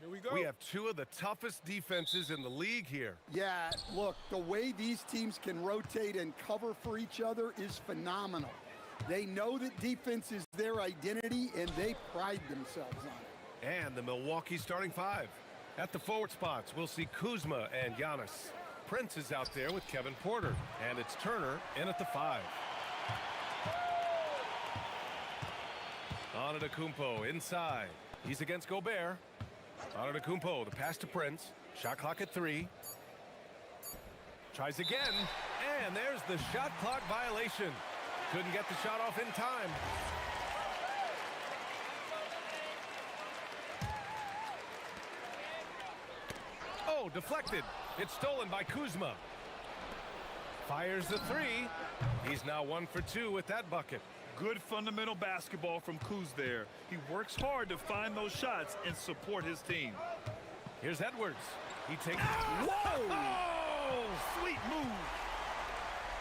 Here we go. We have two of the toughest defenses in the league here. Yeah, look, the way these teams can rotate and cover for each other is phenomenal. They know that defense is their identity, and they pride themselves on it. And the Milwaukee starting five. At the forward spots, we'll see Kuzma and Giannis. Prince is out there with Kevin Porter, and it's Turner in at the five. Antetokounmpo inside. He's against Gobert. Antetokounmpo, the pass to Prince. Shot clock at 3. Tries again, and there's the shot clock violation. Couldn't get the shot off in time. Oh, deflected. It's stolen by Kuzma. Fires the 3. He's now 1 for 2 with that bucket. Good fundamental basketball from Kuz there. He works hard to find those shots and support his team. Here's Edwards. He takes... Whoa! Oh, sweet move.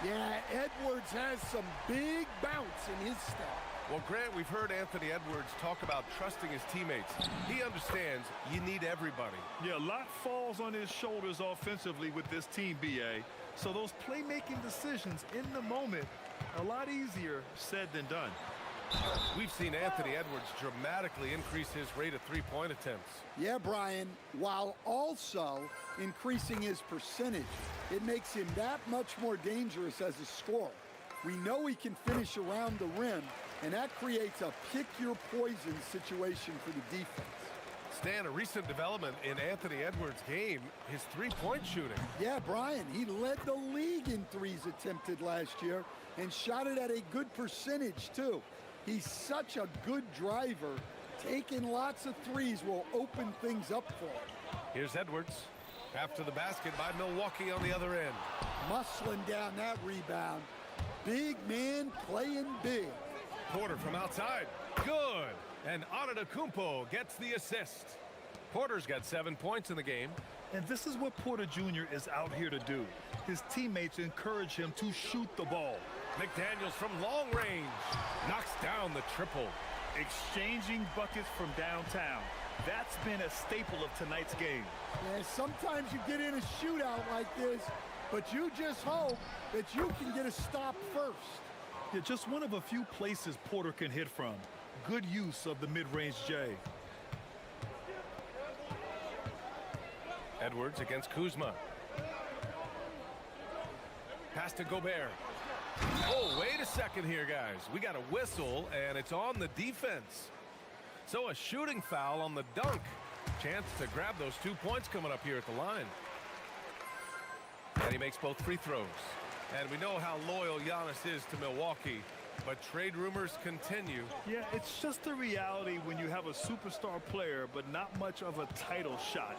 Yeah, Edwards has some big bounce in his step. Well, Grant, we've heard Anthony Edwards talk about trusting his teammates. He understands you need everybody. Yeah, a lot falls on his shoulders offensively with this team, BA. So those playmaking decisions in the moment, a lot easier said than done. We've seen Anthony Edwards dramatically increase his rate of three-point attempts. Yeah, Brian, while also increasing his percentage, it makes him that much more dangerous as a scorer. We know he can finish around the rim, and that creates a pick-your-poison situation for the defense. Stan, a recent development in Anthony Edwards' game, his three-point shooting. Yeah, Brian, he led the league in threes attempted last year and shot it at a good percentage, too. He's such a good driver. Taking lots of threes will open things up for him. Here's Edwards. After the basket by Milwaukee on the other end. Muscling down that rebound. Big man playing big. Porter from outside. Good. And Antetokounmpo gets the assist. Porter's got 7 points in the game. And this is what Porter Jr. is out here to do. His teammates encourage him to shoot the ball. McDaniels from long range. Knocks down the triple. Exchanging buckets from downtown. That's been a staple of tonight's game. Yeah, sometimes you get in a shootout like this, but you just hope that you can get a stop first. Yeah, just one of a few places Porter can hit from. Good use of the mid-range J. Edwards against Kuzma. Pass to Gobert. Oh, wait a second here, guys. We got a whistle, and it's on the defense. So a shooting foul on the dunk. Chance to grab those 2 points coming up here at the line. And he makes both free throws. And we know how loyal Giannis is to Milwaukee, but trade rumors continue. Yeah, it's just the reality when you have a superstar player, but not much of a title shot.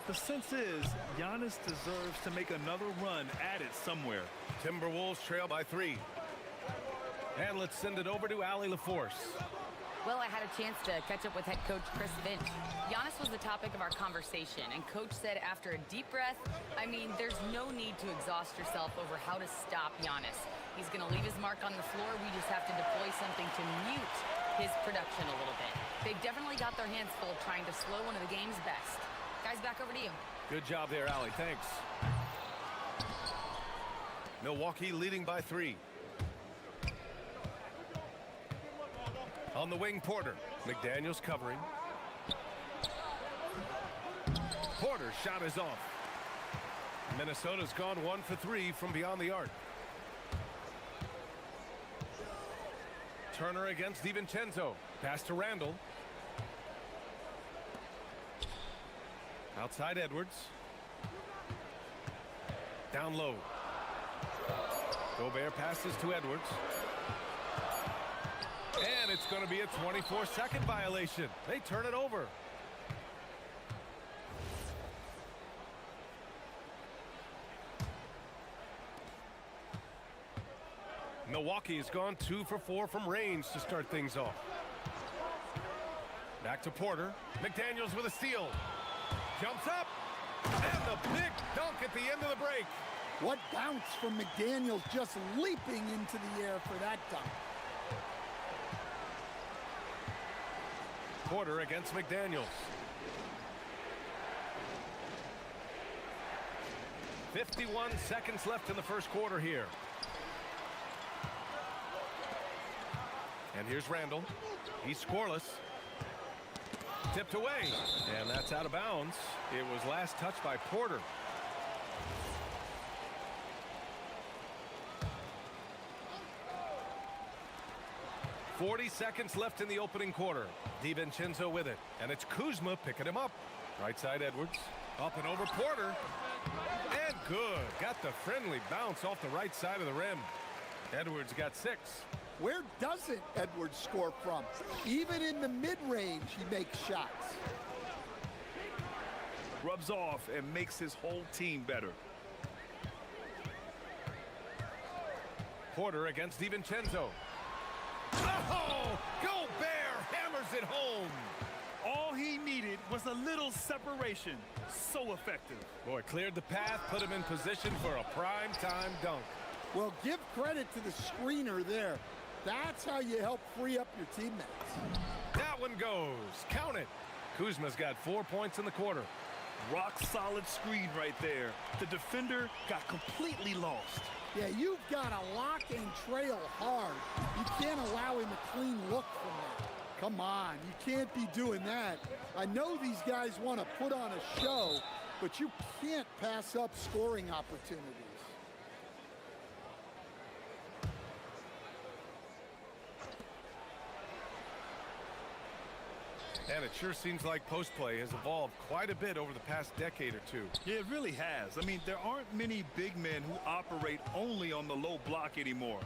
The sense is, Giannis deserves to make another run at it somewhere. Timberwolves trail by 3. And let's send it over to Allie LaForce. Well, I had a chance to catch up with head coach Chris Finch. Giannis was the topic of our conversation, and coach said after a deep breath, I mean, there's no need to exhaust yourself over how to stop Giannis. He's going to leave his mark on the floor. We just have to deploy something to mute his production a little bit. They've definitely got their hands full trying to slow one of the game's best. Guys, back over to you. Good job there, Allie. Thanks. Milwaukee leading by 3. On the wing, Porter. McDaniels covering. Porter's shot is off. Minnesota's gone 1 for 3 from beyond the arc. Turner against DiVincenzo. Pass to Randall. Outside Edwards. Down low. Gobert passes to Edwards. And it's going to be a 24-second violation. They turn it over. Milwaukee has gone 2 for 4 from range to start things off. Back to Porter. McDaniels with a steal. Jumps up. And the big dunk at the end of the break. What bounce from McDaniels, just leaping into the air for that dunk. Porter against McDaniels. 51 seconds left in the first quarter here. And here's Randall. He's scoreless. Tipped away. And that's out of bounds. It was last touched by Porter. .40 seconds left in the opening quarter. DiVincenzo with it. And it's Kuzma picking him up. Right side Edwards. Up and over Porter. And good. Got the friendly bounce off the right side of the rim. Edwards got 6. Where doesn't Edwards score from? Even in the mid-range, he makes shots. Rubs off and makes his whole team better. Porter against DiVincenzo. Oh! Gobert hammers it home. All he needed was a little separation. So effective. Boy, cleared the path, put him in position for a prime-time dunk. Well, give credit to the screener there. That's how you help free up your teammates. That one goes. Count it. Kuzma's got 4 points in the quarter. Rock solid screen right there. The defender got completely lost. Yeah, you've got to lock and trail hard. You can't allow him a clean look from that. Come on, you can't be doing that. I know these guys want to put on a show, but you can't pass up scoring opportunities. And it sure seems like post play has evolved quite a bit over the past decade or two. Yeah, it really has. I mean, there aren't many big men who operate only on the low block anymore.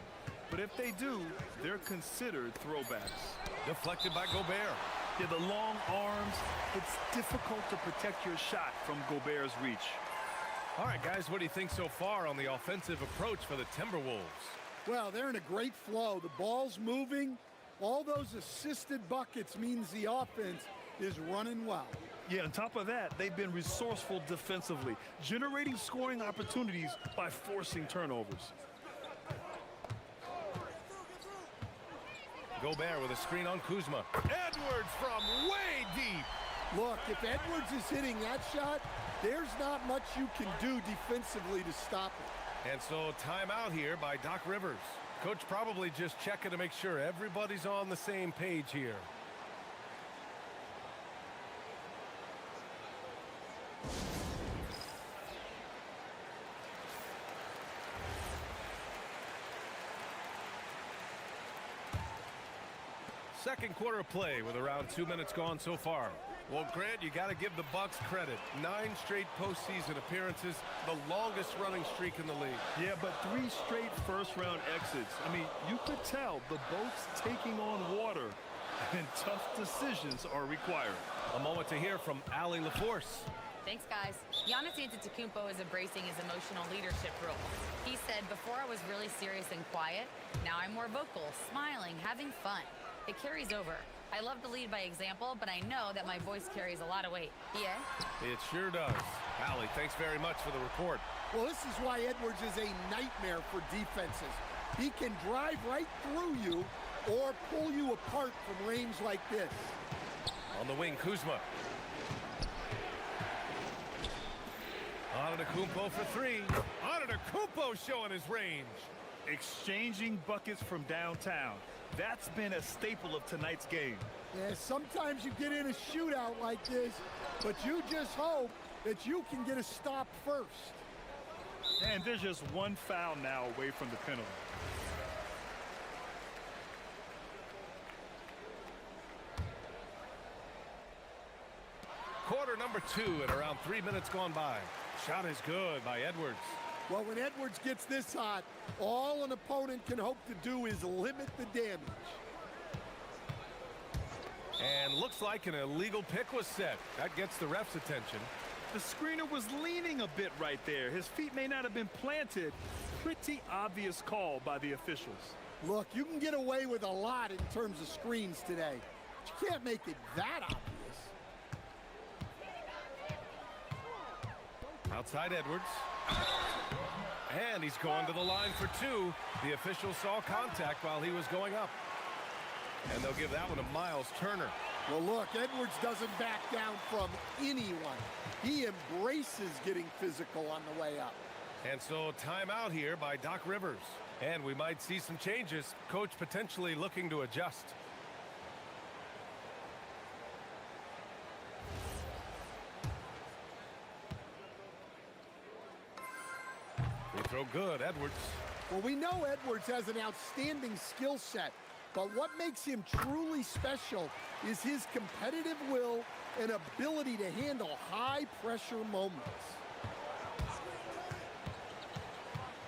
But if they do, they're considered throwbacks. Deflected by Gobert. Yeah, the long arms, it's difficult to protect your shot from Gobert's reach. All right, guys, what do you think so far on the offensive approach for the Timberwolves? Well, they're in a great flow. The ball's moving. All those assisted buckets means the offense is running well. Yeah, on top of that, they've been resourceful defensively, generating scoring opportunities by forcing turnovers. Gobert with a screen on Kuzma. Edwards from way deep. Look, if Edwards is hitting that shot, there's not much you can do defensively to stop it. And so timeout here by Doc Rivers. Coach probably just checking to make sure everybody's on the same page here. Second quarter play with around 2 minutes gone so far. Well, Grant, you got to give the Bucks credit. 9 straight postseason appearances, the longest running streak in the league. Yeah, but 3 straight first-round exits. I mean, you could tell the boat's taking on water, and tough decisions are required. A moment to hear from Allie LaForce. Thanks, guys. Giannis Antetokounmpo is embracing his emotional leadership role. He said, before I was really serious and quiet, now I'm more vocal, smiling, having fun. It carries over. I love to lead by example, but I know that my voice carries a lot of weight. Yeah? It sure does. Allie, thanks very much for the report. Well, this is why Edwards is a nightmare for defenses. He can drive right through you or pull you apart from range like this. On the wing, Kuzma. Antetokounmpo for 3. Antetokounmpo showing his range. Exchanging buckets from downtown. That's been a staple of tonight's game. Yeah, sometimes you get in a shootout like this, but you just hope that you can get a stop first. And there's just one foul now away from the penalty. Quarter number 2 at around 3 minutes gone by. Shot is good by Edwards. Well, when Edwards gets this hot, all an opponent can hope to do is limit the damage. And looks like an illegal pick was set. That gets the ref's attention. The screener was leaning a bit right there. His feet may not have been planted. Pretty obvious call by the officials. Look, you can get away with a lot in terms of screens today. But you can't make it that obvious. Outside Edwards. And he's going to the line for 2. The official saw contact while he was going up. And they'll give that one to Miles Turner. Well, look, Edwards doesn't back down from anyone. He embraces getting physical on the way up. And so timeout here by Doc Rivers. And we might see some changes. Coach potentially looking to adjust. Free throw good, Edwards. Well, we know Edwards has an outstanding skill set, but what makes him truly special is his competitive will and ability to handle high-pressure moments.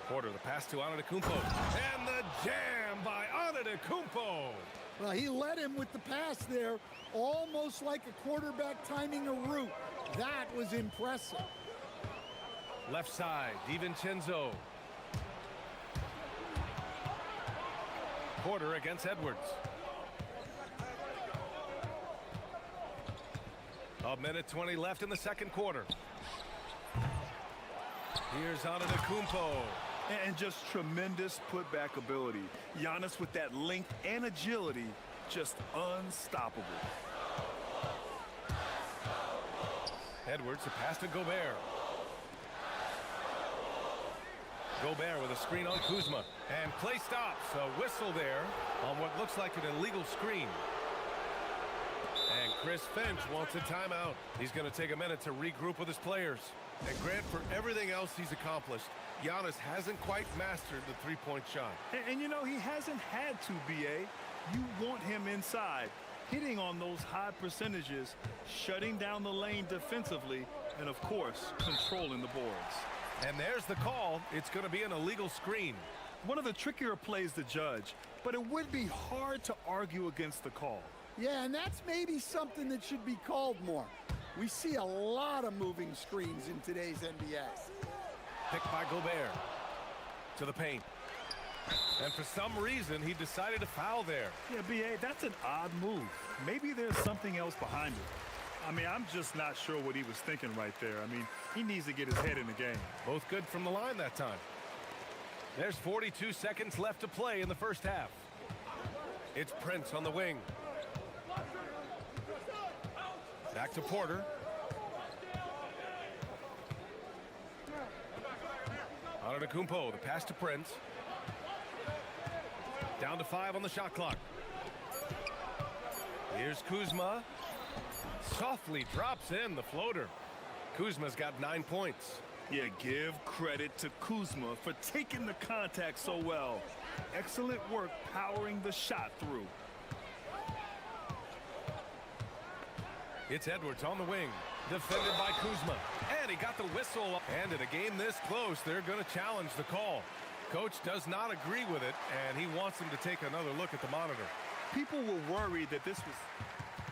Porter, the pass to Antetokounmpo. And the jam by Antetokounmpo. Well, he led him with the pass there, almost like a quarterback timing a route. That was impressive. Left side, DiVincenzo. Porter against Edwards. A minute 20 left in the second quarter. Here's Antetokounmpo. And just tremendous putback ability. Giannis with that length and agility, just unstoppable. Edwards, the pass to Gobert. Gobert with a screen on Kuzma. And play stops. A whistle there on what looks like an illegal screen. And Chris Finch wants a timeout. He's going to take a minute to regroup with his players. And Grant, for everything else he's accomplished, Giannis hasn't quite mastered the three-point shot. And you know, he hasn't had to, B.A. You want him inside, hitting on those high percentages, shutting down the lane defensively, and, of course, controlling the boards. And there's the call. It's going to be an illegal screen. One of the trickier plays to judge, but it would be hard to argue against the call. Yeah, and that's maybe something that should be called more. We see a lot of moving screens in today's NBA. Picked by Gobert. To the paint. And for some reason, he decided to foul there. Yeah, B.A., that's an odd move. Maybe there's something else behind it. I mean, I'm just not sure what he was thinking right there. I mean, he needs to get his head in the game. Both good from the line that time. There's 42 seconds left to play in the first half. It's Prince on the wing. Back to Porter. Antetokounmpo, the pass to Prince. Down to 5 on the shot clock. Here's Kuzma. Softly drops in the floater. Kuzma's got 9 points. Yeah, give credit to Kuzma for taking the contact so well. Excellent work powering the shot through. It's Edwards on the wing. Defended by Kuzma. And he got the whistle. And in a game this close, they're going to challenge the call. Coach does not agree with it, and he wants him to take another look at the monitor. People were worried that this was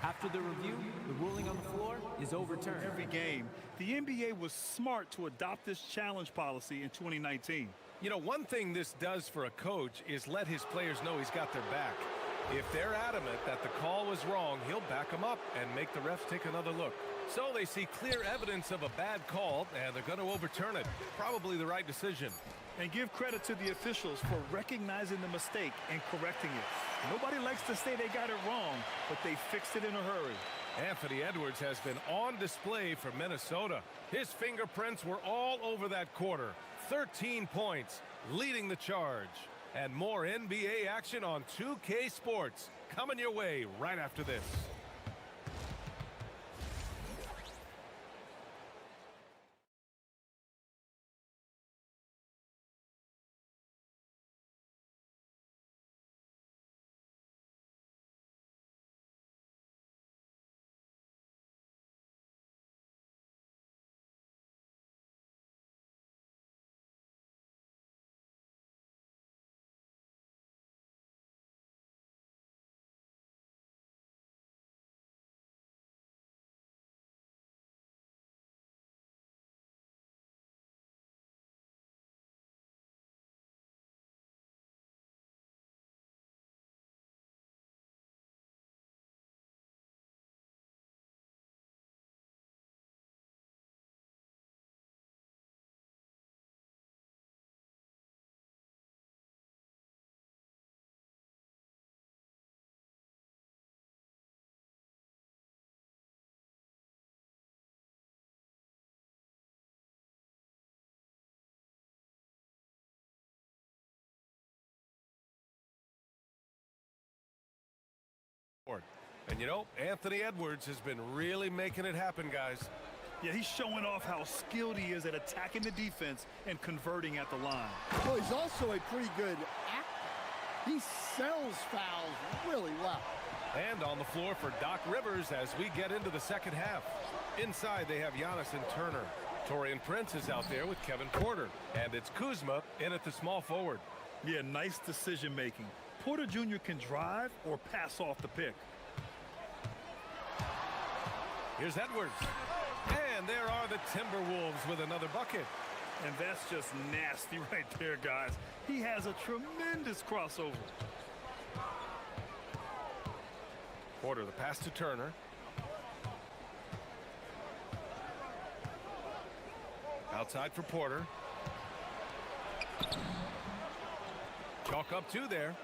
After the review, the ruling on the floor is overturned. every game. The NBA was smart to adopt this challenge policy in 2019. You know, one thing this does for a coach is let his players know he's got their back. If they're adamant that the call was wrong, he'll back them up and make the refs take another look. So they see clear evidence of a bad call, and they're going to overturn it. Probably the right decision. And give credit to the officials for recognizing the mistake and correcting it. Nobody likes to say they got it wrong, but they fixed it in a hurry. Anthony Edwards has been on display for Minnesota. His fingerprints were all over that quarter. 13 points, leading the charge. And more NBA action on 2K Sports coming your way right after this. And you know, Anthony Edwards has been really making it happen, guys. Yeah, he's showing off how skilled he is at attacking the defense and converting at the line. Well, he's also a pretty good actor. He sells fouls really well. And on the floor for Doc Rivers as we get into the second half. Inside, they have Giannis and Turner. Torian Prince is out there with Kevin Porter. And it's Kuzma in at the small forward. Yeah, nice decision making. Porter Jr. can drive or pass off the pick. Here's Edwards. And there are the Timberwolves with another bucket. And that's just nasty right there, guys. He has a tremendous crossover. Porter, the pass to Turner. Outside for Porter. Chalk up two there.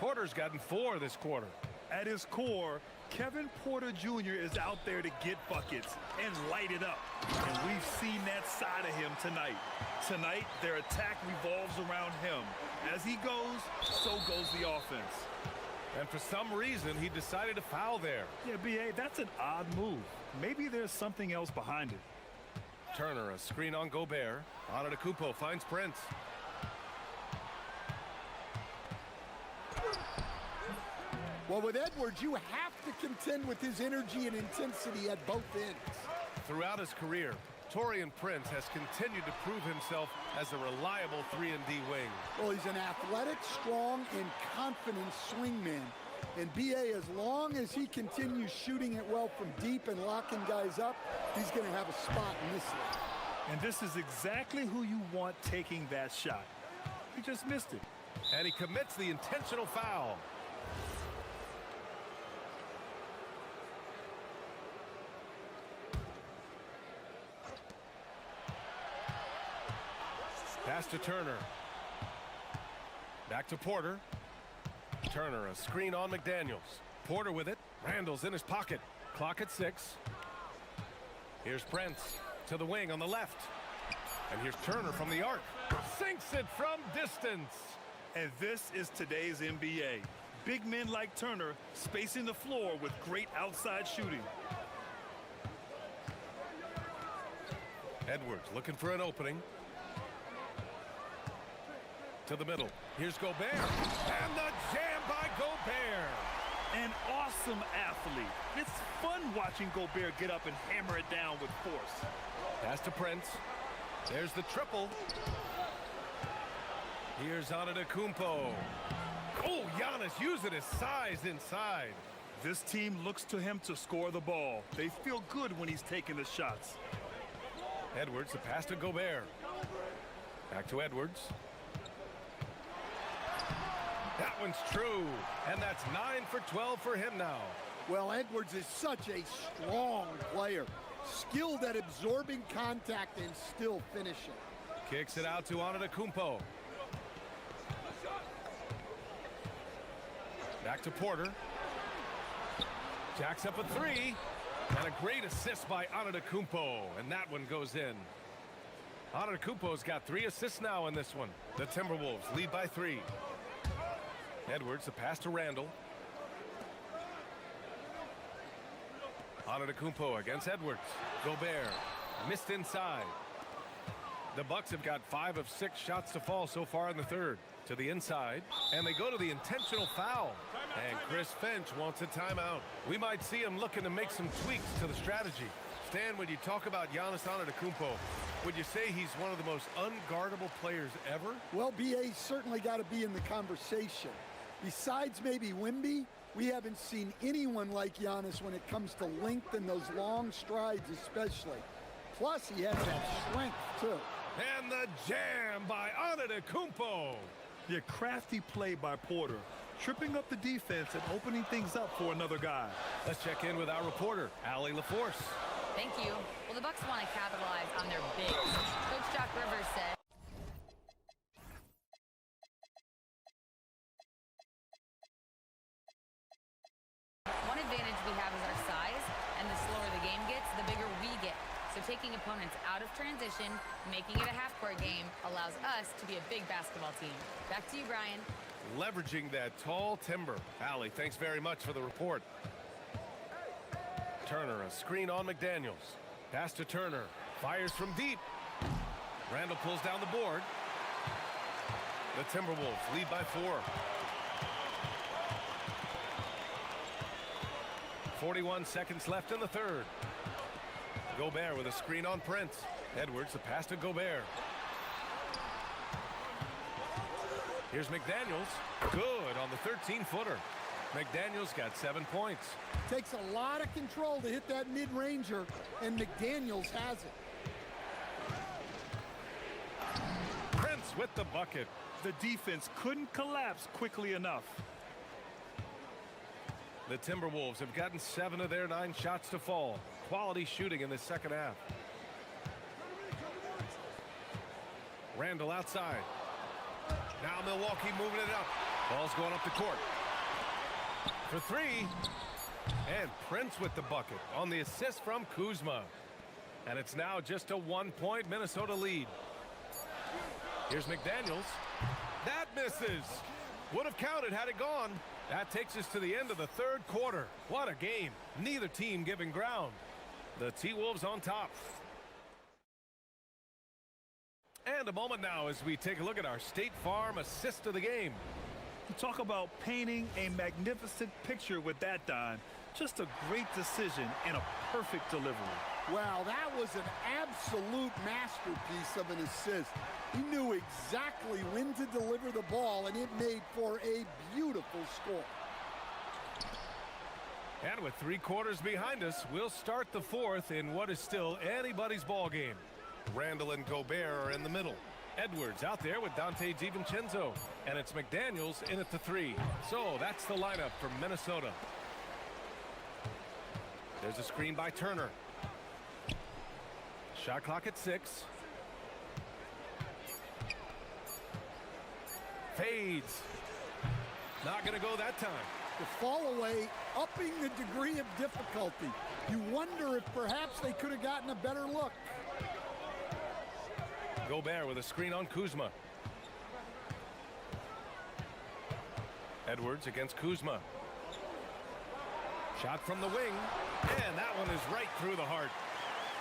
Porter's gotten 4 this quarter. At his core, Kevin Porter Jr. is out there to get buckets and light it up. And we've seen that side of him tonight. Tonight, their attack revolves around him. As he goes, so goes the offense. And for some reason, he decided to foul there. Yeah, B.A., that's an odd move. Maybe there's something else behind it. Turner, a screen on Gobert. Antetokounmpo finds Prince. Well, with Edwards, you have to contend with his energy and intensity at both ends. Throughout his career, Torian Prince has continued to prove himself as a reliable 3-and-D wing. Well, he's an athletic, strong, and confident swingman. And B.A., as long as he continues shooting it well from deep and locking guys up, he's going to have a spot in this league. And this is exactly who you want taking that shot. He just missed it. And he commits the intentional foul. Pass to Turner. Back to Porter. Turner, a screen on McDaniels. Porter with it. Randall's in his pocket. Clock at 6. Here's Prince to the wing on the left. And here's Turner from the arc. Sinks it from distance. And this is today's NBA. Big men like Turner spacing the floor with great outside shooting. Edwards looking for an opening. To the middle. Here's Gobert. And the jam by Gobert. An awesome athlete. It's fun watching Gobert get up and hammer it down with force. Pass to Prince. There's the triple. Here's Antetokounmpo. Oh, Giannis using his size inside. This team looks to him to score the ball. They feel good when he's taking the shots. Edwards, the pass to Gobert. Back to Edwards. That one's true. And that's 9 for 12 for him now. Well, Edwards is such a strong player. Skilled at absorbing contact and still finishing. Kicks it out to Antetokounmpo. Back to Porter. Jacks up a 3. And a great assist by Antetokounmpo. And that one goes in. Antetokounmpo's got 3 assists now in this one. The Timberwolves lead by 3. Edwards, the pass to Randall. Antetokounmpo against Edwards. Gobert missed inside. The Bucks have got 5 of 6 shots to fall so far in the third. To the inside, and they go to the intentional foul. And Chris Finch wants a timeout. We might see him looking to make some tweaks to the strategy. Stan, when you talk about Giannis Antetokounmpo, would you say he's one of the most unguardable players ever? Well, B.A. certainly got to be in the conversation. Besides maybe Wemby, we haven't seen anyone like Giannis when it comes to length and those long strides especially. Plus, he has that strength, too. And the jam by Antetokounmpo. Yeah, crafty play by Porter, tripping up the defense and opening things up for another guy. Let's check in with our reporter, Allie LaForce. Thank you. Well, the Bucks want to capitalize on their bigs. Coach Doc Rivers said, one advantage we have is our size, and the slower the game gets, the bigger we get. So taking opponents out of transition, making it a half-court game, allows us to be a big basketball team. Back to you, Brian. leveraging that tall timber. Allie, thanks very much for the report. Turner, a screen on McDaniels. Pass to Turner. Fires from deep. Randall pulls down the board. The Timberwolves lead by 4. 41 seconds left in the third. Gobert with a screen on Prince. Edwards, the pass to Gobert. Here's McDaniels. Good on the 13-footer. McDaniels got 7 points. Takes a lot of control to hit that mid-ranger, and McDaniels has it. Prince with the bucket. The defense couldn't collapse quickly enough. The Timberwolves have gotten 7 of their 9 shots to fall. Quality shooting in the second half. Randall outside. Now Milwaukee moving it up. Ball's going up the court. For 3. And Prince with the bucket on the assist from Kuzma. And it's now just a 1-point Minnesota lead. Here's McDaniels. That misses. Would have counted had it gone. That takes us to the end of the third quarter. What a game. Neither team giving ground. The T-Wolves on top. And a moment now as we take a look at our State Farm assist of the game. You talk about painting a magnificent picture with that, Don. Just a great decision and a perfect delivery. Wow, that was an absolute masterpiece of an assist. He knew exactly when to deliver the ball, and it made for a beautiful score. And with 3 quarters behind us, we'll start the fourth in what is still anybody's ball game. Randall and Gobert are in the middle. Edwards out there with Dante DiVincenzo. And it's McDaniels in at the 3. So that's the lineup for Minnesota. There's a screen by Turner. Shot clock at 6. Fades. Not going to go that time. The fall away, upping the degree of difficulty. You wonder if perhaps they could have gotten a better look. Gobert with a screen on Kuzma. Edwards against Kuzma. Shot from the wing. And that one is right through the heart.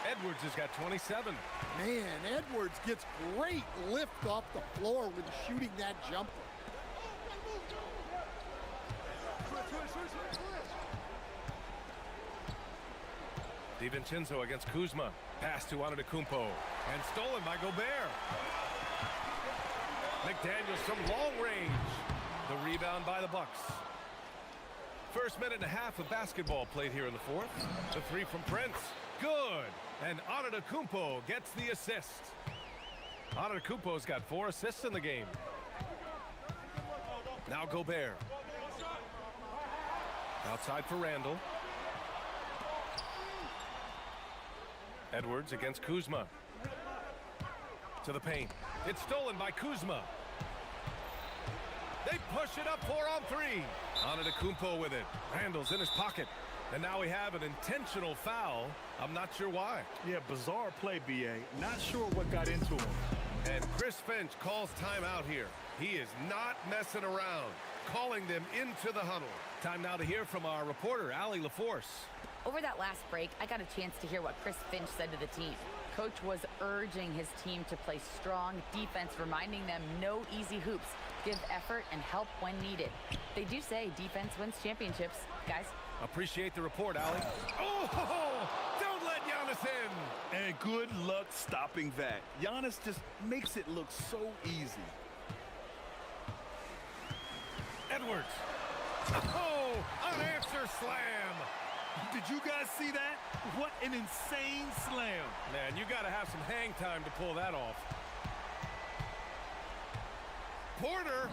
Edwards has got 27. Man, Edwards gets great lift off the floor when shooting that jumper. DiVincenzo against Kuzma. Pass to Antetokounmpo. And stolen by Gobert. McDaniels from long range. The rebound by the Bucks. First minute and a half of basketball played here in the fourth. The 3 from Prince. Good. And Antetokounmpo gets the assist. Antetokounmpo's got 4 assists in the game. Now Gobert. Outside for Randall. Edwards against Kuzma. To the paint. It's stolen by Kuzma. They push it up 4 on 3. Antetokounmpo with it. Randall's in his pocket. And now we have an intentional foul. I'm not sure why. Yeah, bizarre play, B.A. Not sure what got into him. And Chris Finch calls timeout here. He is not messing around. Calling them into the huddle. Time now to hear from our reporter, Allie LaForce. Over that last break, I got a chance to hear what Chris Finch said to the team. Coach was urging his team to play strong defense, reminding them no easy hoops, give effort, and help when needed. They do say defense wins championships, guys. Appreciate the report, Allie. Oh, don't let Giannis in. And good luck stopping that. Giannis just makes it look so easy. Edwards. Oh, unanswered slam. Did you guys see that? What an insane slam. Man, you got to have some hang time to pull that off. Porter.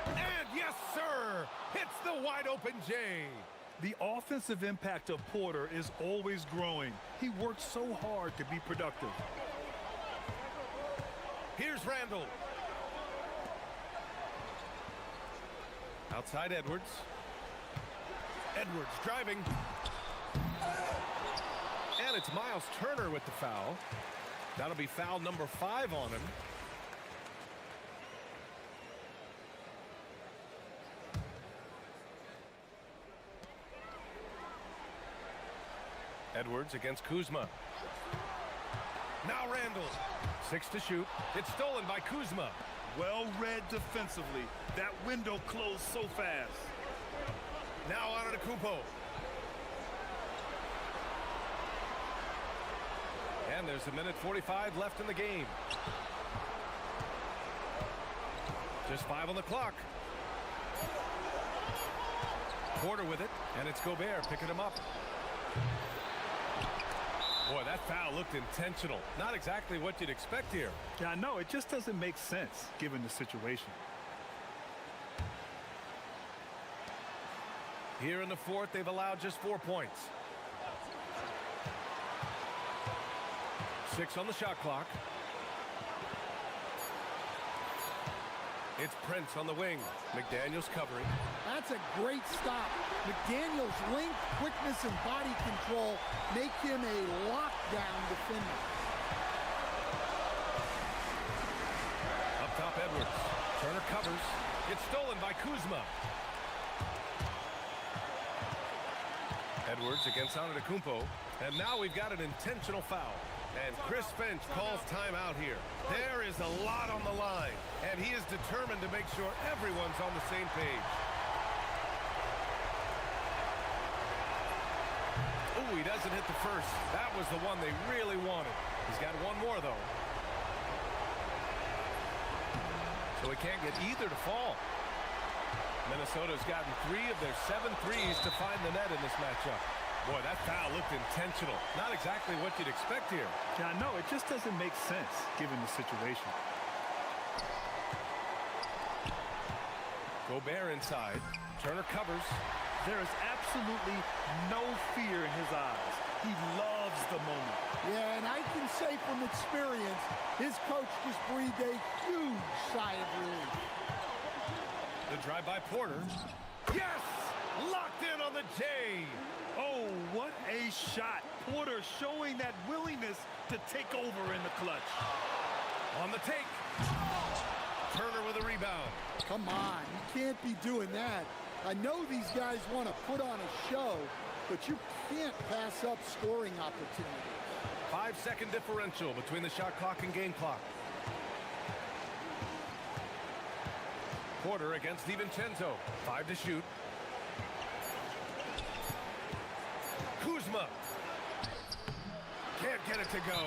And yes, sir. Hits the wide open J. The offensive impact of Porter is always growing. He works so hard to be productive. Here's Randall. Outside Edwards. Edwards driving. And it's Miles Turner with the foul. That'll be foul number 5 on him. Edwards against Kuzma. Now Randall. 6 to shoot. It's stolen by Kuzma. Well read defensively. That window closed so fast. Now on to Kumpo. And there's 1:45 left in the game. Just 5 on the clock. Porter with it, and it's Gobert picking him up. Boy, that foul looked intentional. Not exactly what you'd expect here. Yeah, I know. It just doesn't make sense given the situation. Here in the fourth, they've allowed just 4 points. 6 on the shot clock. It's Prince on the wing. McDaniels covering. That's a great stop. McDaniels' length, quickness, and body control make him a lockdown defender. Up top, Edwards. Turner covers. It's stolen by Kuzma. Edwards against Antetokounmpo. And now we've got an intentional foul. And Chris Finch calls timeout here. There is a lot on the line, and he is determined to make sure everyone's on the same page. Ooh, he doesn't hit the first. That was the one they really wanted. He's got one more, though. So he can't get either to fall. Minnesota's gotten 3 of their 7 threes to find the net in this matchup. Boy, that foul looked intentional. Not exactly what you'd expect here. Yeah, I know. It just doesn't make sense given the situation. Gobert inside. Turner covers. There is absolutely no fear in his eyes. He loves the moment. Yeah, and I can say from experience, his coach just breathed a huge sigh of relief. The drive by Porter. Yes! Locked in on the J! Oh, what a shot. Porter showing that willingness to take over in the clutch. On the take. Turner with a rebound. Come on, you can't be doing that. I know these guys want to put on a show, but you can't pass up scoring opportunities. 5-second differential between the shot clock and game clock. Porter against DiVincenzo. 5 to shoot. Kuzma. Can't get it to go.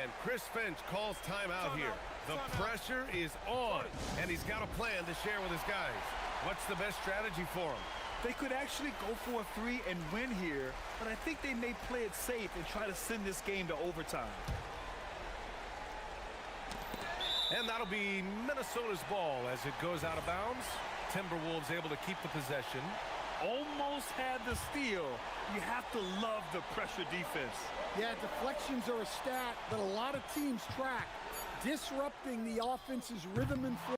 And Chris Finch calls timeout here. The pressure is on, and he's got a plan to share with his guys. What's the best strategy for him? They could actually go for a 3 and win here, but I think they may play it safe and try to send this game to overtime. And that'll be Minnesota's ball as it goes out of bounds. Timberwolves able to keep the possession. Almost had the steal. You have to love the pressure defense. Yeah, deflections are a stat that a lot of teams track, disrupting the offense's rhythm and flow.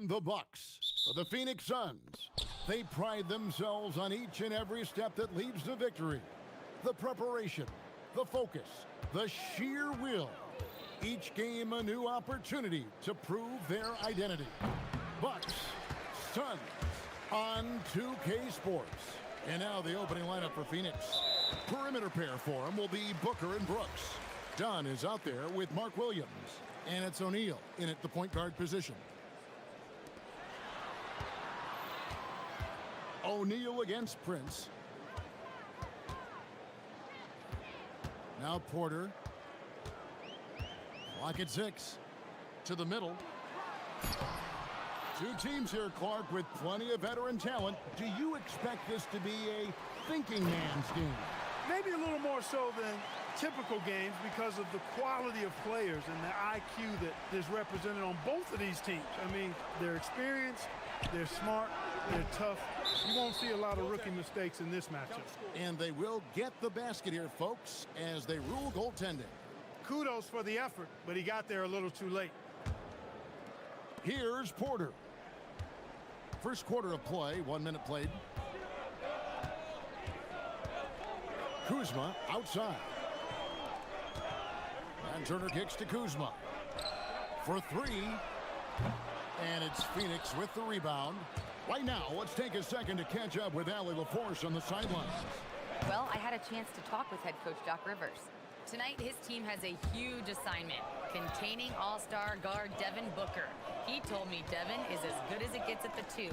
The Bucks for the Phoenix Suns. They pride themselves on each and every step that leads to victory. The preparation, the focus, the sheer will. Each game a new opportunity to prove their identity. Bucks, Suns, on 2K Sports. And now the opening lineup for Phoenix. Perimeter pair for him will be Booker and Brooks. Dunn is out there with Mark Williams. And it's O'Neal in at the point guard position. O'Neal against Prince. Now Porter. Clock at 6. To the middle. Two teams here, Clark, with plenty of veteran talent. Do you expect this to be a thinking man's game? Maybe a little more so than typical games because of the quality of players and the IQ that is represented on both of these teams. I mean, they're experienced, they're smart, they're tough. You won't see a lot of rookie mistakes in this matchup. And they will get the basket here, folks, as they rule goaltending. Kudos for the effort, but he got there a little too late. Here's Porter. First quarter of play, 1 minute played. Kuzma outside. And Turner kicks to Kuzma. For three. And it's Phoenix with the rebound. Right now, let's take a second to catch up with Allie LaForce on the sidelines. Well, I had a chance to talk with head coach Doc Rivers. Tonight, his team has a huge assignment, containing all-star guard Devin Booker. He told me Devin is as good as it gets at the 2.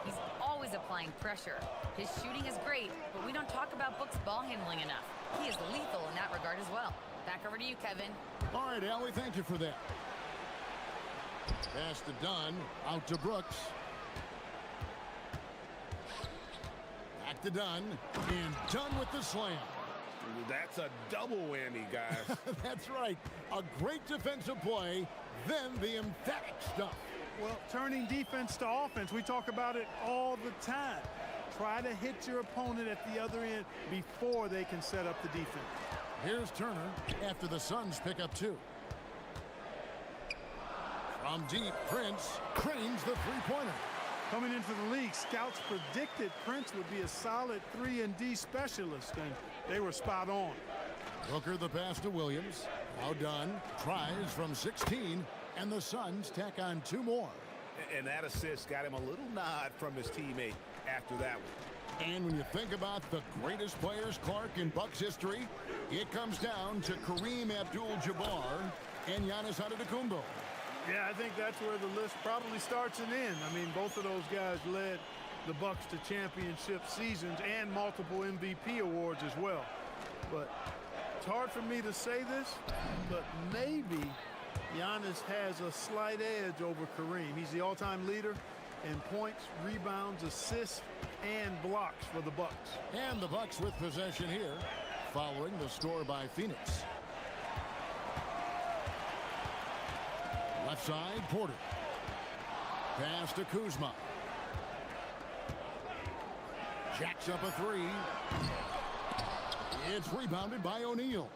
He's always applying pressure. His shooting is great, but we don't talk about Book's ball handling enough. He is lethal in that regard as well. Back over to you, Kevin. All right, Allie, thank you for that. Pass to Dunn, out to Brooks. Back to Dunn, and Dunn with the slam. That's a double whammy, guys. That's right. A great defensive play, then the emphatic stuff. Well, turning defense to offense, we talk about it all the time. Try to hit your opponent at the other end before they can set up the defense. Here's Turner after the Suns pick up 2. From deep, Prince cranes the three-pointer. Coming into the league, scouts predicted Prince would be a solid 3-and-D specialist, and they were spot on. Booker the pass to Williams. Now done. Tries from 16, and the Suns tack on 2 more. And that assist got him a little nod from his teammate after that one. And when you think about the greatest players, Clark, in Bucks history, it comes down to Kareem Abdul-Jabbar and Giannis Antetokounmpo. Yeah, I think that's where the list probably starts and ends. I mean, both of those guys led the Bucks to championship seasons and multiple MVP awards as well. But it's hard for me to say this, but maybe Giannis has a slight edge over Kareem. He's the all-time leader in points, rebounds, assists, and blocks for the Bucks. And the Bucks with possession here, following the score by Phoenix. Left side, Porter. Pass to Kuzma. Jacks up a 3. It's rebounded by O'Neal.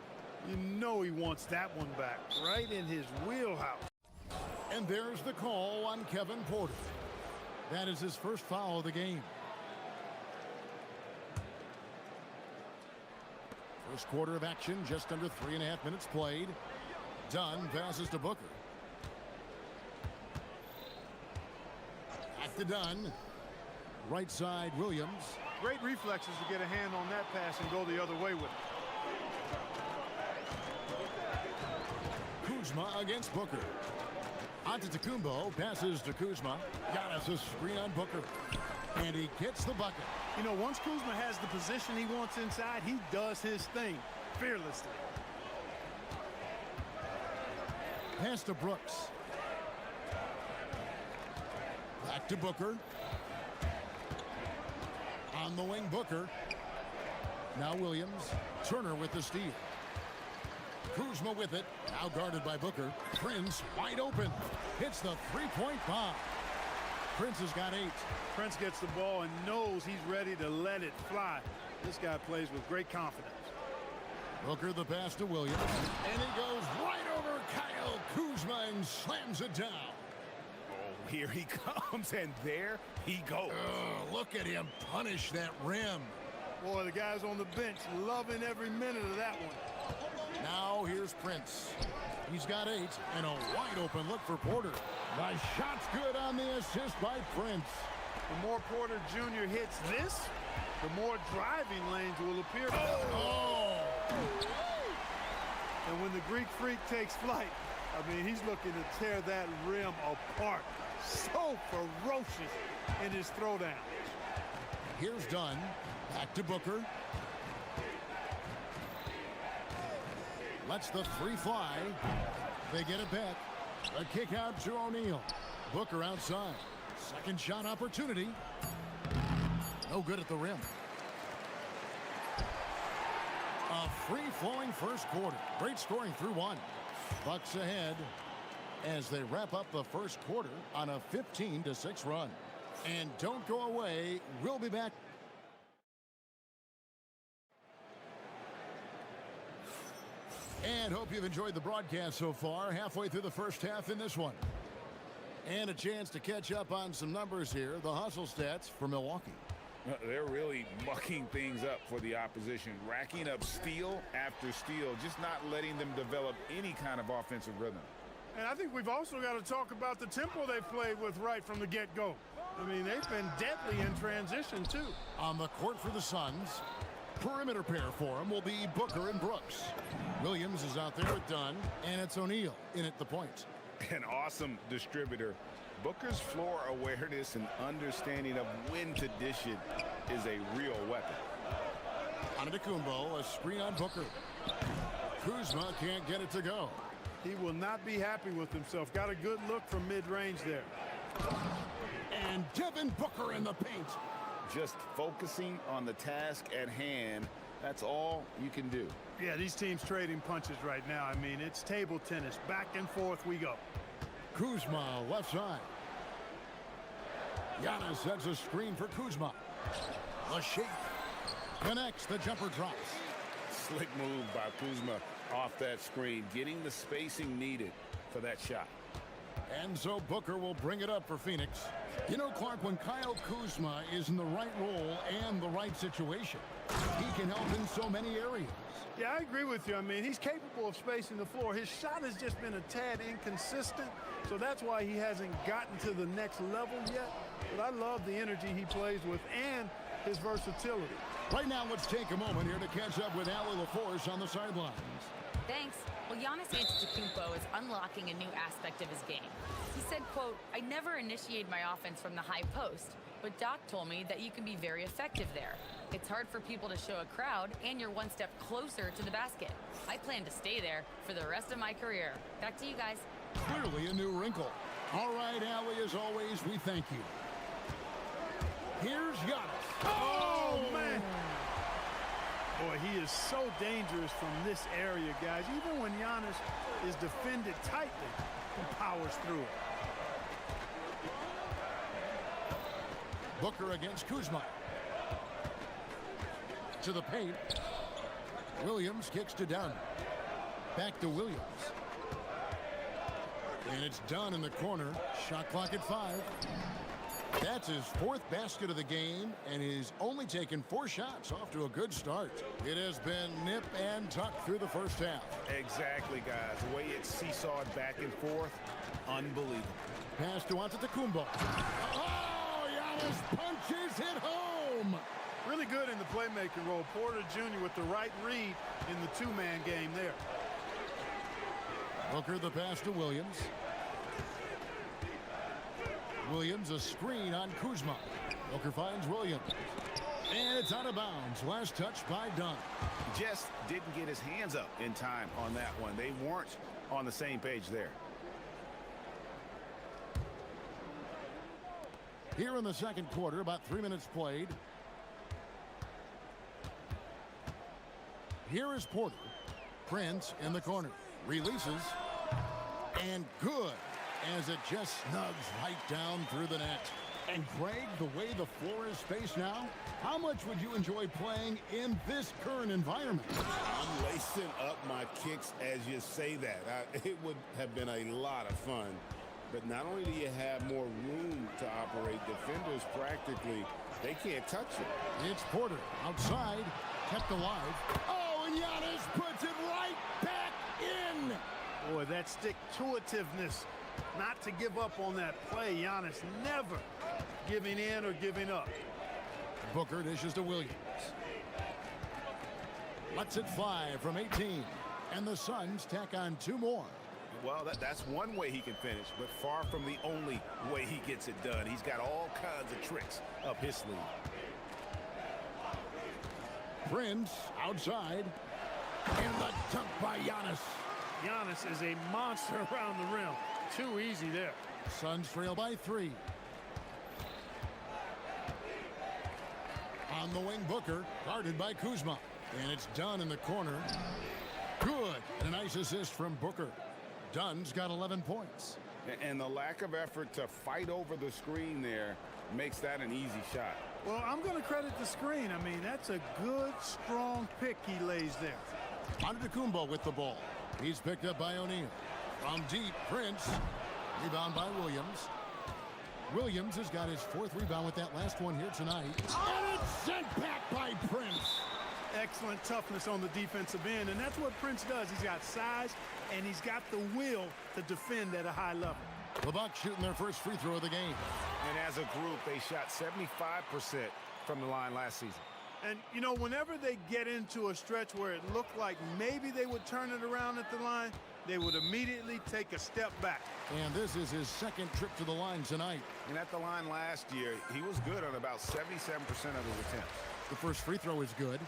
You know he wants that one back, right in his wheelhouse. And there's the call on Kevin Porter. That is his first foul of the game. First quarter of action, just under 3.5 minutes played. Dunn passes to Booker. Back to Dunn. Right side, Williams. Great reflexes to get a hand on that pass and go the other way with it. Kuzma against Booker. Antetokounmpo passes to Kuzma. Giannis a screen on Booker. And he gets the bucket. You know, once Kuzma has the position he wants inside, he does his thing fearlessly. Pass to Brooks. Back to Booker. On the wing, Booker. Now Williams. Turner with the steal. Kuzma with it. Now guarded by Booker. Prince wide open. Hits the three-point bomb. Prince has got 8. Prince gets the ball and knows he's ready to let it fly. This guy plays with great confidence. Booker the pass to Williams. And he goes right over Kyle Kuzma and slams it down. Here he comes, and there he goes. Look at him punish that rim. Boy, the guys on the bench loving every minute of that one. Now here's Prince. He's got 8 and a wide open look for Porter. The shot's good on the assist by Prince. The more Porter Jr. hits this, the more driving lanes will appear. And when the Greek Freak takes flight, I mean, he's looking to tear that rim apart. So ferocious in his throwdown. Here's Dunn. Back to Booker. Lets the 3 fly. They get it back. A kick out to O'Neal. Booker outside. Second shot opportunity. No good at the rim. A free-flowing first quarter. Great scoring through 1. Bucks ahead as they wrap up the first quarter on a 15-6 run. And don't go away. We'll be back. And hope you've enjoyed the broadcast so far. Halfway through the first half in this one. And a chance to catch up on some numbers here. The hustle stats for Milwaukee. They're really mucking things up for the opposition, racking up steal after steal, just not letting them develop any kind of offensive rhythm. And I think we've also got to talk about the tempo they've played with right from the get-go. I mean, they've been deadly in transition, too. On the court for the Suns, perimeter pair for him will be Booker and Brooks. Williams is out there with Dunn, and it's O'Neal in at the point. An awesome distributor. Booker's floor awareness and understanding of when to dish it is a real weapon. Antetokounmpo, a screen on Booker. Kuzma can't get it to go. He will not be happy with himself. Got a good look from mid-range there. And Devin Booker in the paint. Just focusing on the task at hand, that's all you can do. Yeah, these teams trading punches right now. I mean, it's table tennis. Back and forth we go. Kuzma left side. Giannis sets a screen for Kuzma. The shake connects. The jumper drops. Slick move by Kuzma off that screen, getting the spacing needed for that shot. And so Booker will bring it up for Phoenix. You know, Clark, when Kyle Kuzma is in the right role and the right situation, he can help in so many areas. Yeah, I agree with you. I mean, he's capable of spacing the floor. His shot has just been a tad inconsistent, so that's why he hasn't gotten to the next level yet. But I love the energy he plays with and his versatility. Right now, let's take a moment here to catch up with Allie LaForce on the sidelines. Thanks. Well, Giannis Antetokounmpo is unlocking a new aspect of his game. He said, quote, "I never initiate my offense from the high post, but Doc told me that you can be very effective there. It's hard for people to show a crowd, and you're one step closer to the basket. I plan to stay there for the rest of my career." Back to you guys. Clearly a new wrinkle. All right, Allie, as always, we thank you. Here's Giannis. Oh, man. Boy, he is so dangerous from this area, guys. Even when Giannis is defended tightly, he powers through it. Booker against Kuzma. To the paint. Williams kicks to Dunn. Back to Williams. And it's Dunn in the corner. Shot clock at 5. That's his 4th basket of the game, and he's only taken 4 shots. Off to a good start. It has been nip and tuck through the first half. Exactly, guys. The way it's seesawed back and forth, unbelievable. Pass to Antetokounmpo. Oh, Giannis punches it home. Really good in the playmaking role. Porter Jr. with the right read in the two-man game there. Booker the pass to Williams. Williams a screen on Kuzma. Booker finds Williams. And it's out of bounds. Last touch by Dunn. Just didn't get his hands up in time on that one. They weren't on the same page there. Here in the second quarter, about 3 minutes played. Here is Porter. Prince in the corner. Releases. And good, as it just snugs right down through the net. And Greg, the way the floor is spaced now, how much would you enjoy playing in this current environment? I'm lacing up my kicks as you say that. It would have been a lot of fun But not only do you have more room to operate, defenders practically, they can't touch it. It's Porter outside, kept alive. Oh, and Giannis puts it right back in. Boy, that stick-to-itiveness, not to give up on that play. Giannis never giving in or giving up. Booker dishes to Williams. Lets it fly from 18. And the Suns tack on 2 more. Well, that's one way he can finish, but far from the only way he gets it done. He's got all kinds of tricks up his sleeve. Prince outside. And the dunk by Giannis. Giannis is a monster around the rim. Too easy there. Suns trail by 3. On the wing, Booker, guarded by Kuzma. And it's done in the corner. Good. And a nice assist from Booker. Dunn's got 11 points. And the lack of effort to fight over the screen there makes that an easy shot. Well, I'm going to credit the screen. I mean, that's a good, strong pick he lays there. Antetokounmpo with the ball. He's picked up by O'Neal. From deep, Prince. Rebound by Williams. Williams has got his 4th rebound with that last one here tonight. And it's sent back by Prince. Excellent toughness on the defensive end, and that's what Prince does. He's got size, and he's got the will to defend at a high level. The Bucks shooting their first free throw of the game. And as a group, they shot 75% from the line last season. And, you know, whenever they get into a stretch where it looked like maybe they would turn it around at the line, they would immediately take a step back. And this is his 2nd trip to the line tonight. And at the line last year, he was good on about 77% of his attempts. The first free throw is good.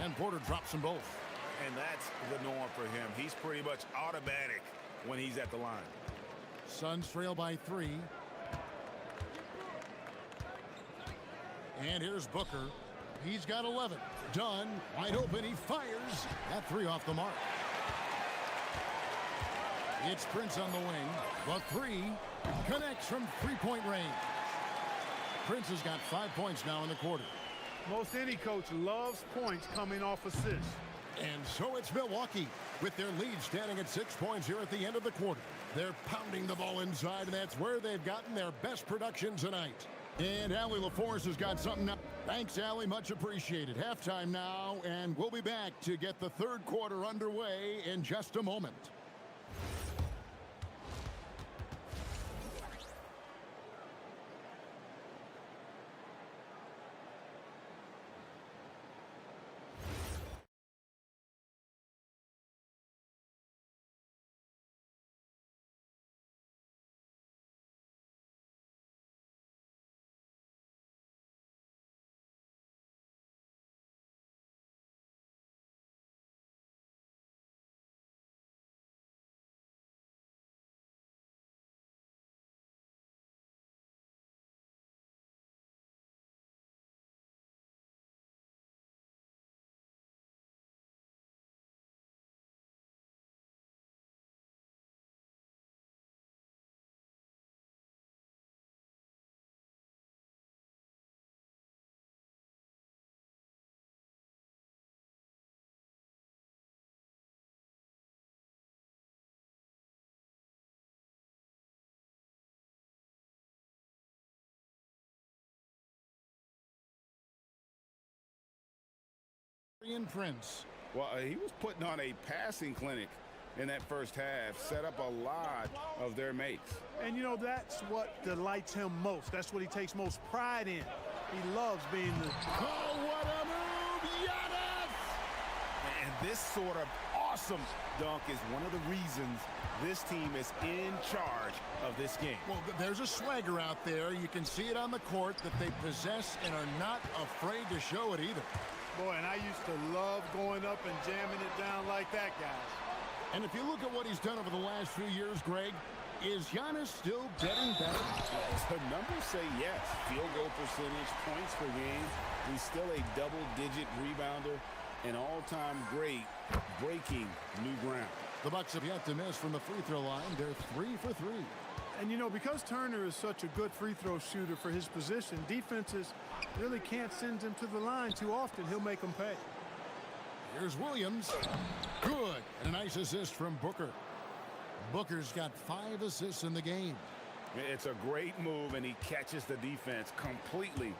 And Porter drops them both. And that's the norm for him. He's pretty much automatic when he's at the line. Suns trail by 3. And here's Booker. He's got 11. Dunn, wide open. He fires. That 3 off the mark. It's Prince on the wing. The 3 connects from 3-point range. Prince has got 5 points now in the quarter. Most any coach loves points coming off assists. And so it's Milwaukee with their lead standing at 6 points here at the end of the quarter. They're pounding the ball inside, and that's where they've gotten their best production tonight. And Allie LaForce has got something up. Thanks, Allie. Much appreciated. Halftime now, and we'll be back to get the 3rd quarter underway in just a moment. Prince. Well, he was putting on a passing clinic in that first half, set up a lot of their mates. And, you know, that's what delights him most. That's what he takes most pride in. He loves being the... Oh, what a move! Giannis! And this sort of awesome dunk is one of the reasons this team is in charge of this game. Well, there's a swagger out there. You can see it on the court that they possess and are not afraid to show it either. Boy, and I used to love going up and jamming it down like that, guys. And if you look at what he's done over the last few years, Greg, is Giannis still getting better? The numbers say yes. Field goal percentage, points per game. He's still a double-digit rebounder, an all-time great, breaking new ground. The Bucks have yet to miss from the free throw line. They're 3 for 3. And, you know, because Turner is such a good free throw shooter for his position, defenses really can't send him to the line too often. He'll make them pay. Here's Williams. Good. And a nice assist from Booker. Booker's got 5 assists in the game. It's a great move, and he catches the defense completely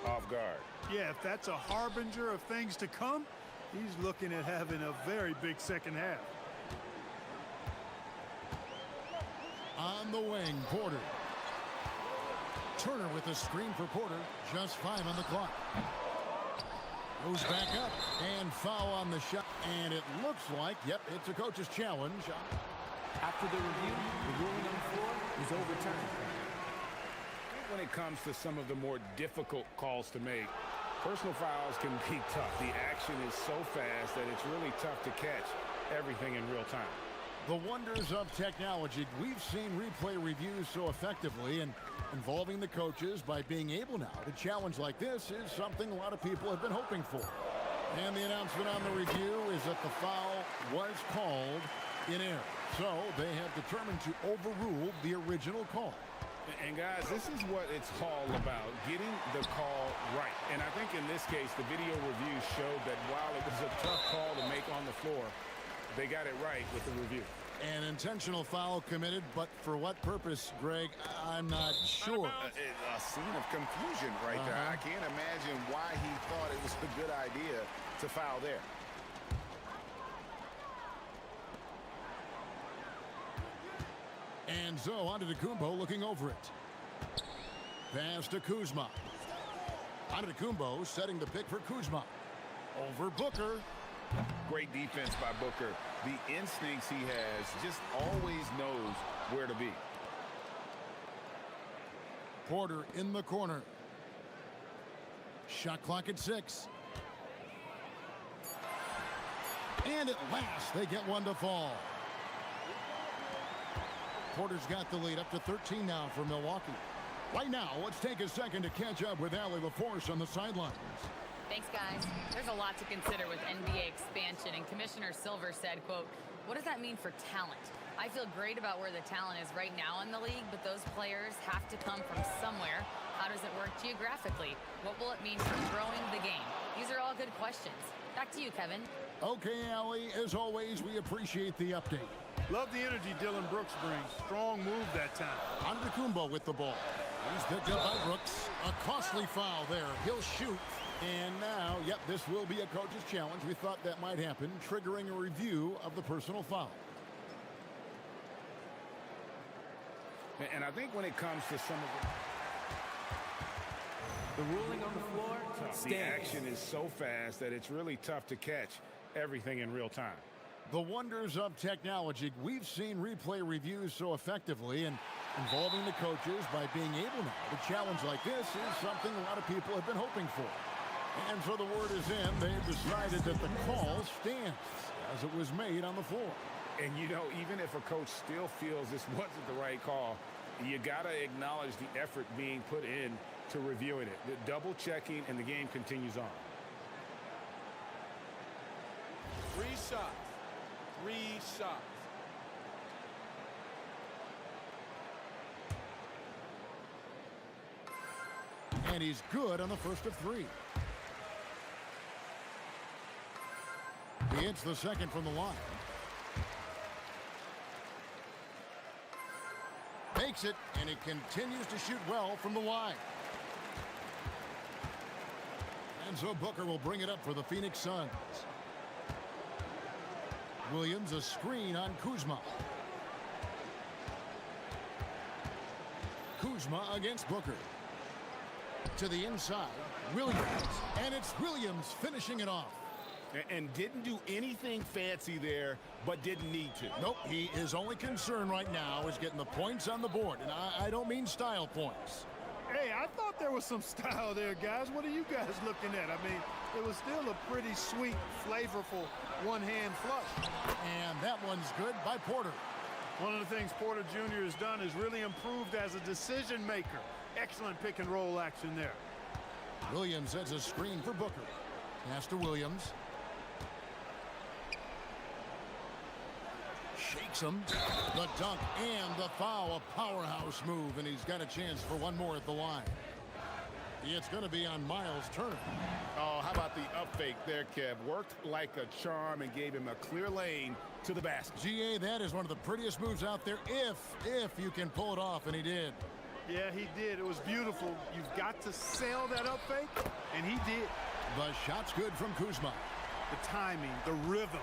off guard. Yeah, if that's a harbinger of things to come, he's looking at having a very big second half. On the wing, Porter. Turner with a screen for Porter. Just 5 on the clock. Goes back up and foul on the shot. And it looks like, yep, it's a coach's challenge. After the review, the ruling on the floor is overturned. When it comes to some of the more difficult calls to make, personal fouls can be tough. The action is so fast that it's really tough to catch everything in real time. The wonders of technology. We've seen replay reviews so effectively, and involving the coaches by being able now to challenge like this is something a lot of people have been hoping for. And the announcement on the review is that the foul was called in error. So they have determined to overrule the original call. And guys, this is what it's all about, getting the call right. And I think in this case, the video review showed that while it was a tough call to make on the floor, they got it right with the review. An intentional foul committed, but for what purpose, Greg? I'm not sure. A scene of confusion right there. I can't imagine why he thought it was a good idea to foul there. And so on to Kumbo looking over it. Pass to Kuzma. On to Kumbo, setting the pick for Kuzma. Over Booker. Great defense by Booker. The instincts he has, just always knows where to be. Porter in the corner. Shot clock at 6. And at last, they get one to fall. Porter's got the lead up to 13 now for Milwaukee. Right now, let's take a second to catch up with Allie LaForce on the sidelines. Thanks, guys. There's a lot to consider with NBA expansion, and Commissioner Silver said, quote, "What does that mean for talent? I feel great about where the talent is right now in the league, but those players have to come from somewhere. How does it work geographically? What will it mean for growing the game?" These are all good questions. Back to you, Kevin. Okay, Allie, as always, we appreciate the update. Love the energy Dylan Brooks brings. Strong move that time. Antetokounmpo with the ball. He's picked up by Brooks. A costly foul there. He'll shoot. And now, yep, this will be a coach's challenge. We thought that might happen, triggering a review of the personal foul. And I think when it comes to some of The ruling on the floor stands. the action is so fast that it's really tough to catch everything in real time. The wonders of technology. We've seen replay reviews so effectively, and involving the coaches by being able now to challenge like this is something a lot of people have been hoping for. And so the word is in. They've decided that the call stands as it was made on the floor. And, you know, even if a coach still feels this wasn't the right call, you got to acknowledge the effort being put in to reviewing it. The double checking, and the game continues on. 3 shots. 3 shots. And he's good on the first of 3. He hits the second from the line. Makes it, and he continues to shoot well from the line. And so Booker will bring it up for the Phoenix Suns. Williams, a screen on Kuzma. Kuzma against Booker. To the inside, Williams. And it's Williams finishing it off. And didn't do anything fancy there, but didn't need to. Nope, his only concern right now is getting the points on the board. And I don't mean style points. Hey, I thought there was some style there, guys. What are you guys looking at? I mean, it was still a pretty sweet, flavorful one-hand flush. And that one's good by Porter. One of the things Porter Jr. has done is really improved as a decision maker. Excellent pick and roll action there. Williams sets a screen for Booker. Pass to Williams. Shakes him. The dunk and the foul. A powerhouse move, and he's got a chance for one more at the line. It's going to be on Miles Turner. Oh, how about the up fake there, Kev? Worked like a charm and gave him a clear lane to the basket. GA, that is one of the prettiest moves out there if you can pull it off, and he did. Yeah, he did. It was beautiful. You've got to sell that up fake, and he did. The shot's good from Kuzma. The timing, the rhythm.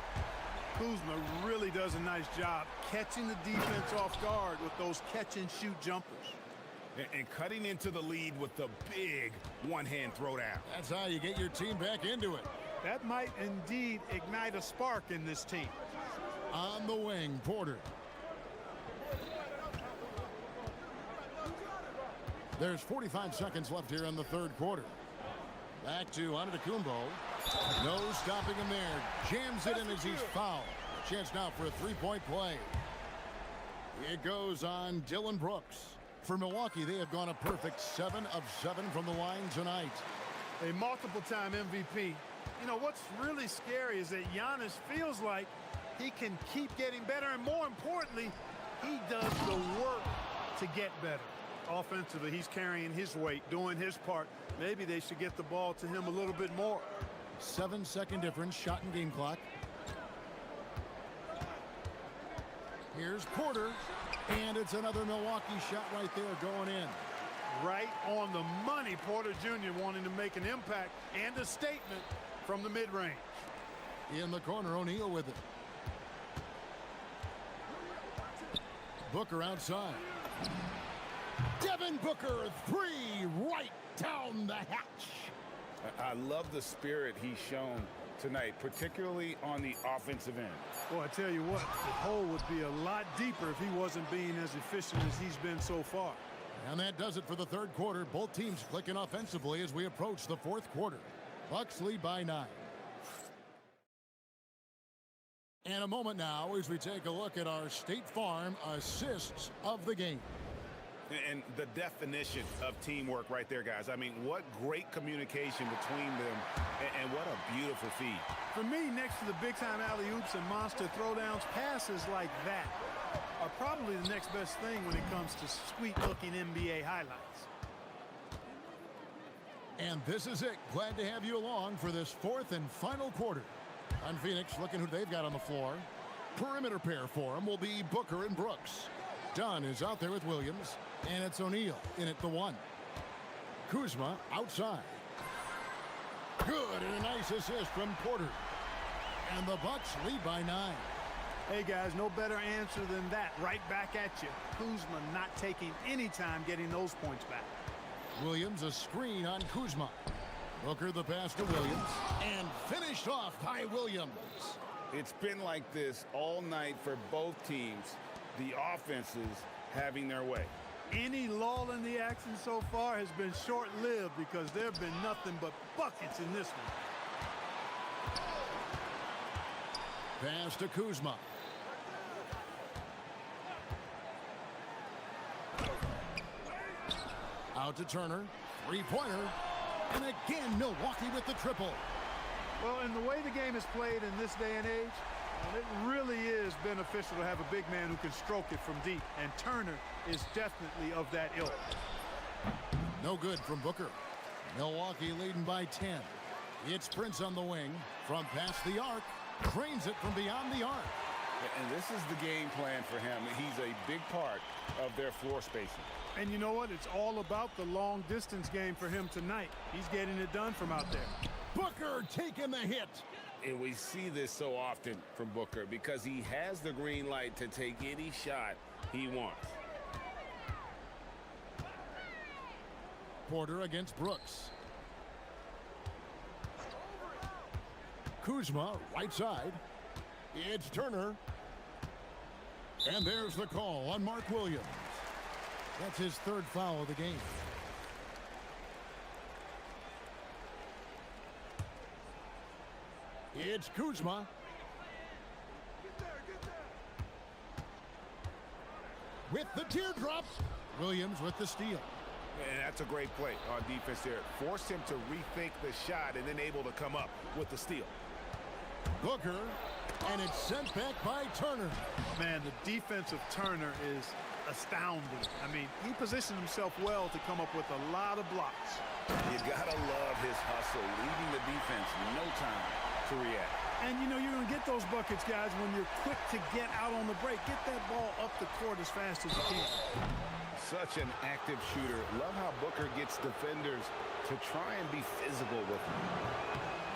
Kuzma really does a nice job catching the defense off guard with those catch-and-shoot jumpers. And cutting into the lead with the big one-hand throwdown. That's how you get your team back into it. That might indeed ignite a spark in this team. On the wing, Porter. There's 45 seconds left here in the third quarter. Back to Antetokounmpo. No stopping him there. Jams it in as he's fouled. A chance now for a three-point play. It goes on Dylan Brooks. For Milwaukee, they have gone a perfect 7 of 7 from the line tonight. A multiple-time MVP. You know, what's really scary is that Giannis feels like he can keep getting better, and more importantly, he does the work to get better. Offensively, he's carrying his weight, doing his part. Maybe they should get the ball to him a little bit more. 7-second difference, shot and game clock. Here's Porter. And it's another Milwaukee shot right there going in. Right on the money. Porter Jr. wanting to make an impact and a statement from the mid-range. In the corner, O'Neal with it. Booker outside. Devin Booker, 3 right down the hatch. I love the spirit he's shown tonight, particularly on the offensive end. Well, I tell you what, the hole would be a lot deeper if he wasn't being as efficient as he's been so far. And that does it for the third quarter. Both teams clicking offensively as we approach the fourth quarter. Bucks lead by 9. And a moment now as we take a look at our State Farm assists of the game. And the definition of teamwork right there, guys. I mean, what great communication between them, and what a beautiful feed. For me, next to the big-time alley-oops and monster throwdowns, passes like that are probably the next best thing when it comes to sweet-looking NBA highlights. And this is it. Glad to have you along for this fourth and final quarter. On Phoenix, looking who they've got on the floor. Perimeter pair for them will be Booker and Brooks. Dunn is out there with Williams, and it's O'Neal in at the 1. Kuzma outside. Good, and a nice assist from Porter. And the Bucks lead by 9. Hey, guys, no better answer than that. Right back at you. Kuzma not taking any time getting those points back. Williams a screen on Kuzma. Booker the pass to Williams, and finished off by Williams. It's been like this all night for both teams. The offenses having their way. Any lull in the action so far has been short-lived because there have been nothing but buckets in this one. Pass to Kuzma. Out to Turner. Three-pointer. And again, Milwaukee with the triple. Well, in the way the game is played in this day and age, it really is beneficial to have a big man who can stroke it from deep, and Turner is definitely of that ilk. No good from Booker. Milwaukee leading by 10. It's Prince on the wing. From past the arc. Drains it from beyond the arc. And this is the game plan for him. He's a big part of their floor spacing. And you know what? It's all about the long distance game for him tonight. He's getting it done from out there. Booker taking the hit. And we see this so often from Booker because he has the green light to take any shot he wants. Porter against Brooks. Kuzma, right side. It's Turner. And there's the call on Mark Williams. That's his third foul of the game. It's Kuzma. With the teardrop. Williams with the steal. And that's a great play on defense there. Forced him to rethink the shot and then able to come up with the steal. Booker, and it's sent back by Turner. Man, the defense of Turner is astounding. I mean, he positioned himself well to come up with a lot of blocks. You gotta love his hustle, leaving the defense no time to react. And, you know, you're going to get those buckets, guys, when you're quick to get out on the break. Get that ball up the court as fast as you can. Such an active shooter. Love how Booker gets defenders to try and be physical with him.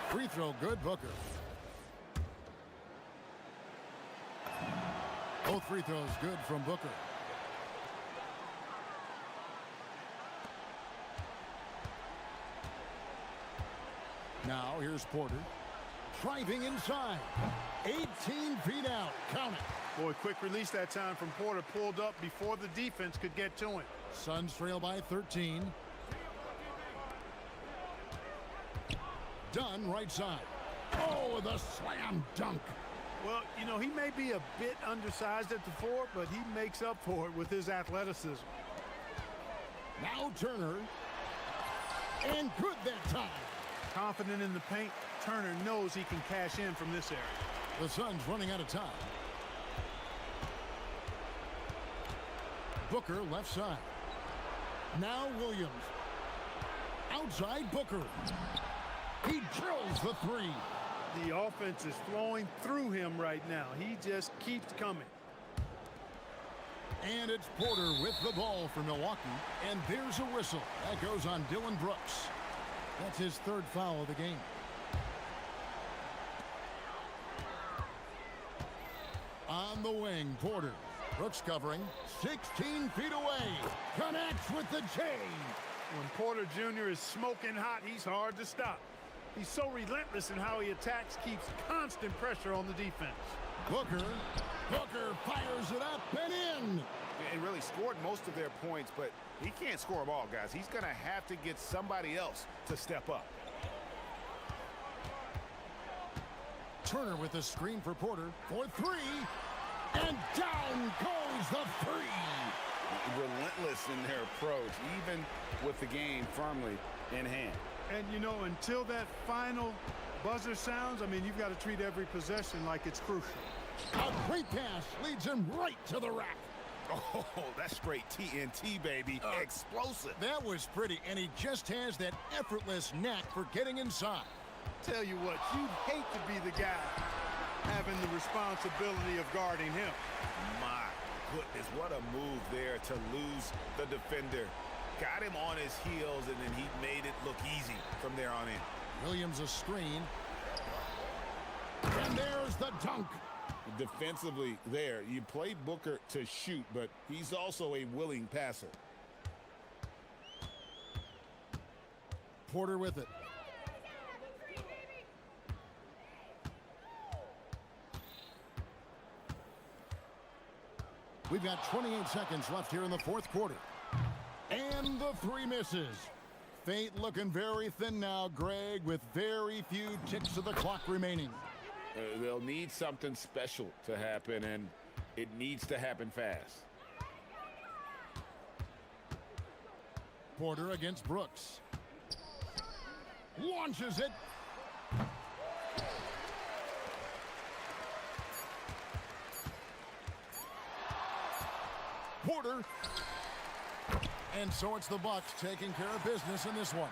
Free throw good, Booker. Both free throws good from Booker. Now here's Porter. Driving inside. 18 feet out. Count it. Boy, quick release that time from Porter. Pulled up before the defense could get to him. Suns trail by 13. Dunn right side. Oh, the slam dunk. Well, you know, he may be a bit undersized at the four, but he makes up for it with his athleticism. Now Turner. And good that time. Confident in the paint, Turner knows he can cash in from this area. The Suns running out of time. Booker left side. Now Williams. Outside Booker. He drills the three. The offense is flowing through him right now. He just keeps coming. And it's Porter with the ball for Milwaukee. And there's a whistle. That goes on Dylan Brooks. That's his third foul of the game. On the wing, Porter. Brooks covering. 16 feet away. Connects with the J. When Porter Jr. is smoking hot, he's hard to stop. He's so relentless in how he attacks, keeps constant pressure on the defense. Booker fires it up and in. And really scored most of their points, but he can't score them all, guys. He's going to have to get somebody else to step up. Turner with a screen for Porter for three. And down goes the three. Relentless in their approach, even with the game firmly in hand. And, you know, until that final buzzer sounds, I mean, you've got to treat every possession like it's crucial. A great pass leads him right to the rack. Oh, that's straight TNT, baby. Explosive. That was pretty, and he just has that effortless knack for getting inside. Tell you what, you'd hate to be the guy having the responsibility of guarding him. My goodness, what a move there to lose the defender. Got him on his heels, and then he made it look easy from there on in. Williams a screen. And there's the dunk. Defensively there, you play Booker to shoot, but he's also a willing passer. Porter with it. We've got 28 seconds left here in the fourth quarter. And the three misses. Fate looking very thin now, Greg, with very few ticks of the clock remaining. They'll need something special to happen, and it needs to happen fast. Porter against Brooks. Launches it. Porter. And so it's the Bucks taking care of business in this one.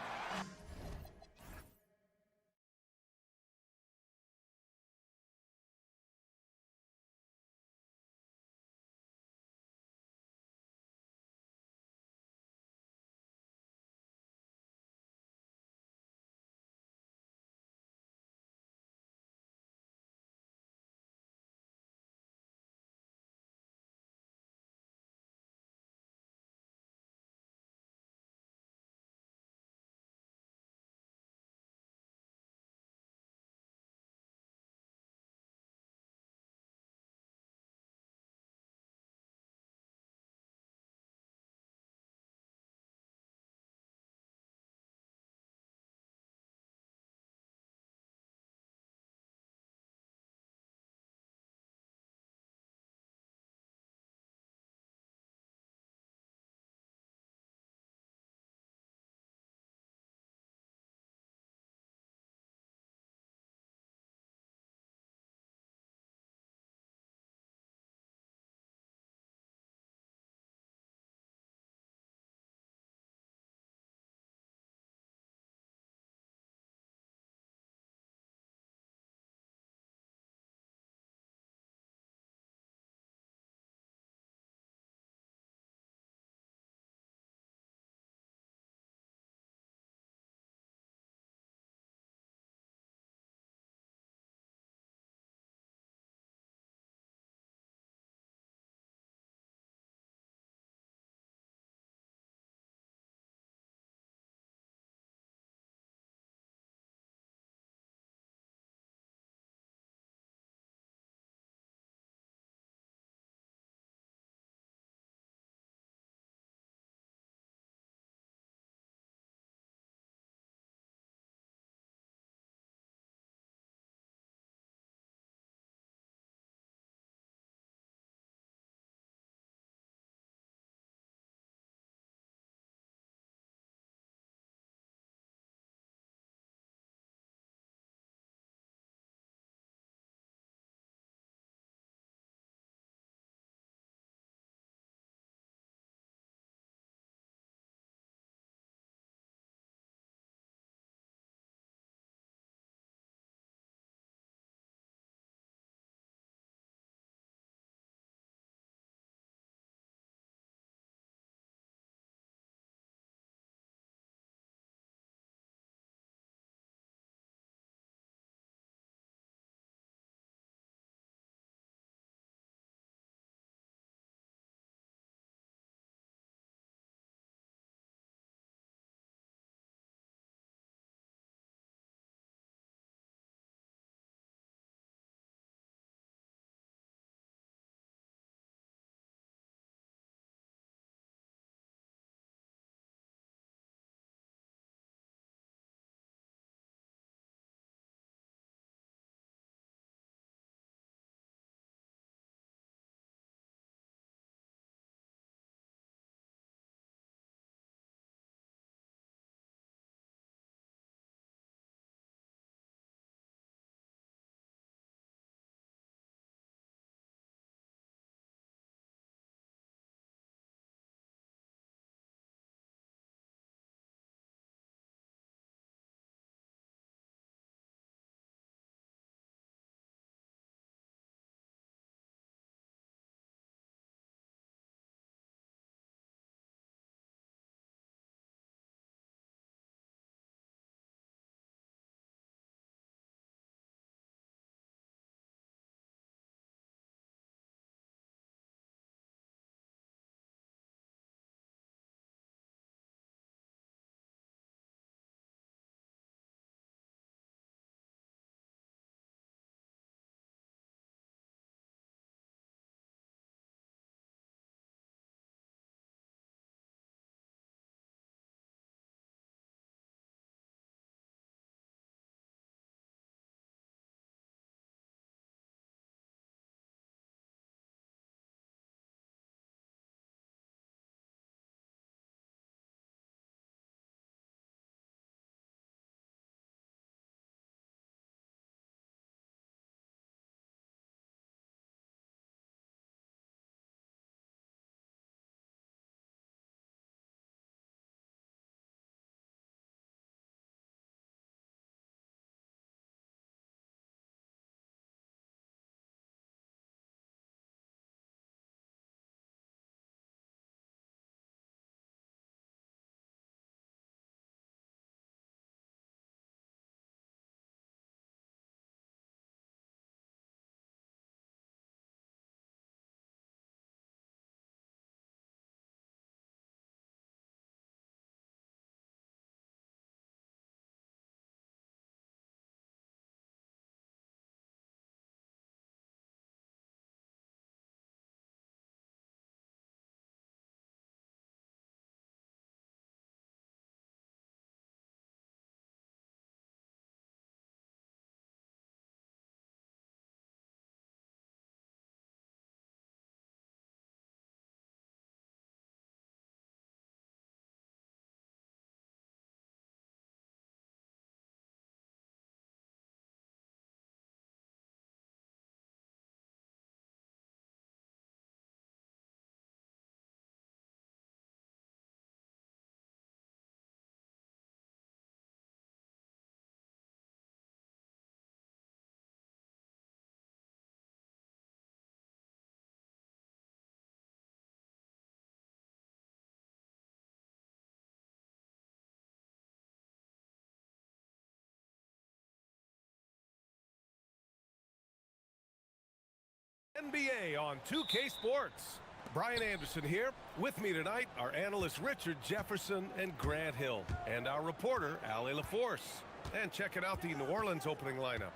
NBA on 2K Sports. Brian Anderson here. With me tonight are analysts Richard Jefferson and Grant Hill, and our reporter, Ali LaForce. And checking out the New Orleans opening lineup.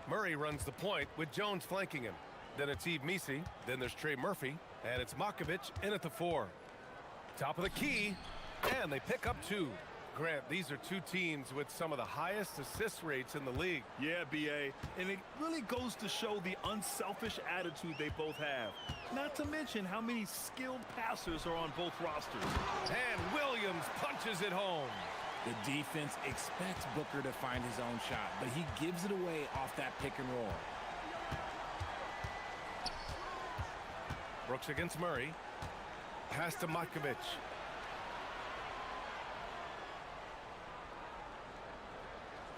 Murray runs the point with Jones flanking him. Then it's Yves Missi, then there's Trey Murphy, and it's Makovic in at the 4. Top of the key, and they pick up 2. Grant, these are 2 teams with some of the highest assist rates in the league. Yeah, B.A., and it really goes to show the unselfish attitude they both have. Not to mention how many skilled passers are on both rosters. And Williams punches it home. The defense expects Booker to find his own shot, but he gives it away off that pick and roll. Brooks against Murray. Pass to Makovic.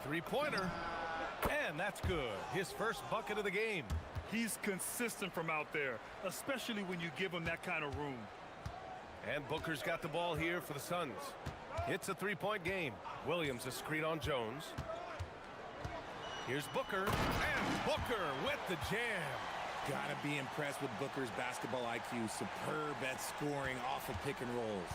Three-pointer. And that's good. His first bucket of the game. He's consistent from out there, especially when you give him that kind of room. And Booker's got the ball here for the Suns. It's a 3-point game. Williams a screen on Jones. Here's Booker. And Booker with the jam. Gotta be impressed with Booker's basketball IQ. Superb at scoring off of pick and rolls.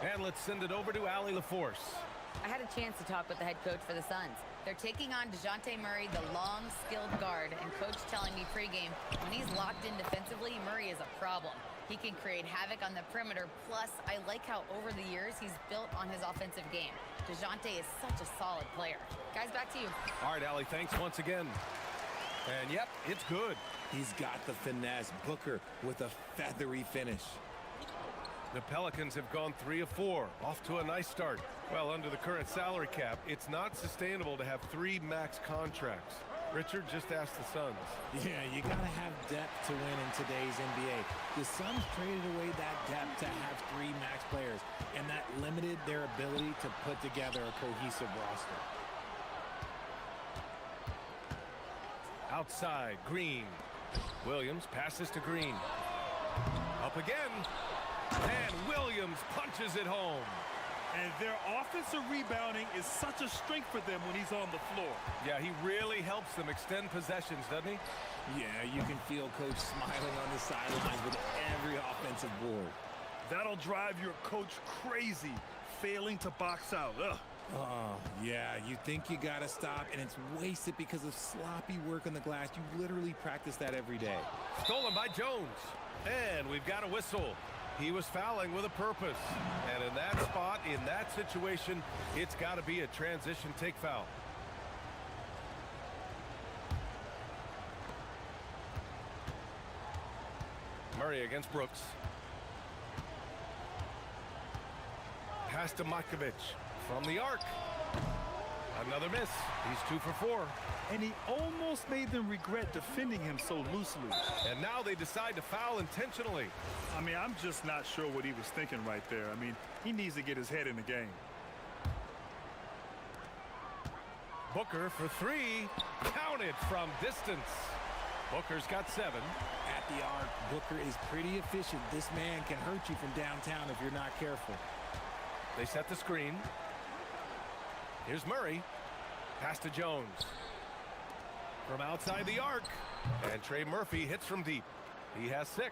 And let's send it over to Ali LaForce. I had a chance to talk with the head coach for the Suns. They're taking on DeJounte Murray, the long, skilled guard, and coach telling me pregame, when he's locked in defensively, Murray is a problem. He can create havoc on the perimeter, plus I like how over the years he's built on his offensive game. DeJounte is such a solid player. Guys, back to you. All right, Ali, thanks once again. And yep, it's good. He's got the finesse. Booker with a feathery finish. The Pelicans have gone 3 of 4, off to a nice start. Well, under the current salary cap, it's not sustainable to have 3 max contracts. Richard just asked the Suns. Yeah, you gotta have depth to win in today's NBA. The Suns traded away that depth to have 3 max players, and that limited their ability to put together a cohesive roster. Outside, Green. Williams passes to Green. Up again. And Williams punches it home. And their offensive rebounding is such a strength for them when he's on the floor. Yeah, he really helps them extend possessions, doesn't he? Yeah, you can feel Coach smiling on the sidelines with every offensive board. That'll drive your coach crazy, failing to box out. Ugh. Oh, yeah, you think you gotta stop, and it's wasted because of sloppy work on the glass. You literally practice that every day. Stolen by Jones. And we've got a whistle. He was fouling with a purpose. And in that spot, in that situation, it's got to be a transition take foul. Murray against Brooks. Pass to Makovic from the arc. Another miss. He's 2 for 4. And he almost made them regret defending him so loosely. And now they decide to foul intentionally. I mean, I'm just not sure what he was thinking right there. I mean, he needs to get his head in the game. Booker for 3. Counted from distance. Booker's got 7. At the arc, Booker is pretty efficient. This man can hurt you from downtown if you're not careful. They set the screen. Here's Murray. Pass to Jones. From outside the arc. And Trey Murphy hits from deep. He has 6.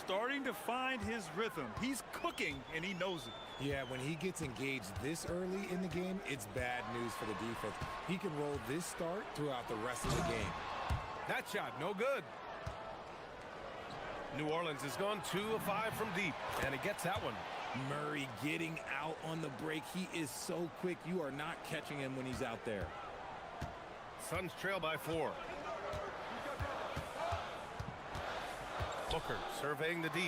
Starting to find his rhythm. He's cooking, and he knows it. Yeah, when he gets engaged this early in the game, it's bad news for the defense. He can roll this start throughout the rest of the game. That shot, no good. New Orleans has gone 2 of 5 from deep, and he gets that one. Murray getting out on the break. He is so quick. You are not catching him when he's out there. Suns trail by 4. Booker surveying the D.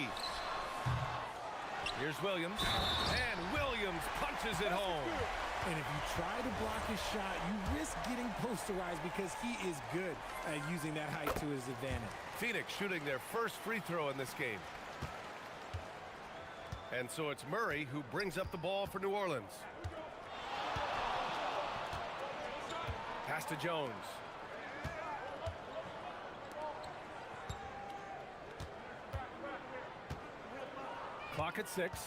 Here's Williams. And Williams punches it home. And if you try to block his shot, you risk getting posterized because he is good at using that height to his advantage. Phoenix shooting their first free throw in this game. And so it's Murray who brings up the ball for New Orleans. Pass to Jones. Clock at 6.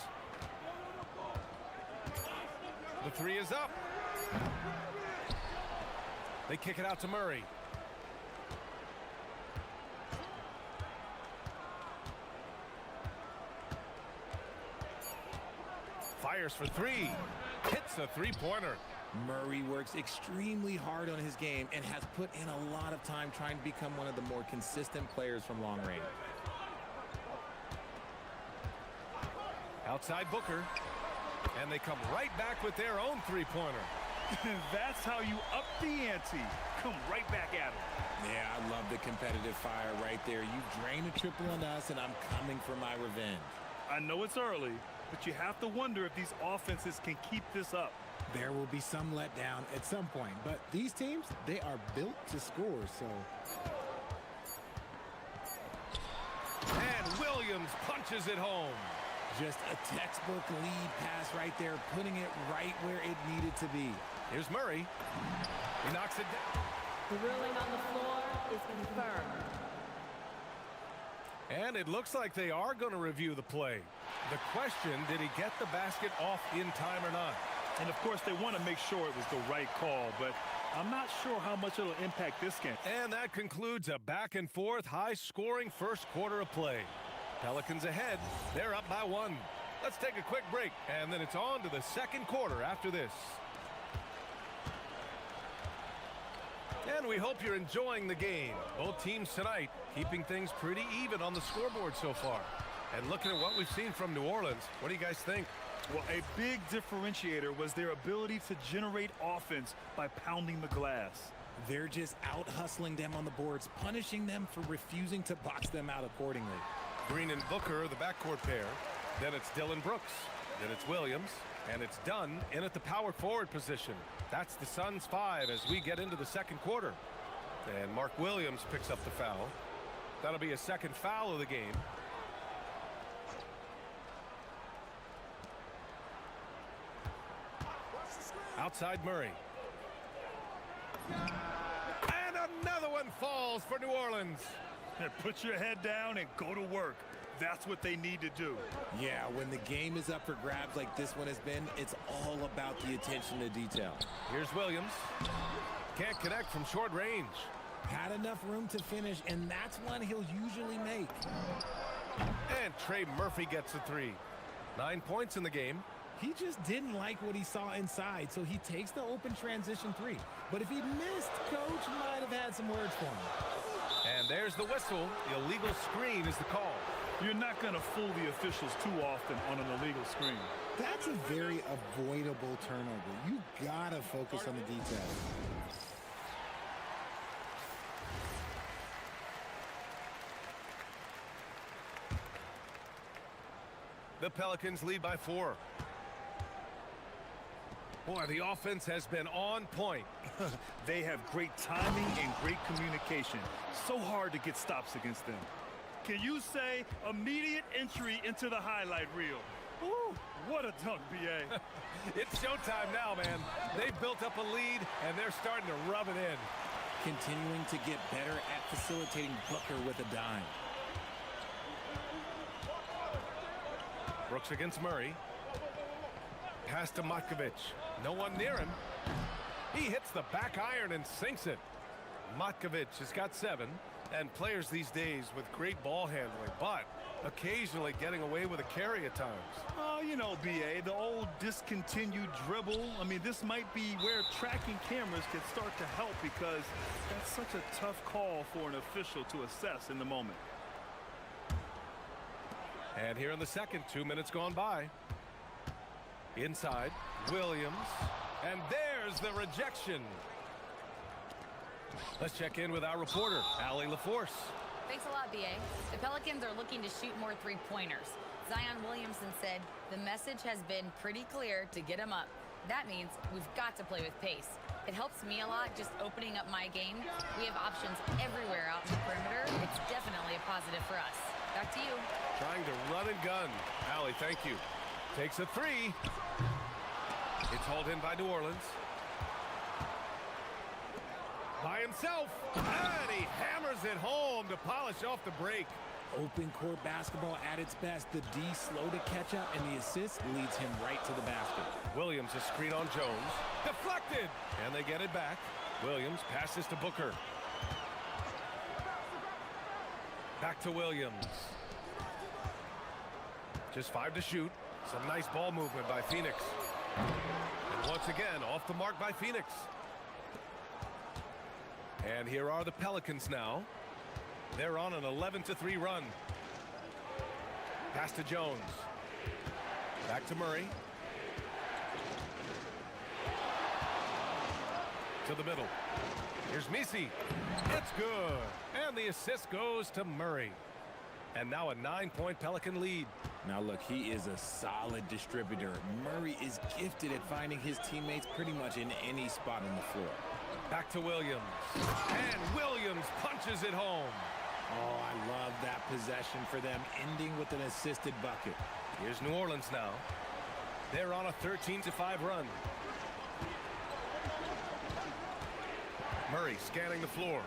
The 3 is up. They kick it out to Murray. Fires for three. Hits a three-pointer. Murray works extremely hard on his game and has put in a lot of time trying to become one of the more consistent players from long range. Outside Booker. And they come right back with their own three-pointer. That's how you up the ante. Come right back at him. Yeah, I love the competitive fire right there. You drain a triple on us, and I'm coming for my revenge. I know it's early, but you have to wonder if these offenses can keep this up. There will be some letdown at some point, but these teams, they are built to score, so... And Williams punches it home. Just a textbook lead pass right there, putting it right where it needed to be. Here's Murray. He knocks it down. The ruling on the floor is confirmed. And it looks like they are going to review the play. The question, did he get the basket off in time or not? And of course, they want to make sure it was the right call, but I'm not sure how much it'll impact this game. And that concludes a back-and-forth, high-scoring first quarter of play. Pelicans ahead. They're up by one. Let's take a quick break, and then it's on to the second quarter after this. And we hope you're enjoying the game. Both teams tonight keeping things pretty even on the scoreboard so far. And looking at what we've seen from New Orleans, what do you guys think? Well, a big differentiator was their ability to generate offense by pounding the glass. They're just out-hustling them on the boards, punishing them for refusing to box them out accordingly. Green and Booker, the backcourt pair. Then it's Dylan Brooks. Then it's Williams. And it's Dunn in at the power forward position. That's the Suns' 5 as we get into the second quarter. And Mark Williams picks up the foul. That'll be a second foul of the game. Outside Murray. And another one falls for New Orleans. Put your head down and go to work. That's what they need to do. Yeah, when the game is up for grabs like this one has been, it's all about the attention to detail. Here's Williams. Can't connect from short range. Had enough room to finish, and that's one he'll usually make. And Trey Murphy gets a three. 9 points in the game. He just didn't like what he saw inside, so he takes the open transition three. But if he missed, Coach might have had some words for him. And there's the whistle. The illegal screen is the call. You're not going to fool the officials too often on an illegal screen. That's a very avoidable turnover. You gotta focus on the details. The Pelicans lead by 4. Boy, the offense has been on point. They have great timing and great communication. So hard to get stops against them. Can you say immediate entry into the highlight reel? Ooh, what a dunk, B.A. It's showtime now, man. They've built up a lead, and they're starting to rub it in. Continuing to get better at facilitating Booker with a dime. Brooks against Murray. Pass to Matkovic. No one near him. He hits the back iron and sinks it. Matkovic has got 7. And players these days with great ball handling, but occasionally getting away with a carry at times. Oh, you know, B.A., the old discontinued dribble. I mean, this might be where tracking cameras can start to help because that's such a tough call for an official to assess in the moment. And here in the second, 2 minutes gone by. Inside, Williams. And there's the rejection. Let's check in with our reporter, Allie LaForce. Thanks a lot, B.A. The Pelicans are looking to shoot more three-pointers. Zion Williamson said the message has been pretty clear to get him up. That means we've got to play with pace. It helps me a lot just opening up my game. We have options everywhere out in the perimeter. It's definitely a positive for us. Back to you. Trying to run and gun. Allie, thank you. Takes a three. It's hauled in by New Orleans. By himself, and he hammers it home to polish off the break. Open court basketball at its best. The D slow to catch up, and the assist leads him right to the basket. Williams a screen on Jones. Deflected, and they get it back. Williams passes to Booker. Back to Williams. Just 5 to shoot. Some nice ball movement by Phoenix. And once again, off the mark by Phoenix. And here are the Pelicans now. They're on an 11-3 run. Pass to Jones. Back to Murray. To the middle. Here's Misi. It's good. And the assist goes to Murray. And now a 9-point Pelican lead. Now look, he is a solid distributor. Murray is gifted at finding his teammates pretty much in any spot on the floor. Back to Williams. And Williams punches it home. Oh, I love that possession for them, ending with an assisted bucket. Here's New Orleans now. They're on a 13-5 run. Murray scanning the floor.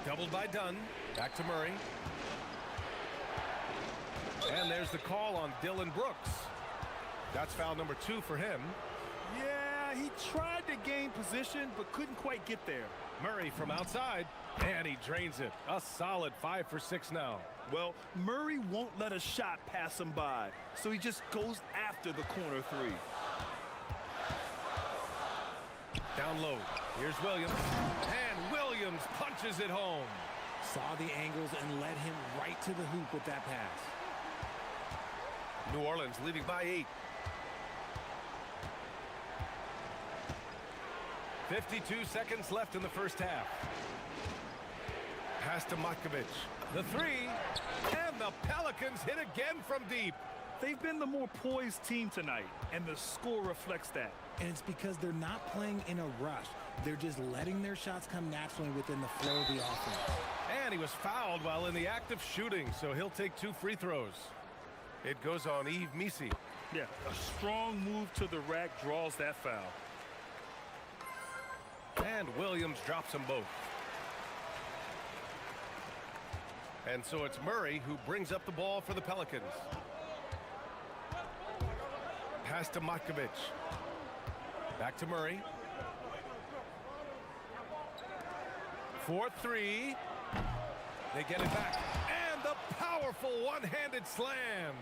Doubled by Dunn. Back to Murray. And there's the call on Dylan Brooks. That's foul number 2 for him. Yeah, he tried to gain position, but couldn't quite get there. Murray from outside, and he drains it. A solid 5 for 6 now. Well, Murray won't let a shot pass him by, so he just goes after the corner 3. Down low. Here's Williams. And Williams punches it home. Saw the angles and led him right to the hoop with that pass. New Orleans leading by 8. 52 seconds left in the first half. Pass to Matkovic. The 3. And the Pelicans hit again from deep. They've been the more poised team tonight, and the score reflects that. And it's because they're not playing in a rush. They're just letting their shots come naturally within the flow of the offense. And he was fouled while in the act of shooting, so he'll take 2 free throws. It goes on Yves Misi. Yeah, a strong move to the rack draws that foul. And Williams drops them both. And so it's Murray who brings up the ball for the Pelicans. Pass to Matkovic. Back to Murray. 4-3. They get it back. And the powerful one-handed slam.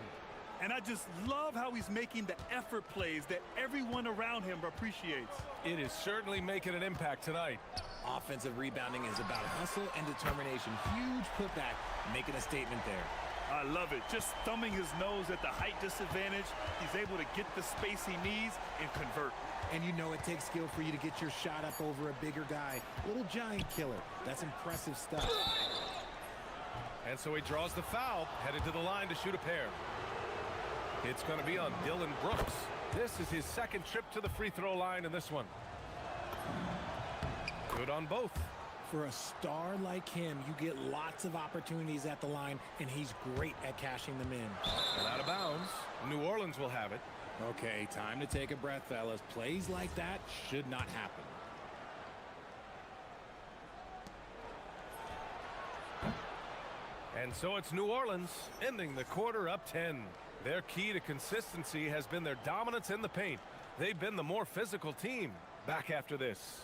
And I just love how he's making the effort plays that everyone around him appreciates. It is certainly making an impact tonight. Offensive rebounding is about hustle and determination. Huge putback, making a statement there. I love it. Just thumbing his nose at the height disadvantage. He's able to get the space he needs and convert. And you know it takes skill for you to get your shot up over a bigger guy. Little giant killer. That's impressive stuff. And so he draws the foul, headed to the line to shoot a pair. It's going to be on Dylan Brooks. This is his second trip to the free throw line in this one. Good on both. For a star like him, you get lots of opportunities at the line, and he's great at cashing them in. And out of bounds, New Orleans will have it. Okay, time to take a breath, fellas. Plays like that should not happen. And so it's New Orleans, ending the quarter up 10. Their key to consistency has been their dominance in the paint. They've been the more physical team. Back after this.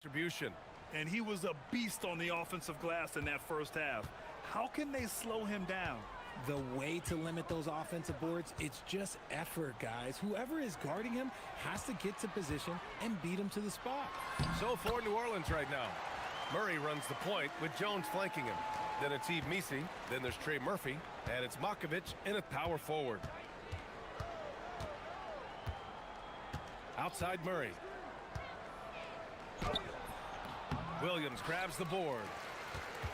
Distribution. And he was a beast on the offensive glass in that first half. How can they slow him down? The way to limit those offensive boards, it's just effort, guys. Whoever is guarding him has to get to position and beat him to the spot. So for New Orleans right now, Murray runs the point with Jones flanking him. Then it's Eve Misi, then there's Trey Murphy, and it's Makovic in at power forward. Outside Murray. Williams grabs the board.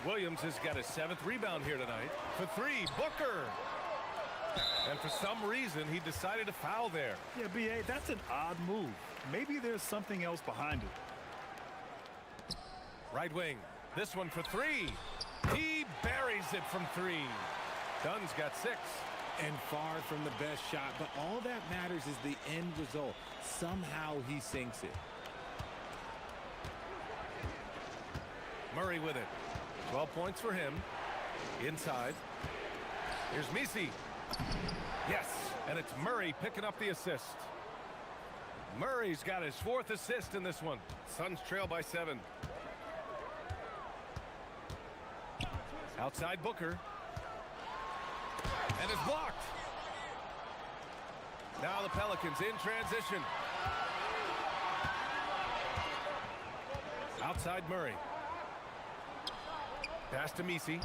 Williams has got his 7th rebound here tonight. For 3, Booker. And for some reason, he decided to foul there. Yeah, B.A., that's an odd move. Maybe there's something else behind it. Right wing. This one for 3. He buries it from 3. Dunn's got 6. And far from the best shot, but all that matters is the end result. Somehow he sinks it. Murray with it. 12 points for him. Inside. Here's Misi. Yes, and it's Murray picking up the assist. Murray's got his 4th assist in this one. Suns trail by 7. Outside Booker. And it's blocked. Now the Pelicans in transition. Outside Murray. Pass to Misi.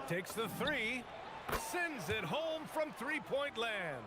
Takes the 3. Sends it home from 3-point land.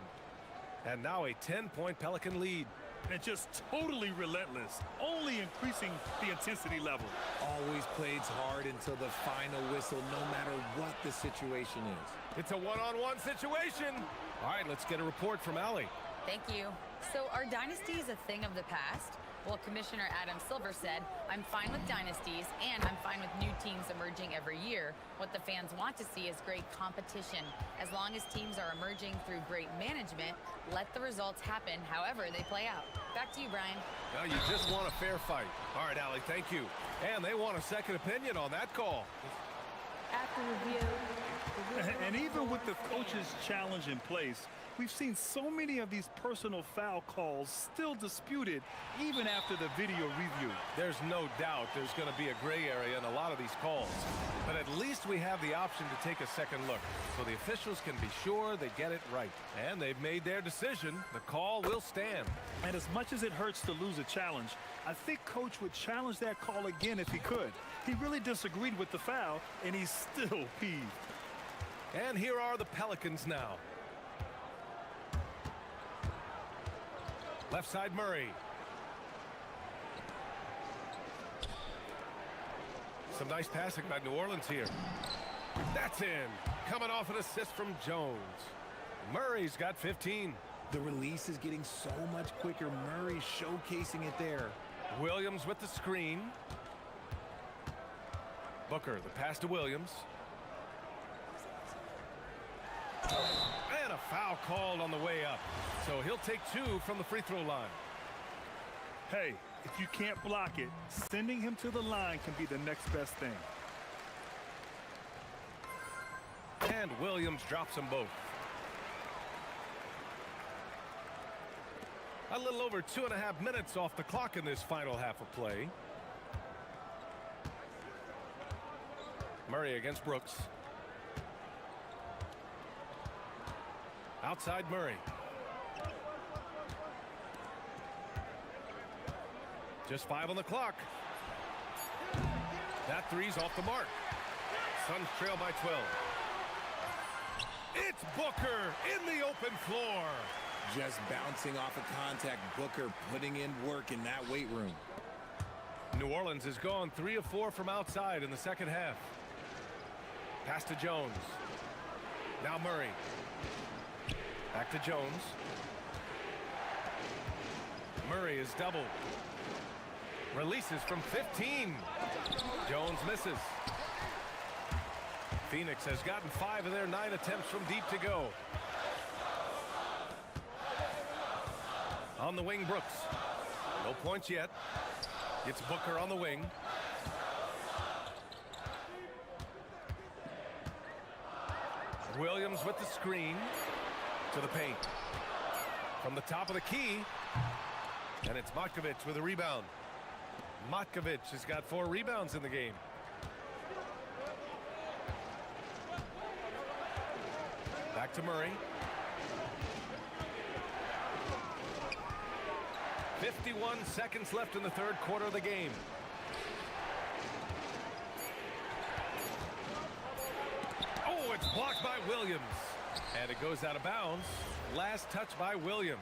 And now a 10-point Pelican lead. And just totally relentless, only increasing the intensity level. Always plays hard until the final whistle, no matter what the situation is. It's a one-on-one situation. All right, let's get a report from Allie. Thank you. So are dynasties a thing of the past? Well, Commissioner Adam Silver said, I'm fine with dynasties and I'm fine with new teams emerging every year. What the fans want to see is great competition. As long as teams are emerging through great management, let the results happen however they play out. Back to you, Brian. Now you just want a fair fight. All right, Allie, thank you. And they want a second opinion on that call. After review. And even with the coach's challenge in place, we've seen so many of these personal foul calls still disputed even after the video review. There's no doubt there's going to be a gray area in a lot of these calls. But at least we have the option to take a second look, so the officials can be sure they get it right. And they've made their decision. The call will stand. And as much as it hurts to lose a challenge, I think Coach would challenge that call again if he could. He really disagreed with the foul, and he's still peeved. And here are the Pelicans now. Left side Murray. Some nice passing by New Orleans here. That's in. Coming off an assist from Jones. Murray's got 15. The release is getting so much quicker. Murray showcasing it there. Williams with the screen. Booker, the pass to Williams. And a foul called on the way up. So he'll take 2 from the free throw line. Hey, if you can't block it, sending him to the line can be the next best thing. And Williams drops them both. A little over 2.5 minutes off the clock in this final half of play. Murray against Brooks. Outside Murray. Just 5 on the clock. That 3's off the mark. Suns trail by 12. It's Booker in the open floor. Just bouncing off of contact. Booker putting in work in that weight room. New Orleans has gone 3 of 4 from outside in the second half. Pass to Jones. Now Murray. Back to Jones. Murray is doubled. Releases from 15. Jones misses. Phoenix has gotten 5 of their 9 attempts from deep to go. On the wing, Brooks. No points yet. It's Booker on the wing. Williams with the screen. To the paint. From the top of the key. And it's Matkovic with a rebound. Matkovic has got 4 rebounds in the game. Back to Murray. 51 seconds left in the third quarter of the game. Oh, it's blocked by Williams. And it goes out of bounds. Last touch by Williams.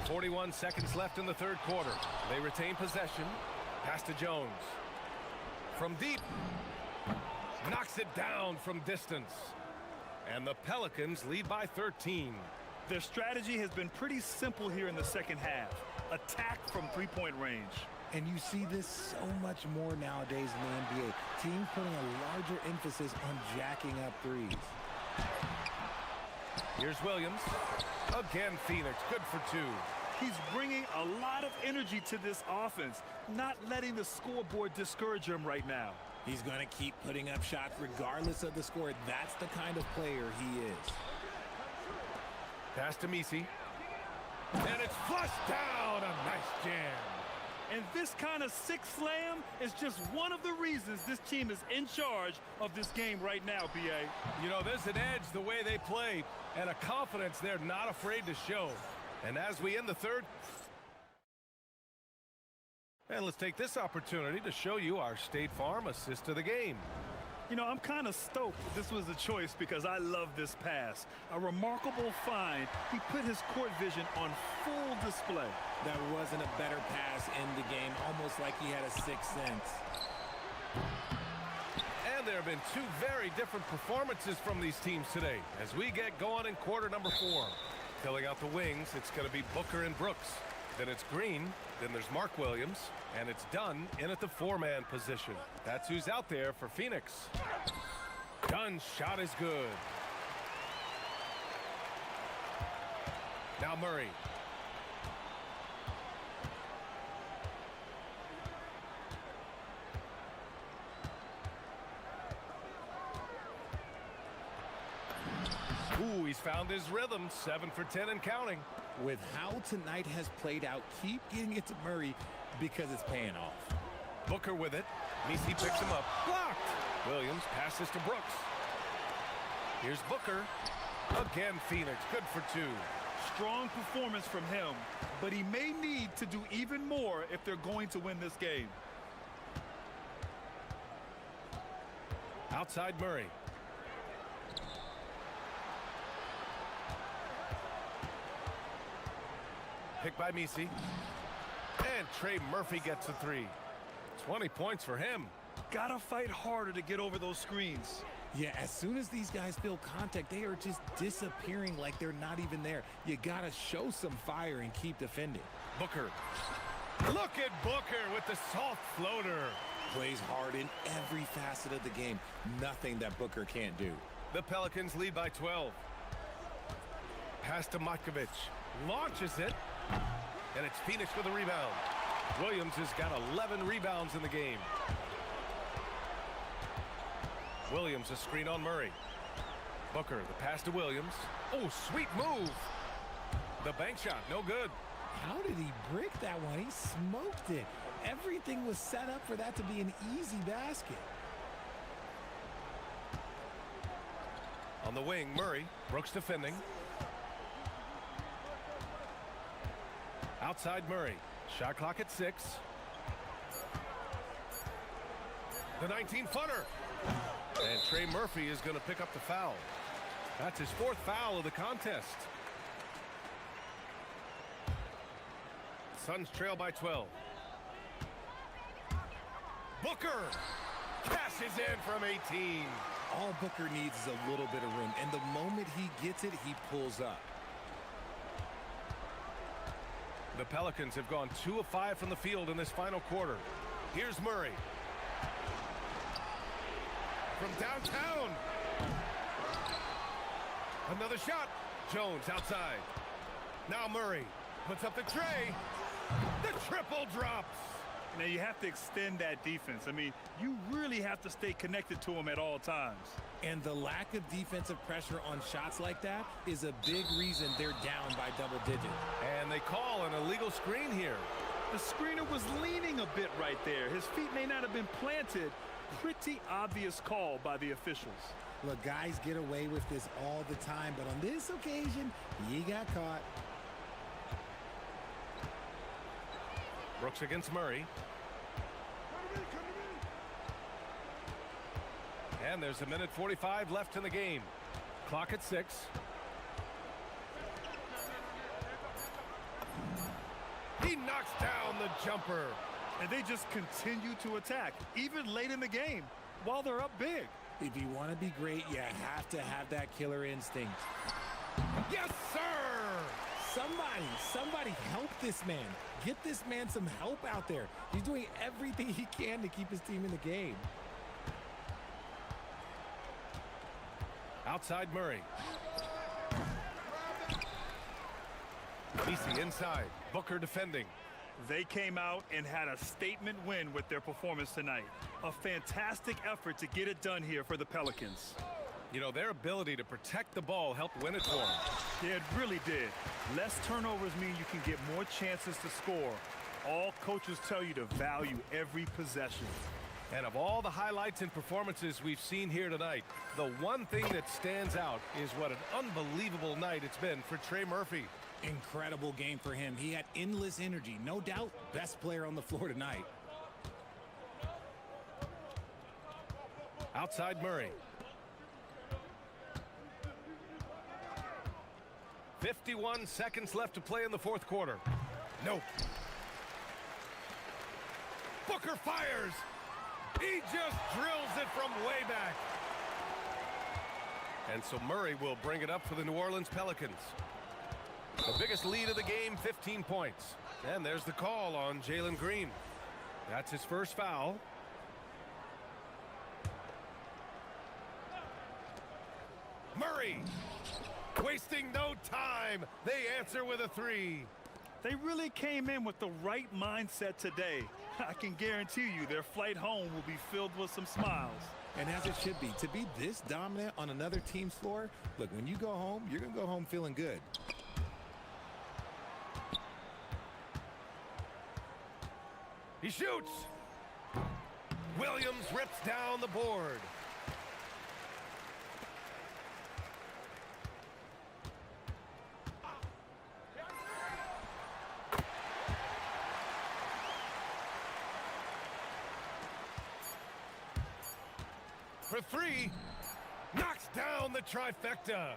.41 seconds left in the third quarter. They retain possession. Pass to Jones. From deep. Knocks it down from distance. And the Pelicans lead by 13. Their strategy has been pretty simple here in the second half. Attack from three-point range. And you see this so much more nowadays in the NBA. Teams putting a larger emphasis on jacking up threes. Here's Williams. Again, Phoenix. Good for two. He's bringing a lot of energy to this offense, not letting the scoreboard discourage him right now. He's going to keep putting up shots regardless of the score. That's the kind of player he is. Pass to Misi. And it's flushed down. A nice jam. And this kind of six slam is just one of the reasons this team is in charge of this game right now, B.A. You know, there's an edge the way they play and a confidence they're not afraid to show. And as we end the third, and let's take this opportunity to show you our State Farm assist of the game. You know, I'm kind of stoked this was a choice because I love this pass. A remarkable find. He put his court vision on full display. That wasn't a better pass in the game, almost like he had a sixth sense. And there have been two very different performances from these teams today as we get going in quarter number 4. Filling out the wings, it's going to be Booker and Brooks. Then it's Green, then there's Mark Williams, and it's Dunn in at the 4-man position. That's who's out there for Phoenix. Dunn's shot is good. Now Murray. Ooh, he's found his rhythm. 7 for 10 and counting. With how tonight has played out, keep getting it to Murray because it's paying off. Booker with it. Misi picks him up. Blocked. Williams passes to Brooks. Here's Booker. Again, Phoenix. Good for 2. Strong performance from him, but he may need to do even more if they're going to win this game. Outside Murray. Picked by Misi. And Trey Murphy gets a 3. 20 points for him. Gotta fight harder to get over those screens. Yeah, as soon as these guys feel contact, they are just disappearing like they're not even there. You gotta show some fire and keep defending. Booker. Look at Booker with the soft floater. Plays hard in every facet of the game. Nothing that Booker can't do. The Pelicans lead by 12. Pass to Matkovic. Launches it. And it's Phoenix with a rebound. Williams has got 11 rebounds in the game. Williams a screen on Murray. Booker, the pass to Williams. Oh, sweet move. The bank shot, no good. How did he brick that one? He smoked it. Everything was set up for that to be an easy basket. On the wing, Murray. Brooks defending. Outside Murray. Shot clock at 6. The 19-footer. And Trey Murphy is going to pick up the foul. That's his 4th foul of the contest. Suns trail by 12. Booker cashes in from 18. All Booker needs is a little bit of room, and the moment he gets it, he pulls up. The Pelicans have gone 2 of 5 from the field in this final quarter. Here's Murray. From downtown. Another shot. Jones outside. Now Murray puts up the tray. The triple drops. Now you have to extend that defense. I mean, you really have to stay connected to him at all times. And the lack of defensive pressure on shots like that is a big reason they're down by double digits. And they call an illegal screen here. The screener was leaning a bit right there. His feet may not have been planted, pretty obvious call by the officials. Look, guys get away with this all the time, but on this occasion, he got caught. Brooks against Murray. And there's 1:45 left in the game. Clock at 6. He knocks down the jumper. And they just continue to attack, even late in the game, while they're up big. If you want to be great, you have to have that killer instinct. Yes, sir! Somebody help this man. Get this man some help out there. He's doing everything he can to keep his team in the game. Outside Murray. Easy inside. Booker defending. They came out and had a statement win with their performance tonight. A fantastic effort to get it done here for the Pelicans. You know, their ability to protect the ball helped win it for them. Yeah, it really did. Less turnovers mean you can get more chances to score. All coaches tell you to value every possession. And of all the highlights and performances we've seen here tonight, the one thing that stands out is what an unbelievable night it's been for Trey Murphy. Incredible game for him. He had endless energy. No doubt, best player on the floor tonight. Outside Murray. 51 seconds left to play in the fourth quarter. Nope. Booker fires. He just drills it from way back. And so Murray will bring it up for the New Orleans Pelicans. The biggest lead of the game, 15 points. And there's the call on Jalen Green. That's his first foul. Murray, wasting no time. They answer with a 3. They really came in with the right mindset today. I can guarantee you their flight home will be filled with some smiles. And as it should be. To be this dominant on another team's floor, look, when you go home, you're going to go home feeling good. He shoots. Williams rips down the board. For 3, knocks down the trifecta.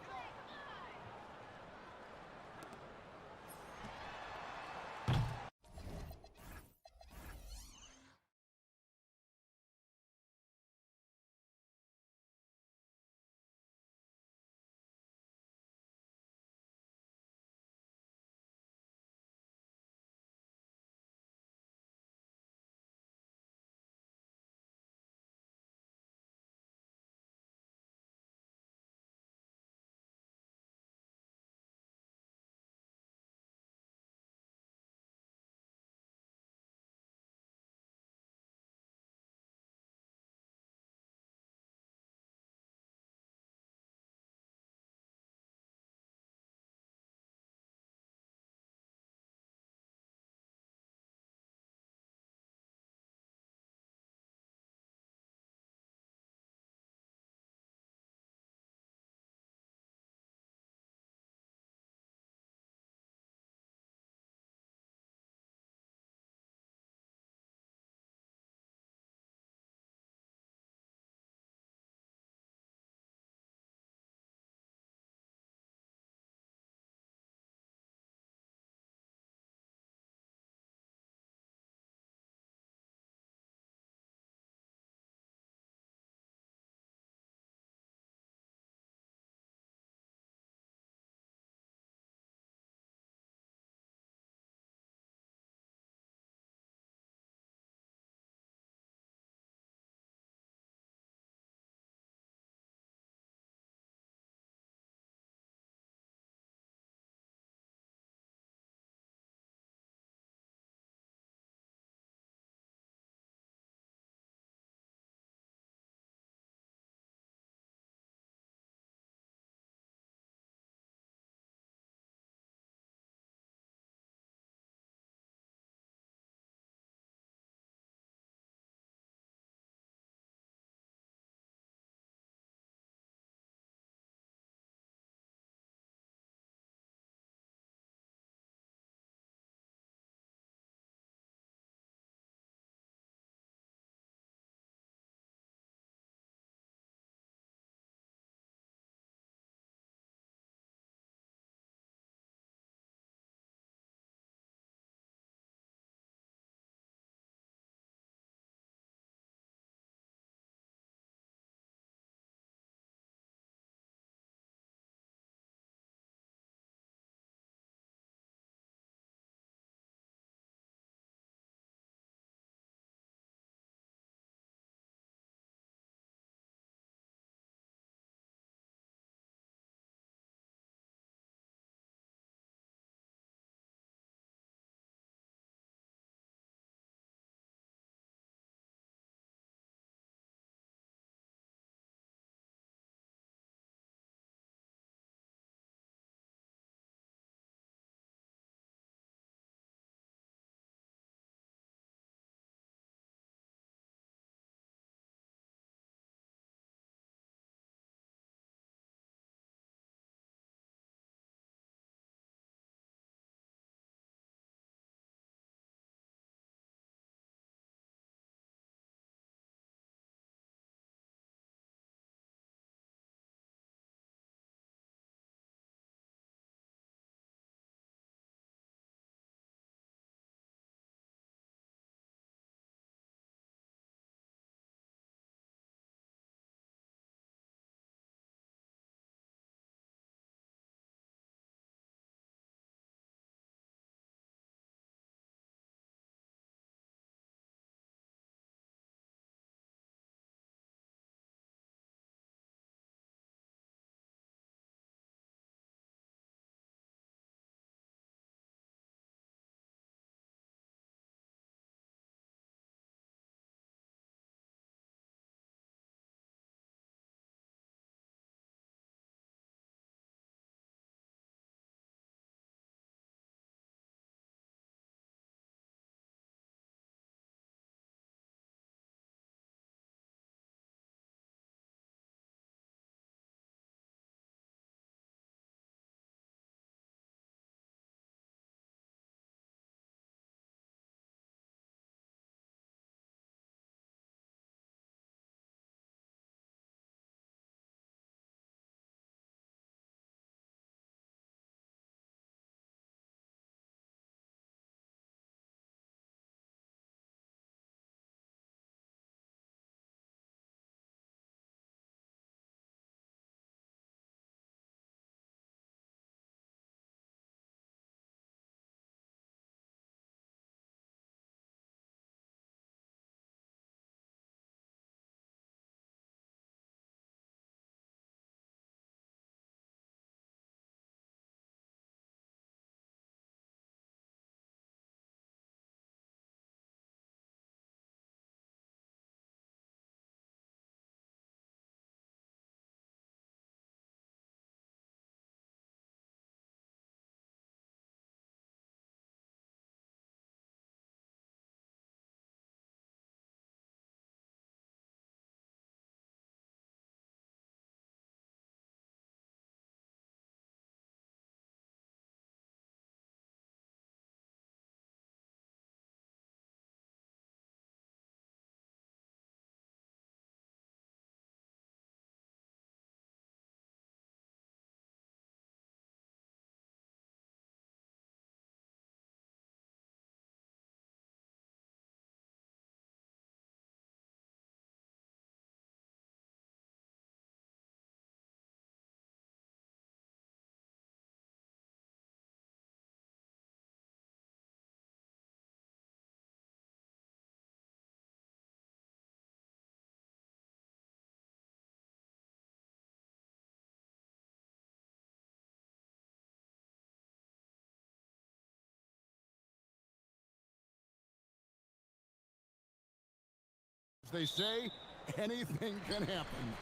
they say, anything can happen.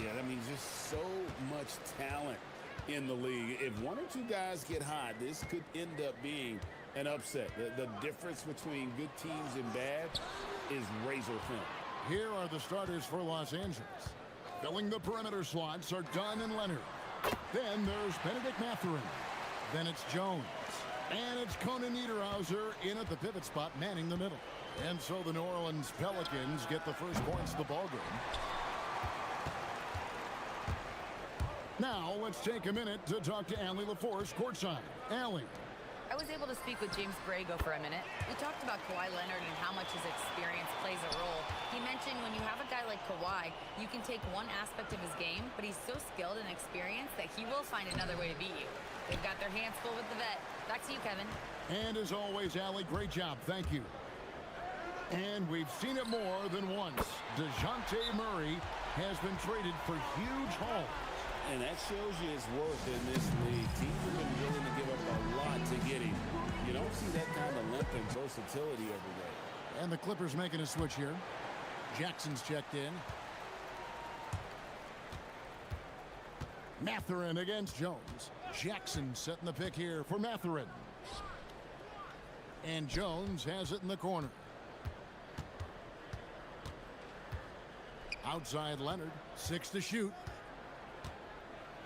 Yeah, I mean, just so much talent in the league. If one or two guys get hot, this could end up being an upset. The difference between good teams and bad is razor thin. Here are the starters for Los Angeles. Filling the perimeter slots are Dunn and Leonard. Then there's Benedict Mathurin. Then it's Jones. And it's Conan Niederhauser in at the pivot spot, manning the middle. And so the New Orleans Pelicans get the first points of the ballgame. Now let's take a minute to talk to Allie LaForce courtside. Allie. I was able to speak with James Borrego for a minute. We talked about Kawhi Leonard and how much his experience plays a role. He mentioned when you have a guy like Kawhi, you can take one aspect of his game, but he's so skilled and experienced that he will find another way to beat you. They've got their hands full with the vet. Back to you, Kevin. And as always, Allie, great job. Thank you. And we've seen it more than once. DeJounte Murray has been traded for huge hauls. And that shows you his worth in this league. Teams have been willing to give up a lot to get him. You don't see that kind of length and versatility every day. And the Clippers making a switch here. Jackson's checked in. Mathurin against Jones. Jackson setting the pick here for Mathurin. And Jones has it in the corner. Outside Leonard, 6 to shoot.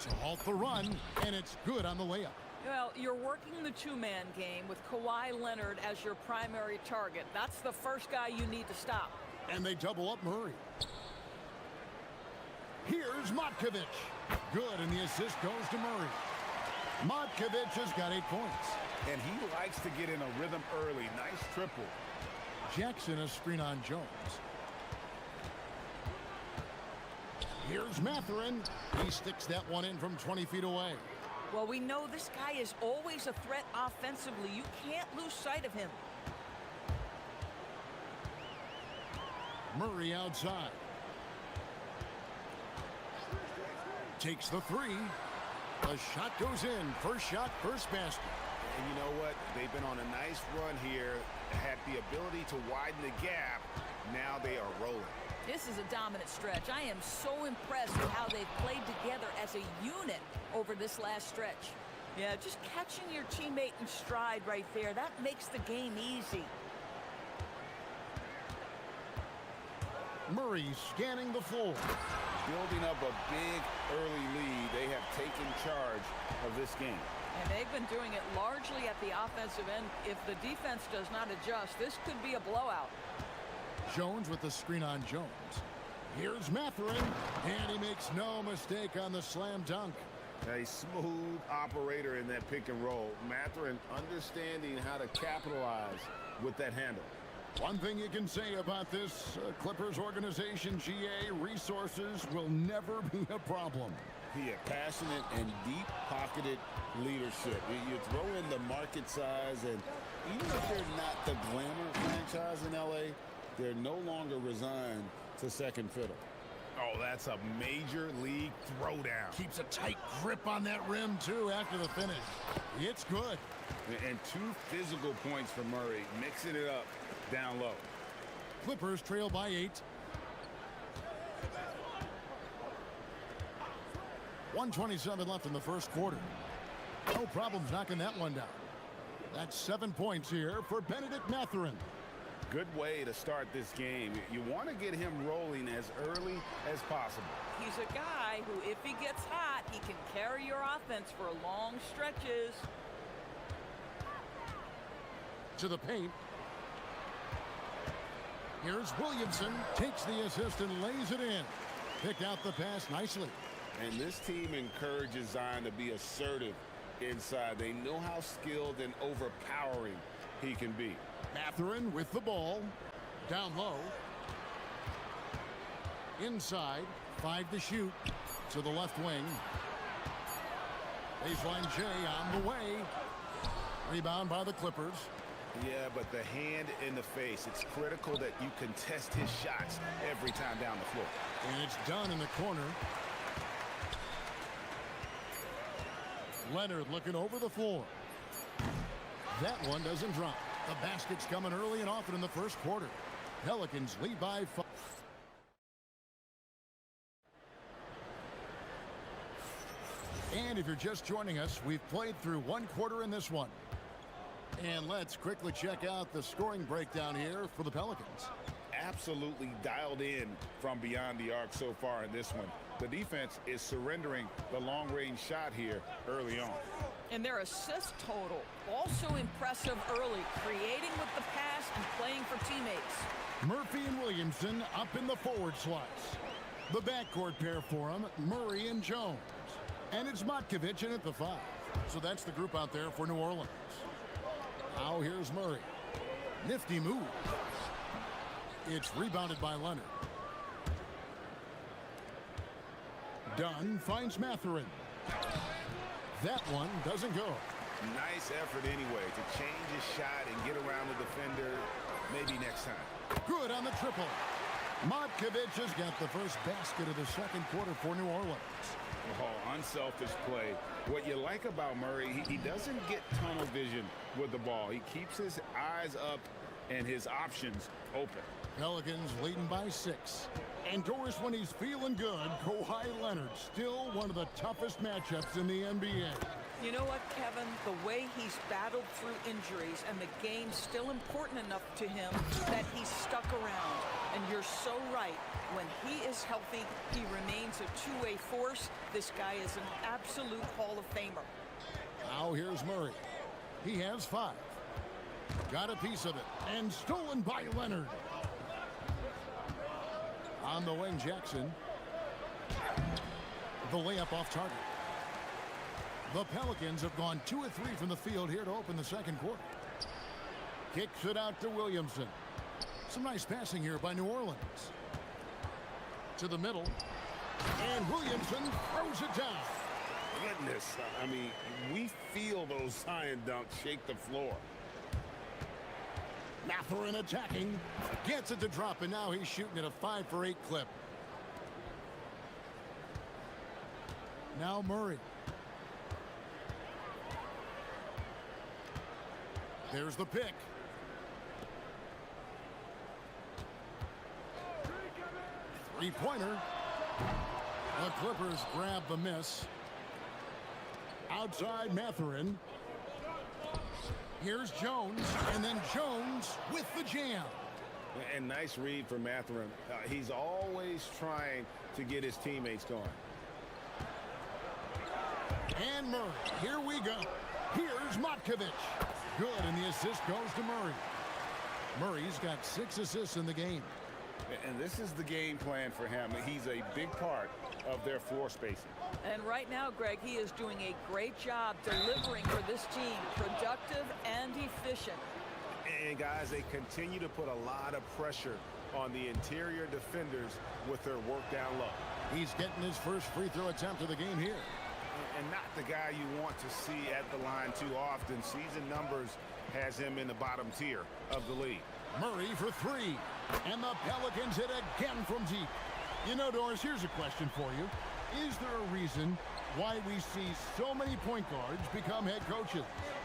To halt the run, and it's good on the layup. Well, you're working the two-man game with Kawhi Leonard as your primary target. That's the first guy you need to stop. And they double up Murray. Here's Matkovic. Good, and the assist goes to Murray. Matkovic has got 8 points. And he likes to get in a rhythm early. Nice triple. Jackson a screen on Jones. Here's Mathurin. He sticks that one in from 20 feet away. Well, we know this guy is always a threat offensively. You can't lose sight of him. Murray outside. Takes the three. The shot goes in. First shot, first basket. And you know what? They've been on a nice run here. Had the ability to widen the gap. Now they are rolling. This is a dominant stretch. I am so impressed with how they've played together as a unit over this last stretch. Yeah, just catching your teammate in stride right there, that makes the game easy. Murray scanning the floor. Building up a big early lead. They have taken charge of this game. And they've been doing it largely at the offensive end. If the defense does not adjust, this could be a blowout. Jones with the screen on Jones. Here's Mathurin, and he makes no mistake on the slam dunk. A smooth operator in that pick and roll. Mathurin understanding how to capitalize with that handle. One thing you can say about this Clippers organization, GA, resources will never be a problem. Yeah, passionate and deep-pocketed leadership. You throw in the market size, and even if they're not the glamour franchise in LA, they're no longer resigned to second fiddle. Oh, that's a major league throwdown. Keeps a tight grip on that rim, too, after the finish. It's good. And 2 physical points for Murray, mixing it up down low. Clippers trail by 8. 1:27 left in the first quarter. No problems knocking that one down. That's 7 points here for Benedict Mathurin. Good way to start this game. You want to get him rolling as early as possible. He's a guy who, if he gets hot, he can carry your offense for long stretches. To the paint. Here's Williamson. Takes the assist and lays it in. Picked out the pass nicely. And this team encourages Zion to be assertive inside. They know how skilled and overpowering he can be. Mathurin with the ball. Down low. Inside. 5 to shoot. To the left wing. Baseline J on the way. Rebound by the Clippers. Yeah, but the hand in the face. It's critical that you contest his shots every time down the floor. And it's done in the corner. Leonard looking over the floor. That one doesn't drop. The basket's coming early and often in the first quarter. Pelicans lead by 5. And if you're just joining us, we've played through one quarter in this one. And let's quickly check out the scoring breakdown here for the Pelicans. Absolutely dialed in from beyond the arc so far in this one. The defense is surrendering the long-range shot here early on. And their assist total, also impressive early, creating with the pass and playing for teammates. Murphy and Williamson up in the forward slots. The backcourt pair for them, Murray and Jones. And it's Matkovic in at the 5. So that's the group out there for New Orleans. Now here's Murray. Nifty move. It's rebounded by Leonard. Dunn finds Mathurin. That one doesn't go. Nice effort anyway to change his shot and get around the defender maybe next time. Good on the triple. Matkovic has got the first basket of the second quarter for New Orleans. Oh, unselfish play. What you like about Murray, he doesn't get tunnel vision with the ball. He keeps his eyes up and his options open. Pelicans leading by 6. And Doris, when he's feeling good, Kawhi Leonard, still one of the toughest matchups in the NBA. You know what, Kevin? The way he's battled through injuries and the game's still important enough to him that he's stuck around. And you're so right. When he is healthy, he remains a two-way force. This guy is an absolute Hall of Famer. Now here's Murray. He has 5. Got a piece of it. And stolen by Leonard. On the wing, Jackson. The layup off target. The Pelicans have gone 2 of 3 from the field here to open the second quarter. Kicks it out to Williamson. Some nice passing here by New Orleans. To the middle. And Williamson throws it down. Goodness, I mean, we feel those science dunks shake the floor. Mathurin attacking. Gets it to drop, and now he's shooting at a 5 for 8 clip. Now Murray. There's the pick. Three-pointer. The Clippers grab the miss. Outside Mathurin. Here's Jones, and then Jones with the jam. And nice read for Mathurin. He's always trying to get his teammates going. And Murray, here we go. Here's Matkovic. Good, and the assist goes to Murray. Murray's got 6 assists in the game. And this is the game plan for him. He's a big part of their floor spacing. And right now, Greg, he is doing a great job delivering for this team, productive and efficient. And guys, they continue to put a lot of pressure on the interior defenders with their work down low. He's getting his first free throw attempt of the game here. And not the guy you want to see at the line too often. Season numbers has him in the bottom tier of the league. Murray for 3. And the Pelicans hit again from deep. You know, Doris, here's a question for you. Is there a reason why we see so many point guards become head coaches?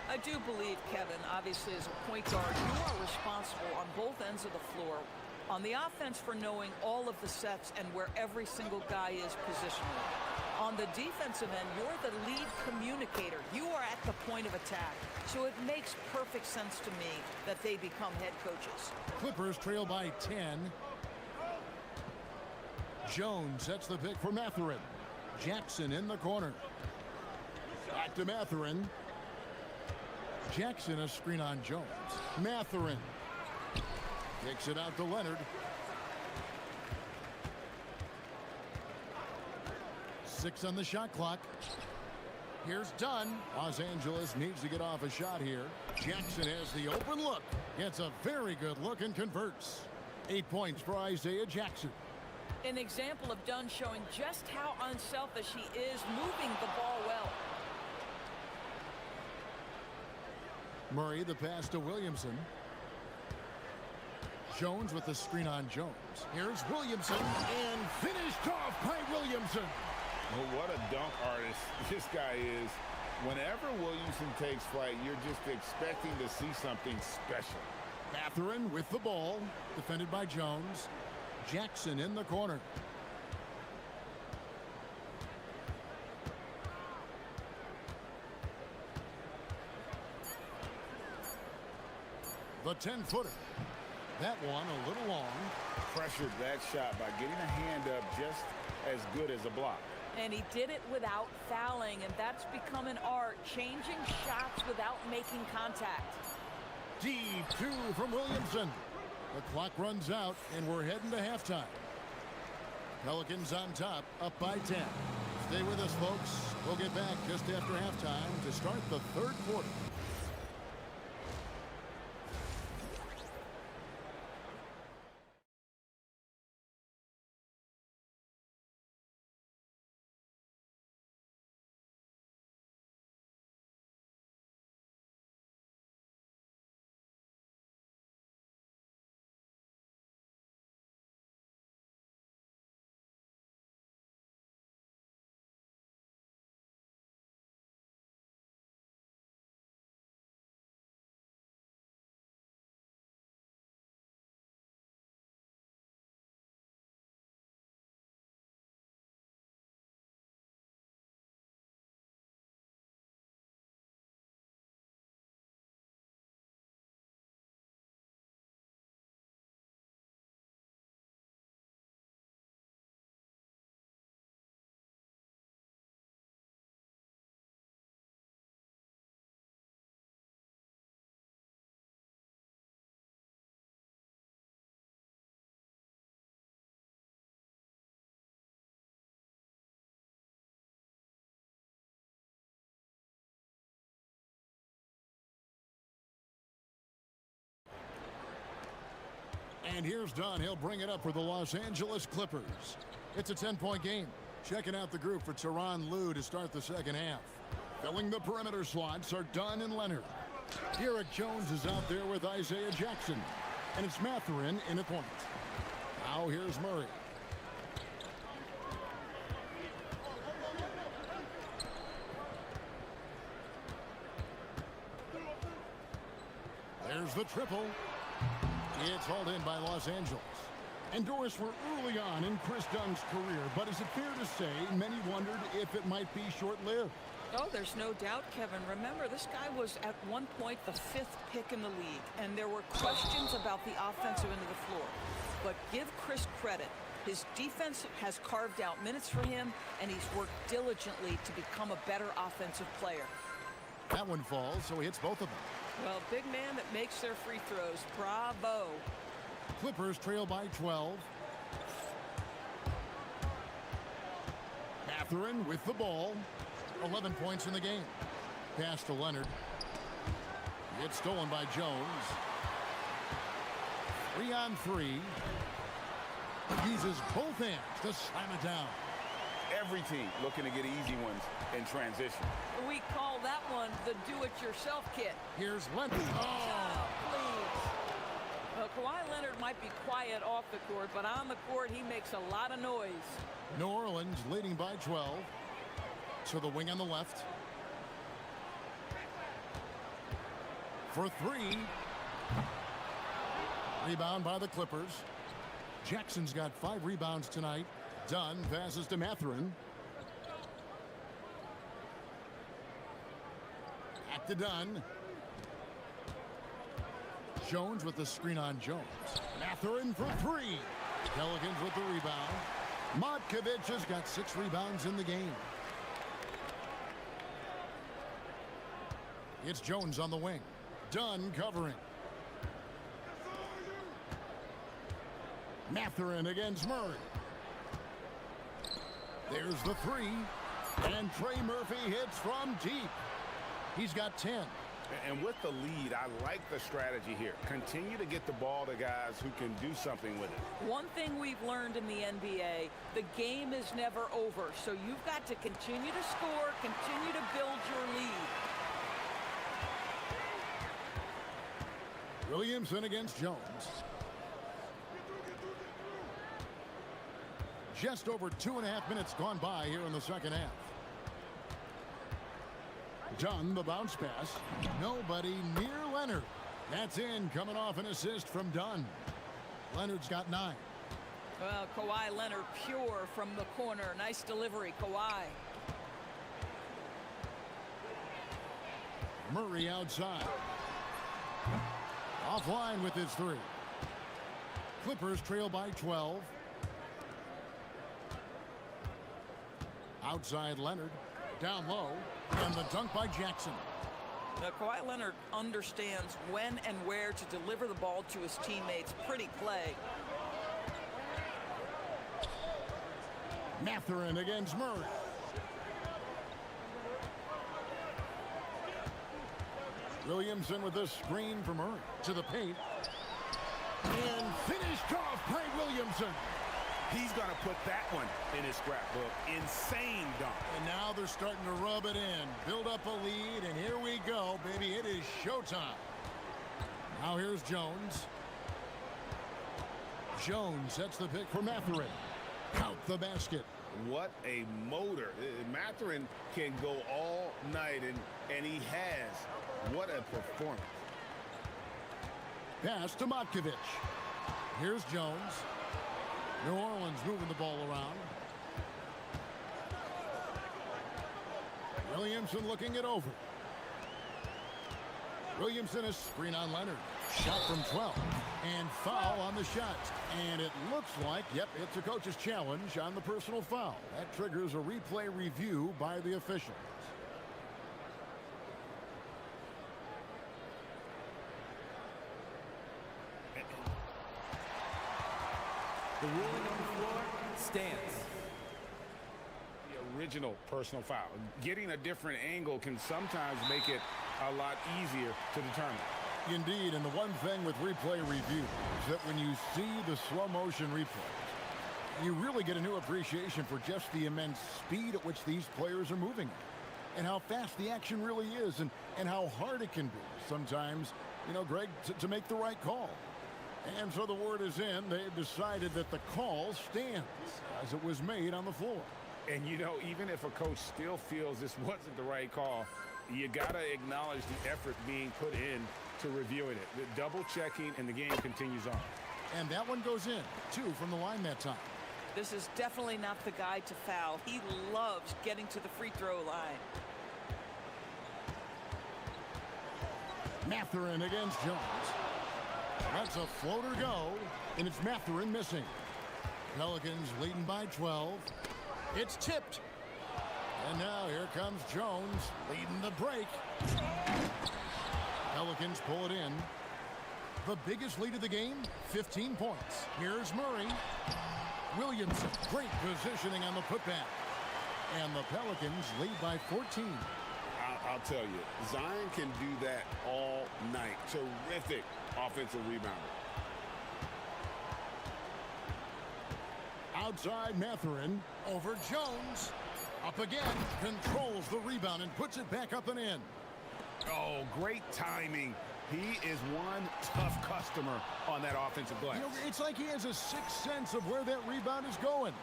I do believe, Kevin, obviously as a point guard, you are responsible on both ends of the floor. On the offense for knowing all of the sets and where every single guy is positionally. On the defensive end, you're the lead communicator. You are at the point of attack. So it makes perfect sense to me that they become head coaches. Clippers trail by 10. Jones sets the pick for Mathurin. Jackson in the corner. Back to Mathurin. Jackson a screen on Jones. Mathurin kicks it out to Leonard. 6 on the shot clock. Here's Dunn. Los Angeles needs to get off a shot here. Jackson has the open look. Gets a very good look and converts. 8 points for Isaiah Jackson. An example of Dunn showing just how unselfish he is, moving the ball well. Murray the pass to Williamson. Jones with the screen on Jones. Here's Williamson and finished off by Williamson. Well, what a dunk artist this guy is. Whenever Williamson takes flight, you're just expecting to see something special. Mathurin with the ball, defended by Jones. Jackson in the corner. The 10-footer. That one a little long. Pressured that shot by getting a hand up just as good as a block. And he did it without fouling, and that's become an art, changing shots without making contact. Deep two from Williamson. The clock runs out, and we're heading to halftime. Pelicans on top, up by 10. Stay with us, folks. We'll get back just after halftime to start the third quarter. And here's Dunn. He'll bring it up for the Los Angeles Clippers. It's a 10-point game. Checking out the group for Tyronn Lue to start the second half. Filling the perimeter slots are Dunn and Leonard. Derek Jones is out there with Isaiah Jackson. And it's Mathurin in the point. Now here's Murray. There's the triple. It's hauled in by Los Angeles. And Doris, we're early on in Chris Dunn's career, but is it fair to say many wondered if it might be short-lived? Oh, there's no doubt, Kevin. Remember, this guy was at one point the 5th pick in the league, and there were questions about the offensive end of the floor. But give Chris credit. His defense has carved out minutes for him, and he's worked diligently to become a better offensive player. That one falls, so he hits both of them. Well, big man that makes their free throws. Bravo. Clippers trail by 12. Mathurin with the ball. 11 points in the game. Pass to Leonard. It's stolen by Jones. 3-on-3. Uses both hands to slam it down. Every team looking to get easy ones in transition. We call that one the do-it-yourself kit. Here's Leonard. Oh, please. Well, Kawhi Leonard might be quiet off the court, but on the court, he makes a lot of noise. New Orleans leading by 12. To the wing on the left. For three. Rebound by the Clippers. Jackson's got 5 rebounds tonight. Dunn passes to Mathurin. Back to Dunn. Jones with the screen on Jones. Mathurin for 3. Pelicans with the rebound. Matkovich has got 6 rebounds in the game. It's Jones on the wing. Dunn covering. Mathurin against Murray. There's the 3. And Trey Murphy hits from deep. He's got 10. And with the lead, I like the strategy here. Continue to get the ball to guys who can do something with it. One thing we've learned in the NBA, the game is never over. So you've got to continue to score, continue to build your lead. Williamson against Jones. Just over 2.5 minutes gone by here in the second half. Dunn, the bounce pass. Nobody near Leonard. That's in, coming off an assist from Dunn. Leonard's got 9. Well, Kawhi Leonard pure from the corner. Nice delivery, Kawhi. Murray outside. Offline with his 3. Clippers trail by 12. Outside Leonard. Down low. And the dunk by Jackson. Now, Kawhi Leonard understands when and where to deliver the ball to his teammates. Pretty play. Mathurin against Murray. Williamson with a screen for Murray. To the paint. And finished off by Williamson. He's going to put that one in his scrapbook. Insane dunk. And now they're starting to rub it in. Build up a lead, and here we go, baby. It is showtime. Now here's Jones. Jones sets the pick for Mathurin. Count the basket. What a motor. Mathurin can go all night, and he has. What a performance. Pass to Matkovic. Here's Jones. New Orleans moving the ball around. Williamson looking it over. Williamson a screen on Leonard. Shot from 12. And foul on the shot. And it looks like, yep, it's a coach's challenge on the personal foul. That triggers a replay review by the officials. The ruling on the floor stands. The original personal foul. Getting a different angle can sometimes make it a lot easier to determine. Indeed, and the one thing with replay review is that when you see the slow motion replays, you really get a new appreciation for just the immense speed at which these players are moving and how fast the action really is and how hard it can be sometimes, you know, Greg, to make the right call. And so the word is in. They've decided that the call stands as it was made on the floor. And, you know, even if a coach still feels this wasn't the right call, you got to acknowledge the effort being put in to reviewing it. The double checking, and the game continues on. And that one goes in. 2 from the line that time. This is definitely not the guy to foul. He loves getting to the free throw line. Mathurin against Jones. That's a floater go, and it's Mathurin missing. Pelicans leading by 12. It's tipped. And now here comes Jones leading the break. Pelicans pull it in. The biggest lead of the game, 15 points. Here's Murray. Williamson, great positioning on the putback. And the Pelicans lead by 14. I'll tell you, Zion can do that all night. Terrific offensive rebounder. Outside Mathurin, over Jones. Up again, controls the rebound and puts it back up and in. Oh, great timing. He is one tough customer on that offensive glass. You know, it's like he has a sixth sense of where that rebound is going.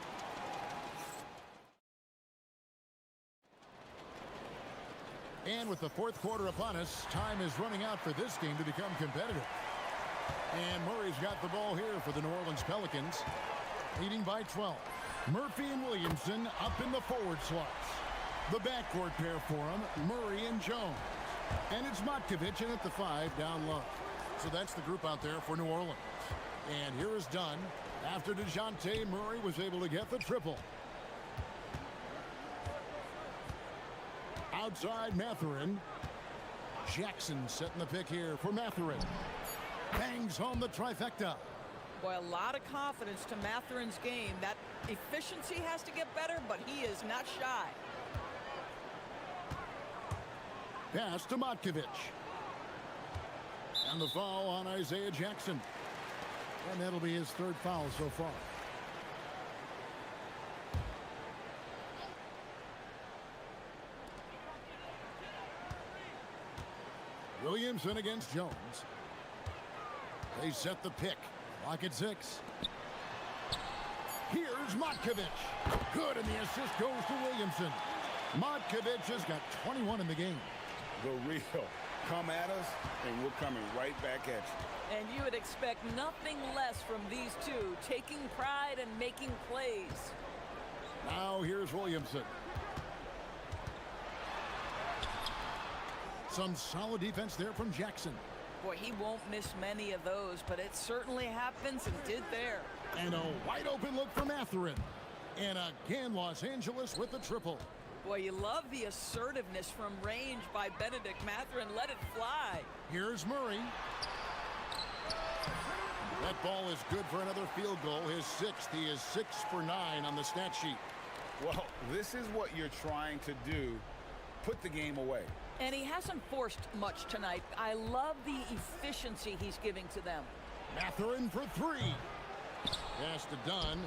And with the fourth quarter upon us, time is running out for this game to become competitive. And Murray's got the ball here for the New Orleans Pelicans, leading by 12. Murphy and Williamson up in the forward slots. The backcourt pair for him, Murray and Jones. And it's Matkovic in at the 5 down low. So that's the group out there for New Orleans. And here is Dunn after DeJounte Murray was able to get the triple. Outside Mathurin. Jackson setting the pick here for Mathurin. Bangs home the trifecta. Boy, a lot of confidence to Mathurin's game. That efficiency has to get better, but he is not shy. Pass to Matkovic. And the foul on Isaiah Jackson. And that'll be his third foul so far. Williamson against Jones. They set the pick. Lock at 6. Here's Matkovic. Good, and the assist goes to Williamson. Matkovic has got 21 in the game. The real Come at us, and we're coming right back at you. And you would expect nothing less from these two, taking pride and making plays. Now here's Williamson. Some solid defense there from Jackson. Boy, he won't miss many of those, but it certainly happens and did there. And a wide open look for Matherin. And again, Los Angeles with the triple. Boy, you love the assertiveness from range by Benedict Matherin. Let it fly. Here's Murray. That ball is good for another field goal. His sixth. He is 6 for 9 on the stat sheet. Well, this is what you're trying to do. Put the game away. And he hasn't forced much tonight. I love the efficiency he's giving to them. Matherin for 3. Pass to Dunn.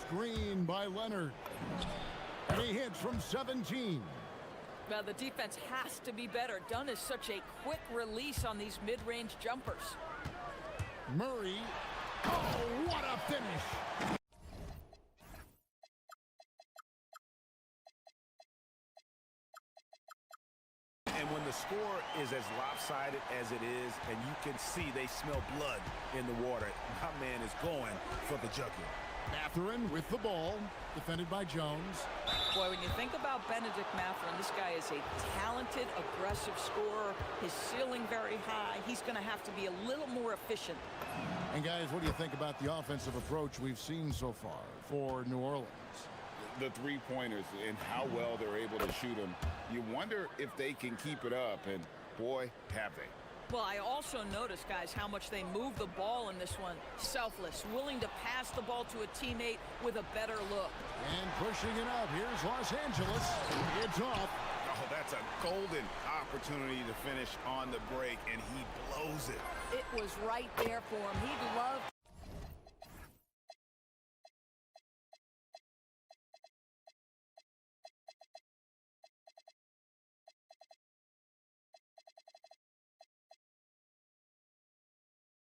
Screen by Leonard. And he hits from 17. Well, the defense has to be better. Dunn is such a quick release on these mid-range jumpers. Murray. Oh, what a finish. And when the score is as lopsided as it is, and you can see they smell blood in the water, my man is going for the jugular. Matherin with the ball, defended by Jones. Boy, when you think about Benedict Matherin, this guy is a talented, aggressive scorer. His ceiling very high. He's going to have to be a little more efficient. And guys, what do you think about the offensive approach we've seen so far for New Orleans? The three-pointers and how well they're able to shoot them. You wonder if they can keep it up, and boy, have they. Well, I also noticed, guys, how much they move the ball in this one. Selfless, willing to pass the ball to a teammate with a better look. And pushing it up. Here's Los Angeles. It's off. Oh, that's a golden opportunity to finish on the break, and he blows it. It was right there for him. He'd love...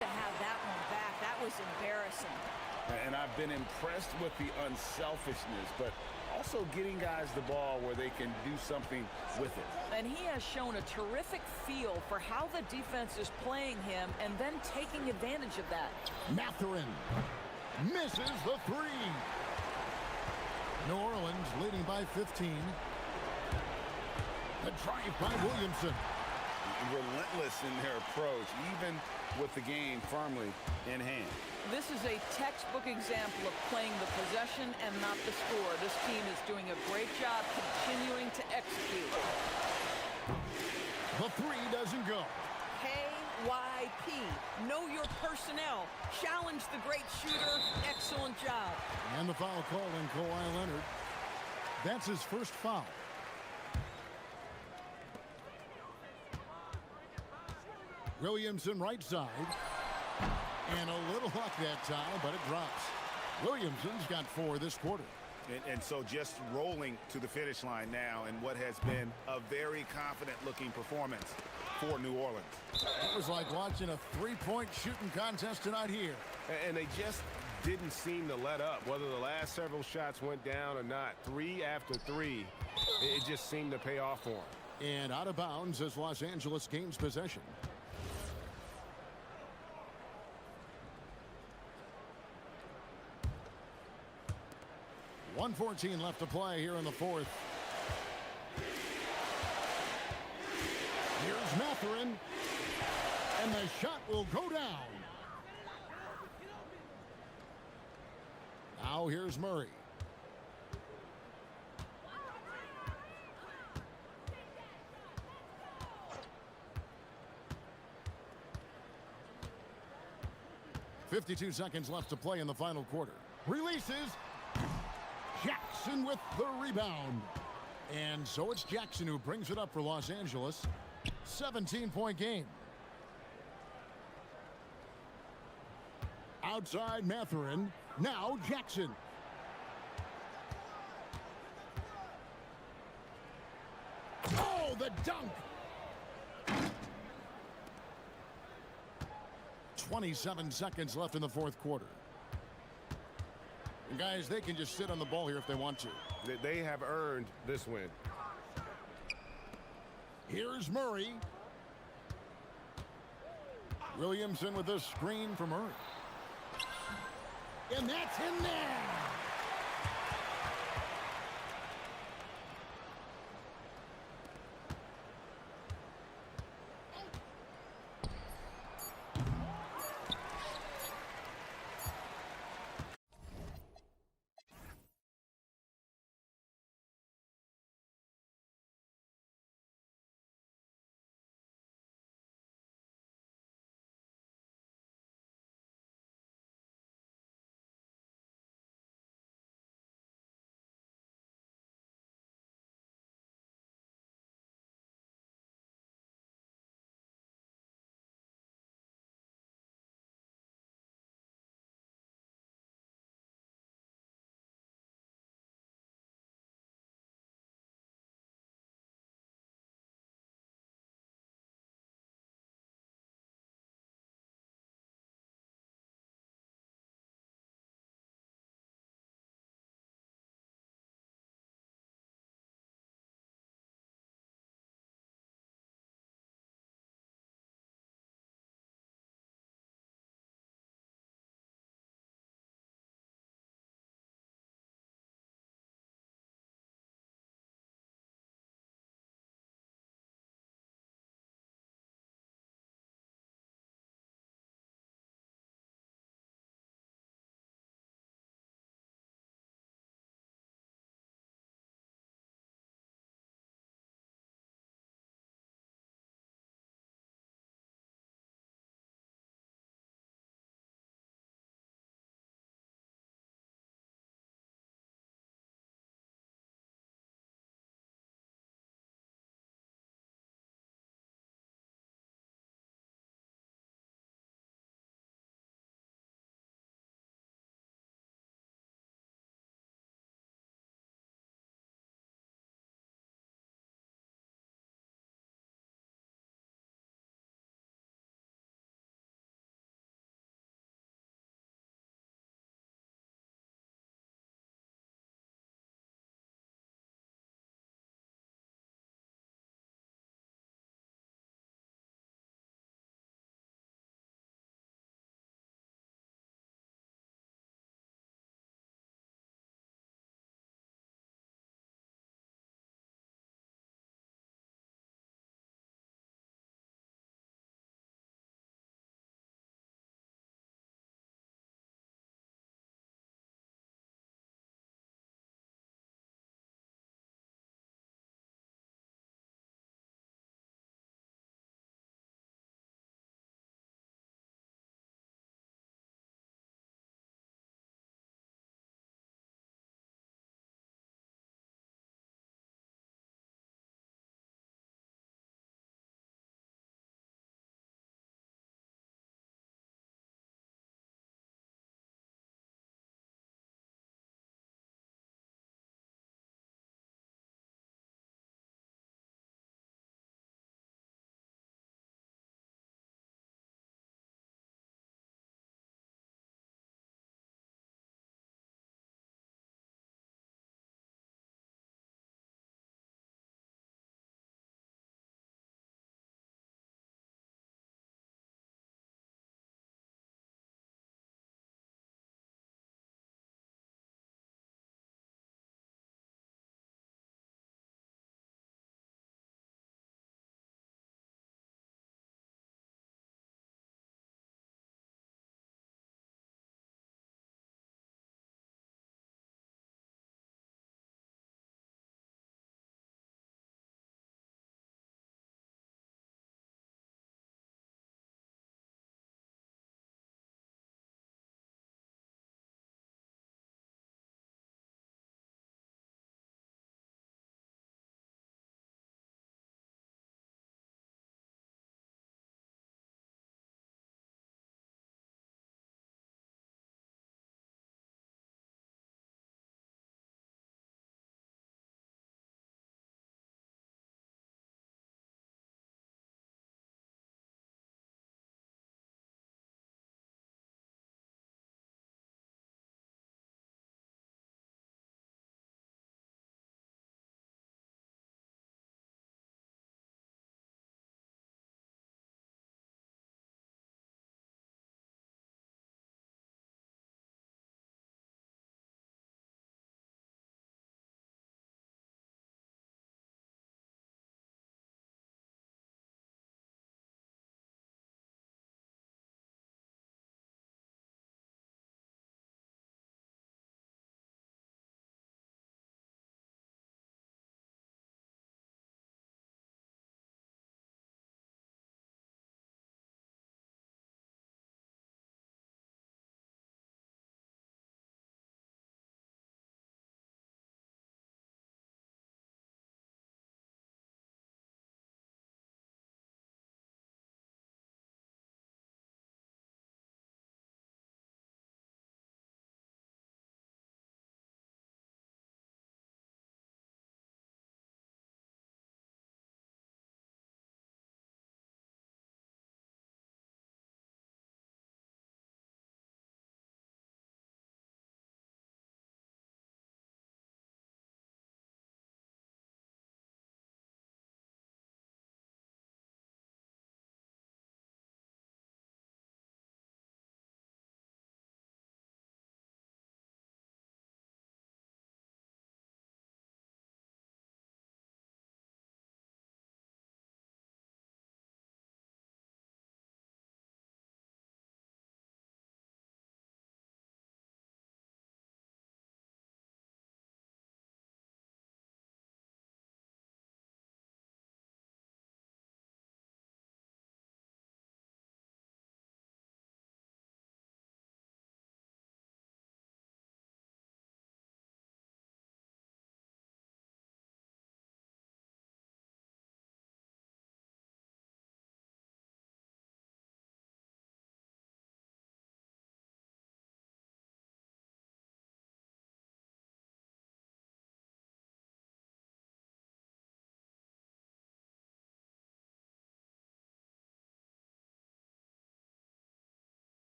to have that one back. That was embarrassing. And I've been impressed with the unselfishness, but also getting guys the ball where they can do something with it. And he has shown a terrific feel for how the defense is playing him and then taking advantage of that. Matherin misses the 3. New Orleans leading by 15. The drive by Williamson. Relentless in their approach, even with the game firmly in hand. This is a textbook example of playing the possession and not the score. This team is doing a great job continuing to execute. The 3 doesn't go. KYP. Know your personnel. Challenge the great shooter. Excellent job. And the foul call on Kawhi Leonard. That's his first foul. Williamson right side. And a little luck that time, but it drops. Williamson's got 4 this quarter. And so just rolling to the finish line now in what has been a very confident-looking performance for New Orleans. It was like watching a three-point shooting contest tonight here. And they just didn't seem to let up, whether the last several shots went down or not. 3 after 3, it just seemed to pay off for them. And out of bounds as Los Angeles gains possession. .114 left to play here in the fourth. Here's Matherin. And the shot will go down. Now here's Murray. .52 seconds left to play in the final quarter. Releases. Jackson with the rebound. And so it's Jackson who brings it up for Los Angeles. 17-point game. Outside Matherin. Now Jackson. Oh, the dunk. 27 seconds left in the fourth quarter. And guys, they can just sit on the ball here if they want to. They have earned this win. Here's Murray. Williamson with a screen for Murray. And that's in there.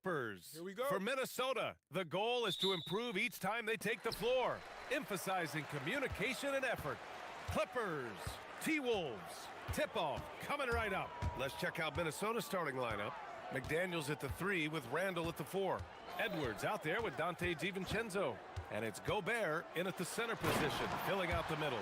Clippers. Here we go. For Minnesota, the goal is to improve each time they take the floor, emphasizing communication and effort. Clippers, T-Wolves, tip-off coming right up. Let's check out Minnesota's starting lineup. McDaniels at the 3 with Randall at the 4. Edwards out there with Dante DiVincenzo. And it's Gobert in at the center position, filling out the middle.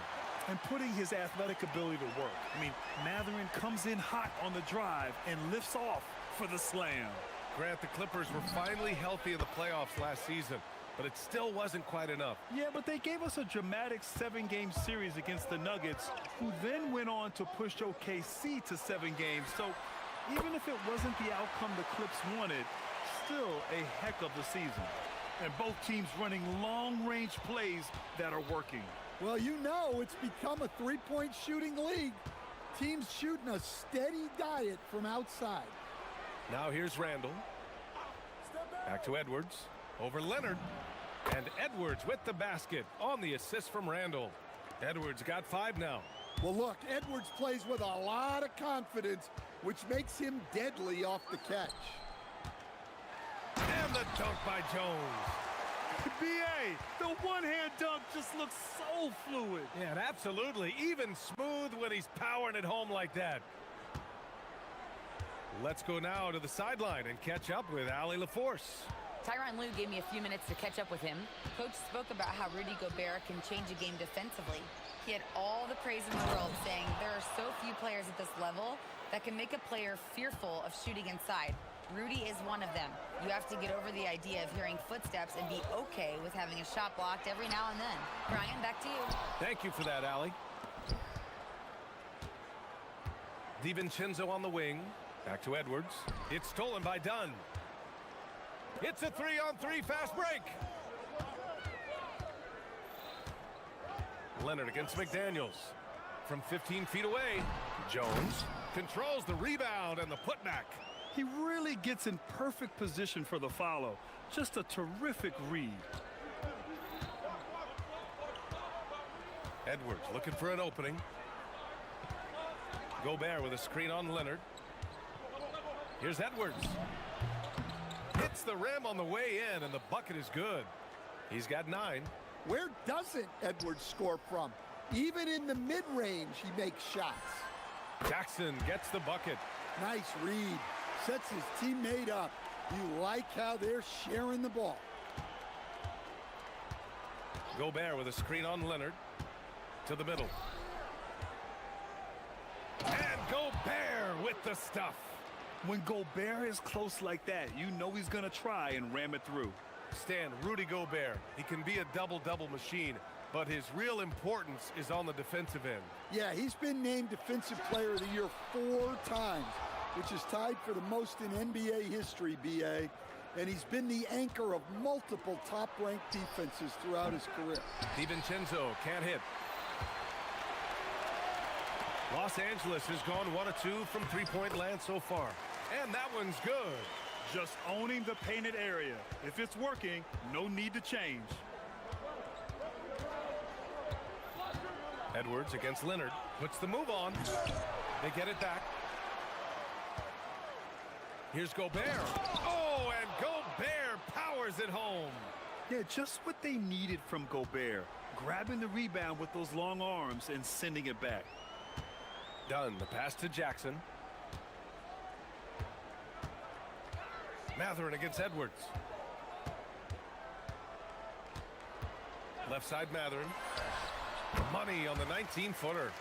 And putting his athletic ability to work. I mean, Mathurin comes in hot on the drive and lifts off for the slam. Grant, the Clippers were finally healthy in the playoffs last season, but it still wasn't quite enough. Yeah, but they gave us a dramatic 7-game series against the Nuggets, who then went on to push OKC to 7 games. So even if it wasn't the outcome the Clips wanted, still a heck of a season. And both teams running long-range plays that are working. Well, you know it's become a three-point shooting league. Teams shooting a steady diet from outside. Now here's Randall. Back to Edwards. Over Leonard. And Edwards with the basket on the assist from Randall. Edwards got 5 now. Well, look, Edwards plays with a lot of confidence, which makes him deadly off the catch. And the dunk by Jones. B.A., the one-hand dunk just looks so fluid. Yeah, and absolutely. Even smooth when he's powering it home like that. Let's go now to the sideline and catch up with Allie LaForce. Tyronn Lue gave me a few minutes to catch up with him. Coach spoke about how Rudy Gobert can change a game defensively. He had all the praise in the world, saying there are so few players at this level that can make a player fearful of shooting inside. Rudy is one of them. You have to get over the idea of hearing footsteps and be okay with having a shot blocked every now and then. Brian, back to you. Thank you for that, Allie. DiVincenzo on the wing. Back to Edwards. It's stolen by Dunn. It's a 3-on-3 fast break. Leonard against McDaniels. From 15 feet away, Jones controls the rebound and the putback. He really gets in perfect position for the follow. Just a terrific read. Edwards looking for an opening. Gobert with a screen on Leonard. Here's Edwards. Hits the rim on the way in, and the bucket is good. He's got 9. Where doesn't Edwards score from? Even in the mid-range, he makes shots. Jackson gets the bucket. Nice read. Sets his teammate up. You like how they're sharing the ball. Gobert with a screen on Leonard. To the middle. And Gobert with the stuff. When Gobert is close like that, you know he's going to try and ram it through. Stan, Rudy Gobert, he can be a double-double machine, but his real importance is on the defensive end. Yeah, he's been named Defensive Player of the Year 4 times, which is tied for the most in NBA history, B.A., and he's been the anchor of multiple top-ranked defenses throughout his career. DiVincenzo can't hit. Los Angeles has gone 1 of 2 from three-point land so far, and that one's good. Just owning the painted area. If it's working, no need to change. Edwards against Leonard. Puts the move on. They get it back. Here's Gobert. Oh, and Gobert powers it home. Yeah, just what they needed from Gobert. Grabbing the rebound with those long arms and sending it back. Dunn, the pass to Jackson. Mathurin against Edwards. Left side Mathurin. Money on the 19-footer.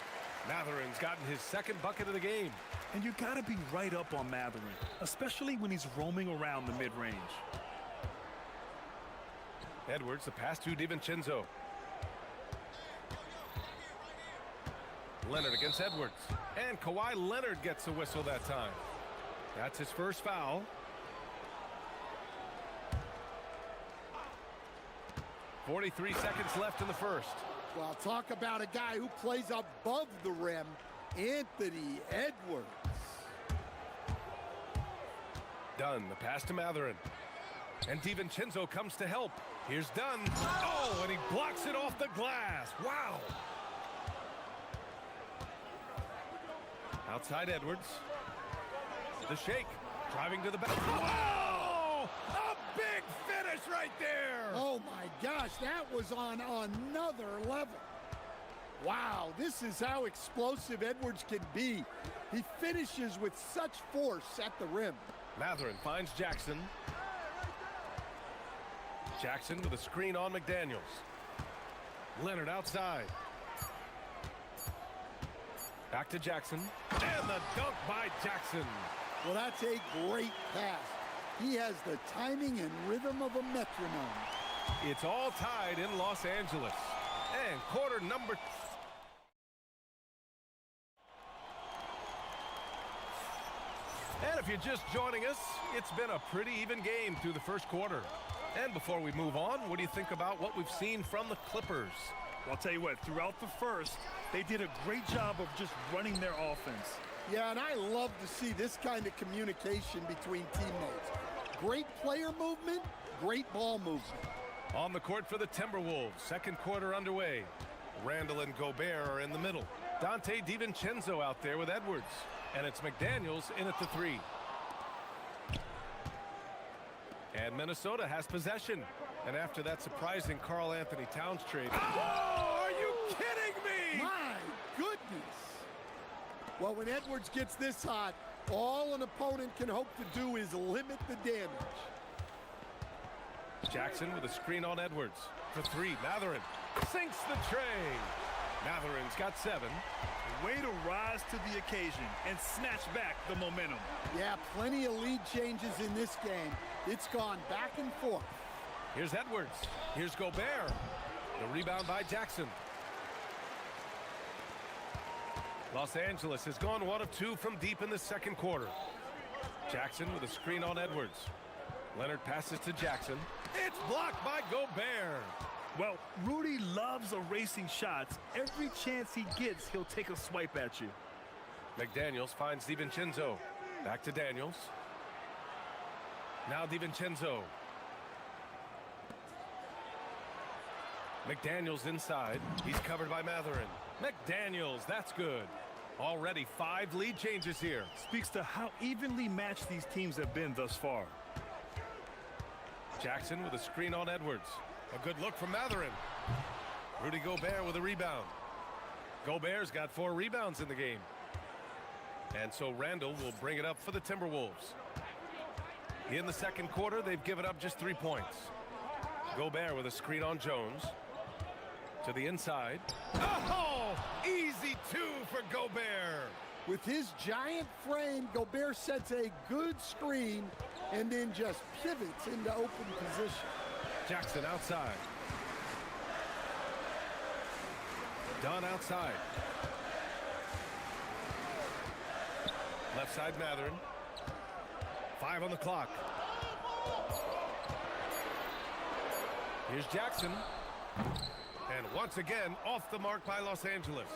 Mathurin's gotten his second bucket of the game. And you got to be right up on Mathurin, especially when he's roaming around the mid-range. Edwards, the pass to DiVincenzo. Leonard against Edwards. And Kawhi Leonard gets a whistle that time. That's his first foul. 43 seconds left in the first. Well, talk about a guy who plays above the rim, Anthony Edwards. Dunn, the pass to Mathurin. And DiVincenzo comes to help. Here's Dunn. Oh, and he blocks it off the glass. Wow. Outside Edwards. The shake. Driving to the back. Wow! finish right there. Oh my gosh, that was on another level. Wow, this is how explosive Edwards can be. He finishes with such force at the rim. Matherin finds Jackson. Jackson with a screen on McDaniels. Leonard outside. Back to Jackson. And the dunk by Jackson. Well, that's a great pass. He has the timing and rhythm of a metronome. It's all tied in Los Angeles. And quarter number... And if you're just joining us, it's been a pretty even game through the first quarter. And before we move on, what do you think about what we've seen from the Clippers? Well, I'll tell you what, throughout the first, they did a great job of just running their offense. Yeah, and I love to see this kind of communication between teammates. Great player movement, great ball movement. On the court for the Timberwolves, second quarter underway. Randall and Gobert are in the middle. Dante DiVincenzo out there with Edwards. And it's McDaniels in at the three. And Minnesota has possession. And after that surprising Karl Anthony Towns trade. Oh, are you kidding me? My goodness. Well, when Edwards gets this hot, all an opponent can hope to do is limit the damage. Jackson with a screen on Edwards. For three, Matherin sinks the tray. Matherin's got 7. Way to rise to the occasion and snatch back the momentum. Yeah, plenty of lead changes in this game. It's gone back and forth. Here's Edwards. Here's Gobert. The rebound by Jackson. Los Angeles has gone 1 of 2 from deep in the second quarter. Jackson with a screen on Edwards. Leonard passes to Jackson. It's blocked by Gobert. Well, Rudy loves erasing shots. Every chance he gets, he'll take a swipe at you. McDaniels finds DiVincenzo. Back to Daniels. Now DiVincenzo. McDaniels inside. He's covered by Matherin. McDaniels, that's good. Already 5 lead changes here. Speaks to how evenly matched these teams have been thus far. Jackson with a screen on Edwards. A good look from Matherin. Rudy Gobert with a rebound. Gobert's got 4 rebounds in the game. And so Randall will bring it up for the Timberwolves. In the second quarter, they've given up just 3 points. Gobert with a screen on Jones. To the inside. Oh, easy 2 for Gobert. With his giant frame, Gobert sets a good screen and then just pivots into open position. Jackson outside. Dunn outside. Left side Matherin. 5 on the clock. Here's Jackson. And once again, off the mark by Los Angeles.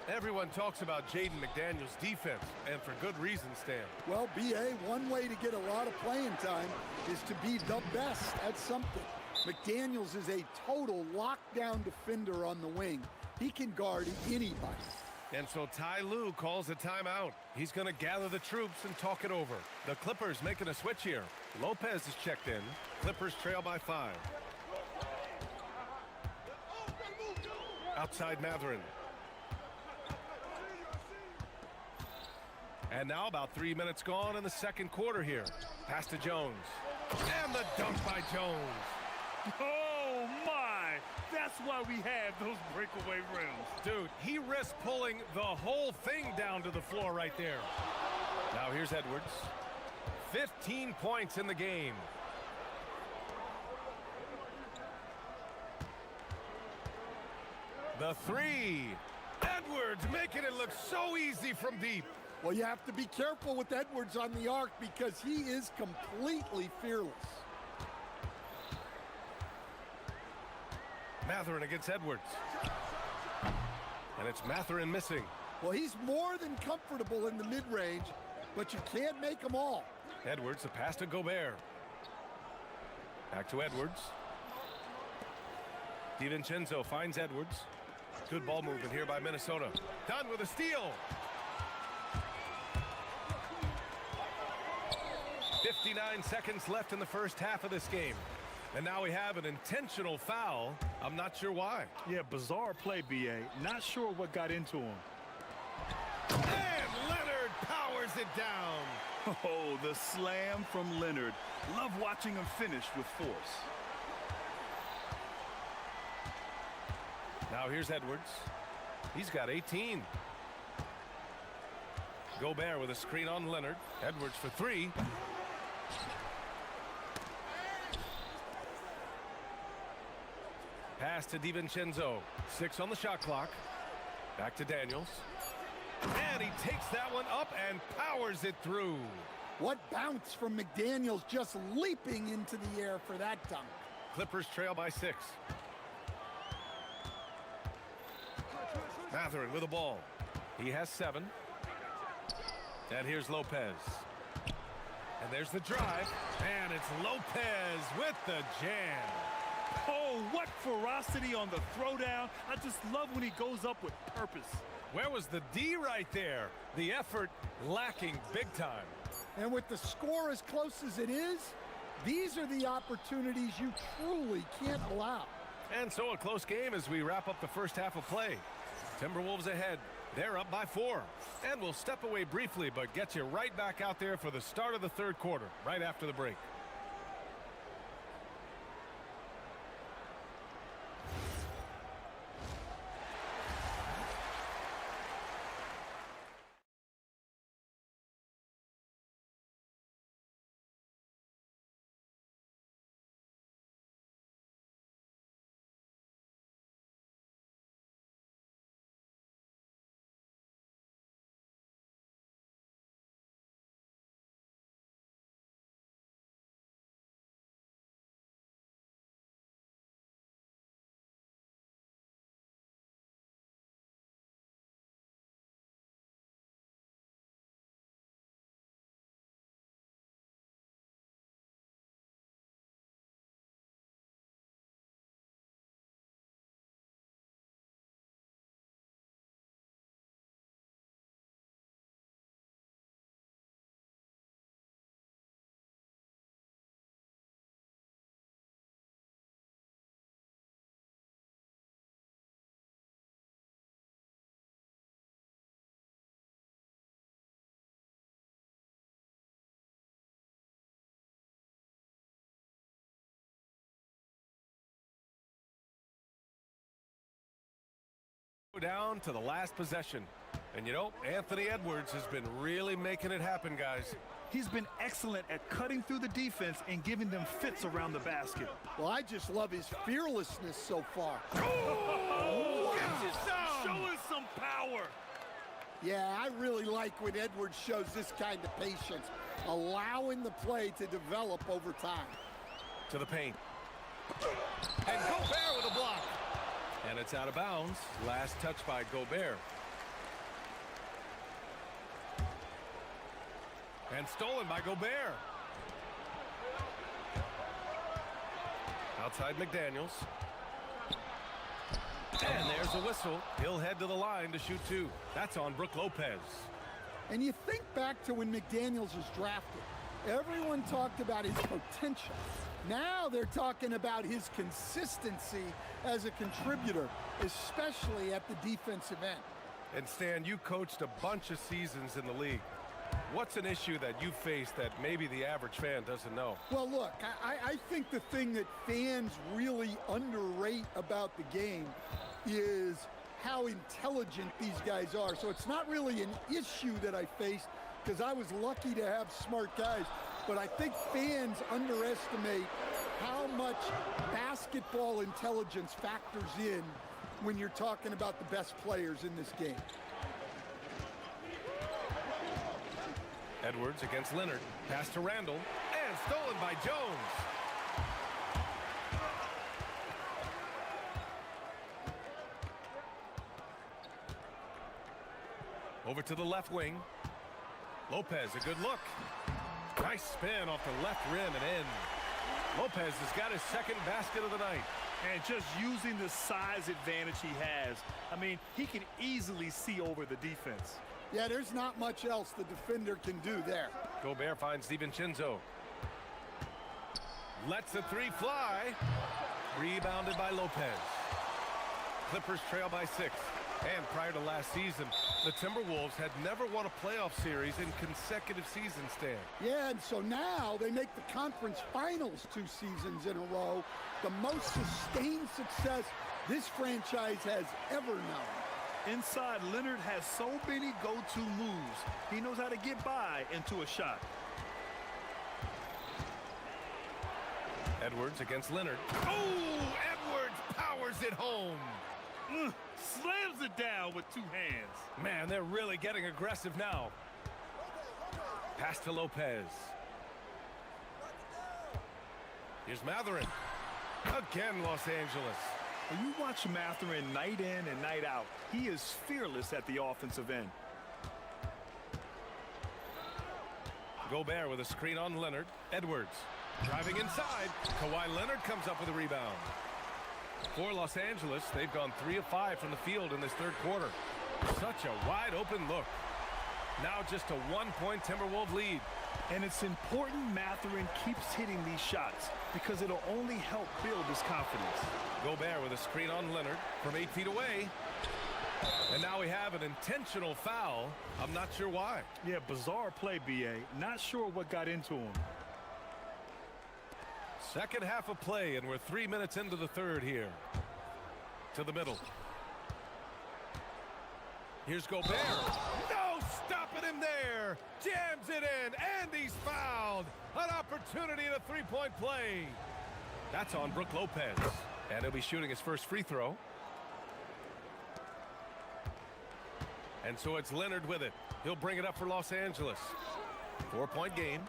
Everyone talks about Jaden McDaniels' defense, and for good reason, Stan. Well, B.A., one way to get a lot of playing time is to be the best at something. McDaniels is a total lockdown defender on the wing. He can guard anybody. And so Ty Lue calls a timeout. He's going to gather the troops and talk it over. The Clippers making a switch here. Lopez is checked in. Clippers trail by 5. Outside Matherin. And now about 3 minutes gone in the second quarter here. Pass to Jones. And the dunk by Jones. Oh, my! That's why we have those breakaway rims. Dude, he risked pulling the whole thing down to the floor right there. Now here's Edwards. 15 points in the game. The 3. Edwards making it look so easy from deep. Well, you have to be careful with Edwards on the arc because he is completely fearless. Matherin against Edwards. And it's Matherin missing. Well, he's more than comfortable in the mid-range, but you can't make them all. Edwards, the pass to Gobert. Back to Edwards. DiVincenzo finds Edwards. Good ball movement here by Minnesota. Dunn with a steal. 59 seconds left in the first half of this game. And now we have an intentional foul. I'm not sure why. Yeah, bizarre play, B.A. Not sure what got into him. And Leonard powers it down. Oh, the slam from Leonard. Love watching him finish with force. Now here's Edwards. He's got 18. Gobert with a screen on Leonard. Edwards for three. Pass to DiVincenzo. 6 on the shot clock. Back to Daniels. And he takes that one up and powers it through. What bounce from McDaniels, just leaping into the air for that dunk. Clippers trail by 6. Matherin with the ball. He has 7. And here's Lopez. And there's the drive. And it's Lopez with the jam. Oh, what ferocity on the throwdown. I just love when he goes up with purpose. Where was the D right there? The effort lacking big time. And with the score as close as it is, these are the opportunities you truly can't allow. And so a close game as we wrap up the first half of play. Timberwolves ahead. They're up by 4. And we'll step away briefly, but get you right back out there for the start of the third quarter, right after the break. Down to the last possession. And you know, Anthony Edwards has been really making it happen, guys. He's been excellent at cutting through the defense and giving them fits around the basket. Well, I just love his fearlessness so far. Oh, show us some power. Yeah, I really like when Edwards shows this kind of patience, allowing the play to develop over time. To the paint. And Gobert with a block. And it's out of bounds. Last touch by Gobert. And stolen by Gobert. Outside McDaniels. And there's a whistle. He'll head to the line to shoot 2. That's on Brook Lopez. And you think back to when McDaniels was drafted. Everyone talked about his potential. Now they're talking about his consistency as a contributor, especially at the defensive end. And Stan, you coached a bunch of seasons in the league. What's an issue that you face that maybe the average fan doesn't know? Well, look, I think the thing that fans really underrate about the game is how intelligent these guys are. So it's not really an issue that I faced because I was lucky to have smart guys. But I think fans underestimate how much basketball intelligence factors in when you're talking about the best players in this game. Edwards against Leonard. Pass to Randall. And stolen by Jones. Over to the left wing. Lopez, a good look. Nice spin off the left rim and in. Lopez has got his second basket of the night. And just using the size advantage he has. I mean, he can easily see over the defense. Yeah, there's not much else the defender can do there. Gobert finds DiVincenzo. Lets the three fly. Rebounded by Lopez. Clippers trail by 6. And prior to last season, the Timberwolves had never won a playoff series in consecutive seasons, Stan. Yeah, and so now they make the conference finals 2 seasons in a row. The most sustained success this franchise has ever known. Inside, Leonard has so many go-to moves. He knows how to get by into a shot. Edwards against Leonard. Oh, Edwards powers it home. Slams it down with 2 hands. Man, they're really getting aggressive now. Pass to Lopez. Here's Mathurin. Again, Los Angeles. When you watch Mathurin night in and night out, he is fearless at the offensive end. Gobert with a screen on Leonard. Edwards driving inside. Kawhi Leonard comes up with a rebound. For Los Angeles, they've gone 3 of 5 from the field in this third quarter. Such a wide open look. Now just a 1-point Timberwolves lead. And it's important Mathurin keeps hitting these shots because it'll only help build his confidence. Gobert with a screen on Leonard from 8 feet away. And now we have an intentional foul. I'm not sure why. Yeah, bizarre play, B.A. Not sure what got into him. Second half of play, and we're 3 minutes into the third here. To the middle. Here's Gobert. No stopping him there. Jams it in, and he's fouled. An opportunity at a three-point play. That's on Brook Lopez. And he'll be shooting his first free throw. And so it's Leonard with it. He'll bring it up for Los Angeles. 4-point game.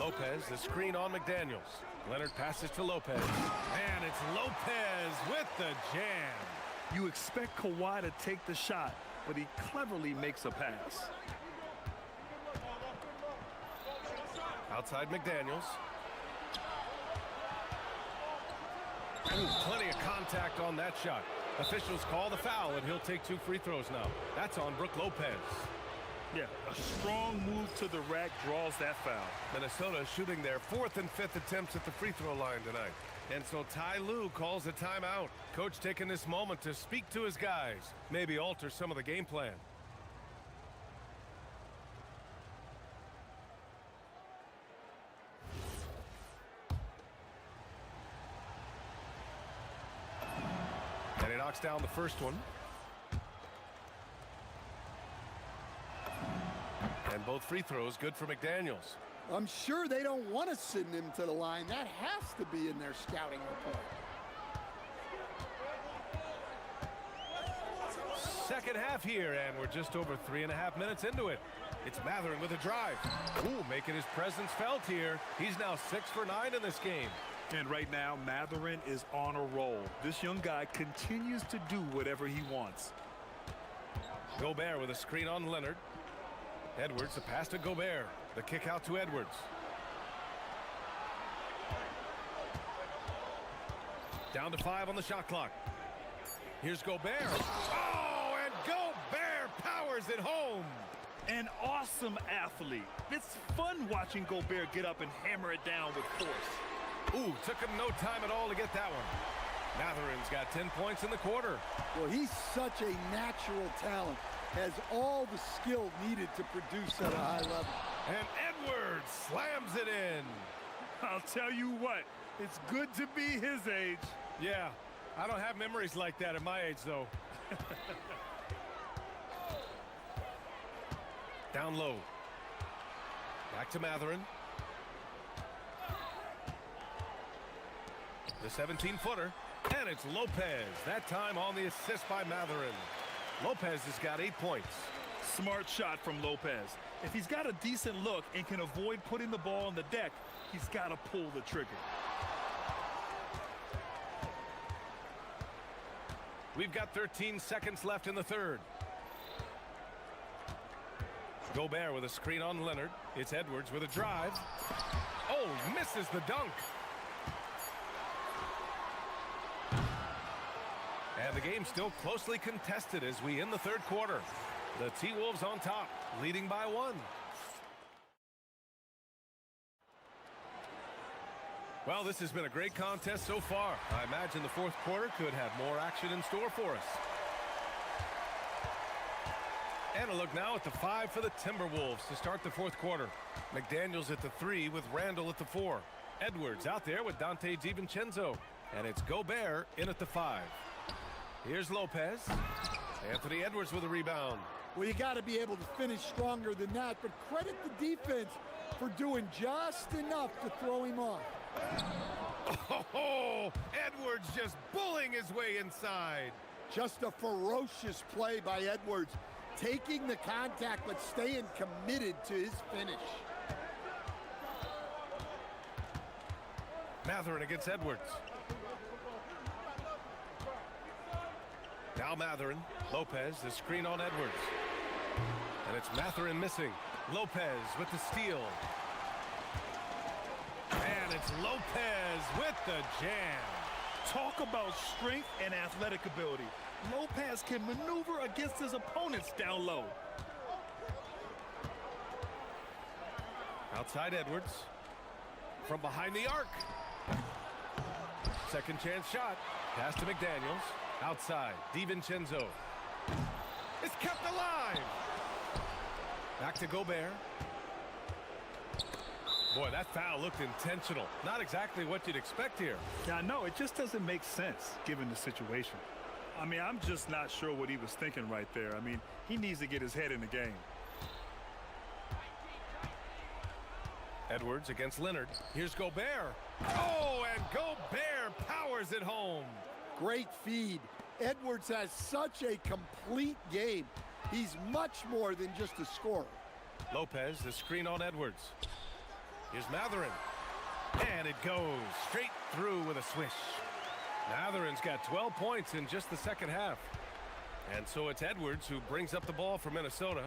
Lopez, the screen on McDaniels. Leonard passes to Lopez. And it's Lopez with the jam. You expect Kawhi to take the shot, but he cleverly makes a pass. Outside McDaniels. Ooh, plenty of contact on that shot. Officials call the foul, and he'll take 2 free throws now. That's on Brook Lopez. Yeah, a strong move to the rack draws that foul. Minnesota shooting their 4th and 5th attempts at the free throw line tonight. And so Ty Lue calls a timeout. Coach taking this moment to speak to his guys, maybe alter some of the game plan. And he knocks down the first one. And both free throws good for McDaniels. I'm sure they don't want to send him to the line. That has to be in their scouting report. Second half here, and we're just over 3.5 minutes into it. It's Mathurin with a drive. Ooh, making his presence felt here. He's now 6 for 9 in this game. And right now, Mathurin is on a roll. This young guy continues to do whatever he wants. Gobert with a screen on Leonard. Edwards, the pass to Gobert. The kick out to Edwards. Down to 5 on the shot clock. Here's Gobert. Oh, and Gobert powers it home. An awesome athlete. It's fun watching Gobert get up and hammer it down with force. Ooh, took him no time at all to get that one. Mathurin's got 10 points in the quarter. Well, he's such a natural talent. Has all the skill needed to produce at a high level. And Edwards slams it in. I'll tell you what, it's good to be his age. Yeah, I don't have memories like that at my age, though. Down low. Back to Mathurin. The 17-footer. And it's Lopez. That time on the assist by Mathurin. Lopez has got 8 points. Smart shot from Lopez. If he's got a decent look and can avoid putting the ball on the deck, he's got to pull the trigger. We've got 13 seconds left in the third. Gobert with a screen on Leonard. It's Edwards with a drive. Oh, misses the dunk. And the game still closely contested as we end the third quarter. The T-Wolves on top, leading by 1. Well, this has been a great contest so far. I imagine the fourth quarter could have more action in store for us. And a look now at the 5 for the Timberwolves to start the fourth quarter. McDaniels at the 3 with Randall at the 4. Edwards out there with Dante DiVincenzo. And it's Gobert in at the 5. Here's Lopez. Anthony Edwards with a rebound. Well, you got to be able to finish stronger than that, but credit the defense for doing just enough to throw him off. Oh, Edwards just bullying his way inside. Just a ferocious play by Edwards, taking the contact but staying committed to his finish. Matherin against Edwards. Now Matherin. Lopez, the screen on Edwards. And it's Matherin missing. Lopez with the steal. And it's Lopez with the jam. Talk about strength and athletic ability. Lopez can maneuver against his opponents down low. Outside Edwards. From behind the arc. Second chance shot. Pass to McDaniels. Outside. DiVincenzo. It's kept alive. Back to Gobert. Boy, that foul looked intentional. Not exactly what you'd expect here. Yeah, no, it just doesn't make sense given the situation. I mean, I'm just not sure what he was thinking right there. I mean, he needs to get his head in the game. Edwards against Leonard. Here's Gobert. Oh, and Gobert powers it home. Great feed. Edwards has such a complete game. He's much more than just a scorer. Lopez, the screen on Edwards. Here's Matherin. And it goes straight through with a swish. Matherin's got 12 points in just the second half. And so it's Edwards who brings up the ball for Minnesota.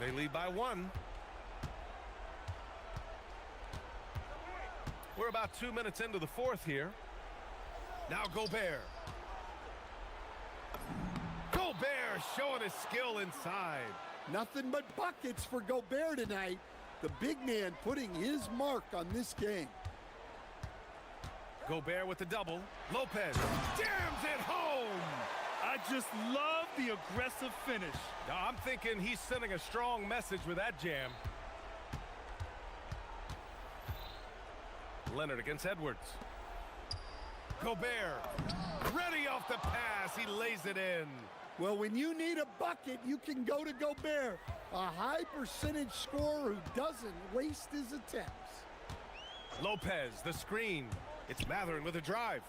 They lead by 1. We're about 2 minutes into the fourth here. Now Gobert. Gobert showing his skill inside. Nothing but buckets for Gobert tonight. The big man putting his mark on this game. Gobert with the double. Lopez jams it home. I just love the aggressive finish. Now, I'm thinking he's sending a strong message with that jam. Leonard against Edwards. Gobert ready off the pass. He lays it in. Well, when you need a bucket, you can go to Gobert. A high percentage scorer who doesn't waste his attempts. Lopez, the screen. It's Matherin with a drive.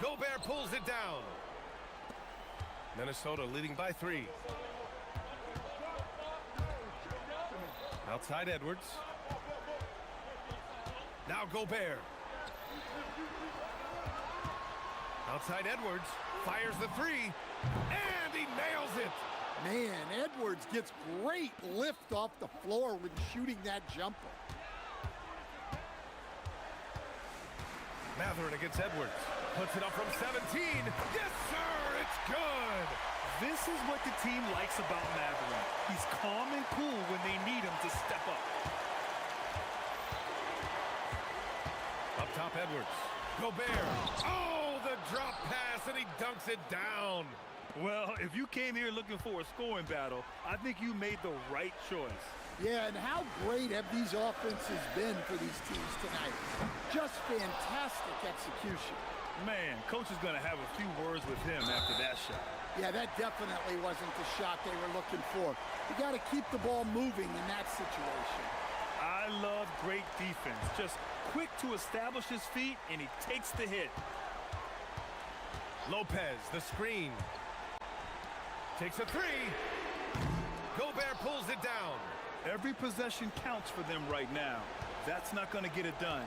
Gobert pulls it down. Minnesota leading by 3. Outside Edwards. Now Gobert. Outside Edwards. Fires the 3. And he nails it. Man, Edwards gets great lift off the floor when shooting that jumper. Matherin against Edwards. Puts it up from 17. Yes, sir, it's good. This is what the team likes about Matherin. He's calm and cool when they need him to step up. Up top, Edwards. Gobert. Oh, the drop pass, and he dunks it down. Well, if you came here looking for a scoring battle, I think you made the right choice. Yeah, and how great have these offenses been for these teams tonight? Just fantastic execution. Man, coach is going to have a few words with him after that shot. Yeah, that definitely wasn't the shot they were looking for. You got to keep the ball moving in that situation. I love great defense. Just quick to establish his feet, and he takes the hit. Lopez, the screen. Takes a 3. Gobert pulls it down. Every possession counts for them right now. That's not going to get it done.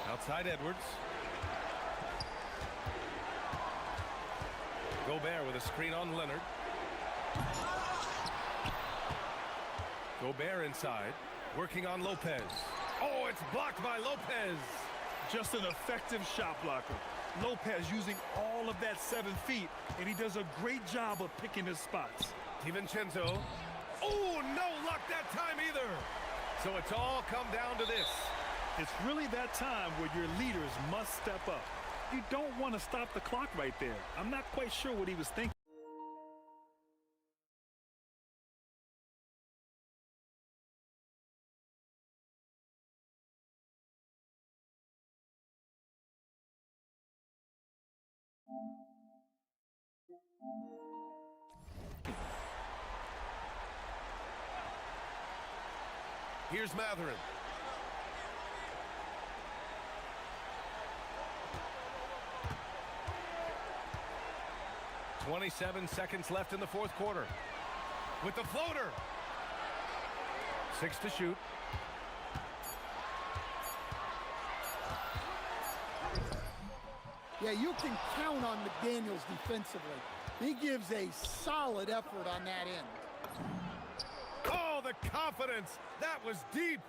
Outside Edwards. Gobert with a screen on Leonard. Gobert inside, working on Lopez. Oh, it's blocked by Lopez. Just an effective shot blocker. Lopez using all of that 7 feet, and he does a great job of picking his spots. DiVincenzo. Oh, no luck that time either. So it's all come down to this. It's really that time where your leaders must step up. You don't want to stop the clock right there. I'm not quite sure what he was thinking. Here's Matherin. "27 seconds left in the fourth quarter. With the floater. 6 to shoot. Yeah, you can count on McDaniels defensively. He gives a solid effort on that end. Oh, the confidence. That was deep.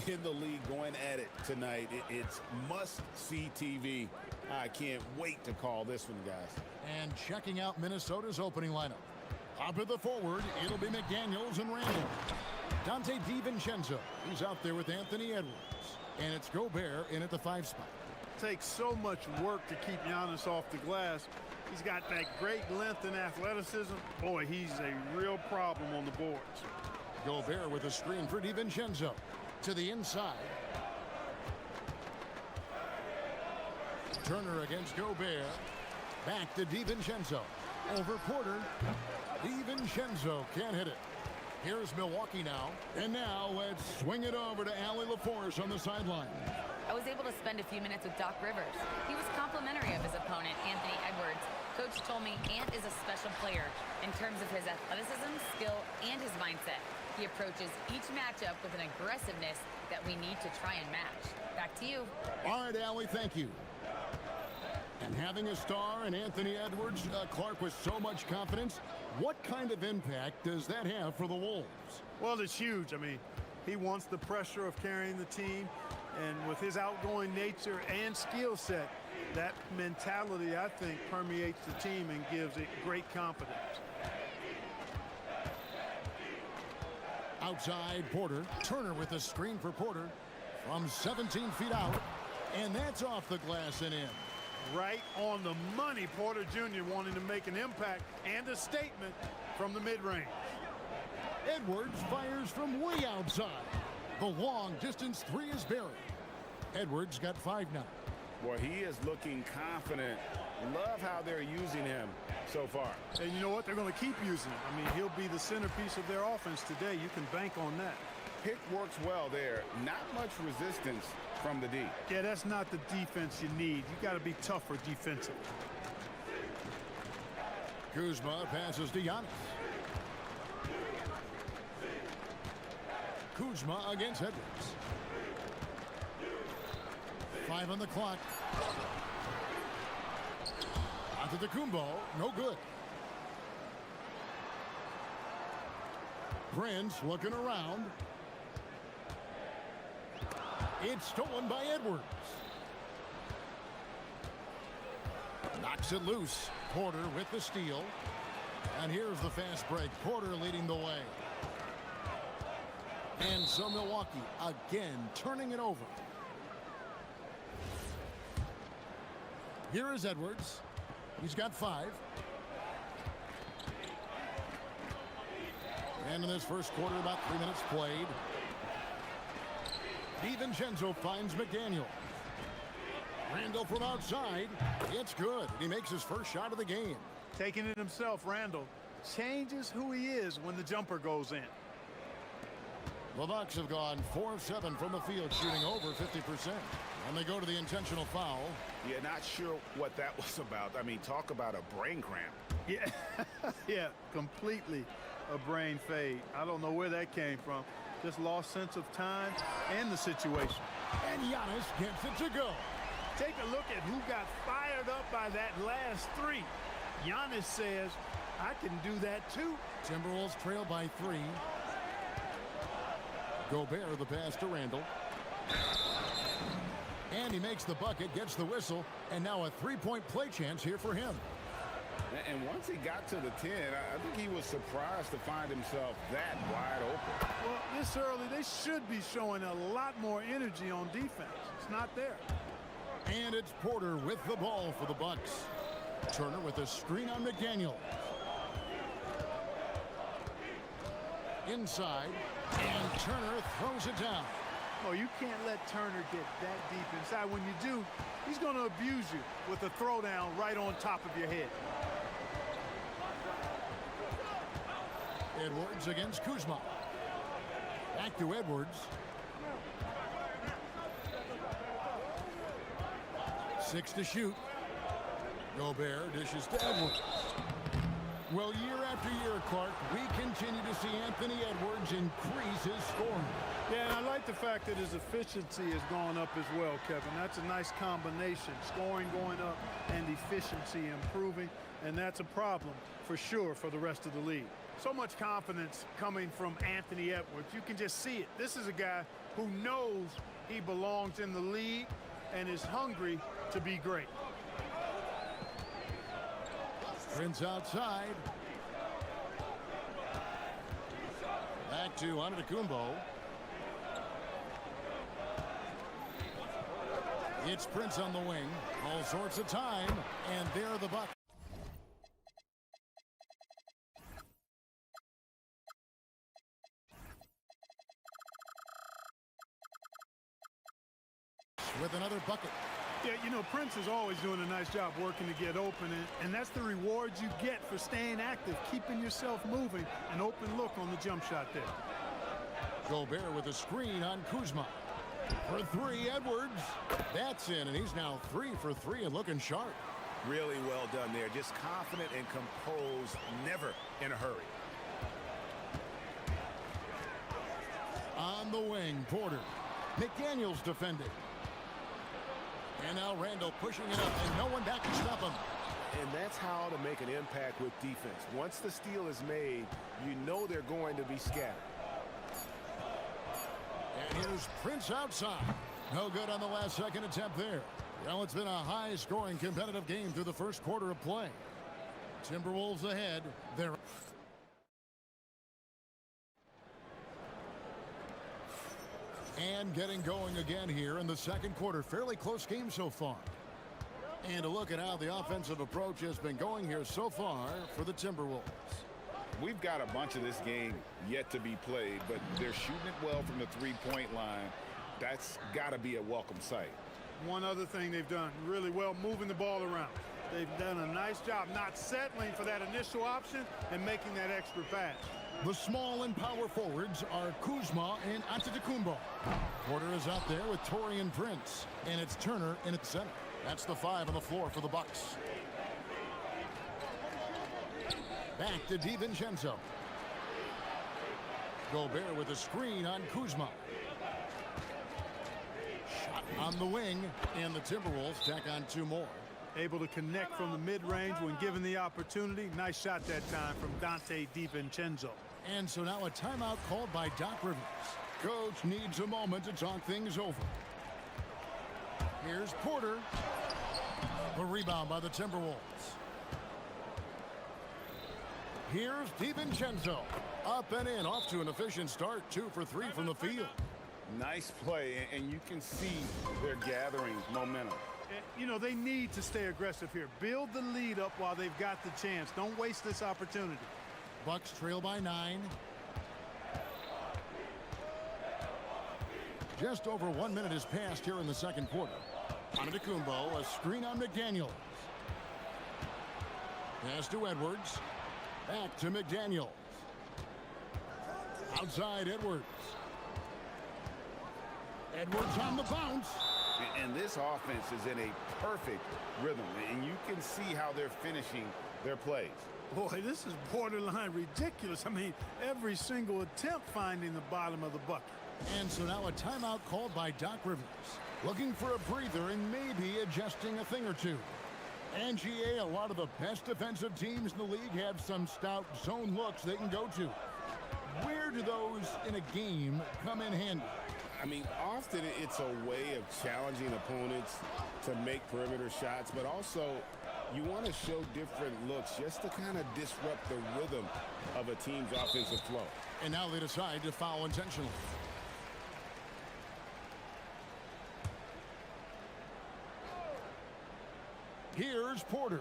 in the league going at it tonight. It's must-see TV. I can't wait to call this one, guys. And checking out Minnesota's opening lineup. Up at the forward, it'll be McDaniels and Randall. Dante DiVincenzo, he's out there with Anthony Edwards. And it's Gobert in at the 5 spot. Takes so much work to keep Giannis off the glass. He's got that great length and athleticism. Boy, he's a real problem on the boards. Gobert with a screen for DiVincenzo. To the inside. Turner against Gobert. Back to DiVincenzo. Over Porter. DiVincenzo can't hit it. Here's Milwaukee now. And now let's swing it over to Allie LaForce on the sideline. I was able to spend a few minutes with Doc Rivers. He was complimentary of his opponent, Anthony Edwards. Coach told me Ant is a special player in terms of his athleticism, skill, and his mindset. He approaches each matchup with an aggressiveness that we need to try and match. Back to you. All right, Allie, thank you. And having a star in Anthony Edwards, Clark, with so much confidence, what kind of impact does that have for the Wolves? Well, it's huge. I mean, he wants the pressure of carrying the team, and with his outgoing nature and skill set, that mentality, I think, permeates the team and gives it great confidence. Outside, Porter. Turner with a screen for Porter from 17 feet out, and that's off the glass and in. Right on the money. Porter Jr. wanting to make an impact and a statement from the mid-range. Edwards fires from way outside. The long-distance 3 is buried. Edwards got 5 now. Boy, he is looking confident. Love how they're using him so far. And you know what? They're going to keep using him. I mean, he'll be the centerpiece of their offense today. You can bank on that. Pick works well there. Not much resistance from the D. Yeah, that's not the defense you need. You got to be tougher defensively. Kuzma passes to Giannis. Kuzma against Edwards. 5 on the clock. Antetokounmpo, no good. Prince looking around. It's stolen by Edwards. Knocks it loose. Porter with the steal. And here's the fast break. Porter leading the way. And so Milwaukee again turning it over. Here is Edwards. He's got 5. And in this first quarter, about 3 minutes played. DiVincenzo finds McDaniel. Randall from outside. It's good. He makes his first shot of the game. Taking it himself, Randall changes who he is when the jumper goes in. The Bucks have gone 4 of 7 from the field, shooting over 50%. And they go to the intentional foul. Yeah, not sure what that was about. I mean, talk about a brain cramp. Yeah, yeah, completely a brain fade. I don't know where that came from. Just lost sense of time and the situation. And Giannis gets it to go. Take a look at who got fired up by that last 3. Giannis says, I can do that too. Timberwolves trail by 3. Gobert the pass to Randall. And he makes the bucket, gets the whistle, and now a 3-point play chance here for him. And once he got to the 10, I think he was surprised to find himself that wide open. Well, this early, they should be showing a lot more energy on defense. It's not there. And it's Porter with the ball for the Bucks. Turner with a screen on McDaniel. Inside, and Turner throws it down. Oh, you can't let Turner get that deep inside. When you do, he's going to abuse you with a throwdown right on top of your head. Edwards against Kuzma. Back to Edwards. 6 to shoot. Gobert dishes to Edwards. Well, year after year, Clark, we continue to see Anthony Edwards increase his scoring. Yeah, and I like the fact that his efficiency has gone up as well, Kevin. That's a nice combination. Scoring going up and efficiency improving, and that's a problem for sure for the rest of the league. So much confidence coming from Anthony Edwards. You can just see it. This is a guy who knows he belongs in the league and is hungry to be great. Prince outside. Back to Antetokounmpo. It's Prince on the wing. All sorts of time. And there the Bucks. With another bucket. Yeah, you know, Prince is always doing a nice job working to get open, and that's the reward you get for staying active, keeping yourself moving, an open look on the jump shot there. Gobert with a screen on Kuzma. For three, Edwards. That's in, and he's now 3 for 3 and looking sharp. Really well done there. Just confident and composed, never in a hurry. On the wing, Porter. McDaniels defending. And now Randall pushing it up, and no one back to stop him. And that's how to make an impact with defense. Once the steal is made, you know they're going to be scattered. And here's Prince outside. No good on the last second attempt there. Well, it's been a high-scoring competitive game through the first quarter of play. Timberwolves ahead. They're and getting going again here in the second quarter. Fairly close game so far. And a look at how the offensive approach has been going here so far for the Timberwolves. We've got a bunch of this game yet to be played, but they're shooting it well from the three-point line. That's got to be a welcome sight. One other thing they've done really well, moving the ball around. They've done a nice job not settling for that initial option and making that extra pass. The small and power forwards are Kuzma and Antetokounmpo. Porter is out there with Taurean Prince, and it's Turner in its center. That's the 5 on the floor for the Bucks. Back to DiVincenzo. Gobert with a screen on Kuzma. Shot on the wing, and the Timberwolves tack on 2 more. Able to connect from the mid-range when given the opportunity. Nice shot that time from Dante DiVincenzo. And so now a timeout called by Doc Rivers. Coach needs a moment to talk things over. Here's Porter. A rebound by the Timberwolves. Here's DiVincenzo. Up and in, off to an efficient start. 2 for 3 from the field. Nice play, and you can see they're gathering momentum. You know, they need to stay aggressive here. Build the lead up while they've got the chance. Don't waste this opportunity. Bucks trail by 9. Just over 1 minute has passed here in the second quarter. Antetokounmpo, a screen on McDaniels. Pass to Edwards. Back to McDaniels. Outside Edwards. Edwards on the bounce. And this offense is in a perfect rhythm, and you can see how they're finishing their plays. Boy, this is borderline ridiculous. I mean, every single attempt finding the bottom of the bucket. And so now a timeout called by Doc Rivers. Looking for a breather and maybe adjusting a thing or two. And GA, a lot of the best defensive teams in the league have some stout zone looks they can go to. Where do those in a game come in handy? I mean, often it's a way of challenging opponents to make perimeter shots, but also you want to show different looks just to kind of disrupt the rhythm of a team's offensive flow. And now they decide to foul intentionally. Here's Porter.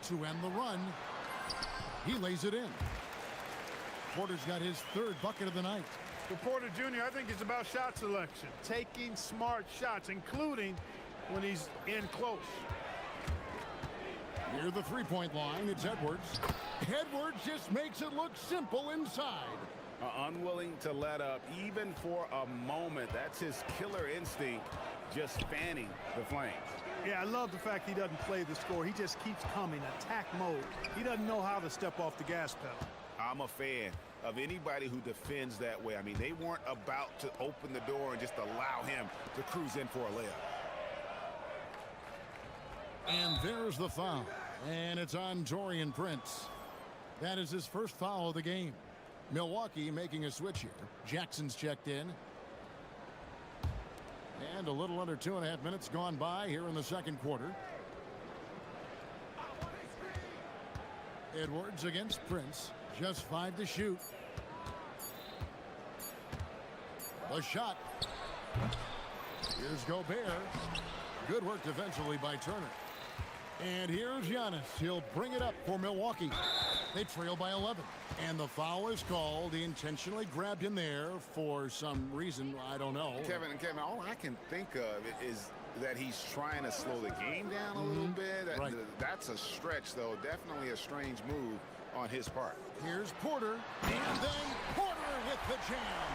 To end the run, he lays it in. Porter's got his 3rd bucket of the night. For Porter Jr., I think it's about shot selection. Taking smart shots, including when he's in close. Near the 3-point line, it's Edwards. Edwards just makes it look simple inside. Unwilling to let up, even for a moment. That's his killer instinct, just fanning the flames. Yeah, I love the fact he doesn't play the score. He just keeps coming, attack mode. He doesn't know how to step off the gas pedal. I'm a fan of anybody who defends that way. I mean, they weren't about to open the door and just allow him to cruise in for a layup. And there's the foul. And it's on Torian Prince. That is his first foul of the game. Milwaukee making a switch here. Jackson's checked in. And a little under 2.5 minutes gone by here in the second quarter. Edwards against Prince. Just 5 to shoot. The shot. Here's Gobert. Good work defensively by Turner. And here's Giannis. He'll bring it up for Milwaukee. They trail by 11. And the foul is called. He intentionally grabbed him there for some reason. I don't know. Kevin, all I can think of is that he's trying to slow the game down a little bit. Right. That's a stretch, though. Definitely a strange move on his part. Here's Porter. And then Porter with the jam.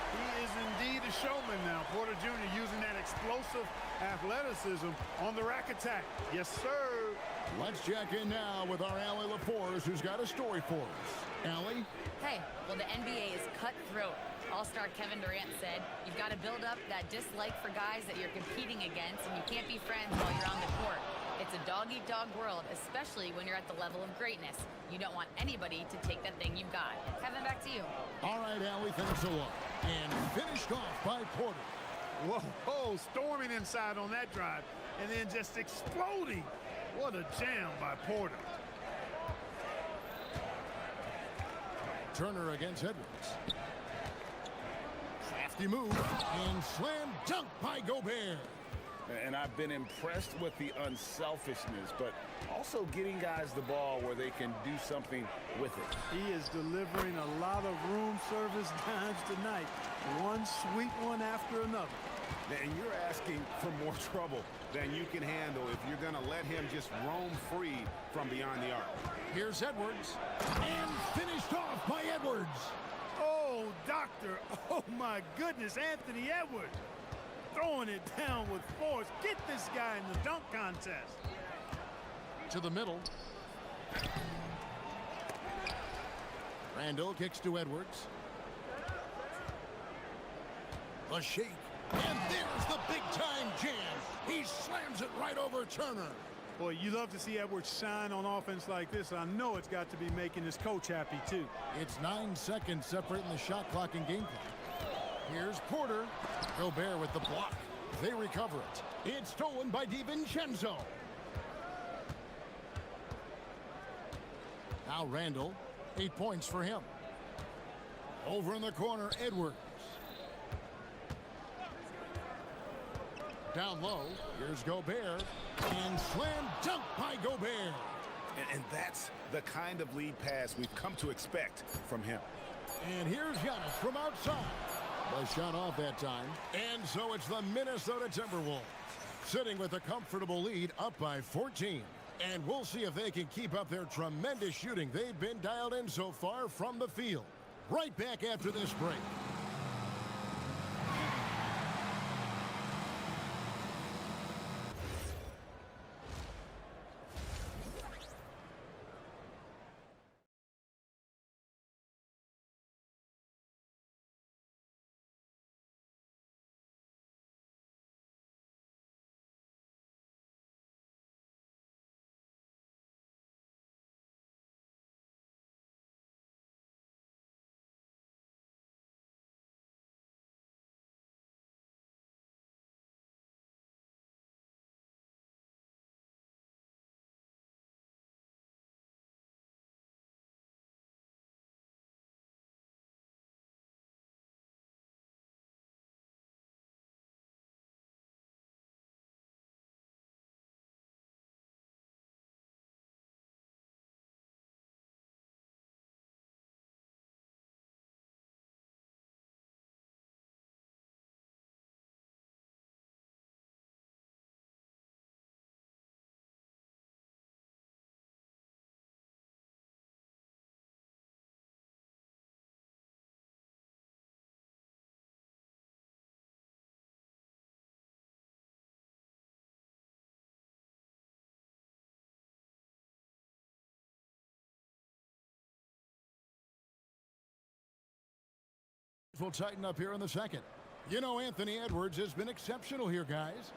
He is indeed a showman now. Porter Jr. using that explosive athleticism on the rack attack. Yes, sir. Let's check in now with our Allie LaForce, who's got a story for us. Allie? Hey, well, the NBA is cutthroat. All-star Kevin Durant said, you've got to build up that dislike for guys that you're competing against, and you can't be friends while you're on the court. It's a dog-eat-dog world, especially when you're at the level of greatness. You don't want anybody to take that thing you've got. Kevin, back to you. All right, Allie, thanks a lot. And finished off by Porter. Whoa, storming inside on that drive, and then just exploding. What a jam by Porter. Turner against Edwards. Crafty move and slam dunk by Gobert. And I've been impressed with the unselfishness, but also getting guys the ball where they can do something with it. He is delivering a lot of room service dimes tonight. One sweet one after another. And you're asking for more trouble than you can handle if you're going to let him just roam free from beyond the arc. Here's Edwards. And finished off by Edwards. Oh, doctor. Oh, my goodness. Anthony Edwards throwing it down with force. Get this guy in the dunk contest. To the middle. Randall kicks to Edwards. A shake. And there's the big-time jam. He slams it right over Turner. Boy, you love to see Edwards shine on offense like this. I know it's got to be making his coach happy, too. It's 9 seconds separating the shot clock and game clock. Here's Porter. Gobert with the block. They recover it. It's stolen by DiVincenzo. Now Randall. 8 points for him. Over in the corner, Edwards. Down low, here's Gobert, and slam dunk by Gobert. And that's the kind of lead pass we've come to expect from him. And here's Giannis from outside. The shot off that time. And so it's the Minnesota Timberwolves sitting with a comfortable lead up by 14. And we'll see if they can keep up their tremendous shooting they've been dialed in so far from the field. Right back after this break. Will tighten up here in the second. You know, Anthony Edwards has been exceptional here, guys.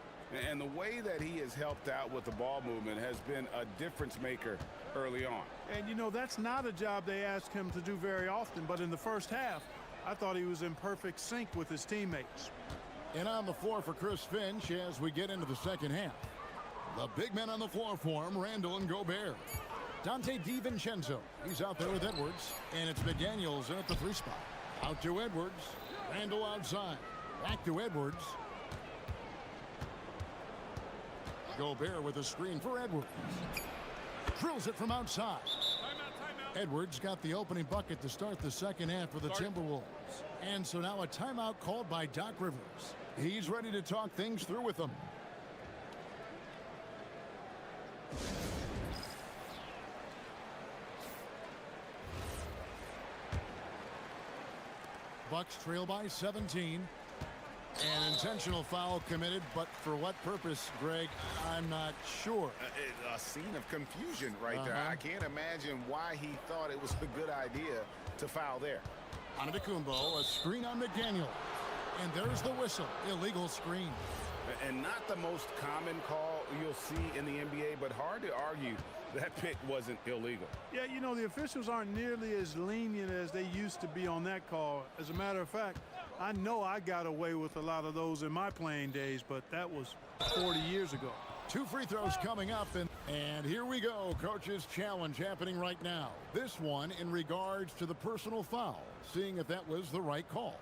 And the way that he has helped out with the ball movement has been a difference maker early on. And, you know, that's not a job they ask him to do very often, but in the first half, I thought he was in perfect sync with his teammates. And on the floor for Chris Finch as we get into the second half. The big men on the floor for him, Randall and Gobert. Dante DiVincenzo, he's out there with Edwards, and it's McDaniels in at the 3 spot. Out to Edwards, Randall outside, back to Edwards. Gobert with a screen for Edwards. Drills it from outside. Edwards got the opening bucket to start the second half for the Timberwolves. And so now a timeout called by Doc Rivers. He's ready to talk things through with them. Bucks trail by 17. An intentional foul committed, but for what purpose, Greg, I'm not sure. A scene of confusion right there. I can't imagine why he thought it was a good idea to foul there. Antetokounmpo, a screen on McDaniel. And there's the whistle. Illegal screen. And not the most common call you'll see in the NBA, but hard to argue that pick wasn't illegal. Yeah, you know, the officials aren't nearly as lenient as they used to be on that call. As a matter of fact, I know I got away with a lot of those in my playing days, but that was 40 years ago. 2 free throws coming up, and here we go. Coach's challenge happening right now. This one in regards to the personal foul, seeing if that was the right call.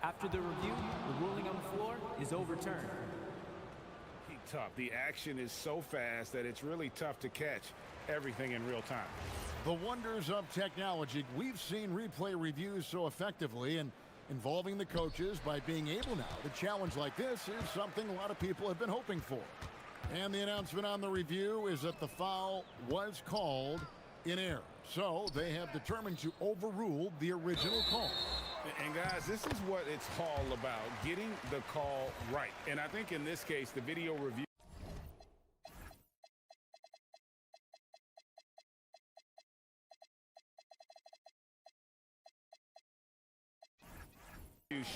After the review, the ruling on the floor is overturned. Tough. The action is so fast that it's really tough to catch everything in real time. The wonders of technology. We've seen replay reviews so effectively, and involving the coaches by being able now to challenge like this is something a lot of people have been hoping for. And the announcement on the review is that the foul was called in error. So they have determined to overrule the original call. And guys, this is what it's all about, getting the call right. And I think in this case, the video review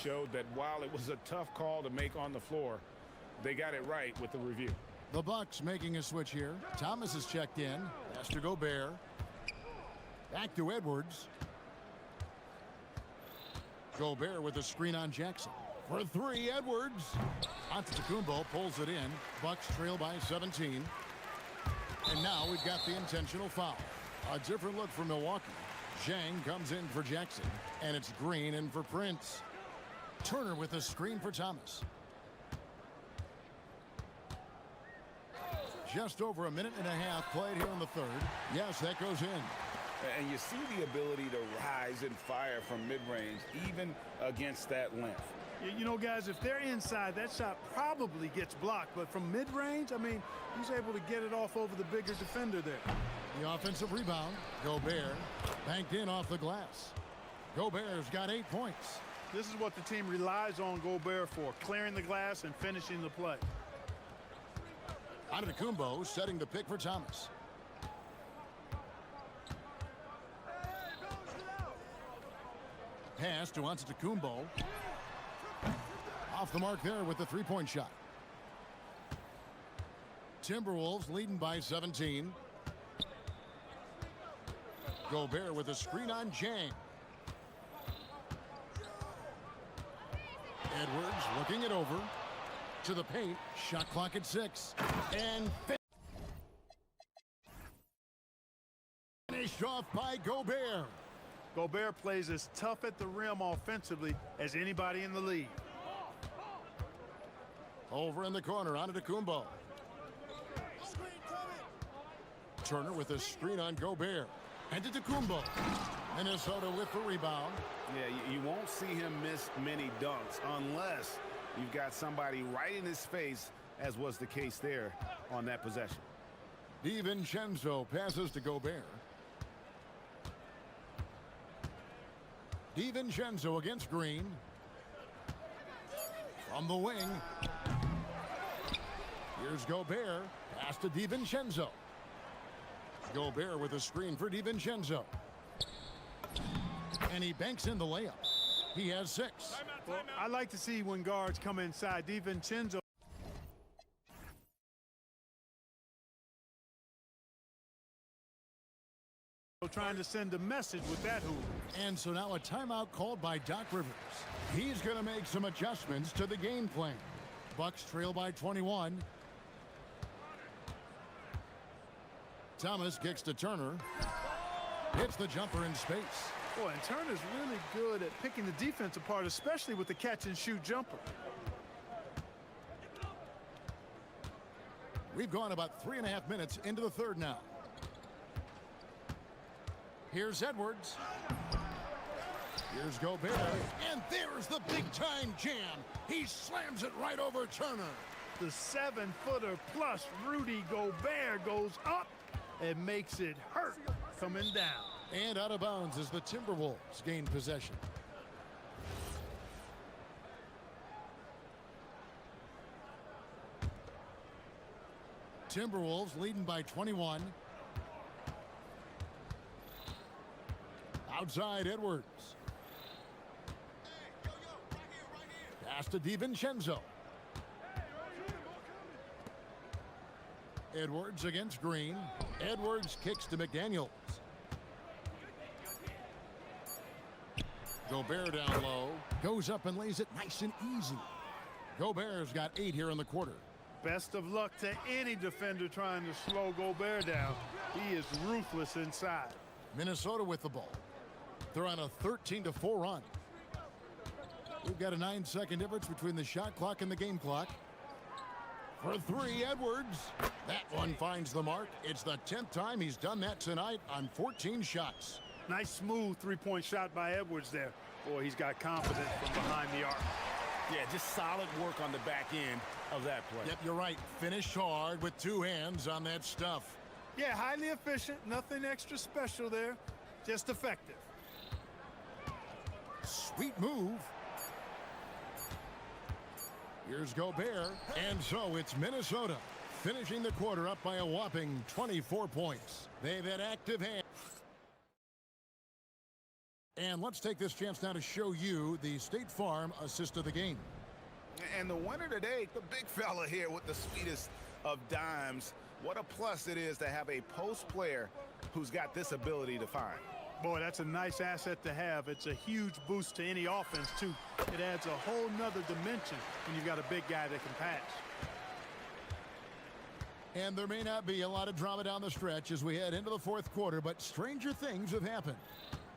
showed that while it was a tough call to make on the floor, they got it right with the review. The Bucks making a switch here. Thomas is checked in. Pass to Gobert. Back to Edwards. Gobert with a screen on Jackson. For 3, Edwards. Antetokounmpo pulls it in. Bucks trail by 17. And now we've got the intentional foul. A different look for Milwaukee. Zhang comes in for Jackson. And it's Green in for Prince. Turner with a screen for Thomas. Just over a minute and a half played here in the third. Yes, that goes in. And you see the ability to rise and fire from mid-range, even against that length. You know, guys, if they're inside, that shot probably gets blocked. But from mid-range, I mean, he's able to get it off over the bigger defender there. The offensive rebound. Gobert banked in off the glass. Gobert's got 8 points. This is what the team relies on Gobert for, clearing the glass and finishing the play. Antetokounmpo setting the pick for Thomas. Pass to Antetokounmpo. Off the mark there with the three-point shot. Timberwolves leading by 17. Gobert with a screen on Zhang. Edwards looking it over. To the paint. Shot clock at 6. And finished off by Gobert. Gobert plays as tough at the rim offensively as anybody in the league. Over in the corner, Antetokounmpo. Turner with a screen on Gobert. Antetokounmpo. Minnesota with the rebound. Yeah, you won't see him miss many dunks unless you've got somebody right in his face, as was the case there on that possession. DiVincenzo passes to Gobert. DiVincenzo against Green. From the wing. Here's Gobert. Pass to DiVincenzo. Gobert with a screen for DiVincenzo. And he banks in the layup. He has 6. Well, I like to see when guards come inside. DiVincenzo trying to send a message with that hoop. And so now a timeout called by Doc Rivers. He's going to make some adjustments to the game plan. Bucks trail by 21. Thomas kicks to Turner. Hits the jumper in space. Boy, and Turner's really good at picking the defense apart, especially with the catch-and-shoot jumper. We've gone about 3.5 minutes into the third now. Here's Edwards. Here's Gobert. And there's the big-time jam. He slams it right over Turner. The 7-footer plus Rudy Gobert goes up and makes it hurt coming down. And out of bounds as the Timberwolves gain possession. Timberwolves leading by 21. Outside Edwards. Pass to DiVincenzo. Edwards against Green. Edwards kicks to McDaniels. Gobert down low. Goes up and lays it nice and easy. Gobert's got 8 here in the quarter. Best of luck to any defender trying to slow Gobert down. He is ruthless inside. Minnesota with the ball. They're on a 13-4 run. We've got a 9-second difference between the shot clock and the game clock. For 3, Edwards. That one finds the mark. It's the 10th time he's done that tonight on 14 shots. Nice smooth three-point shot by Edwards there. Boy, he's got confidence from behind the arc. Yeah, just solid work on the back end of that play. Yep, you're right. Finished hard with 2 hands on that stuff. Yeah, highly efficient. Nothing extra special there. Just effective. Sweet move. Here's Gobert. And so it's Minnesota finishing the quarter up by a whopping 24 points. They've had active hands. And let's take this chance now to show you the State Farm assist of the game. And the winner today, the big fella here with the sweetest of dimes. What a plus it is to have a post player who's got this ability to find. Boy, that's a nice asset to have. It's a huge boost to any offense, too. It adds a whole nother dimension when you've got a big guy that can pass. And there may not be a lot of drama down the stretch as we head into the fourth quarter, but stranger things have happened.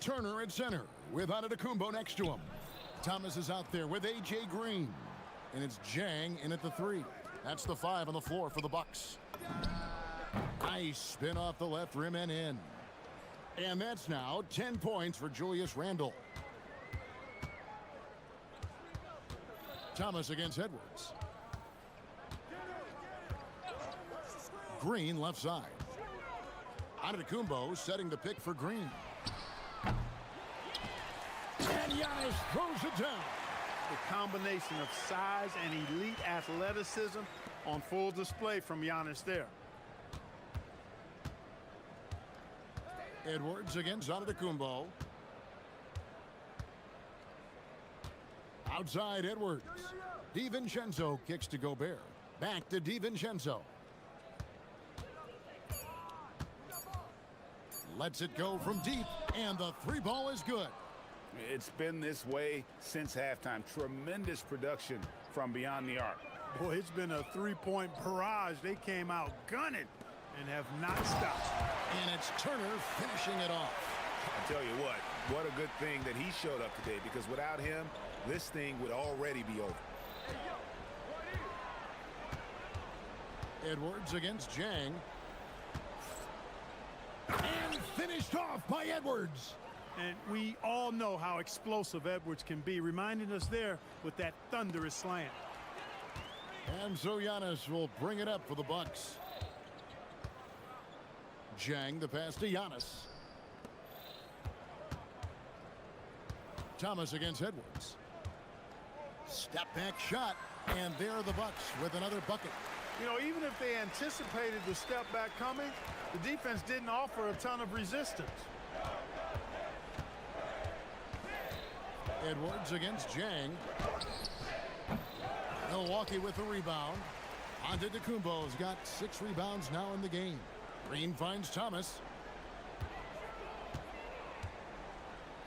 Turner at center with Antetokounmpo next to him. Thomas is out there with A.J. Green. And it's Jang in at the 3. That's the 5 on the floor for the Bucks. Nice spin off the left rim and in. And that's now 10 points for Julius Randle. Thomas against Edwards. Green left side. Antetokounmpo setting the pick for Green. And Giannis throws it down. The combination of size and elite athleticism on full display from Giannis there. Edwards against Antetokounmpo. Outside Edwards. DiVincenzo kicks to Gobert. Back to DiVincenzo. Lets it go from deep, and the 3 ball is good. It's been this way since halftime. Tremendous production from beyond the arc. Boy, it's been a 3-point barrage. They came out gunning and have not stopped. And it's Turner finishing it off. I tell you what a good thing that he showed up today, because without him, this thing would already be over. Edwards against Jang. And finished off by Edwards. And we all know how explosive Edwards can be, reminding us there with that thunderous slam. And so Giannis will bring it up for the Bucks. Jang the pass to Giannis. Thomas against Edwards. Step back shot, and there are the Bucks with another bucket. You know, even if they anticipated the step back coming, the defense didn't offer a ton of resistance. Edwards against Jang. Milwaukee with the rebound. Antetokounmpo's got 6 rebounds now in the game. Green finds Thomas.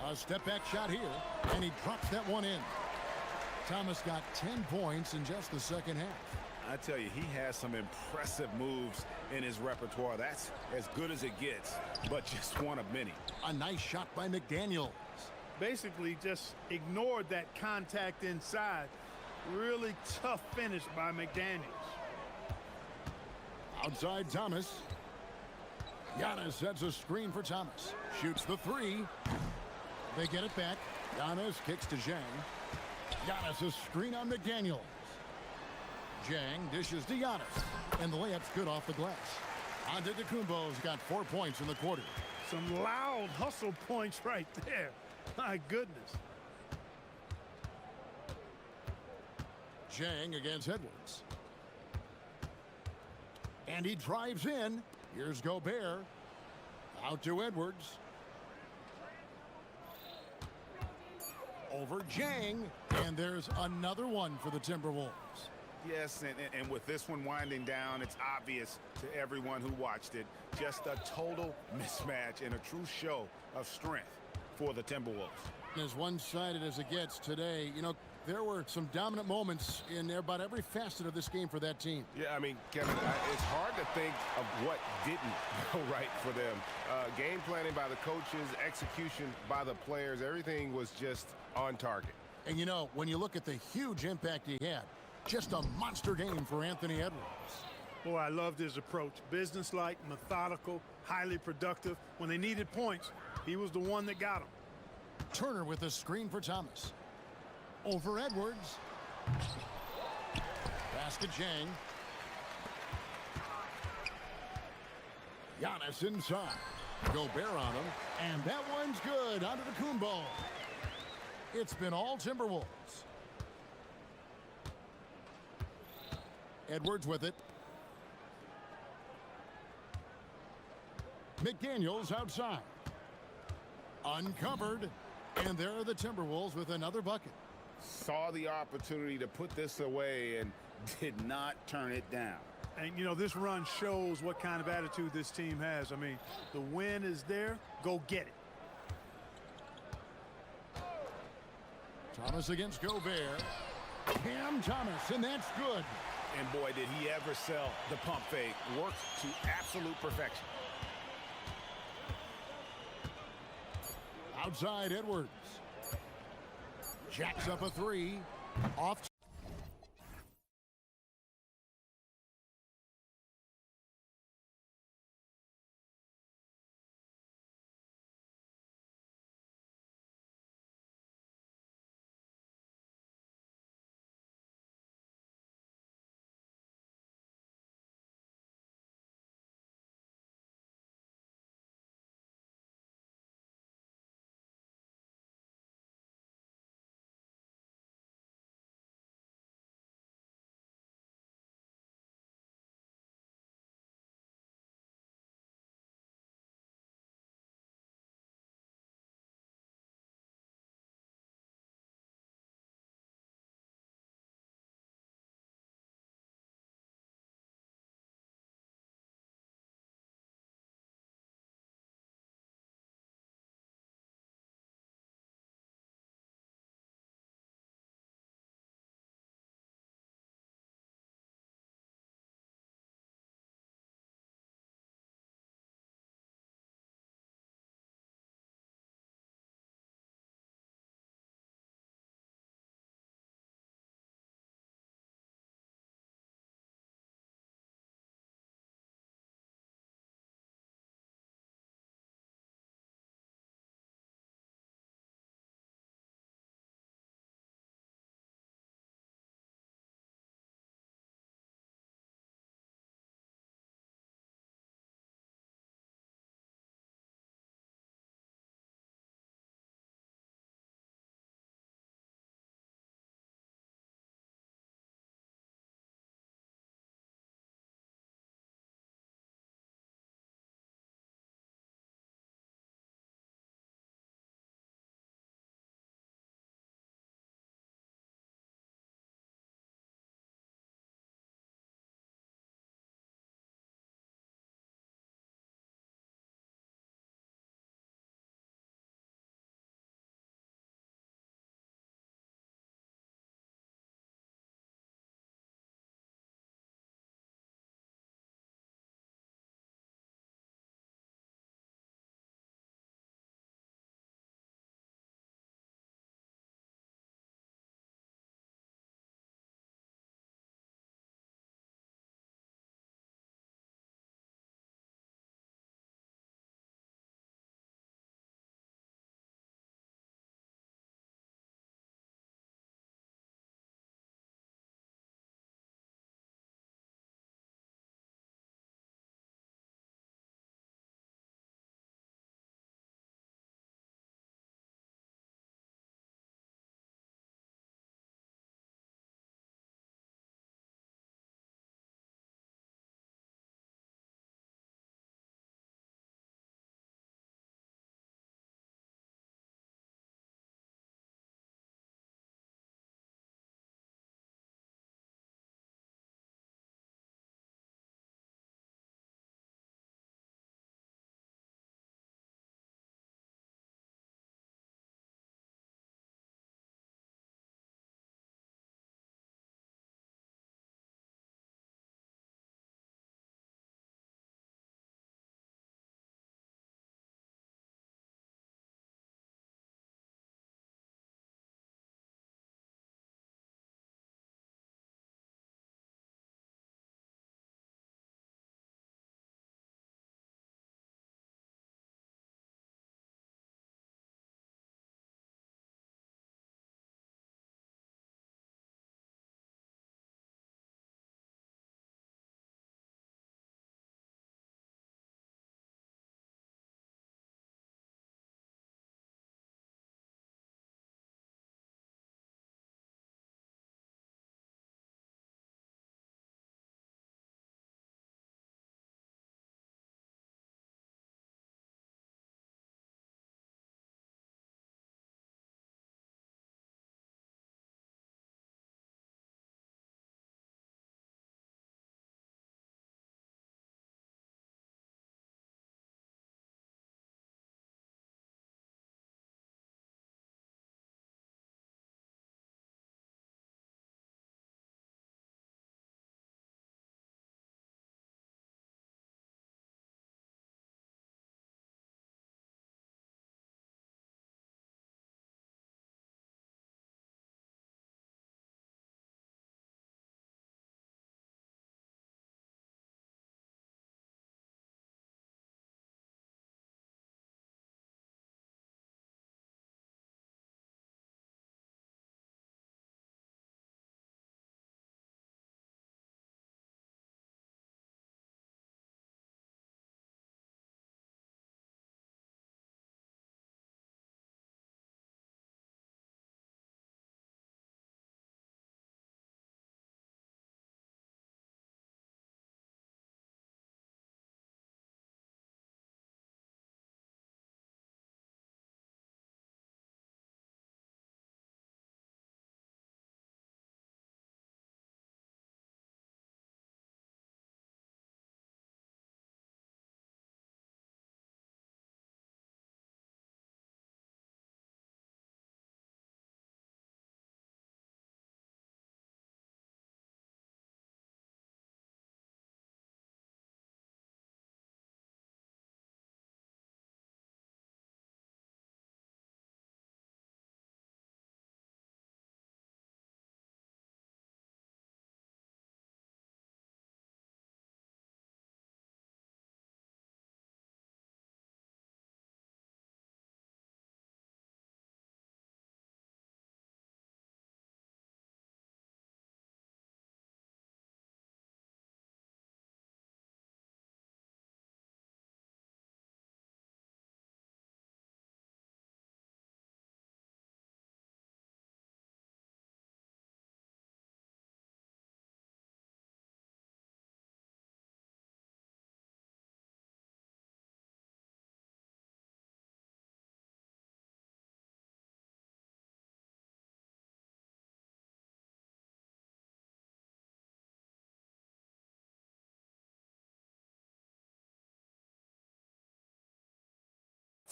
A step-back shot here, and he drops that one in. Thomas got 10 points in just the second half. I tell you, he has some impressive moves in his repertoire. That's as good as it gets, but just one of many. A nice shot by McDaniels. Basically just ignored that contact inside. Really tough finish by McDaniels. Outside Thomas. Giannis sets a screen for Thomas. Shoots the 3. They get it back. Giannis kicks to Zhang. Giannis a screen on McDaniels. Zhang dishes to Giannis. And the layup's good off the glass. Antetokounmpo's got 4 points in the quarter. Some loud hustle points right there. My goodness. Zhang against Edwards. And he drives in. Here's Gobert. Out to Edwards. Over Zhang. And there's another one for the Timberwolves. Yes, and with this one winding down, it's obvious to everyone who watched it. Just a total mismatch and a true show of strength for the Timberwolves. As one-sided as it gets today, you know, there were some dominant moments in about every facet of this game for that team. Yeah, I mean, Kevin, it's hard to think of what didn't go right for them. Game planning by the coaches, execution by the players, everything was just on target. And, you know, when you look at the huge impact he had, just a monster game for Anthony Edwards. Boy, I loved his approach. Businesslike, methodical, highly productive. When they needed points, he was the one that got them. Turner with a screen for Thomas. Over Edwards. Basket Zhang. Giannis inside. Gobert on him. And that one's good. Onto the Kumbo. It's been all Timberwolves. Edwards with it. McDaniels outside. Uncovered. And there are the Timberwolves with another bucket. Saw the opportunity to put this away and did not turn it down. And, you know, this run shows what kind of attitude this team has. I mean, the win is there. Go get it. Thomas against Gobert. Cam Thomas, and that's good. And boy, did he ever sell the pump fake. Worked to absolute perfection. Outside Edwards. Jacks up a 3. Off.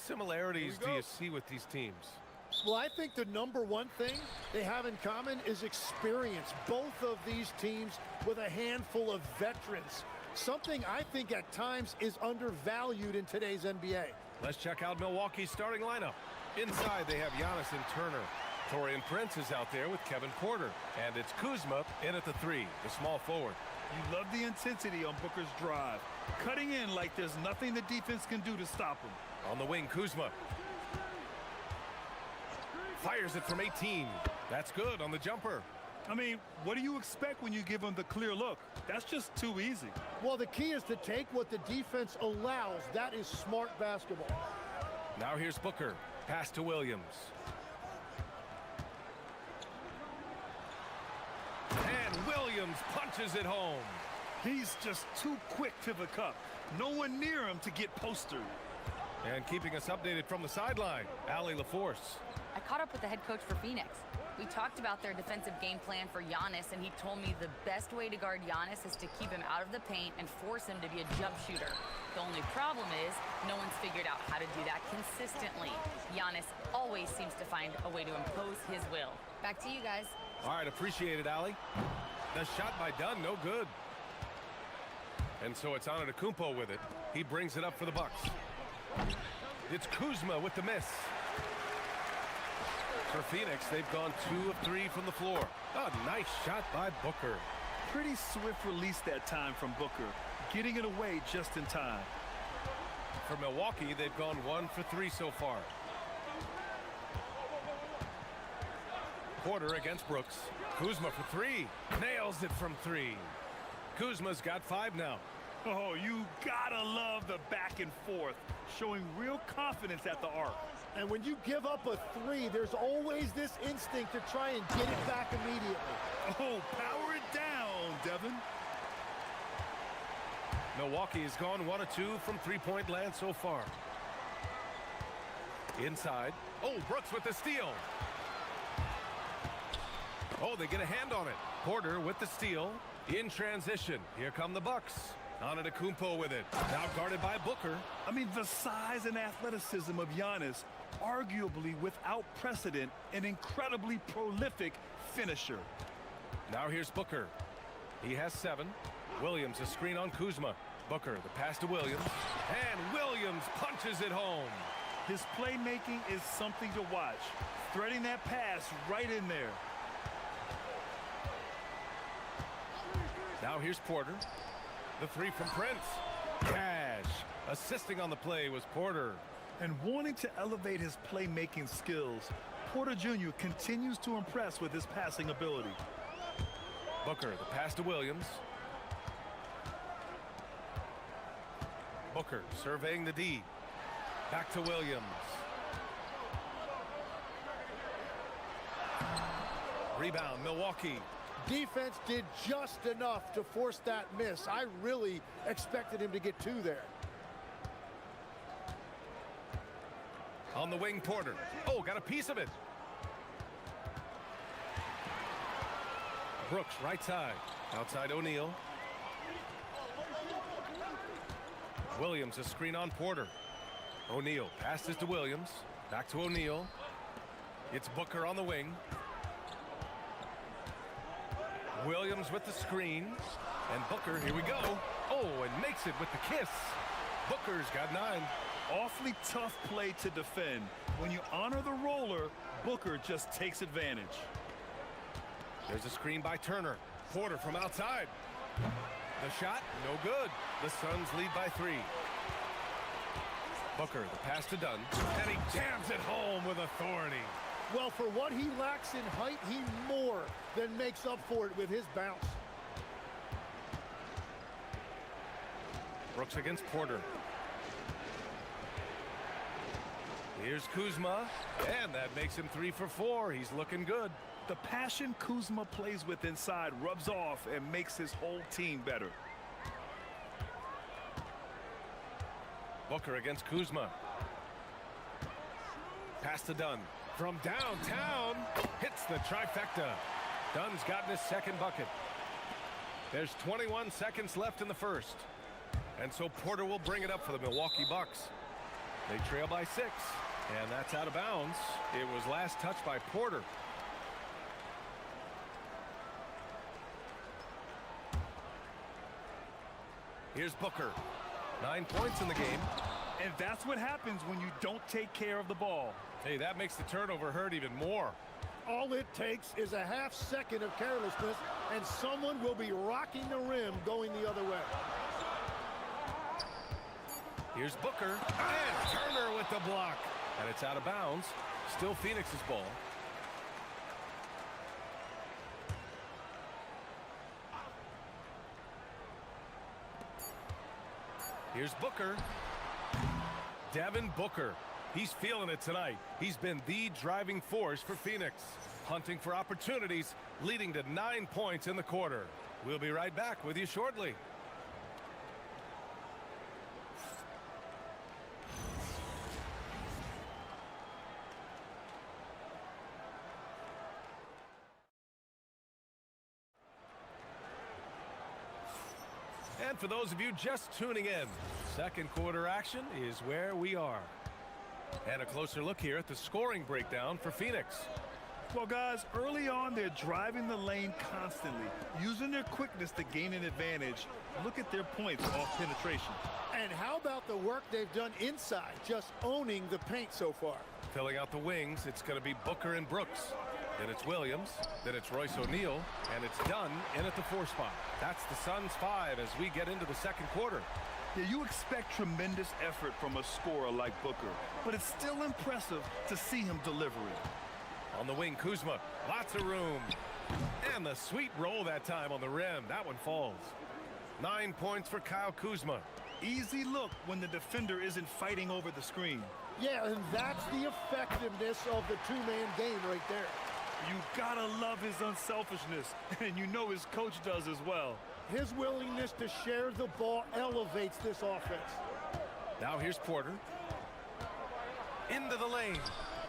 What similarities do you see with these teams? Well, I think the number one thing they have in common is experience. Both of these teams with a handful of veterans. Something I think at times is undervalued in today's NBA. Let's check out Milwaukee's starting lineup. Inside, they have Giannis and Turner. Torian Prince is out there with Kevin Porter. And it's Kuzma in at the 3, the small forward. You love the intensity on Booker's drive. Cutting in like there's nothing the defense can do to stop him. On the wing, Kuzma. Fires it from 18. That's good on the jumper. I mean, what do you expect when you give him the clear look? That's just too easy. Well, the key is to take what the defense allows. That is smart basketball. Now here's Booker. Pass to Williams. And Williams punches it home. He's just too quick to the cup. No one near him to get postered. And keeping us updated from the sideline, Allie LaForce. I caught up with the head coach for Phoenix. We talked about their defensive game plan for Giannis, and he told me the best way to guard Giannis is to keep him out of the paint and force him to be a jump shooter. The only problem is no one's figured out how to do that consistently. Giannis always seems to find a way to impose his will. Back to you guys. All right, appreciate it, Allie. The shot by Dunn, no good. And so it's Antetokounmpo with it. He brings it up for the Bucks. It's Kuzma with the miss. For Phoenix, they've gone 2 of 3 from the floor. A nice shot by Booker. Pretty swift release that time from Booker, getting it away just in time. For Milwaukee, they've gone 1 for 3 so far. Porter against Brooks. Kuzma for 3. Nails it from 3. Kuzma's got 5 now. Oh, you gotta love the back and forth, showing real confidence at the arc. And when you give up a 3, there's always this instinct to try and get it back immediately. Oh, power it down, Devin. Milwaukee has gone 1 of 2 from three-point land so far. Inside. Oh, Brooks with the steal. Oh, they get a hand on it. Porter with the steal. In transition. Here come the Bucks. Antetokounmpo with it. Now guarded by Booker. I mean, the size and athleticism of Giannis, arguably without precedent, an incredibly prolific finisher. Now here's Booker. He has 7. Williams a screen on Kuzma. Booker, the pass to Williams. And Williams punches it home. His playmaking is something to watch. Threading that pass right in there. Now here's Porter. The 3 from Prince. Cash. Assisting on the play was Porter. And wanting to elevate his playmaking skills, Porter Jr. continues to impress with his passing ability. Booker, the pass to Williams. Booker surveying the D. Back to Williams. Rebound, Milwaukee. Defense did just enough to force that miss. I really expected him to get 2 there. On the wing, Porter. Oh, got a piece of it. Brooks, right side. Outside O'Neal. Williams, a screen on Porter. O'Neal passes to Williams. Back to O'Neal. It's Booker on the wing. Williams with the screen. And Booker, here we go. Oh, and makes it with the kiss. Booker's got 9. Awfully tough play to defend. When you honor the roller, Booker just takes advantage. There's a screen by Turner. Porter from outside. The shot, no good. The Suns lead by 3. Booker, the pass to Dunn. And he jams it home with authority. Well, for what he lacks in height, he more than makes up for it with his bounce. Brooks against Porter. Here's Kuzma, and that makes him 3 for 4. He's looking good. The passion Kuzma plays with inside rubs off and makes his whole team better. Booker against Kuzma. Pass to Dunn. From downtown, hits the trifecta. Dunn's gotten his 2nd bucket. There's 21 seconds left in the first. And so Porter will bring it up for the Milwaukee Bucks. They trail by 6, and that's out of bounds. It was last touched by Porter. Here's Booker. 9 points in the game. And that's what happens when you don't take care of the ball. Hey, that makes the turnover hurt even more. All it takes is a half second of carelessness, and someone will be rocking the rim going the other way. Here's Booker, and Turner with the block. And it's out of bounds. Still Phoenix's ball. Here's Booker. Devin Booker. He's feeling it tonight. He's been the driving force for Phoenix. Hunting for opportunities, leading to 9 points in the quarter. We'll be right back with you shortly. And for those of you just tuning in, second quarter action is where we are. And a closer look here at the scoring breakdown for Phoenix. Well, guys, early on, they're driving the lane constantly, using their quickness to gain an advantage. Look at their points off penetration. And how about the work they've done inside, just owning the paint so far? Filling out the wings, it's going to be Booker and Brooks. Then it's Williams, then it's Royce O'Neal, and it's Dunn in at the 4 spot. That's the Suns' 5 as we get into the second quarter. Yeah, you expect tremendous effort from a scorer like Booker, but it's still impressive to see him deliver it. On the wing, Kuzma, lots of room. And the sweet roll that time on the rim. That one falls. 9 points for Kyle Kuzma. Easy look when the defender isn't fighting over the screen. Yeah, and that's the effectiveness of the two-man game right there. You gotta love his unselfishness, and you know his coach does as well. His willingness to share the ball elevates this offense. Now here's Porter. Into the lane,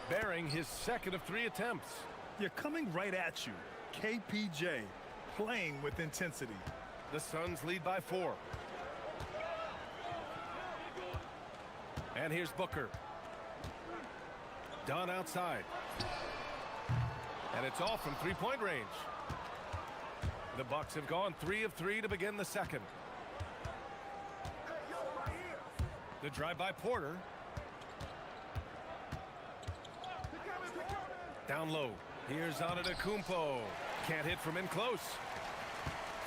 bearing his second of 3 attempts. You're coming right at you. KPJ, playing with intensity. The Suns lead by 4. And here's Booker. Dunn outside. And it's off from 3-point range. The Bucks have gone 3 of 3 to begin the second. The drive by Porter. Down low. Here's Antetokounmpo. Can't hit from in close.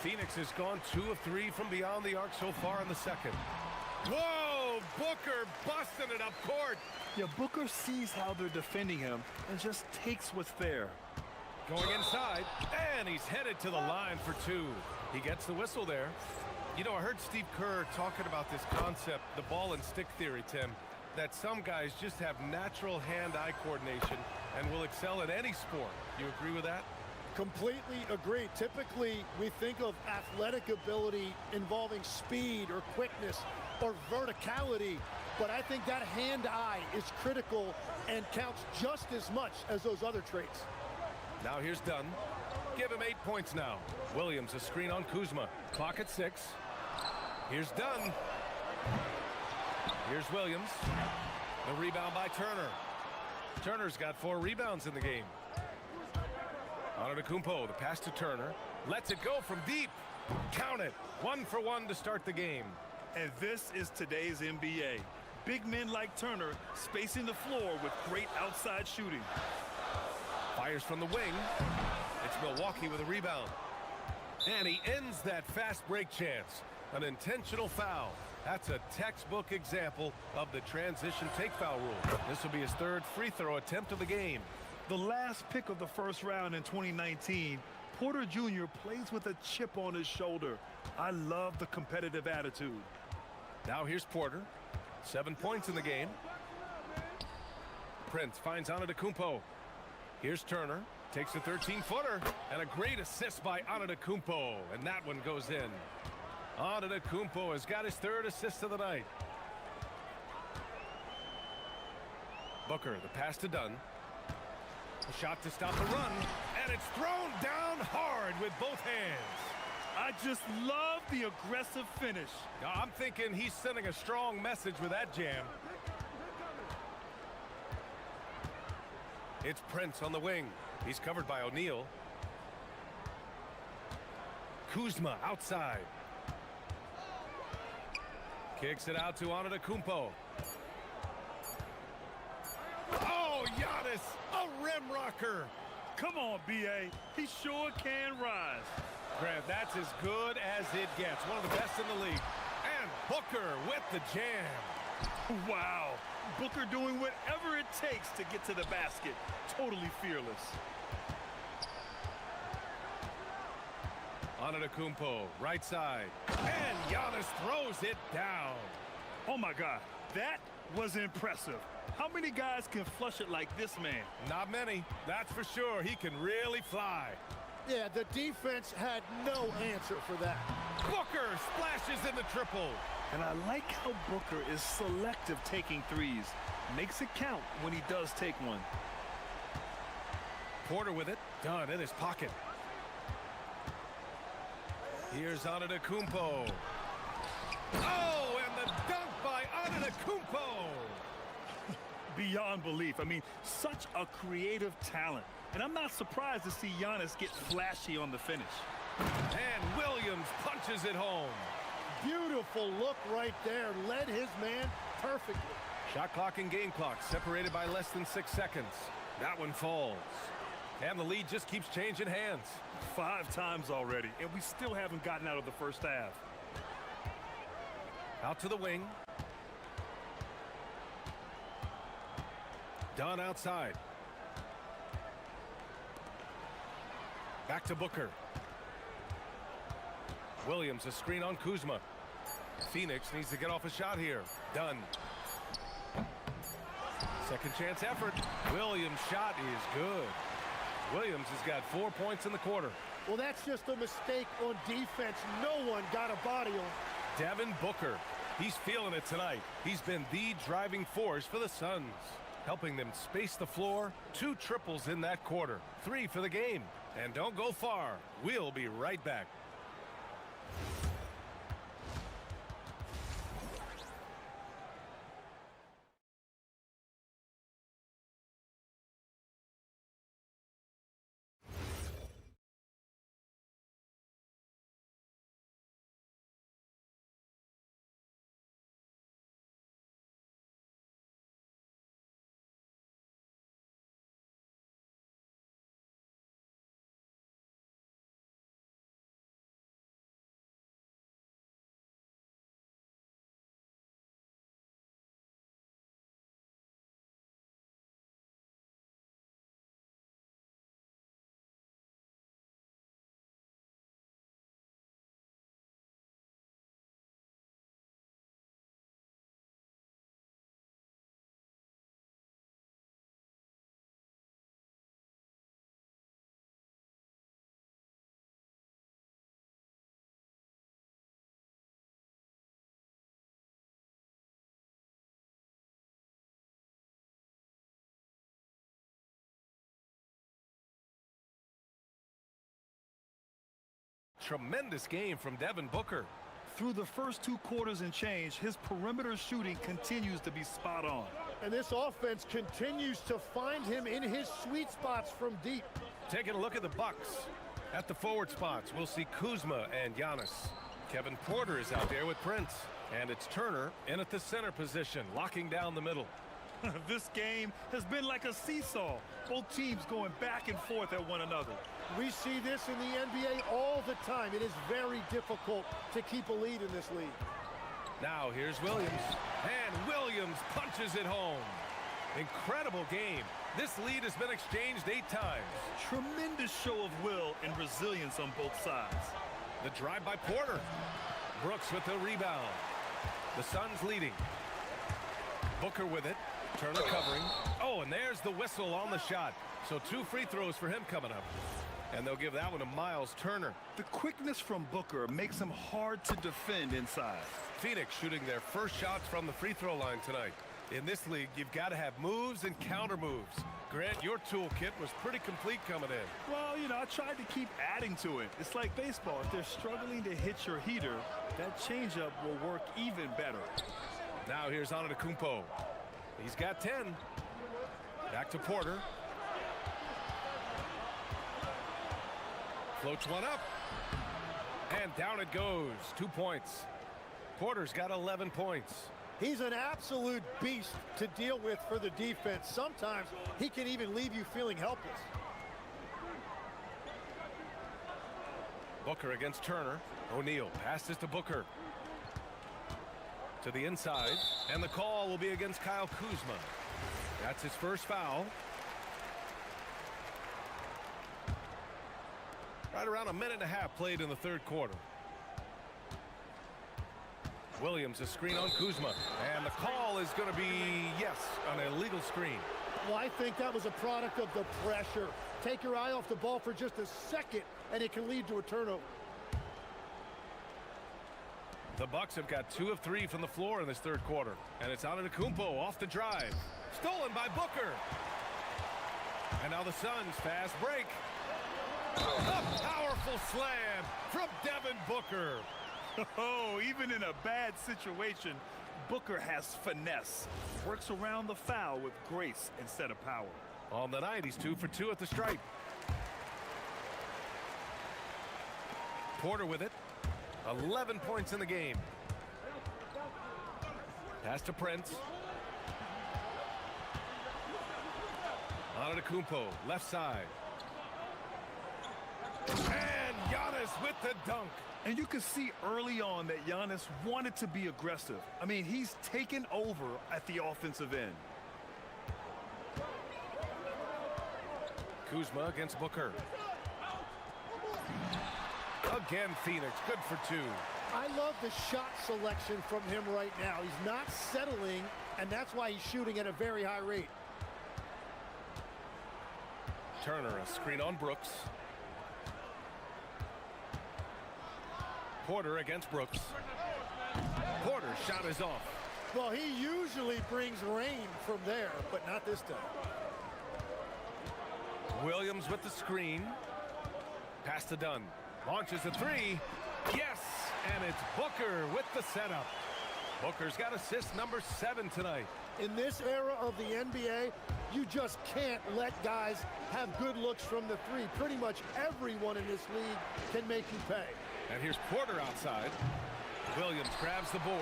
Phoenix has gone 2 of 3 from beyond the arc so far in the second. Whoa! Booker busting it up court. Yeah, Booker sees how they're defending him and just takes what's there. Going inside, and he's headed to the line for 2. He gets the whistle there. You know, I heard Steve Kerr talking about this concept, the ball and stick theory, Tim, that some guys just have natural hand-eye coordination and will excel at any sport. You agree with that? Completely agree. Typically, we think of athletic ability involving speed or quickness or verticality, but I think that hand-eye is critical and counts just as much as those other traits. Now here's Dunn. Give him 8 points now. Williams a screen on Kuzma. Clock at 6. Here's Dunn. Here's Williams. The rebound by Turner. Turner's got 4 rebounds in the game. Antetokounmpo, the pass to Turner. Lets it go from deep. Count it. 1 for 1 to start the game. And this is today's NBA. Big men like Turner spacing the floor with great outside shooting. Fires from the wing. It's Milwaukee with a rebound. And he ends that fast break chance. An intentional foul. That's a textbook example of the transition take foul rule. This will be his 3rd free throw attempt of the game. The last pick of the first round in 2019, Porter Jr. plays with a chip on his shoulder. I love the competitive attitude. Now here's Porter. 7 points in the game. Prince finds Antetokounmpo. Here's Turner. Takes a 13-footer. And a great assist by Antetokounmpo. And that one goes in. Antetokounmpo has got his 3rd assist of the night. Booker, the pass to Dunn. A shot to stop the run. And it's thrown down hard with both hands. I just love the aggressive finish. I'm thinking he's sending a strong message with that jam. It's Prince on the wing. He's covered by O'Neal. Kuzma outside. Kicks it out to Antetokounmpo. Oh, Giannis, a rim rocker. Come on, B.A. He sure can rise. Grant, that's as good as it gets. One of the best in the league. And Booker with the jam. Wow. Booker doing whatever it takes to get to the basket. Totally fearless. Antetokounmpo, right side. And Giannis throws it down. Oh, my God. That was impressive. How many guys can flush it like this man? Not many. That's for sure. He can really fly. Yeah, the defense had no answer for that. Booker splashes in the triple. And I like how Booker is selective taking threes. Makes it count when he does take one. Porter with it. Done in his pocket. Here's Antetokounmpo. Oh, and the dunk by Antetokounmpo. Beyond belief. I mean, such a creative talent. And I'm not surprised to see Giannis get flashy on the finish. And Williams punches it home. Beautiful look right there. Led his man perfectly. Shot clock and game clock separated by less than 6 seconds. That one falls. And the lead just keeps changing hands. 5 times already, and we still haven't gotten out of the first half. Out to the wing. Dunn outside. Back to Booker. Williams, a screen on Kuzma. Phoenix needs to get off a shot here. Dunn. Second chance effort. Williams' shot is good. Williams has got 4 points in the quarter. Well, that's just a mistake on defense. No one got a body on. Devin Booker. He's feeling it tonight. He's been the driving force for the Suns, helping them space the floor. 2 triples in that quarter. 3 for the game. And don't go far. We'll be right back. Tremendous game from Devin Booker. Through the first 2 quarters and change, his perimeter shooting continues to be spot on. And this offense continues to find him in his sweet spots from deep. Taking a look at the Bucks. At the forward spots, we'll see Kuzma and Giannis. Kevin Porter is out there with Prince. And it's Turner in at the center position, locking down the middle. This game has been like a seesaw. Both teams going back and forth at one another. We see this in the NBA all the time. It is very difficult to keep a lead in this league. Now here's Williams. And Williams punches it home. Incredible game. This lead has been exchanged 8 times. Tremendous show of will and resilience on both sides. The drive by Porter. Brooks with the rebound. The Suns leading. Booker with it. Turner covering. Oh, and there's the whistle on the shot. So 2 free throws for him coming up. And they'll give that one to Miles Turner. The quickness from Booker makes him hard to defend inside. Phoenix shooting their first shots from the free throw line tonight. In this league, you've got to have moves and counter moves. Grant, your toolkit was pretty complete coming in. Well, you know, I tried to keep adding to it. It's like baseball. If they're struggling to hit your heater, that changeup will work even better. Now here's Antetokounmpo. He's got 10. Back to Porter. Floats one up. And down it goes. 2 points. Porter's got 11 points. He's an absolute beast to deal with for the defense. Sometimes he can even leave you feeling helpless. Booker against Turner. O'Neal passes to Booker. To the inside. And the call will be against Kyle Kuzma. That's his first foul. Right around a minute and a half played in the third quarter. Williams, a screen on Kuzma. And the call is going to be, yes, an illegal screen. Well, I think that was a product of the pressure. Take your eye off the ball for just a second, and it can lead to a turnover. The Bucks have got 2 of 3 from the floor in this third quarter. And it's Antetokounmpo off the drive. Stolen by Booker. And now the Suns fast break. A powerful slam from Devin Booker. Oh, even in a bad situation, Booker has finesse. Works around the foul with grace instead of power. On the night, he's 2 for 2 at the stripe. Porter with it. 11 points in the game. Pass to Prince. Antetokounmpo, left side. And Giannis with the dunk. And you can see early on that Giannis wanted to be aggressive. I mean, he's taken over at the offensive end. Kuzma against Booker. Again, Phoenix, good for 2. I love the shot selection from him right now. He's not settling, and that's why he's shooting at a very high rate. Turner, a screen on Brooks. Porter against Brooks. Porter's shot is off. Well, he usually brings rain from there, but not this time. Williams with the screen. Pass to Dunn. Launches a 3. Yes! And it's Booker with the setup. Booker's got assist number 7 tonight. In this era of the NBA, you just can't let guys have good looks from the 3. Pretty much everyone in this league can make you pay. And here's Porter outside. Williams grabs the board.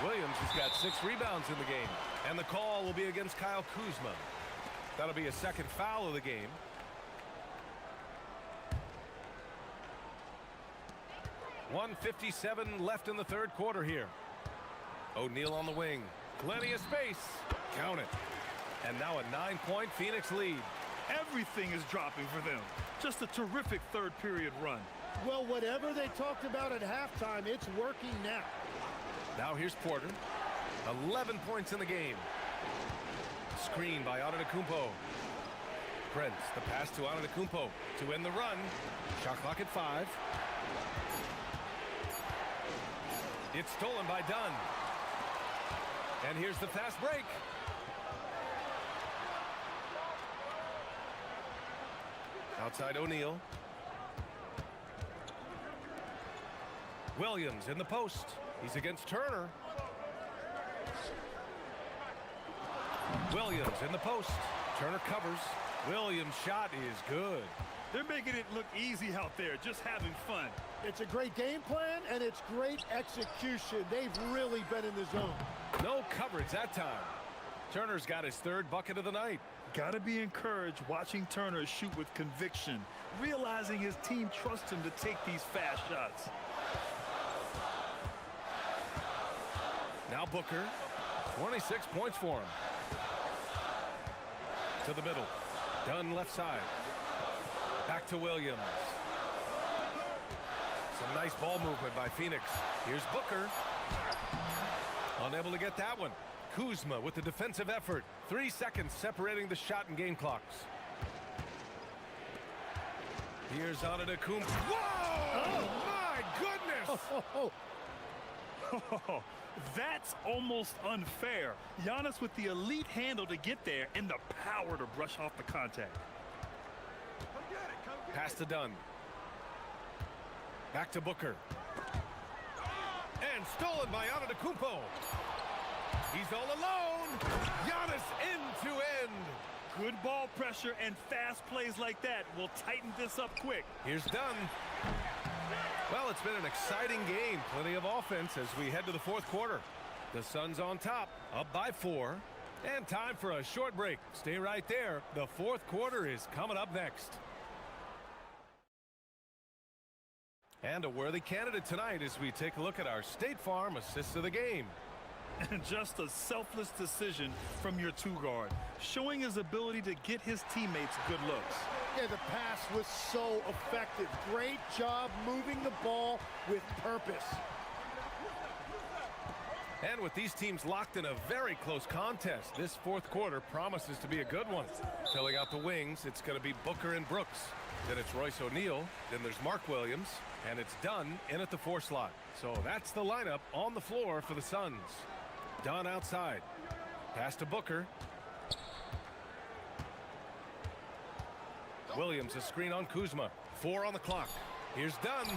Williams has got 6 rebounds in the game. And the call will be against Kyle Kuzma. That'll be a second foul of the game. .157 left in the third quarter here. O'Neal on the wing. Plenty of space. Count it. And now a 9-point Phoenix lead. Everything is dropping for them. Just a terrific third period run. Well, whatever they talked about at halftime, it's working now. Now here's Porter. 11 points in the game. Screen by Antetokounmpo. Prince, the pass to Antetokounmpo to end the run. Shot clock at 5. It's stolen by Dunn. And here's the fast break. Outside O'Neal. Williams in the post. He's against Turner. Williams in the post. Turner covers. Williams' shot is good. They're making it look easy out there, just having fun. It's a great game plan, and it's great execution. They've really been in the zone. No coverage that time. Turner's got his 3rd bucket of the night. Got to be encouraged watching Turner shoot with conviction, realizing his team trusts him to take these fast shots. Now Booker, 26 points for him. To the middle. Dunn left side. Back to Williams. Some nice ball movement by Phoenix. Here's Booker. Unable to get that one. Kuzma with the defensive effort. 3 seconds separating the shot and game clocks. Here's Antetokounmpo. Whoa! Oh, my goodness! Oh, that's almost unfair. Giannis with the elite handle to get there and the power to brush off the contact. Pass to Dunn. Back to Booker. And stolen by Antetokounmpo. He's all alone. Giannis end to end. Good ball pressure and fast plays like that will tighten this up quick. Here's Dunn. Well, it's been an exciting game. Plenty of offense as we head to the fourth quarter. The Suns on top, up by 4. And time for a short break. Stay right there. The fourth quarter is coming up next. And a worthy candidate tonight as we take a look at our State Farm assists of the game. And just a selfless decision from your two-guard, showing his ability to get his teammates good looks. Yeah, the pass was so effective. Great job moving the ball with purpose. And with these teams locked in a very close contest, this fourth quarter promises to be a good one. Filling out the wings, it's going to be Booker and Brooks. Then it's Royce O'Neal. Then there's Mark Williams. And it's Dunn in at the 4 slot. So that's the lineup on the floor for the Suns. Dunn outside. Pass to Booker. Williams, a screen on Kuzma. 4 on the clock. Here's Dunn.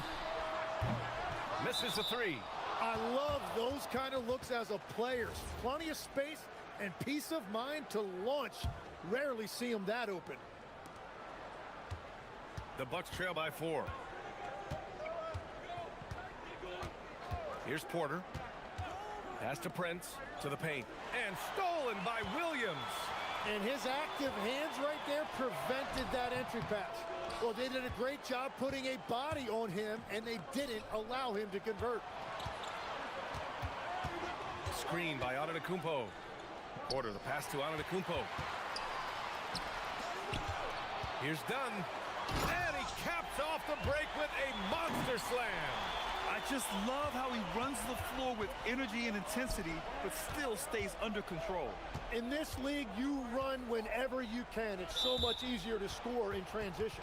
Misses the 3. I love those kind of looks as a player. Plenty of space and peace of mind to launch. Rarely see him that open. The Bucks trail by 4. Here's Porter. Pass to Prince, to the paint. And stolen by Williams. And his active hands right there prevented that entry pass. Well, they did a great job putting a body on him, and they didn't allow him to convert. Screen by Antetokounmpo. Porter, the pass to Antetokounmpo. Here's Dunn. And he caps off the break with a monster slam. I just love how he runs the floor with energy and intensity, but still stays under control. In this league, you run whenever you can. It's so much easier to score in transition.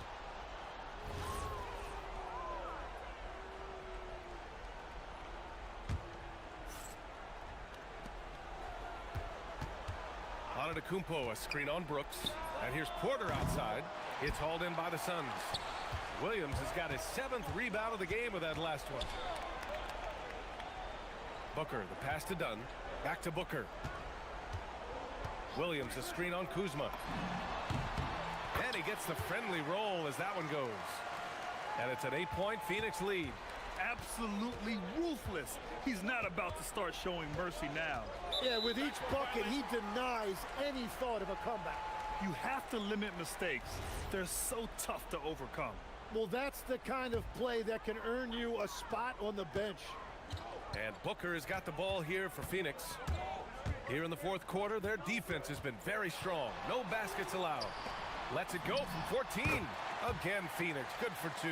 Antetokounmpo, a screen on Brooks. And here's Porter outside. It's hauled in by the Suns. Williams has got his 7th rebound of the game with that last one. Booker, the pass to Dunn. Back to Booker. Williams, a screen on Kuzma. And he gets the friendly roll as that one goes. And it's an 8-point Phoenix lead. Absolutely ruthless. He's not about to start showing mercy now. Yeah, with each bucket, he denies any thought of a comeback. You have to limit mistakes. They're so tough to overcome. Well, that's the kind of play that can earn you a spot on the bench. And Booker has got the ball here for Phoenix. Here in the fourth quarter, their defense has been very strong. No baskets allowed. Lets it go from 14. Again, Phoenix, good for 2.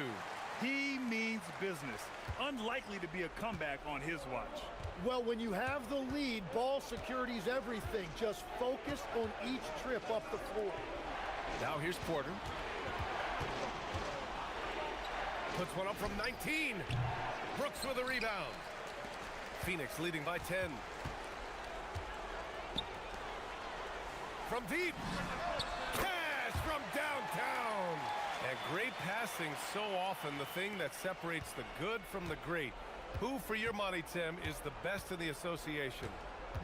He means business. Unlikely to be a comeback on his watch. Well, when you have the lead, ball security's everything. Just focus on each trip up the floor. Now here's Porter. Puts one up from 19. Brooks with a rebound. Phoenix leading by 10. From deep. Cash from downtown. And great passing, so often the thing that separates the good from the great. Who, for your money, Tim, is the best in the association?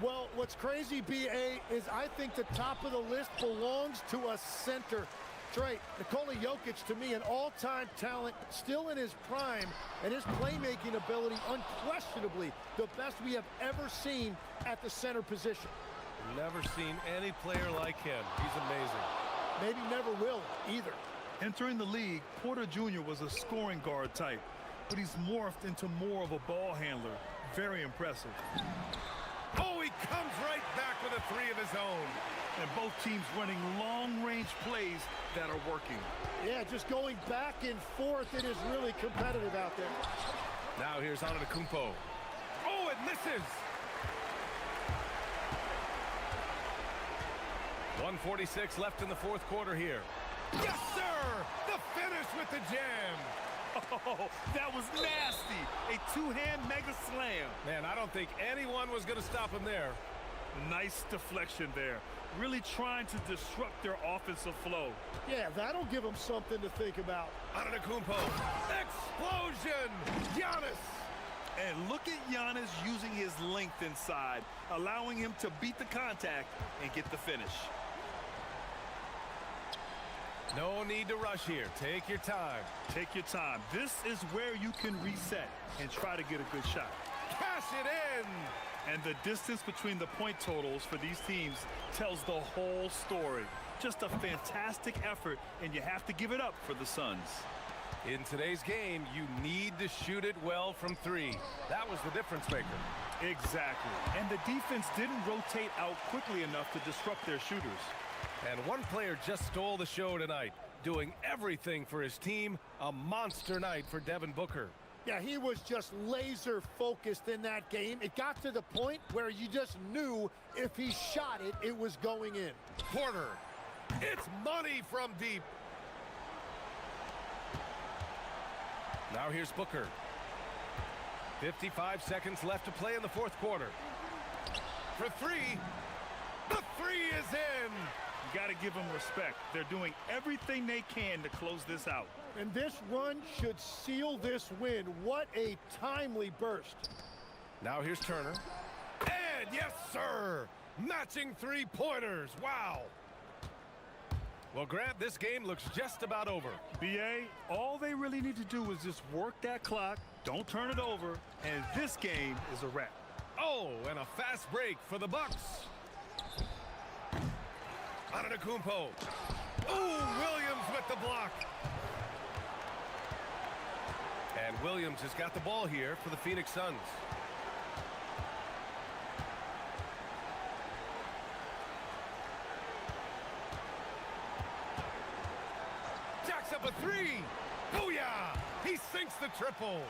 Well, what's crazy, B.A., is I think the top of the list belongs to a center. Trey, Nikola Jokic, to me, an all-time talent, still in his prime, and his playmaking ability, unquestionably, the best we have ever seen at the center position. Never seen any player like him. He's amazing. Maybe never will, either. Entering the league, Porter Jr. was a scoring guard type, but he's morphed into more of a ball handler. Very impressive. Oh, he comes right back with a 3 of his own. And both teams running long-range plays that are working. Yeah, just going back and forth, it is really competitive out there. Now here's Antetokounmpo. Oh, it misses! 1:46 left in the fourth quarter here. Yes, sir! The finish with the jam! Oh, that was nasty. A two-hand mega slam. Man, I don't think anyone was going to stop him there. Nice deflection there. Really trying to disrupt their offensive flow. Yeah, that'll give them something to think about. Antetokounmpo. Explosion! Giannis! And look at Giannis using his length inside, allowing him to beat the contact and get the finish. No need to rush here. Take your time. Take your time. This is where you can reset and try to get a good shot. Cash it in! And the distance between the point totals for these teams tells the whole story. Just a fantastic effort, and you have to give it up for the Suns. In today's game, you need to shoot it well from three. That was the difference maker. Exactly. And the defense didn't rotate out quickly enough to disrupt their shooters. And one player just stole the show tonight, doing everything for his team. A monster night for Devin Booker. Yeah, he was just laser focused in that game. It got to the point where you just knew if he shot it, it was going in. Porter. It's money from deep. Now here's Booker. 55 seconds left to play in the fourth quarter. For three. The three is in. You got to give them respect. They're doing everything they can to close this out. And this run should seal this win. What a timely burst. Now here's Turner. And yes, sir. Matching three-pointers. Wow. Well, Grant, this game looks just about over. BA, all they really need to do is just work that clock, don't turn it over, and this game is a wrap. Oh, and a fast break for the Bucks. Antetokounmpo. Ooh, Williams with the block. And Williams has got the ball here for the Phoenix Suns. Jacks up a three. Booyah! He sinks the triple.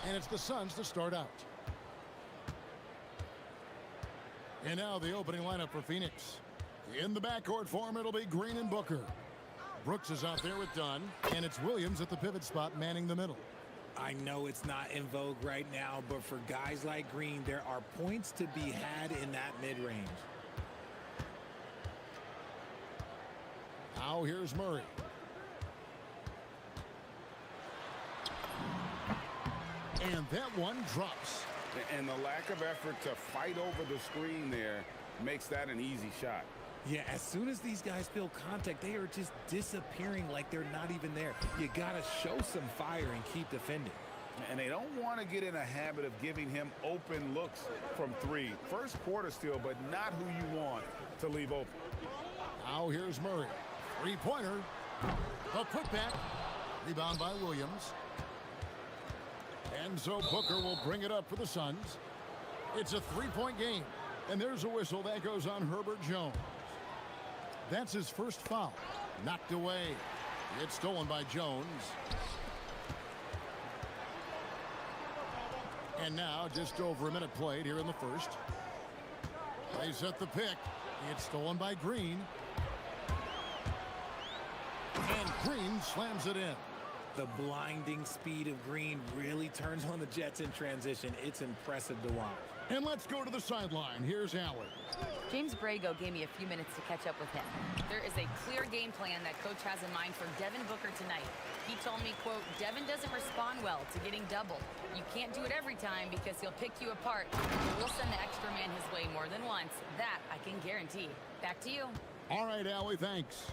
And it's the Suns to start out. And now the opening lineup for Phoenix. In the backcourt form, it'll be Green and Booker. Brooks is out there with Dunn, and it's Williams at the pivot spot manning the middle. I know it's not in vogue right now, but for guys like Green, there are points to be had in that mid-range. Now here's Murray. And that one drops. And the lack of effort to fight over the screen there makes that an easy shot. Yeah, as soon as these guys feel contact, they are just disappearing like they're not even there. You got to show some fire and keep defending. And they don't want to get in a habit of giving him open looks from three. First quarter still, but not who you want to leave open. Now here's Murray. Three-pointer. A putback. Rebound by Williams. And so Booker will bring it up for the Suns. It's a three-point game. And there's a whistle that goes on Herbert Jones. That's his first foul. Knocked away. It's stolen by Jones. And now just over a minute played here in the first. They set the pick. It's stolen by Green. And Green slams it in. The blinding speed of Green really turns on the Jets in transition. It's impressive to watch. And let's go to the sideline. Here's Allen. James Brago gave me a few minutes to catch up with him. There is a clear game plan that coach has in mind for Devin Booker tonight. He told me, quote, Devin doesn't respond well to getting doubled. You can't do it every time because he'll pick you apart. But we'll send the extra man his way more than once. That I can guarantee. Back to you. All right, Allie, thanks.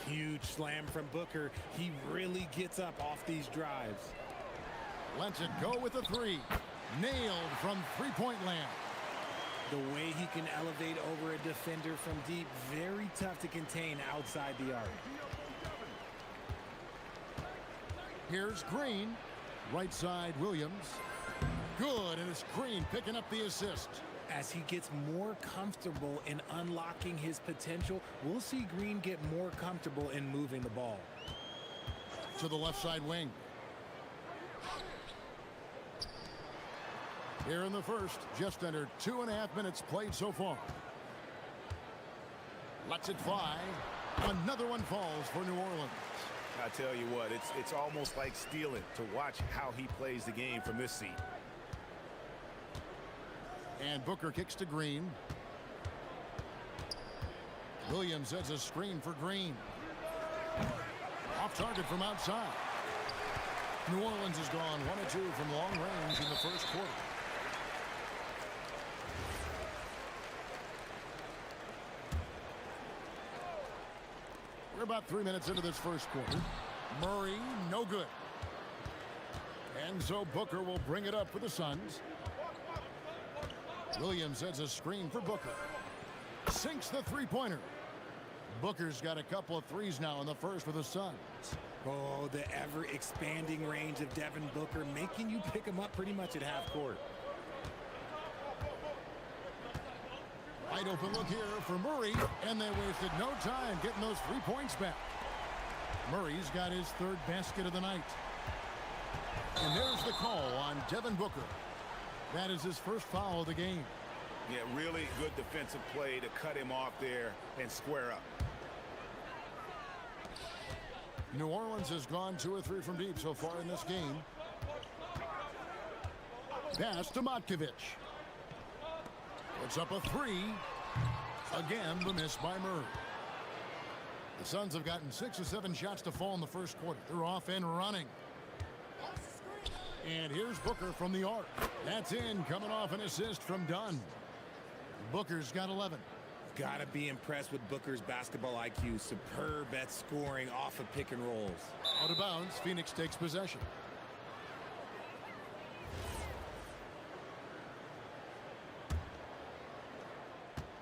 Huge slam from Booker. He really gets up off these drives. Lets it go with a three. Nailed from three-point land. The way he can elevate over a defender from deep, very tough to contain outside the arc. Here's Green. Right side, Williams. Good, and it's Green picking up the assist. As he gets more comfortable in unlocking his potential, we'll see Green get more comfortable in moving the ball. To the left side wing. Here in the first, just under 2.5 minutes played so far. Lets it fly. Another one falls for New Orleans. I tell you what, it's almost like stealing to watch how he plays the game from this seat. And Booker kicks to Green. Williams sets a screen for Green. Off target from outside. New Orleans has gone 1 of 2 from long range in the first quarter. We're about 3 minutes into this first quarter. Murray, no good. And so Booker will bring it up for the Suns. Williams sets a screen for Booker. Sinks the three-pointer. Booker's got a couple of threes now in the first for the Suns. Oh, the ever-expanding range of Devin Booker, making you pick him up pretty much at half court. Wide open look here for Murray, and they wasted no time getting those 3 points back. Murray's got his third basket of the night. And there's the call on Devin Booker. That is his first foul of the game. Yeah, really good defensive play to cut him off there and square up. New Orleans has gone 2 or 3 from deep so far in this game. Pass to Matkovic. It's up a 3. Again, the miss by Murray. The Suns have gotten 6 or 7 shots to fall in the first quarter. They're off and running. And here's Booker from the arc. That's in, coming off an assist from Dunn. Booker's got 11. Gotta be impressed with Booker's basketball IQ. Superb at scoring off of pick and rolls. Out of bounds, Phoenix takes possession.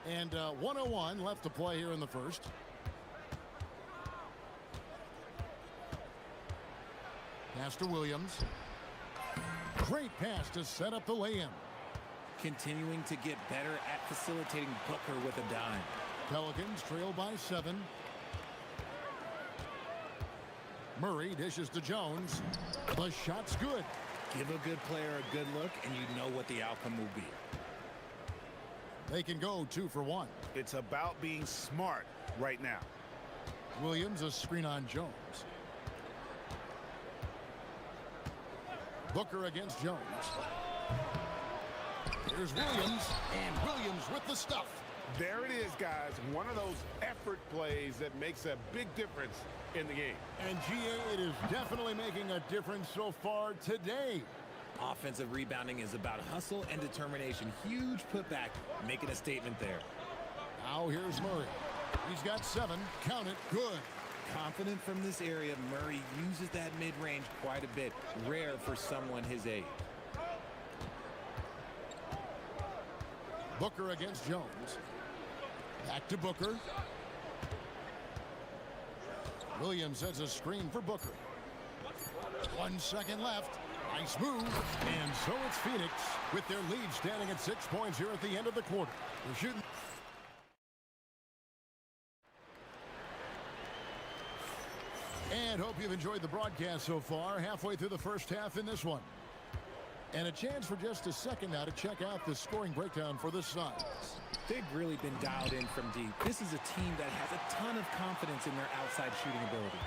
And 1:01 left to play here in the first. Pass to Williams. Great pass to set up the lay-in. Continuing to get better at facilitating Booker with a dime. Pelicans trail by 7. Murray dishes to Jones. The shot's good. Give a good player a good look, and you know what the outcome will be. They can go 2 for 1. It's about being smart right now. Williams, a screen on Jones. Booker against Jones. Here's Williams, and Williams with the stuff. There it is, guys. One of those effort plays that makes a big difference in the game. And GA, it is definitely making a difference so far today. Offensive rebounding is about hustle and determination. Huge putback, making a statement there. Now here's Murray. He's got 7. Count it. Good. Confident from this area, Murray uses that mid-range quite a bit. Rare for someone his age. Booker against Jones. Back to Booker. Williams has a screen for Booker. 1 second left. Nice move. And so it's Phoenix with their lead standing at 6 points here at the end of the quarter. They're shooting. And hope you've enjoyed the broadcast so far. Halfway through the first half in this one. And a chance for just a second now to check out the scoring breakdown for the Suns. They've really been dialed in from deep. This is a team that has a ton of confidence in their outside shooting ability.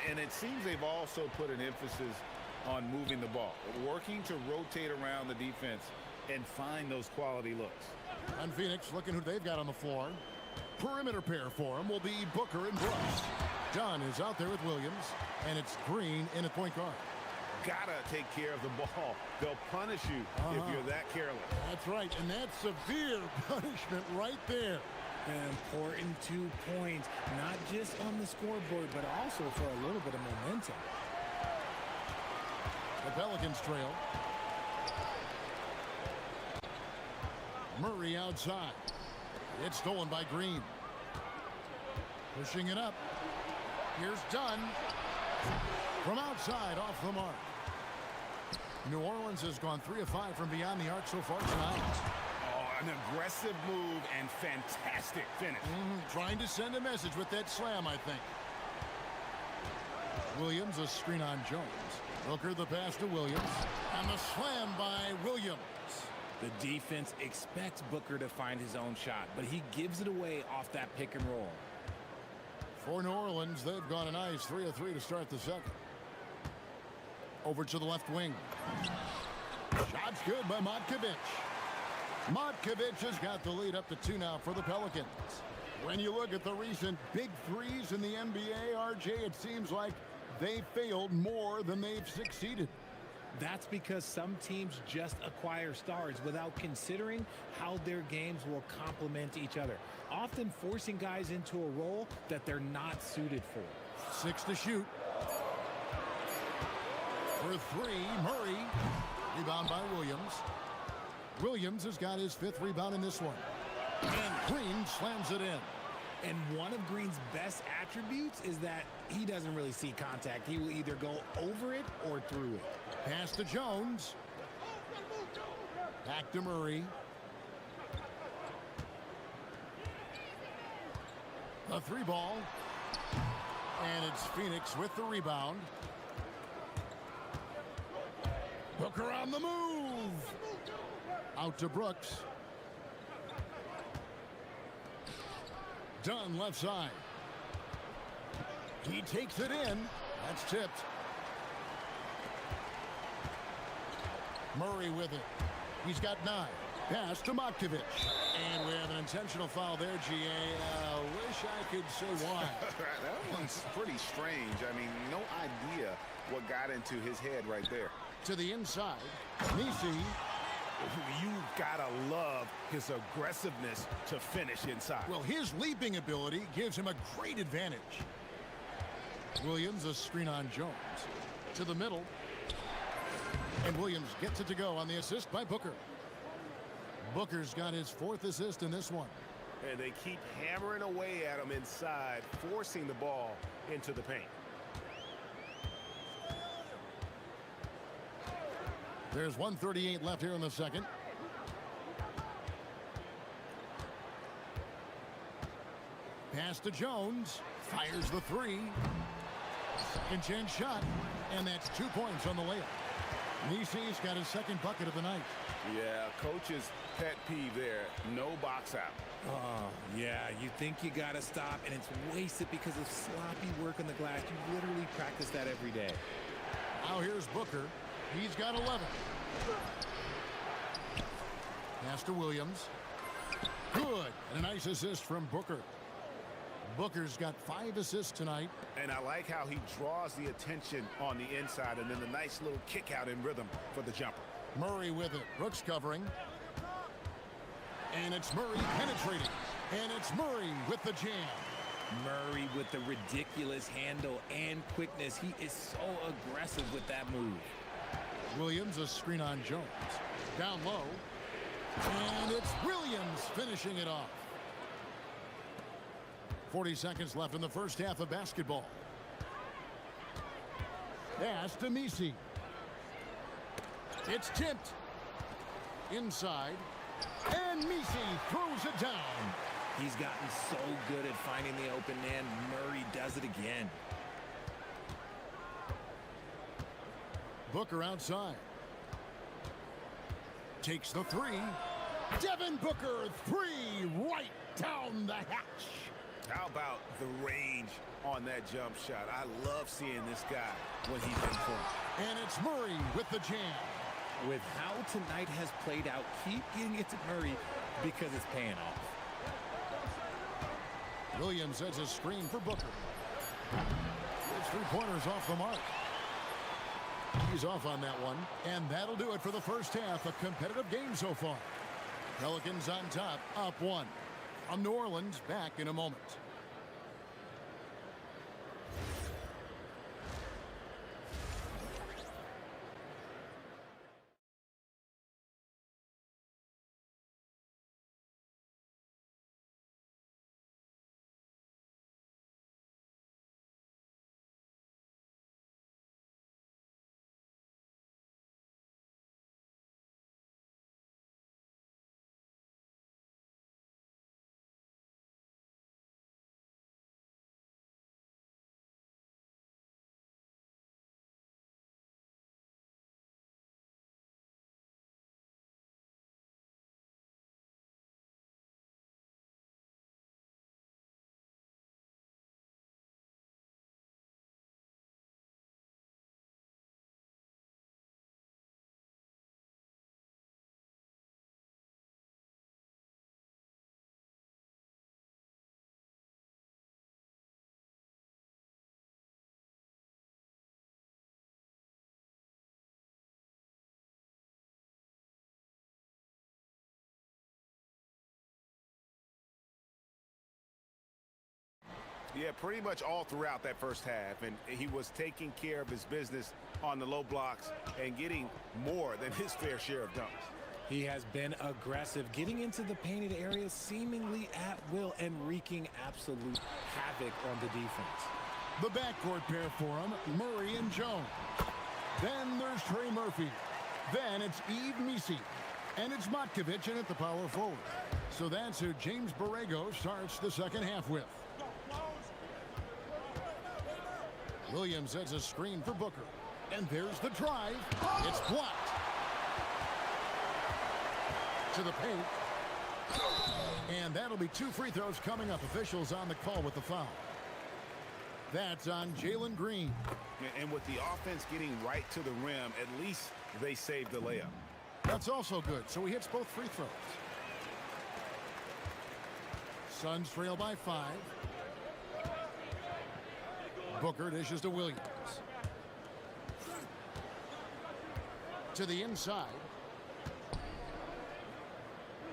And it seems they've also put an emphasis on moving the ball, working to rotate around the defense and find those quality looks. On Phoenix, looking who they've got on the floor. Perimeter pair for him will be Booker and Brooks. Dunn is out there with Williams, and it's Green in at point guard. Gotta take care of the ball. They'll punish you if you're that careless. That's right, and that's severe punishment right there. An important 2 points, not just on the scoreboard, but also for a little bit of momentum. The Pelicans trail. Murray outside. It's stolen by Green. Pushing it up. Here's Dunn. From outside, off the mark. New Orleans has gone 3 of 5 from beyond the arc so far tonight. Oh, an aggressive move and fantastic finish. Trying to send a message with that slam, I think. Williams, a screen on Jones. Booker the pass to Williams. And the slam by Williams. The defense expects Booker to find his own shot, but he gives it away off that pick and roll. For New Orleans, they've gone a nice 3 of 3 to start the second. Over to the left wing. Shot's good by Matkovic. Matkovic has got the lead up to 2 now for the Pelicans. When you look at the recent big threes in the NBA, RJ, it seems like they failed more than they've succeeded. That's because some teams just acquire stars without considering how their games will complement each other, often forcing guys into a role that they're not suited for. 6 to shoot. For 3, Murray. Rebound by Williams. Williams has got his 5th rebound in this one. And Green slams it in. And one of Green's best attributes is that he doesn't really see contact. He will either go over it or through it. Pass to Jones. Back to Murray. A 3 ball. And it's Phoenix with the rebound. Booker on the move. Out to Brooks. Dunn left side. He takes it in. That's tipped. Murray with it. He's got 9. Pass to Matkovic. And we have an intentional foul there, GA. Wish I could say why. That one's pretty strange. I mean, no idea what got into his head right there. To the inside. Nisi. You gotta love his aggressiveness to finish inside. Well, his leaping ability gives him a great advantage. Williams, a screen on Jones. To the middle. And Williams gets it to go on the assist by Booker. Booker's got his 4th assist in this one. And they keep hammering away at him inside, forcing the ball into the paint. There's 1:38 left here in the second. Pass to Jones. Fires the 3. Second chance shot. And that's 2 points on the layup. Misi's got his second bucket of the night. Yeah, coach's pet peeve there. No box out. Oh, yeah, you think you got to stop, and it's wasted because of sloppy work on the glass. You literally practice that every day. Now here's Booker. He's got 11. Pass to Williams. Good. And a nice assist from Booker. Booker's got 5 assists tonight. And I like how he draws the attention on the inside and then the nice little kick out in rhythm for the jumper. Murray with it. Brooks covering. And it's Murray penetrating. And it's Murray with the jam. Murray with the ridiculous handle and quickness. He is so aggressive with that move. Williams, a screen on Jones. Down low. And it's Williams finishing it off. 40 seconds left in the first half of basketball. Pass to Misi. It's tipped. Inside. And Misi throws it down. He's gotten so good at finding the open man. Murray does it again. Booker outside. Takes the three. Devin Booker, three right down the hatch. How about the range on that jump shot? I love seeing this guy when he's in form. And it's Murray with the jam. With how tonight has played out, keep getting it to Murray because it's paying off. Williams sets a screen for Booker. It's 3 pointers off the mark. He's off on that one. And that'll do it for the first half. A competitive game so far. Pelicans on top, up 1. From New Orleans, back in a moment. Yeah, pretty much all throughout that first half. And he was taking care of his business on the low blocks and getting more than his fair share of dunks. He has been aggressive, getting into the painted area seemingly at will and wreaking absolute havoc on the defense. The backcourt pair for him, Murray and Jones. Then there's Trey Murphy. Then it's Yves Misi. And it's Matkovic in at the power forward. So that's who James Borrego starts the second half with. Williams sets a screen for Booker. And there's the drive. It's blocked. To the paint. And that'll be 2 free throws coming up. Officials on the call with the foul. That's on Jalen Green. And with the offense getting right to the rim, at least they saved the layup. That's also good. So he hits both free throws. Suns trail by 5. Booker dishes to Williams. To the inside.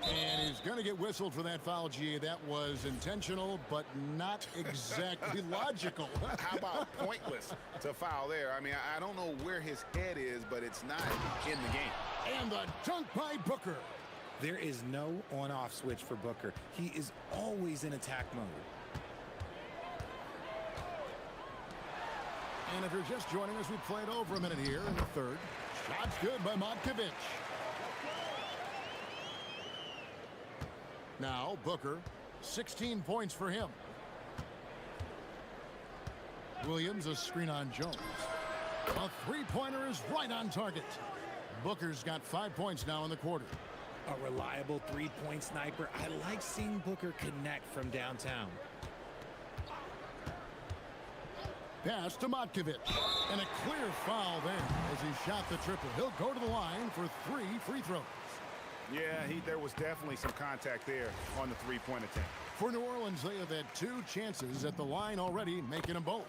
And he's going to get whistled for that foul, G. That was intentional, but not exactly logical. How about pointless to foul there? I mean, I don't know where his head is, but it's not in the game. And the dunk by Booker. There is no on-off switch for Booker. He is always in attack mode. And if you're just joining us, we played over a minute here in the third. Shot's good by Matkovic. Now Booker, 16 points for him. Williams, a screen on Jones. A three-pointer is right on target. Booker's got 5 points now in the quarter. A reliable three-point sniper. I like seeing Booker connect from downtown. Pass to Matkovic. And a clear foul there as he shot the triple. He'll go to the line for 3 free throws. Yeah, there was definitely some contact there on the three-point attempt. For New Orleans, they have had 2 chances at the line already, making them both.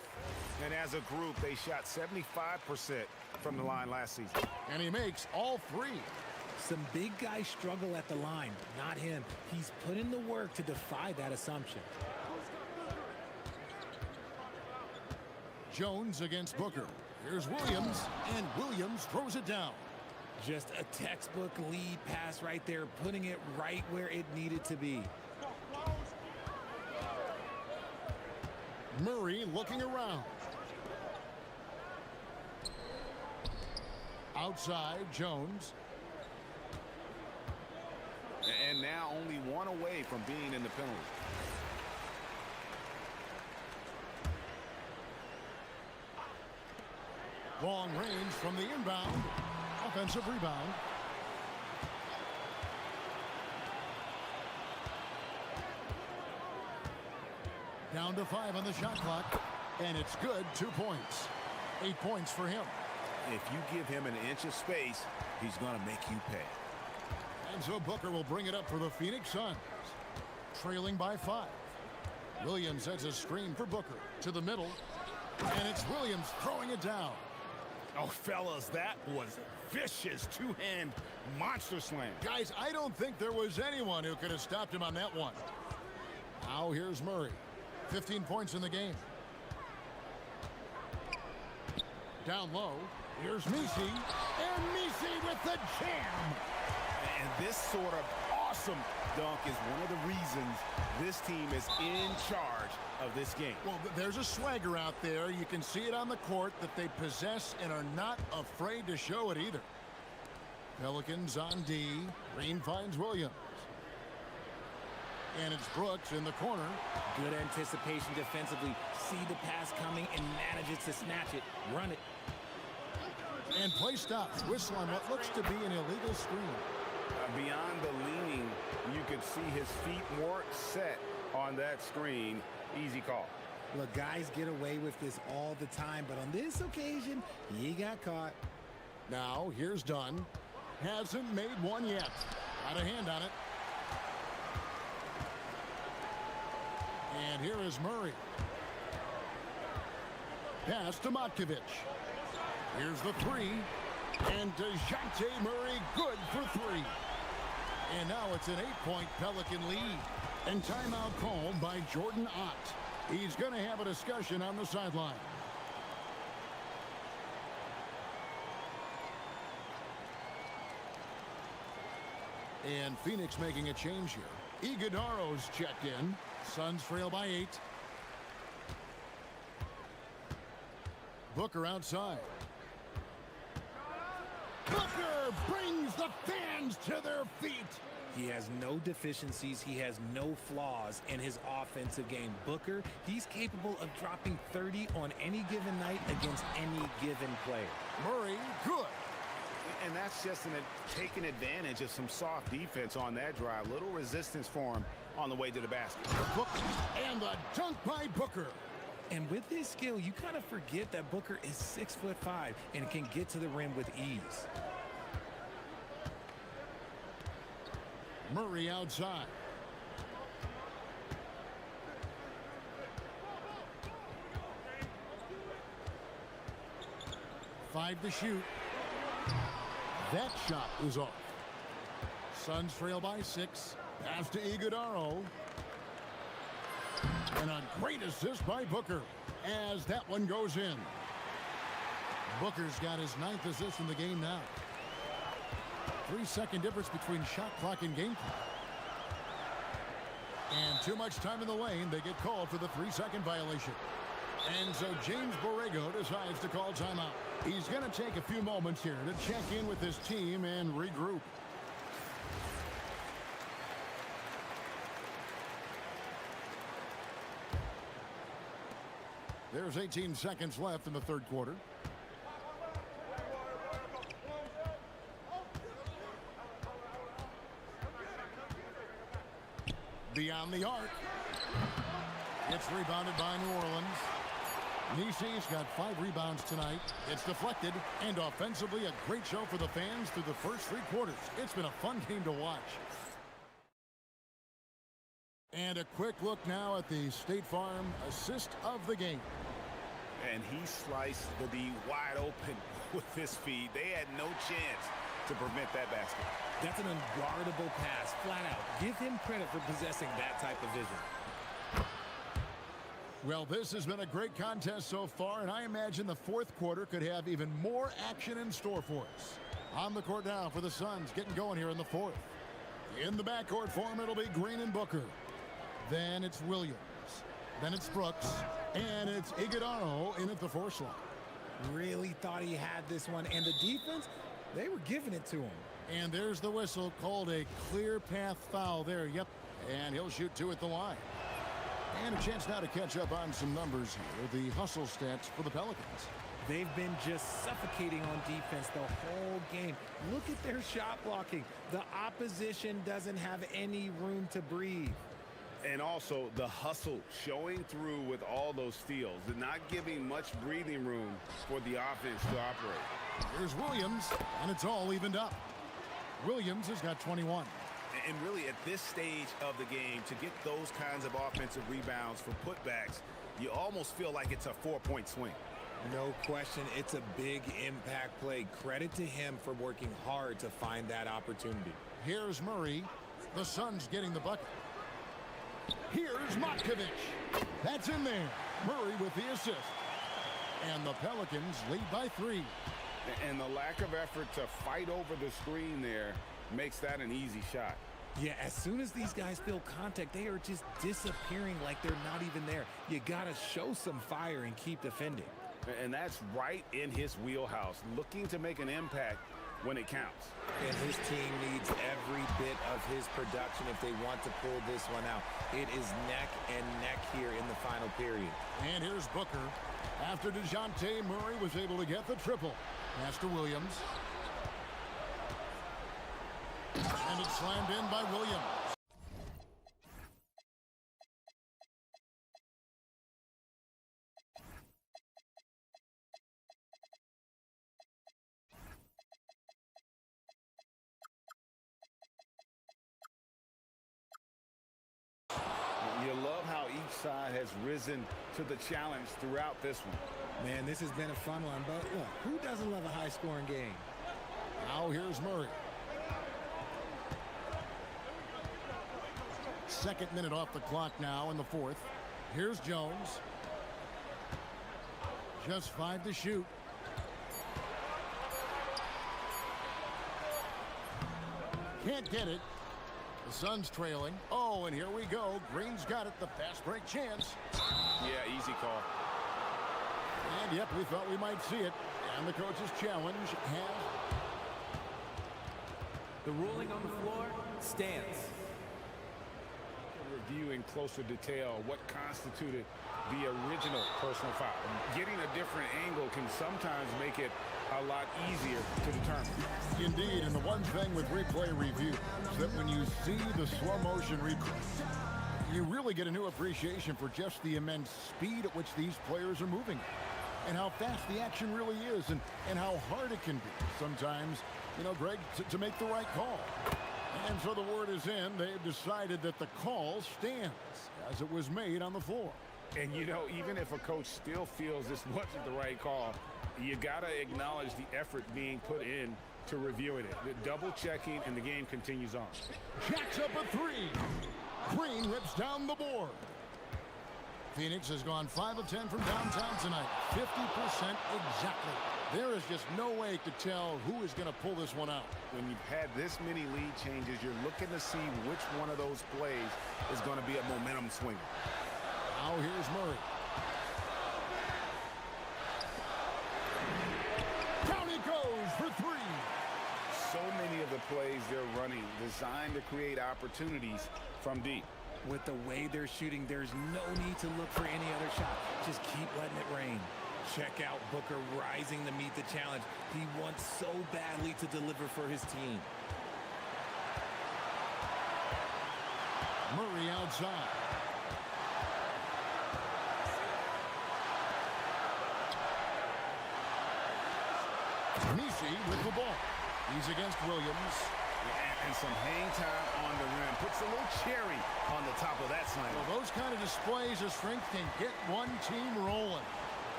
And as a group, they shot 75% from the line last season. And he makes all 3. Some big guys struggle at the line, not him. He's put in the work to defy that assumption. Jones against Booker. Here's Williams, and Williams throws it down. Just a textbook lead pass right there, putting it right where it needed to be. Murray looking around. Outside, Jones. And now only 1 away from being in the penalty. Long range from the inbound. Offensive rebound. Down to 5 on the shot clock. And it's good. 2 points. 8 points for him. If you give him an inch of space, he's going to make you pay. And so Booker will bring it up for the Phoenix Suns. Trailing by 5. Williams sets a screen for Booker. To the middle. And it's Williams throwing it down. Oh, fellas, that was vicious two-hand monster slam. Guys, I don't think there was anyone who could have stopped him on that one. Now here's Murray. 15 points in the game. Down low. Here's Misi. And Misi with the jam. And this sort of awesome dunk is one of the reasons this team is in charge of this game. Well, there's a swagger out there. You can see it on the court that they possess and are not afraid to show it either. Pelicans on D. Green finds Williams. And it's Brooks in the corner. Good anticipation defensively. See the pass coming and manages to snatch it. Run it. And play stops. Whistle on what looks to be an illegal screen. Beyond the leaning, you could see his feet weren't set on that screen. Easy call. Look, guys get away with this all the time, but on this occasion, he got caught. Now, here's Dunn. Hasn't made one yet. Got a hand on it. And here is Murray. Pass to Matkovic. Here's the 3. And DeJounte Murray good for 3. And now it's an 8-point Pelican lead. And timeout called by Jordan Ott. He's going to have a discussion on the sideline. And Phoenix making a change here. Iguodaro's checked in. Suns trail by 8. Booker outside. Booker brings the fans to their feet. He has no deficiencies. He has no flaws in his offensive game. Booker, he's capable of dropping 30 on any given night against any given player. Murray, good. And that's just taking advantage of some soft defense on that drive. Little resistance for him on the way to the basket. Booker, and the dunk by Booker. And with his skill, you kind of forget that Booker is 6'5" and can get to the rim with ease. Murray outside. Five to shoot. That shot is off. Suns trail by 6. Pass to Iguodaro. And a great assist by Booker as that one goes in. Booker's got his 9th assist in the game now. 3-second difference between shot clock and game clock. And too much time in the lane. They get called for the 3-second violation. And so James Borrego decides to call timeout. He's going to take a few moments here to check in with his team and regroup. There's 18 seconds left in the third quarter. Beyond the arc. It's rebounded by New Orleans. Nishi's got 5 rebounds tonight. It's deflected, and offensively, a great show for the fans through the first 3 quarters. It's been a fun game to watch. And a quick look now at the State Farm assist of the game. And he sliced the D wide open with his feed. They had no chance to prevent that basket. That's an unguardable pass, flat out. Give him credit for possessing that type of vision. Well, this has been a great contest so far, and I imagine the fourth quarter could have even more action in store for us. On the court now for the Suns, getting going here in the fourth. In the backcourt form, it'll be Green and Booker. Then it's Williams. Then it's Brooks. And it's Iguodala in at the 4 slot. Really thought he had this one, and the defense, they were giving it to him. And there's the whistle, called a clear path foul there. Yep, and he'll shoot 2 at the line. And a chance now to catch up on some numbers here. The hustle stats for the Pelicans. They've been just suffocating on defense the whole game. Look at their shot blocking. The opposition doesn't have any room to breathe. And also the hustle showing through with all those steals, not giving much breathing room for the offense to operate. Here's Williams, and it's all evened up. Williams has got 21. And really, at this stage of the game, to get those kinds of offensive rebounds for putbacks, you almost feel like it's a 4-point swing. No question, it's a big impact play. Credit to him for working hard to find that opportunity. Here's Murray. The Suns getting the bucket. Here's Matkovic. That's in there. Murray with the assist. And the Pelicans lead by 3. And the lack of effort to fight over the screen there makes that an easy shot. Yeah, as soon as these guys feel contact, they are just disappearing like they're not even there. You got to show some fire and keep defending. And that's right in his wheelhouse, looking to make an impact when it counts. And his team needs every bit of his production if they want to pull this one out. It is neck and neck here in the final period. And here's Booker. After DeJounte Murray was able to get the triple. Pass to Williams. And it's slammed in by Williams. You love how each side has risen to the challenge throughout this one. Man, this has been a fun one, but look, who doesn't love a high-scoring game? Now here's Murray. Second minute off the clock now in the fourth. Here's Jones. Just 5 to shoot. Can't get it. The Suns trailing. Oh, and here we go. Green's got it. The fast break chance. Yeah, easy call. And yep, we thought we might see it. And the coach's challenge has... The ruling on the floor stands. Review in closer detail what constituted the original personal foul. Getting a different angle can sometimes make it a lot easier to determine. Indeed, and the one thing with replay review is that when you see the slow motion replay, you really get a new appreciation for just the immense speed at which these players are moving and how fast the action really is and how hard it can be sometimes, you know, Greg, to make the right call. And so the word is in. They've decided that the call stands as it was made on the floor. And, you know, even if a coach still feels this wasn't the right call, you got to acknowledge the effort being put in to reviewing it. The double checking, and the game continues on. Jacks up a 3. Green rips down the board. Phoenix has gone 5 of 10 from downtown tonight. 50% exactly. There is just no way to tell who is going to pull this one out. When you've had this many lead changes, you're looking to see which one of those plays is going to be a momentum swinger. Now here's Murray. Down he goes for 3. So many of the plays they're running designed to create opportunities from deep. With the way they're shooting, there's no need to look for any other shot. Just keep letting it rain. Check out Booker rising to meet the challenge. He wants so badly to deliver for his team. Murray outside. Nisi with the ball. He's against Williams. And some hang time on the rim. Puts a little cherry on the top of that slam. Well, those kind of displays of strength can get one team rolling.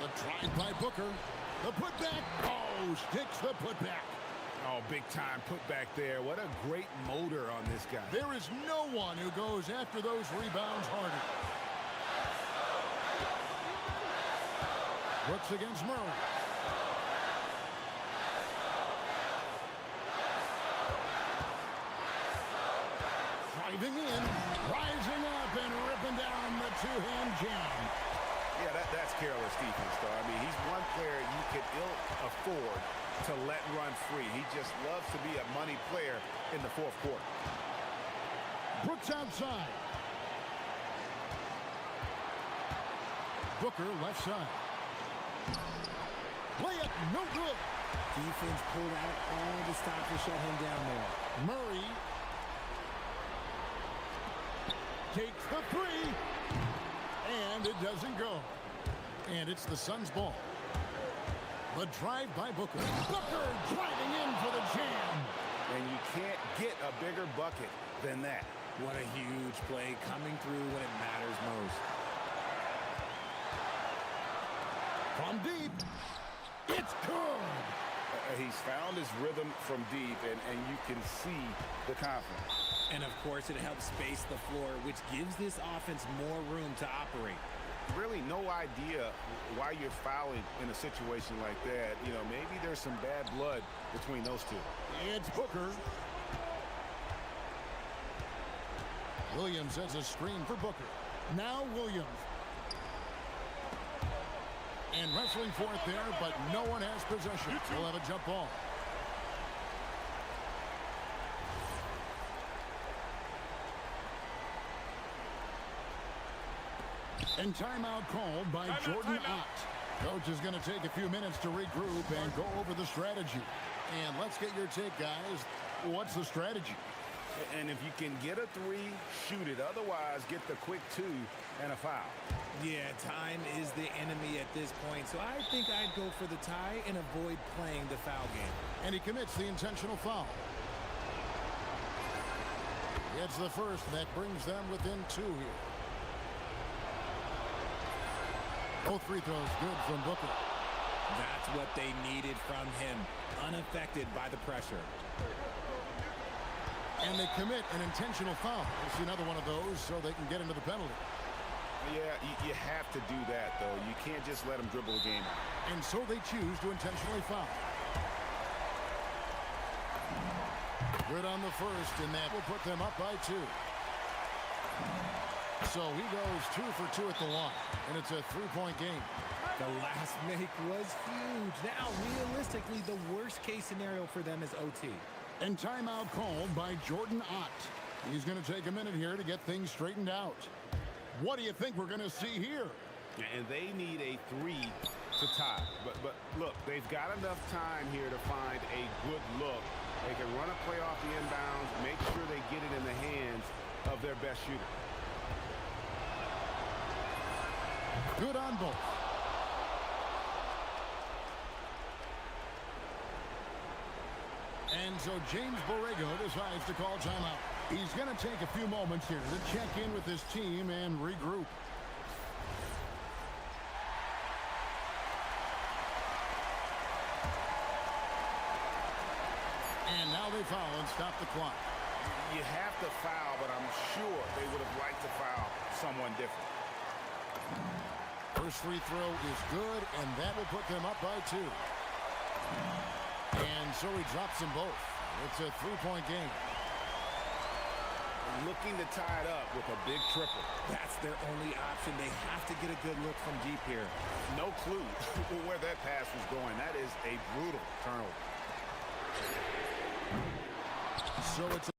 The drive by Booker. The putback. Oh, sticks the putback. Oh, big time putback there. What a great motor on this guy. There is no one who goes after those rebounds harder. Brooks against Murray. Driving in, rising up and ripping down the two-hand jam. Yeah, that's careless defense, though. I mean, he's one player you could ill afford to let run free. He just loves to be a money player in the fourth quarter. Brooks outside. Booker left side. Layup, no good. Defense pulled out all the stop to shut him down there. Murray takes the three, and it doesn't go. And it's the Suns' ball. The drive by Booker. Booker driving in for the jam. And you can't get a bigger bucket than that. What a huge play coming through when it matters most. From deep, it's good. He's found his rhythm from deep, and you can see the confidence. And, of course, it helps space the floor, which gives this offense more room to operate. Really no idea why you're fouling in a situation like that. You know, maybe there's some bad blood between those two. It's Booker. Williams has a screen for Booker. Now Williams. And wrestling for it there, but no one has possession. We'll have a jump ball. And timeout called by Jordan Ott. Coach is going to take a few minutes to regroup and go over the strategy. And let's get your take, guys. What's the strategy? And if you can get a three, shoot it. Otherwise, get the quick two and a foul. Yeah, time is the enemy at this point, so I think I'd go for the tie and avoid playing the foul game. And he commits the intentional foul. It's the first that brings them within two here. Both free throws good from Booker. That's what they needed from him, unaffected by the pressure. And they commit an intentional foul. We'll see another one of those so they can get into the penalty. Yeah, you have to do that, though. You can't just let them dribble the game out. And so they choose to intentionally foul. Good on the first, and that will put them up by two. So he goes 2 for 2 at the line, and it's a three-point game. The last make was huge. Now, realistically, the worst-case scenario for them is OT. And timeout called by Jordan Ott. He's going to take a minute here to get things straightened out. What do you think we're going to see here? And they need a three to tie. But look, they've got enough time here to find a good look. They can run a play off the inbounds, make sure they get it in the hands of their best shooter. Good on both. And so James Borrego decides to call timeout. He's going to take a few moments here to check in with his team and regroup. And now they foul and stop the clock. You have to foul, but I'm sure they would have liked to foul someone different. First free throw is good, and that will put them up by two. And so he drops them both. It's a three-point game. Looking to tie it up with a big triple. That's their only option. They have to get a good look from deep here. No clue where that pass was going. That is a brutal turnover. So it's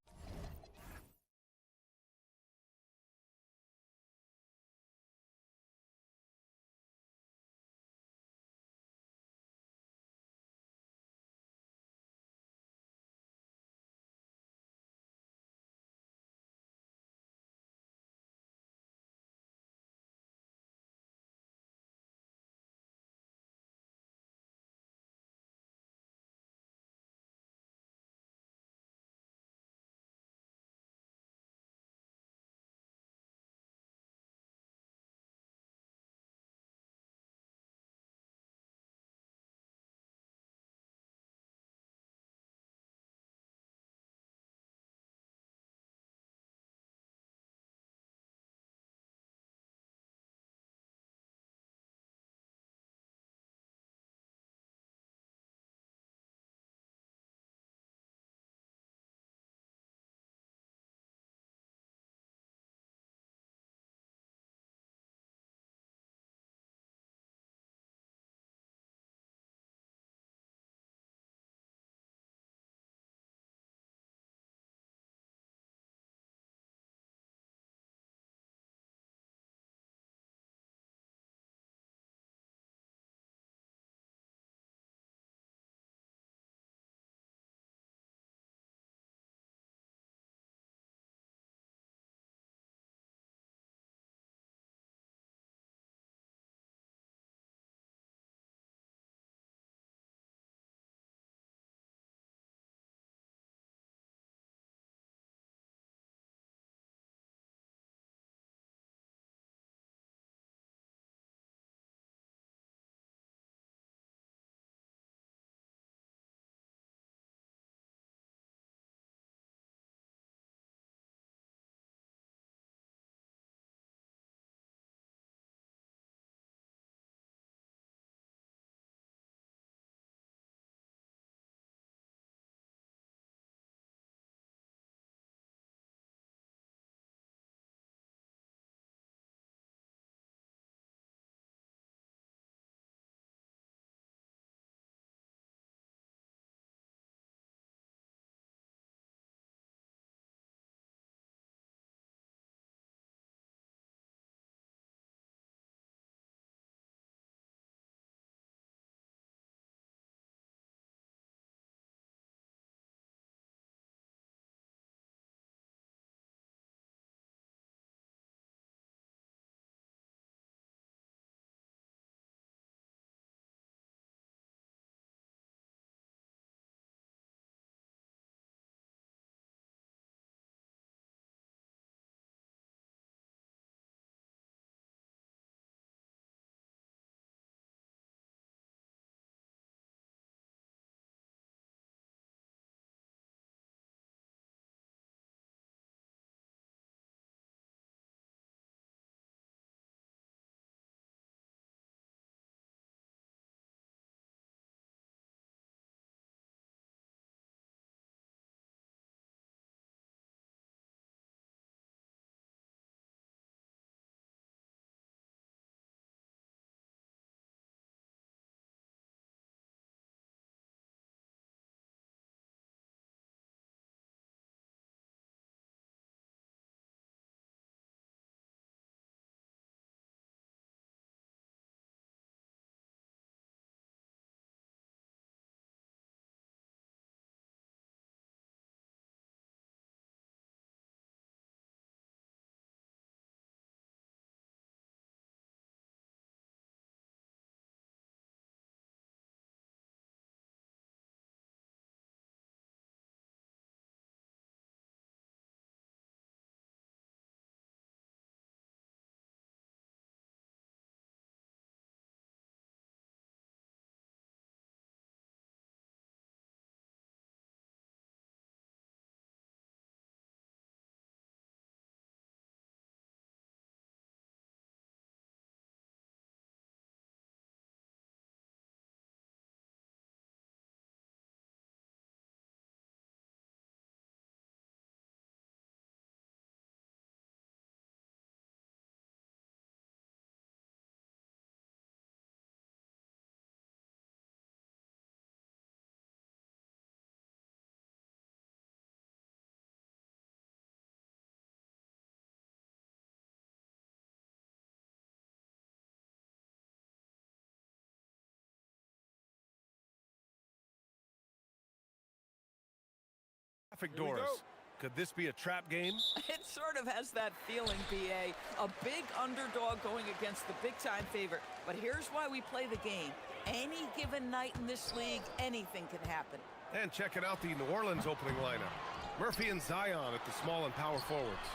Doris. Could this be a trap game? It sort of has that feeling, B.A. A big underdog going against the big-time favorite. But here's why we play the game. Any given night in this league, anything can happen. And checking out the New Orleans opening lineup. Murphy and Zion at the small and power forwards.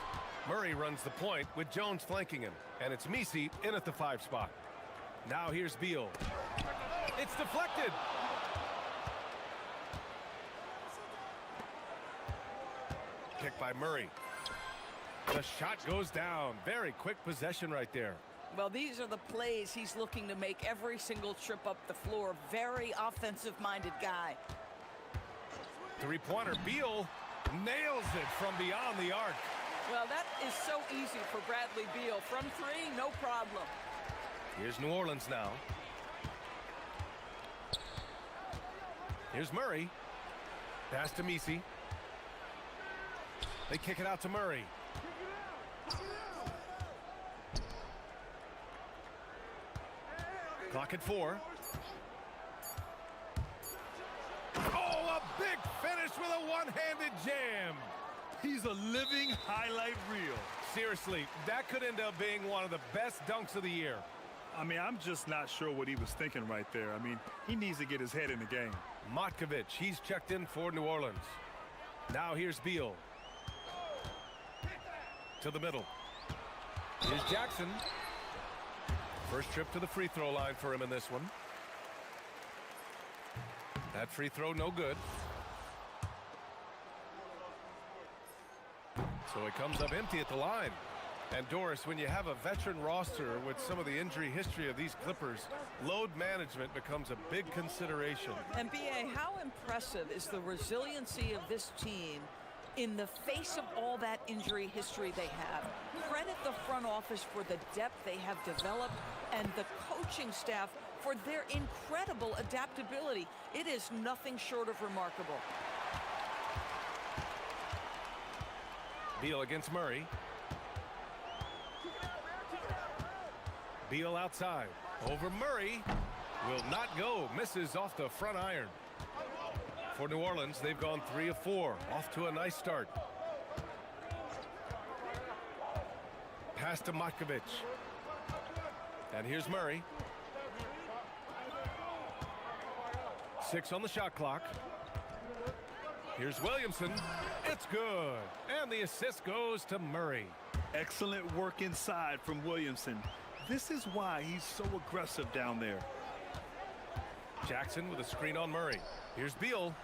Murray runs the point with Jones flanking him. And it's Misi in at the 5 spot. Now here's Beal. It's deflected. Pick by Murray. The shot goes down. Very quick possession right there. Well, these are the plays he's looking to make every single trip up the floor. Very offensive-minded guy. Three-pointer. Beal nails it from beyond the arc. Well, that is so easy for Bradley Beal. From 3, no problem. Here's New Orleans now. Here's Murray. Pass to Misi. They kick it out to Murray. Clock at 4. Oh, a big finish with a one-handed jam. He's a living highlight reel. Seriously, that could end up being one of the best dunks of the year. I mean, I'm just not sure what he was thinking right there. I mean, he needs to get his head in the game. Matkovic, he's checked in for New Orleans. Now here's Beal. To the middle. Here's Jackson. First trip to the free throw line for him in this one. That free throw no good. So it comes up empty at the line. And Doris, when you have a veteran roster with some of the injury history of these Clippers, load management becomes a big consideration. And B.A., how impressive is the resiliency of this team in the face of all that injury history they have? Credit the front office for the depth they have developed and the coaching staff for their incredible adaptability. It is nothing short of remarkable. Beal against Murray. Beal outside. Over Murray. Will not go. Misses off the front iron. For New Orleans, they've gone 3 of 4. Off to a nice start. Pass to Matkovic. And here's Murray. 6 on the shot clock. Here's Williamson. It's good. And the assist goes to Murray. Excellent work inside from Williamson. This is why he's so aggressive down there. Jackson with a screen on Murray. Here's Beal.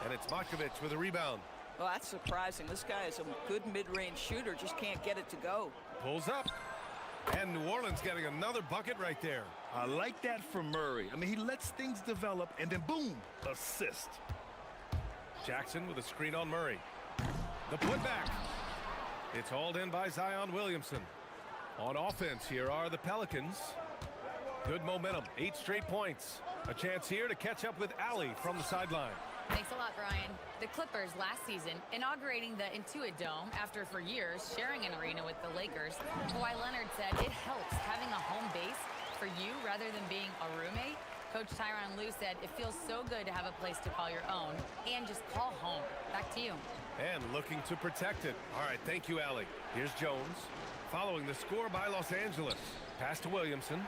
And it's Matkovic with a rebound. Well, that's surprising. This guy is a good mid-range shooter, just can't get it to go. Pulls up. And New Orleans getting another bucket right there. I like that from Murray. I mean, he lets things develop and then boom, assist. Jackson with a screen on Murray. The putback. It's hauled in by Zion Williamson. On offense, here are the Pelicans. Good momentum, 8 straight points. A chance here to catch up with Allie from the sideline. Thanks a lot, Brian. The Clippers last season inaugurating the Intuit Dome after for years sharing an arena with the Lakers. Kawhi Leonard said it helps having a home base for you rather than being a roommate. Coach Tyronn Lue said it feels so good to have a place to call your own and just call home. Back to you. And looking to protect it. All right, thank you, Allie. Here's Jones. Following the score by Los Angeles. Pass to Williamson.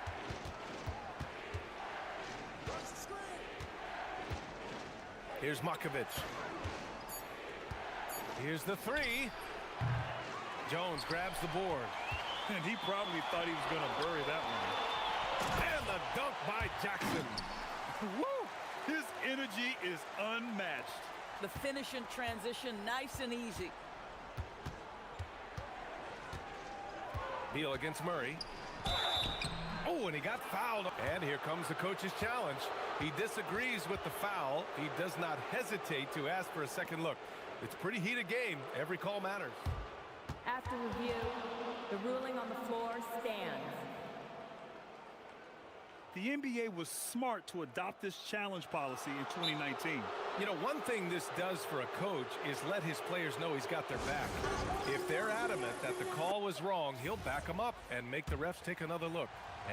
Here's Matkovic. Here's the 3. Jones grabs the board. And he probably thought he was going to bury that one. And the dunk by Jackson. Woo! His energy is unmatched. The finish in transition, nice and easy. Beal against Murray. Oh, and he got fouled. And here comes the coach's challenge. He disagrees with the foul. He does not hesitate to ask for a second look. It's a pretty heated game. Every call matters. After review, the ruling on the floor stands. The NBA was smart to adopt this challenge policy in 2019. You know, one thing this does for a coach is let his players know he's got their back. If they're adamant that the call call was wrong, he'll back him up and make the refs take another look.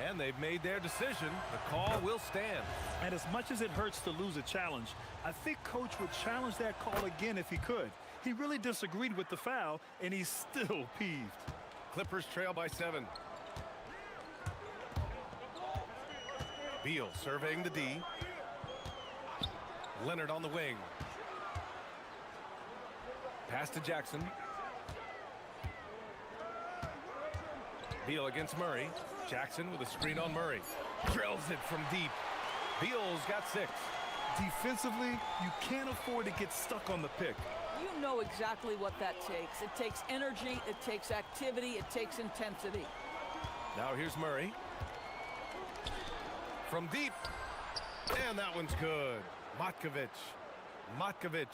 And they've made their decision. The call will stand. And as much as it hurts to lose a challenge, I think Coach would challenge that call again if he could. He really disagreed with the foul, and he's still peeved. Clippers trail by 7. Beal surveying the D. Leonard on the wing. Pass to Jackson. Beal against Murray. Jackson with a screen on Murray. Drills it from deep. Beal's got 6. Defensively, you can't afford to get stuck on the pick. You know exactly what that takes. It takes energy, it takes activity, it takes intensity. Now here's Murray. From deep. And that one's good. Matkovic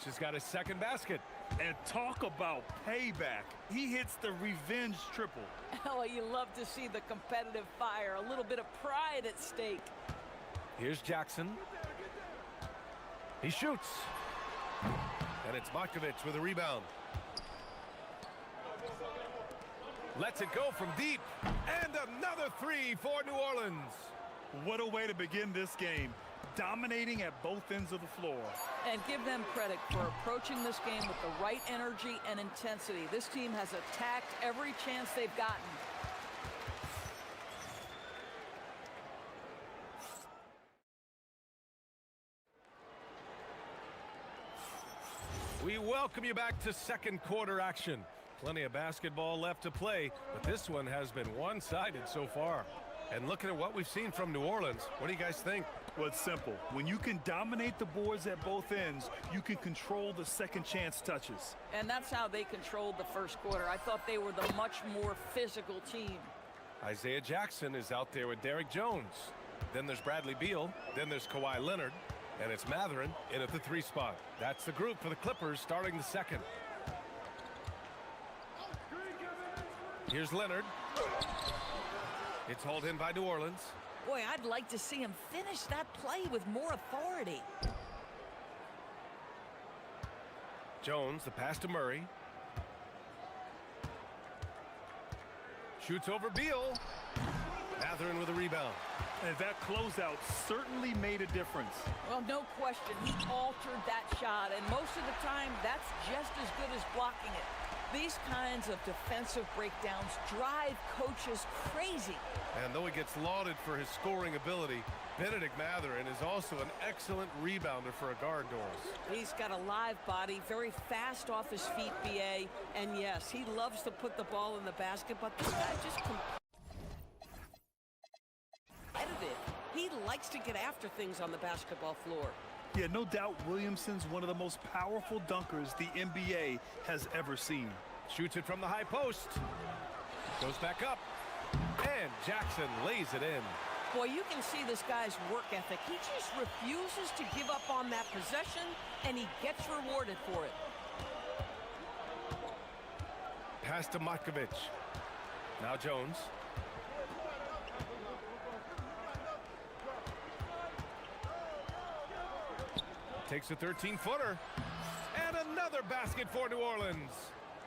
has got his second basket. And talk about payback. He hits the revenge triple. Oh, you love to see the competitive fire. A little bit of pride at stake. Here's Jackson. He shoots. And it's Matkovic with a rebound. Lets it go from deep. And another 3 for New Orleans. What a way to begin this game. Dominating at both ends of the floor. And give them credit for approaching this game with the right energy and intensity. This team has attacked every chance they've gotten. We welcome you back to second quarter action. Plenty of basketball left to play, but this one has been one-sided so far. And looking at what we've seen from New Orleans, what do you guys think? Well, it's simple. When you can dominate the boards at both ends, you can control the second chance touches. And that's how they controlled the first quarter. I thought they were the much more physical team. Isaiah Jackson is out there with Derek Jones. Then there's Bradley Beal. Then there's Kawhi Leonard. And it's Mathurin in at the 3 spot. That's the group for the Clippers starting the second. Here's Leonard. It's hauled in by New Orleans. Boy, I'd like to see him finish that play with more authority. Jones, the pass to Murray. Shoots over Beal. Mathurin with a rebound. And that closeout certainly made a difference. Well, no question. He altered that shot, and most of the time, that's just as good as blocking it. These kinds of defensive breakdowns drive coaches crazy. And though he gets lauded for his scoring ability, Benedict Mathurin is also an excellent rebounder for a guard, Doris. He's got a live body, very fast off his feet, BA. And yes, he loves to put the ball in the basket, but this guy just competitive. He likes to get after things on the basketball floor. Yeah, no doubt Williamson's one of the most powerful dunkers the NBA has ever seen. Shoots it from the high post. Goes back up. And Jackson lays it in. Boy, you can see this guy's work ethic. He just refuses to give up on that possession, and he gets rewarded for it. Pass to Matkovic. Now Jones. Takes a 13-footer. And another basket for New Orleans.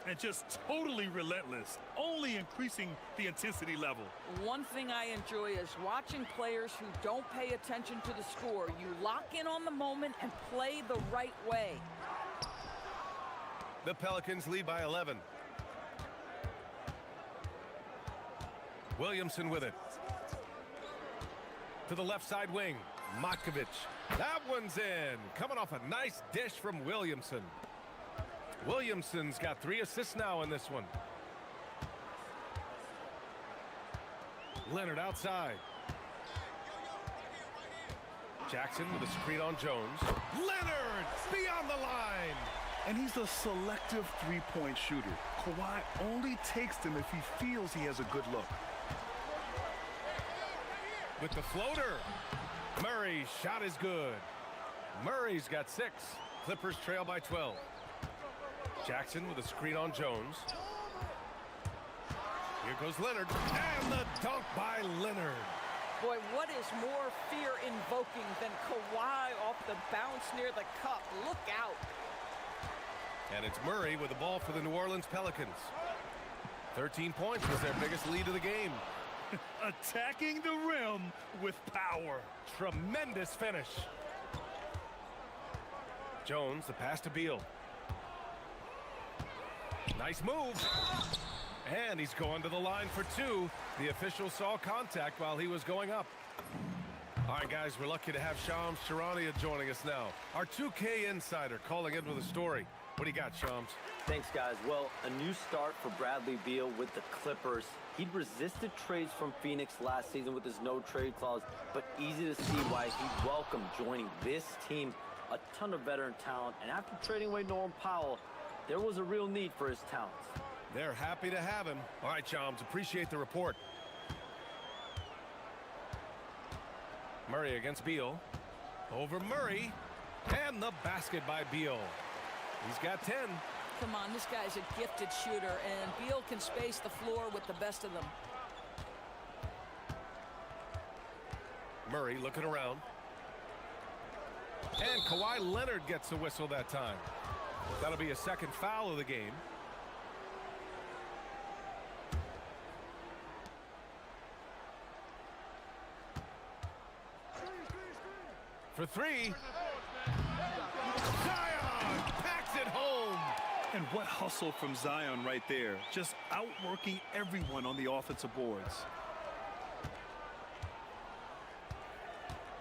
And just totally relentless, only increasing the intensity level. One thing I enjoy is watching players who don't pay attention to the score. You lock in on the moment and play the right way. The Pelicans lead by 11. Williamson with it. To the left side wing. Matkovic. That one's in. Coming off a nice dish from Williamson. Williamson's got 3 assists now in this one. Leonard outside. Jackson with a screen on Jones. Leonard beyond the line. And he's a selective three-point shooter. Kawhi only takes them if he feels he has a good look. With the floater. Murray's shot is good. Murray's got 6. Clippers trail by 12. Jackson with a screen on Jones. Here goes Leonard. And the dunk by Leonard. Boy, what is more fear-invoking than Kawhi off the bounce near the cup? Look out. And it's Murray with the ball for the New Orleans Pelicans. 13 points was their biggest lead of the game. Attacking the rim with power. Tremendous finish. Jones, the pass to Beal. Nice move. And he's going to the line for two. The official saw contact while he was going up. All right, guys, we're lucky to have Shams Charania joining us now. Our 2K insider calling in with a story. What do you got, Shams? Thanks, guys. Well, a new start for Bradley Beal with the Clippers. He'd resisted trades from Phoenix last season with his no-trade clause, but easy to see why he welcomed joining this team. A ton of veteran talent, and after trading away Norman Powell, there was a real need for his talents. They're happy to have him. All right, Shams, appreciate the report. Murray against Beal. Over Murray. And the basket by Beal. He's got 10. Come on, this guy's a gifted shooter, and Beal can space the floor with the best of them. Murray looking around. And Kawhi Leonard gets the whistle that time. That'll be a second foul of the game. For three. Zion packs it home. And what hustle from Zion right there. Just outworking everyone on the offensive boards.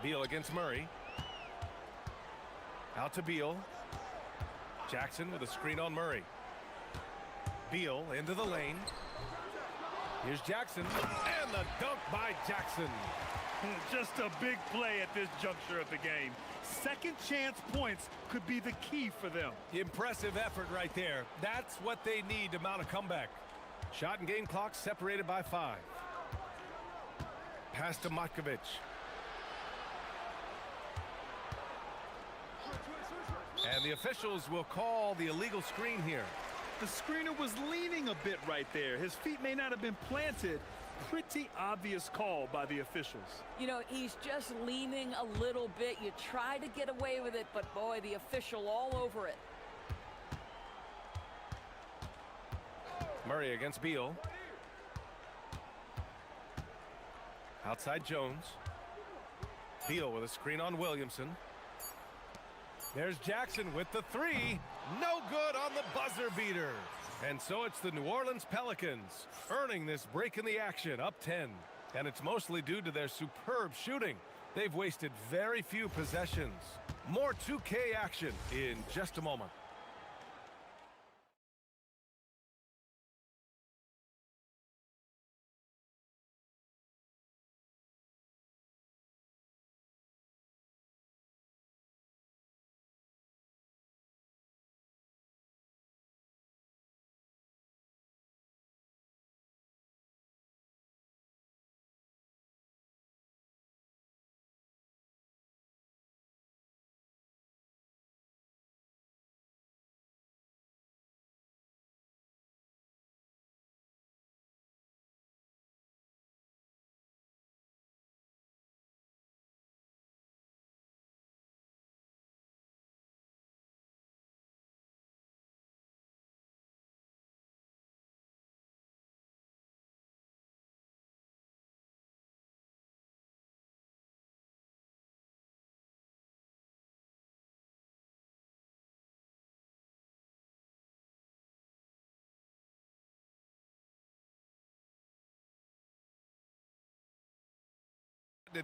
Beal against Murray. Out to Beal. Jackson with a screen on Murray. Beal into the lane. Here's Jackson. And the dunk by Jackson. Just a big play at this juncture of the game. Second chance points could be the key for them. Impressive effort right there. That's what they need to mount a comeback. Shot and game clock separated by 5. Pass to Matkovic. And the officials will call the illegal screen here. The screener was leaning a bit right there. His feet may not have been planted. Pretty obvious call by the officials. You know, he's just leaning a little bit. You try to get away with it, but boy, the official all over it. Murray against Beal. Outside Jones. Beal with a screen on Williamson. There's Jackson with the three. No good on the buzzer beater. And so it's the New Orleans Pelicans earning this break in the action, up 10. And it's mostly due to their superb shooting. They've wasted very few possessions. More 2K action in just a moment.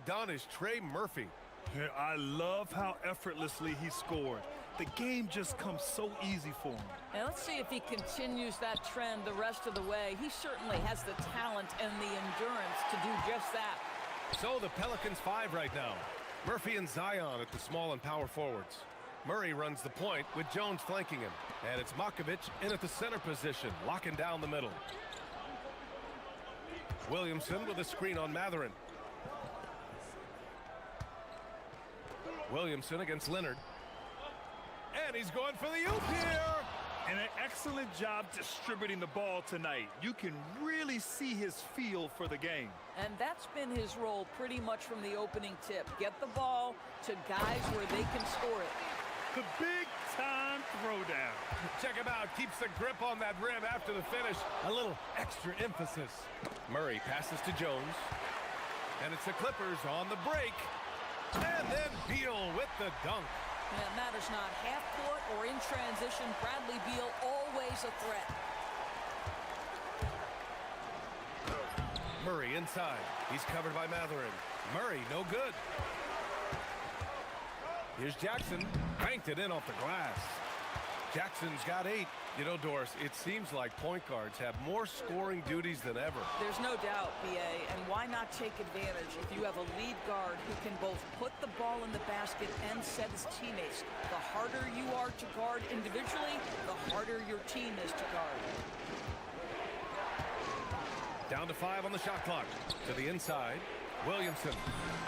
Done is Trey Murphy. I love how effortlessly he scored. The game just comes so easy for him. And let's see if he continues that trend the rest of the way. He certainly has the talent and the endurance to do just that. So the Pelicans 5 right now. Murphy and Zion at the small and power forwards. Murray runs the point with Jones flanking him. And it's Matkovic in at the center position, locking down the middle. Williamson with a screen on Mathurin. Williamson against Leonard. And he's going for the oop here. And an excellent job distributing the ball tonight. You can really see his feel for the game. And that's been his role pretty much from the opening tip. Get the ball to guys where they can score it. The big-time throwdown. Check him out. Keeps the grip on that rim after the finish. A little extra emphasis. Murray passes to Jones. And it's the Clippers on the break. And then Beal with the dunk. Yeah, it matters not half court or in transition. Bradley Beal always a threat. Murray inside. He's covered by Matherin. Murray, no good. Here's Jackson. Banked it in off the glass. Jackson's got 8. You know, Doris, it seems like point guards have more scoring duties than ever. There's no doubt, BA, and why not take advantage if you have a lead guard who can both put the ball in the basket and set his teammates. The harder you are to guard individually, the harder your team is to guard. Down to 5 on the shot clock. To the inside. Williamson.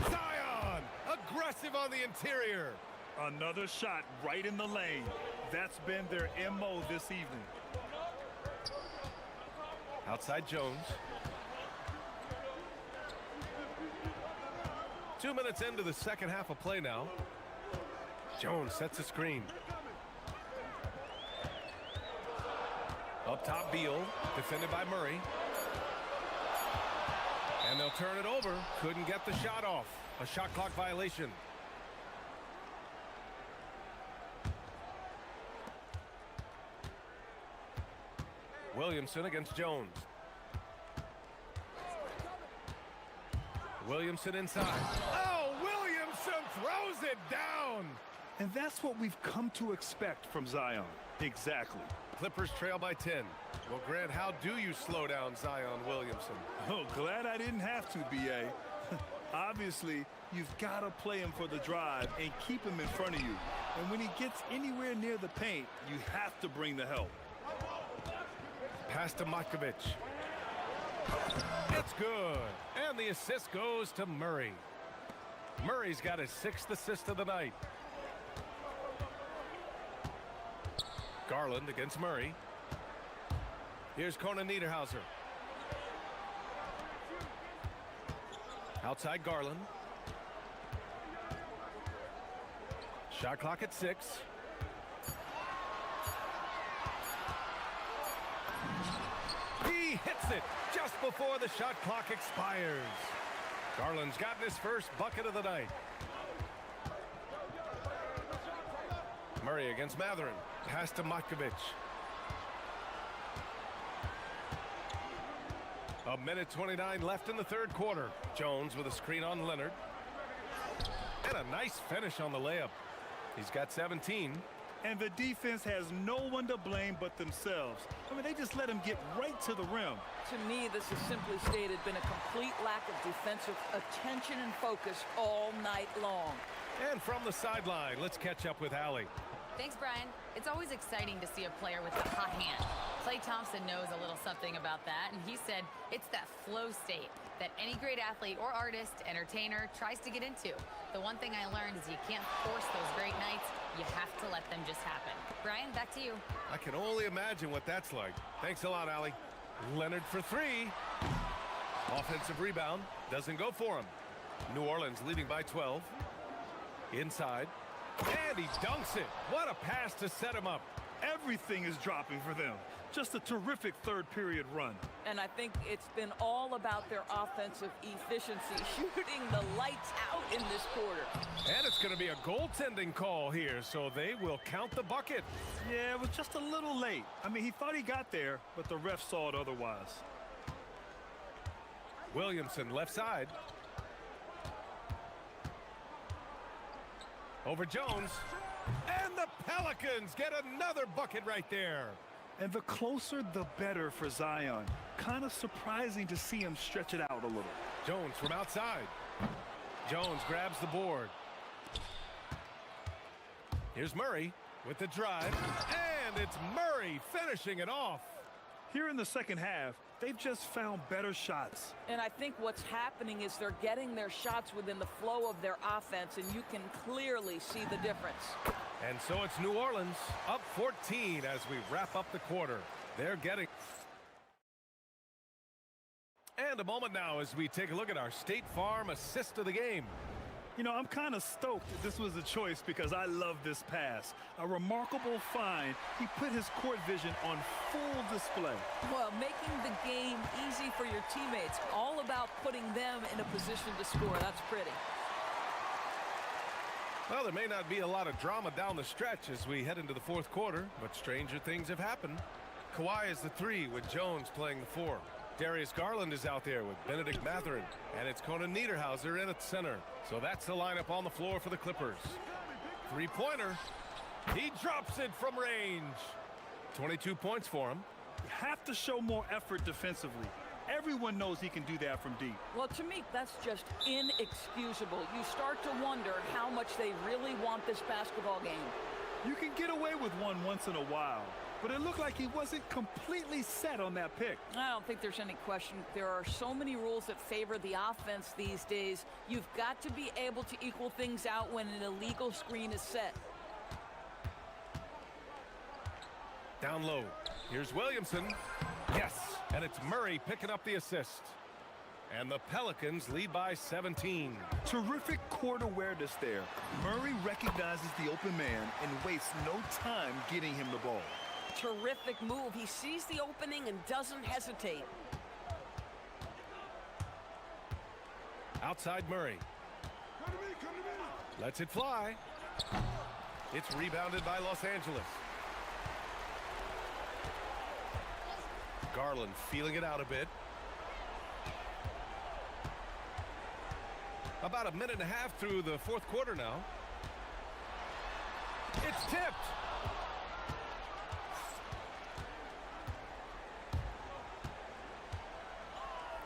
Zion! Aggressive on the interior. Another shot right in the lane. That's been their MO this evening. Outside Jones. 2 minutes into the second half of play now. Jones sets a screen. Up top, Beal. Defended by Murray. And they'll turn it over. Couldn't get the shot off. A shot clock violation. Williamson against Jones. Williamson inside. Oh, Williamson throws it down. And that's what we've come to expect from Zion. Exactly. Clippers trail by 10. Well, Grant, how do you slow down Zion Williamson? Oh, glad I didn't have to, BA. Obviously, you've got to play him for the drive and keep him in front of you. And when he gets anywhere near the paint, you have to bring the help. Pass to Matkovic. It's good. And the assist goes to Murray. Murray's got his 6th assist of the night. Garland against Murray. Here's Conan Niederhauser. Outside Garland. Shot clock at 6. He hits it just before the shot clock expires. Garland's gotten his first bucket of the night. Murray against Matherin. Pass to Matkovic. A minute 29 left in the third quarter. Jones with a screen on Leonard. And a nice finish on the layup. He's got 17. And the defense has no one to blame but themselves. I mean, they just let him get right to the rim. To me, this has simply stated been a complete lack of defensive attention and focus all night long. And from the sideline, let's catch up with Allie. Thanks, Brian. It's always exciting to see a player with a hot hand. Klay Thompson knows a little something about that, and he said it's that flow state that any great athlete or artist, entertainer, tries to get into. The one thing I learned is you can't force those great nights. You have to let them just happen. Brian, back to you. I can only imagine what that's like. Thanks a lot, Allie. Leonard for 3. Offensive rebound. Doesn't go for him. New Orleans leading by 12. Inside. And he dunks it. What a pass to set him up. Everything is dropping for them. Just a terrific third period run. And I think it's been all about their offensive efficiency, shooting the lights out in this quarter. And it's going to be a goaltending call here, so they will count the bucket. Yeah, it was just a little late. I mean, he thought he got there, but the ref saw it otherwise. Williamson left side. Over Jones. And the Pelicans get another bucket right there. And the closer, the better for Zion. Kind of surprising to see him stretch it out a little. Jones from outside. Jones grabs the board. Here's Murray with the drive. And it's Murray finishing it off. Here in the second half, they've just found better shots. And I think what's happening is they're getting their shots within the flow of their offense, and you can clearly see the difference. And so it's New Orleans up 14 as we wrap up the quarter. They're getting... And a moment now as we take a look at our State Farm assist of the game. You know, I'm kind of stoked that this was a choice because I love this pass. A remarkable find. He put his court vision on full display. Well, making the game easy for your teammates. All about putting them in a position to score. That's pretty. Well, there may not be a lot of drama down the stretch as we head into the fourth quarter, but stranger things have happened. Kawhi is the 3 with Jones playing the 4. Darius Garland is out there with Benedict Mathurin, and it's Conan Niederhauser in at center. So that's the lineup on the floor for the Clippers. Three-pointer. He drops it from range. 22 points for him. You have to show more effort defensively. Everyone knows he can do that from deep. Well, to me, that's just inexcusable. You start to wonder how much they really want this basketball game. You can get away with one once in a while, but it looked like he wasn't completely set on that pick. I don't think there's any question. There are so many rules that favor the offense these days. You've got to be able to equal things out when an illegal screen is set. Down low. Here's Williamson. Yes, and it's Murray picking up the assist. And the Pelicans lead by 17. Terrific court awareness there. Murray recognizes the open man and wastes no time getting him the ball. Terrific move. He sees the opening and doesn't hesitate. Outside Murray. Lets it fly. It's rebounded by Los Angeles. Garland feeling it out a bit. About a minute and a half through the fourth quarter now. It's tipped.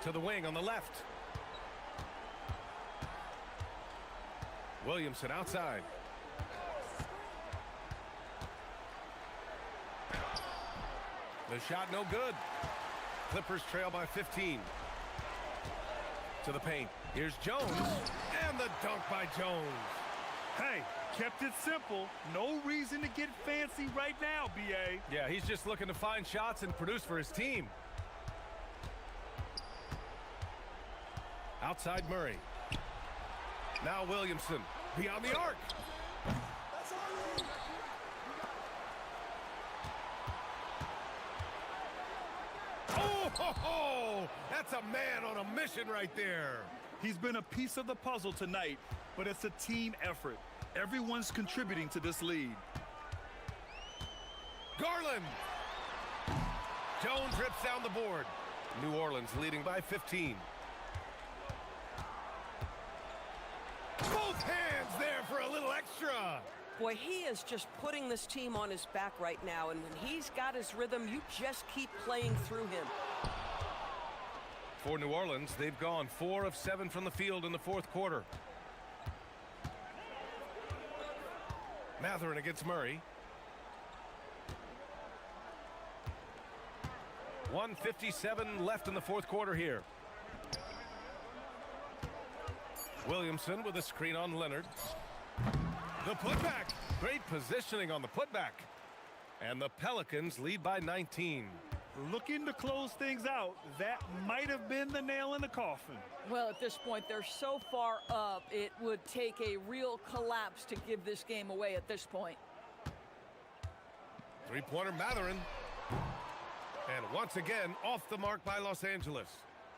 To the wing on the left. Williamson outside. The shot no good. Clippers trail by 15. To the paint. Here's Jones. And the dunk by Jones. Hey, kept it simple. No reason to get fancy right now, B.A. Yeah, he's just looking to find shots and produce for his team. Outside Murray. Now Williamson. Beyond the arc. Oh, that's a man on a mission right there. He's been a piece of the puzzle tonight, but it's a team effort. Everyone's contributing to this lead. Garland. Jones rips down the board. New Orleans leading by 15. Both hands there for a little extra. Boy, he is just putting this team on his back right now, and when he's got his rhythm, you just keep playing through him. For New Orleans, they've gone 4 of 7 from the field in the fourth quarter. Mathurin against Murray. 1:57 left in the fourth quarter here. Williamson with a screen on Leonard. The putback. Great positioning on the putback. And the Pelicans lead by 19. Looking to close things out. That might have been the nail in the coffin. Well, at this point, they're so far up, it would take a real collapse to give this game away at this point. Three-pointer Mathurin. And once again, off the mark by Los Angeles.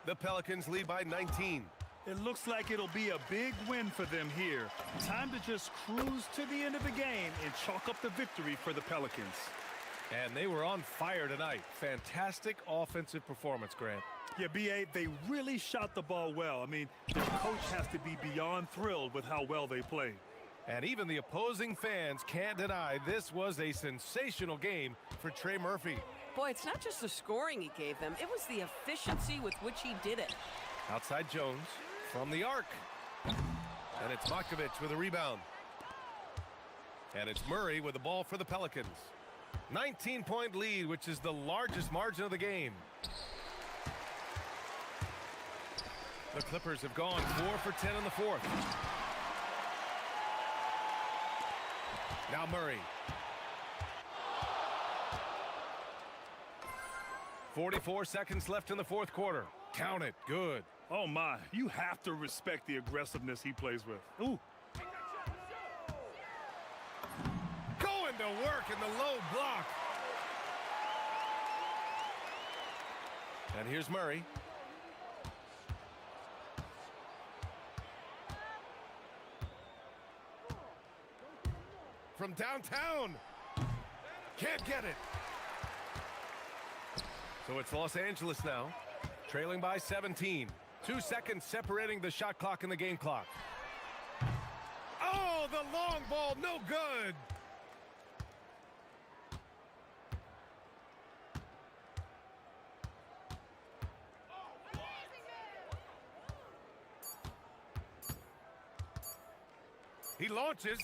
The Pelicans lead by 19. It looks like it'll be a big win for them here. Time to just cruise to the end of the game and chalk up the victory for the Pelicans. And they were on fire tonight. Fantastic offensive performance, Grant. Yeah, B.A., they really shot the ball well. I mean, the coach has to be beyond thrilled with how well they played. And even the opposing fans can't deny this was a sensational game for Trey Murphy. Boy, it's not just the scoring he gave them. It was the efficiency with which he did it. Outside Jones from the arc. And it's Makovich with a rebound. And it's Murray with the ball for the Pelicans. 19-point lead, which is the largest margin of the game. The Clippers have gone 4 for 10 in the fourth. Now Murray. 44 seconds left in the fourth quarter. Count it. Good. Oh, my. You have to respect the aggressiveness he plays with. Ooh. Going to work in the low block. And here's Murray. From downtown. Can't get it. So it's Los Angeles now, trailing by 17. 2 seconds separating the shot clock and the game clock. Oh, the long ball, no good. He launches.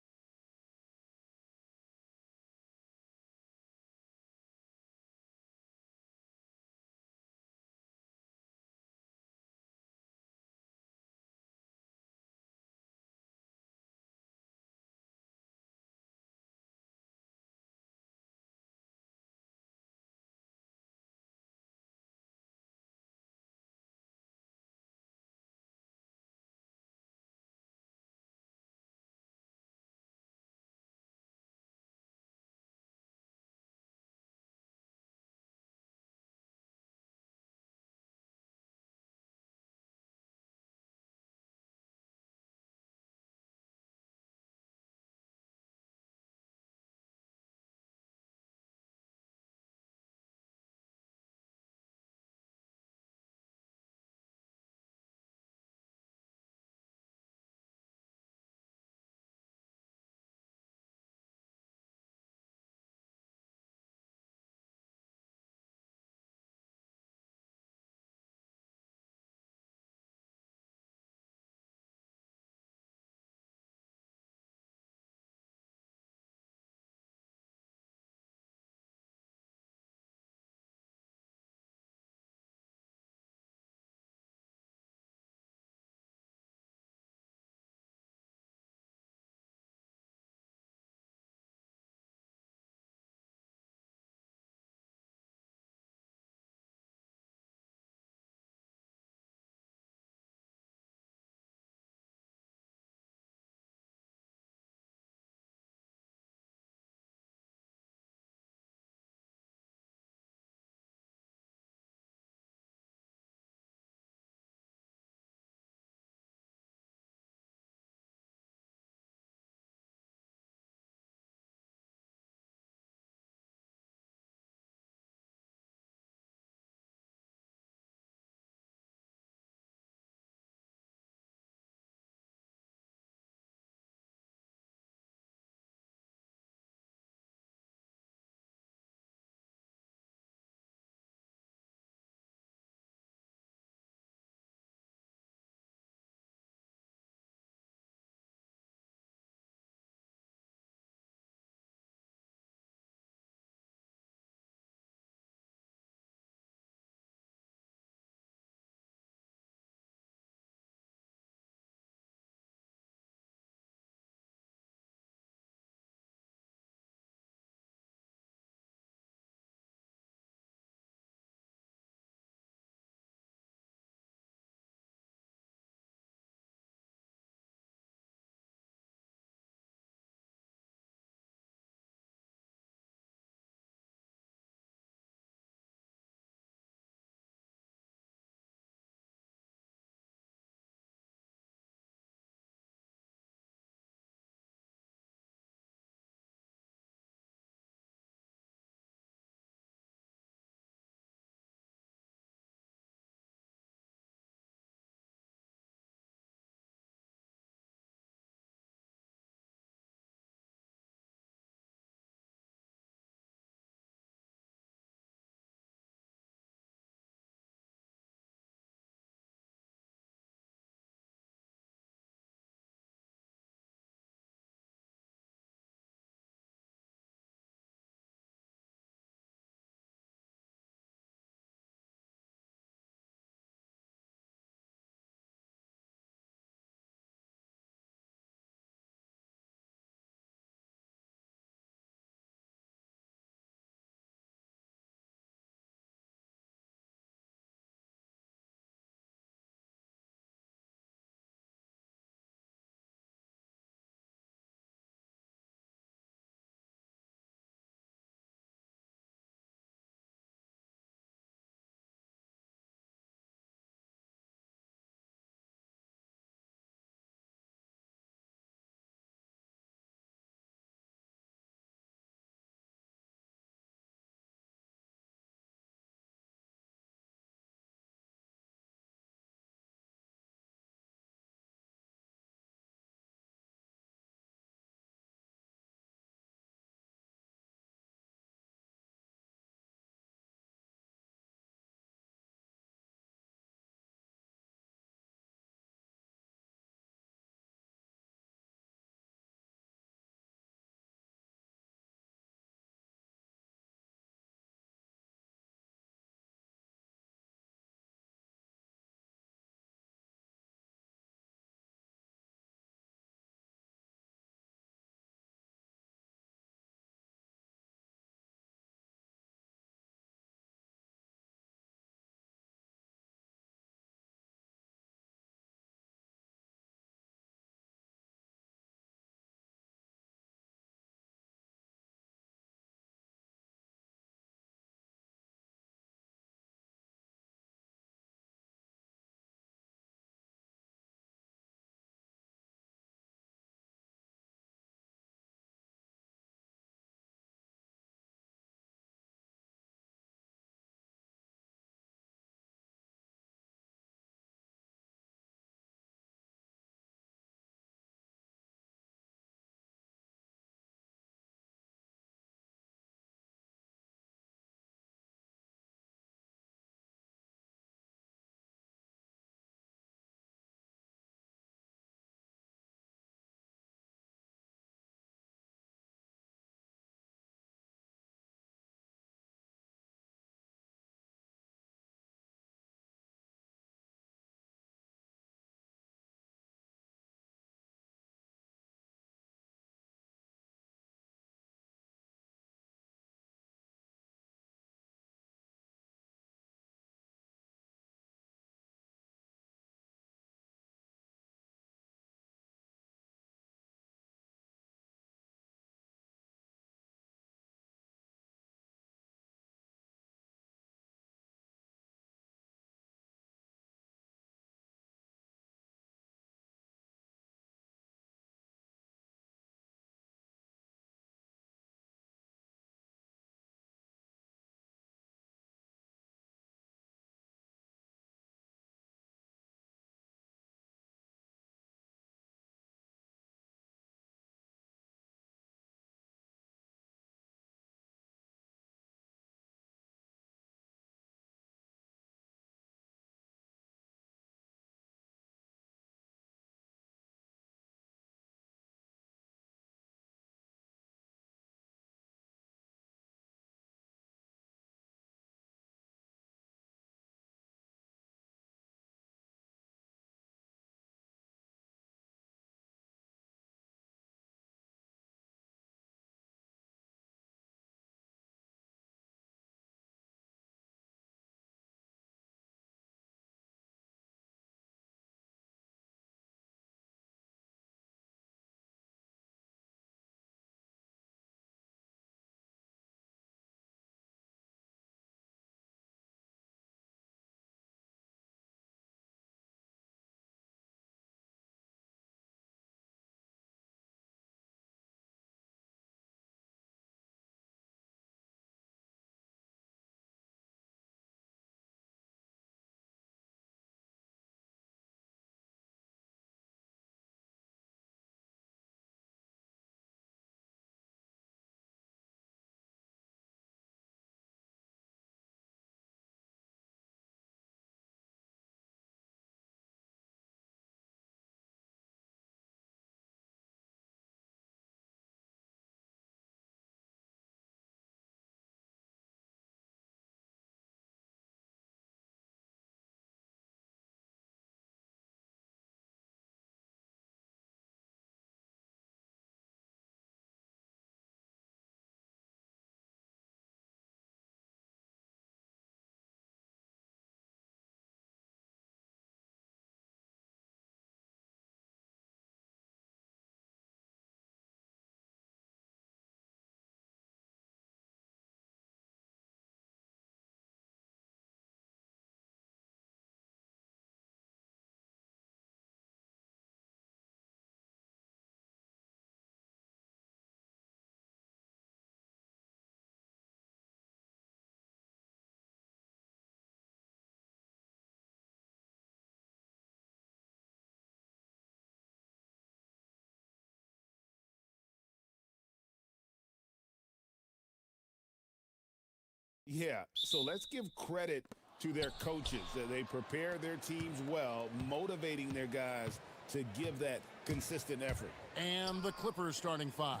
Yeah, so let's give credit to their coaches. They prepare their teams well, motivating their guys to give that consistent effort. And the Clippers starting five.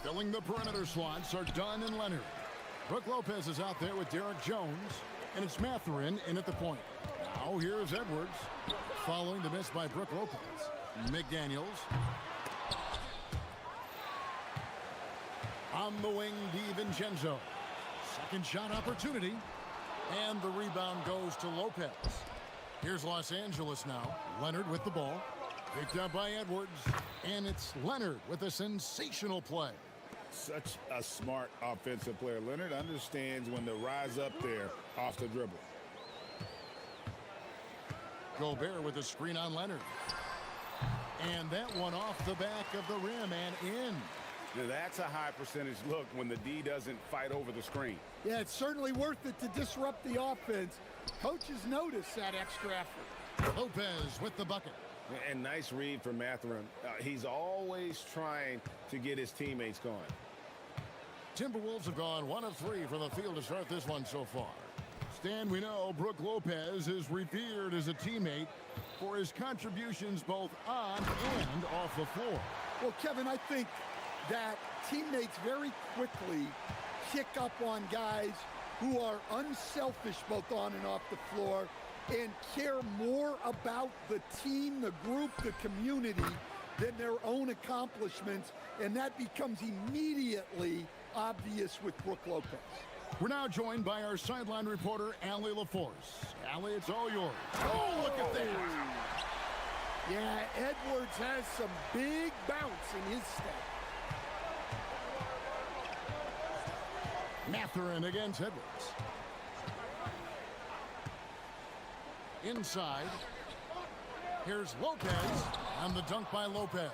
Filling the perimeter slots are Dunn and Leonard. Brook Lopez is out there with Derek Jones, and it's Mathurin in at the point. Now here's Edwards, following the miss by Brook Lopez. McDaniels. On the wing, DiVincenzo. Second shot opportunity. And the rebound goes to Lopez. Here's Los Angeles now. Leonard with the ball. Picked up by Edwards. And it's Leonard with a sensational play. Such a smart offensive player. Leonard understands when to rise up there off the dribble. Gobert with a screen on Leonard. And that one off the back of the rim and in. Now that's a high percentage look when the D doesn't fight over the screen. Yeah, it's certainly worth it to disrupt the offense. Coaches notice that extra effort. Lopez with the bucket. And nice read from Mathurin. He's always trying to get his teammates going. Timberwolves have gone 1 of 3 from the field to start this one so far. Stan, we know Brook Lopez is revered as a teammate for his contributions both on and off the floor. Well, Kevin, I think that teammates very quickly pick up on guys who are unselfish both on and off the floor and care more about the team, the group, the community than their own accomplishments, and that becomes immediately obvious with Brook Lopez. We're now joined by our sideline reporter, Allie LaForce. Allie, it's all yours. Oh, look at that. Yeah, Edwards has some big bounce in his step. Mathurin against Edwards. Inside. Here's Lopez on the dunk by Lopez.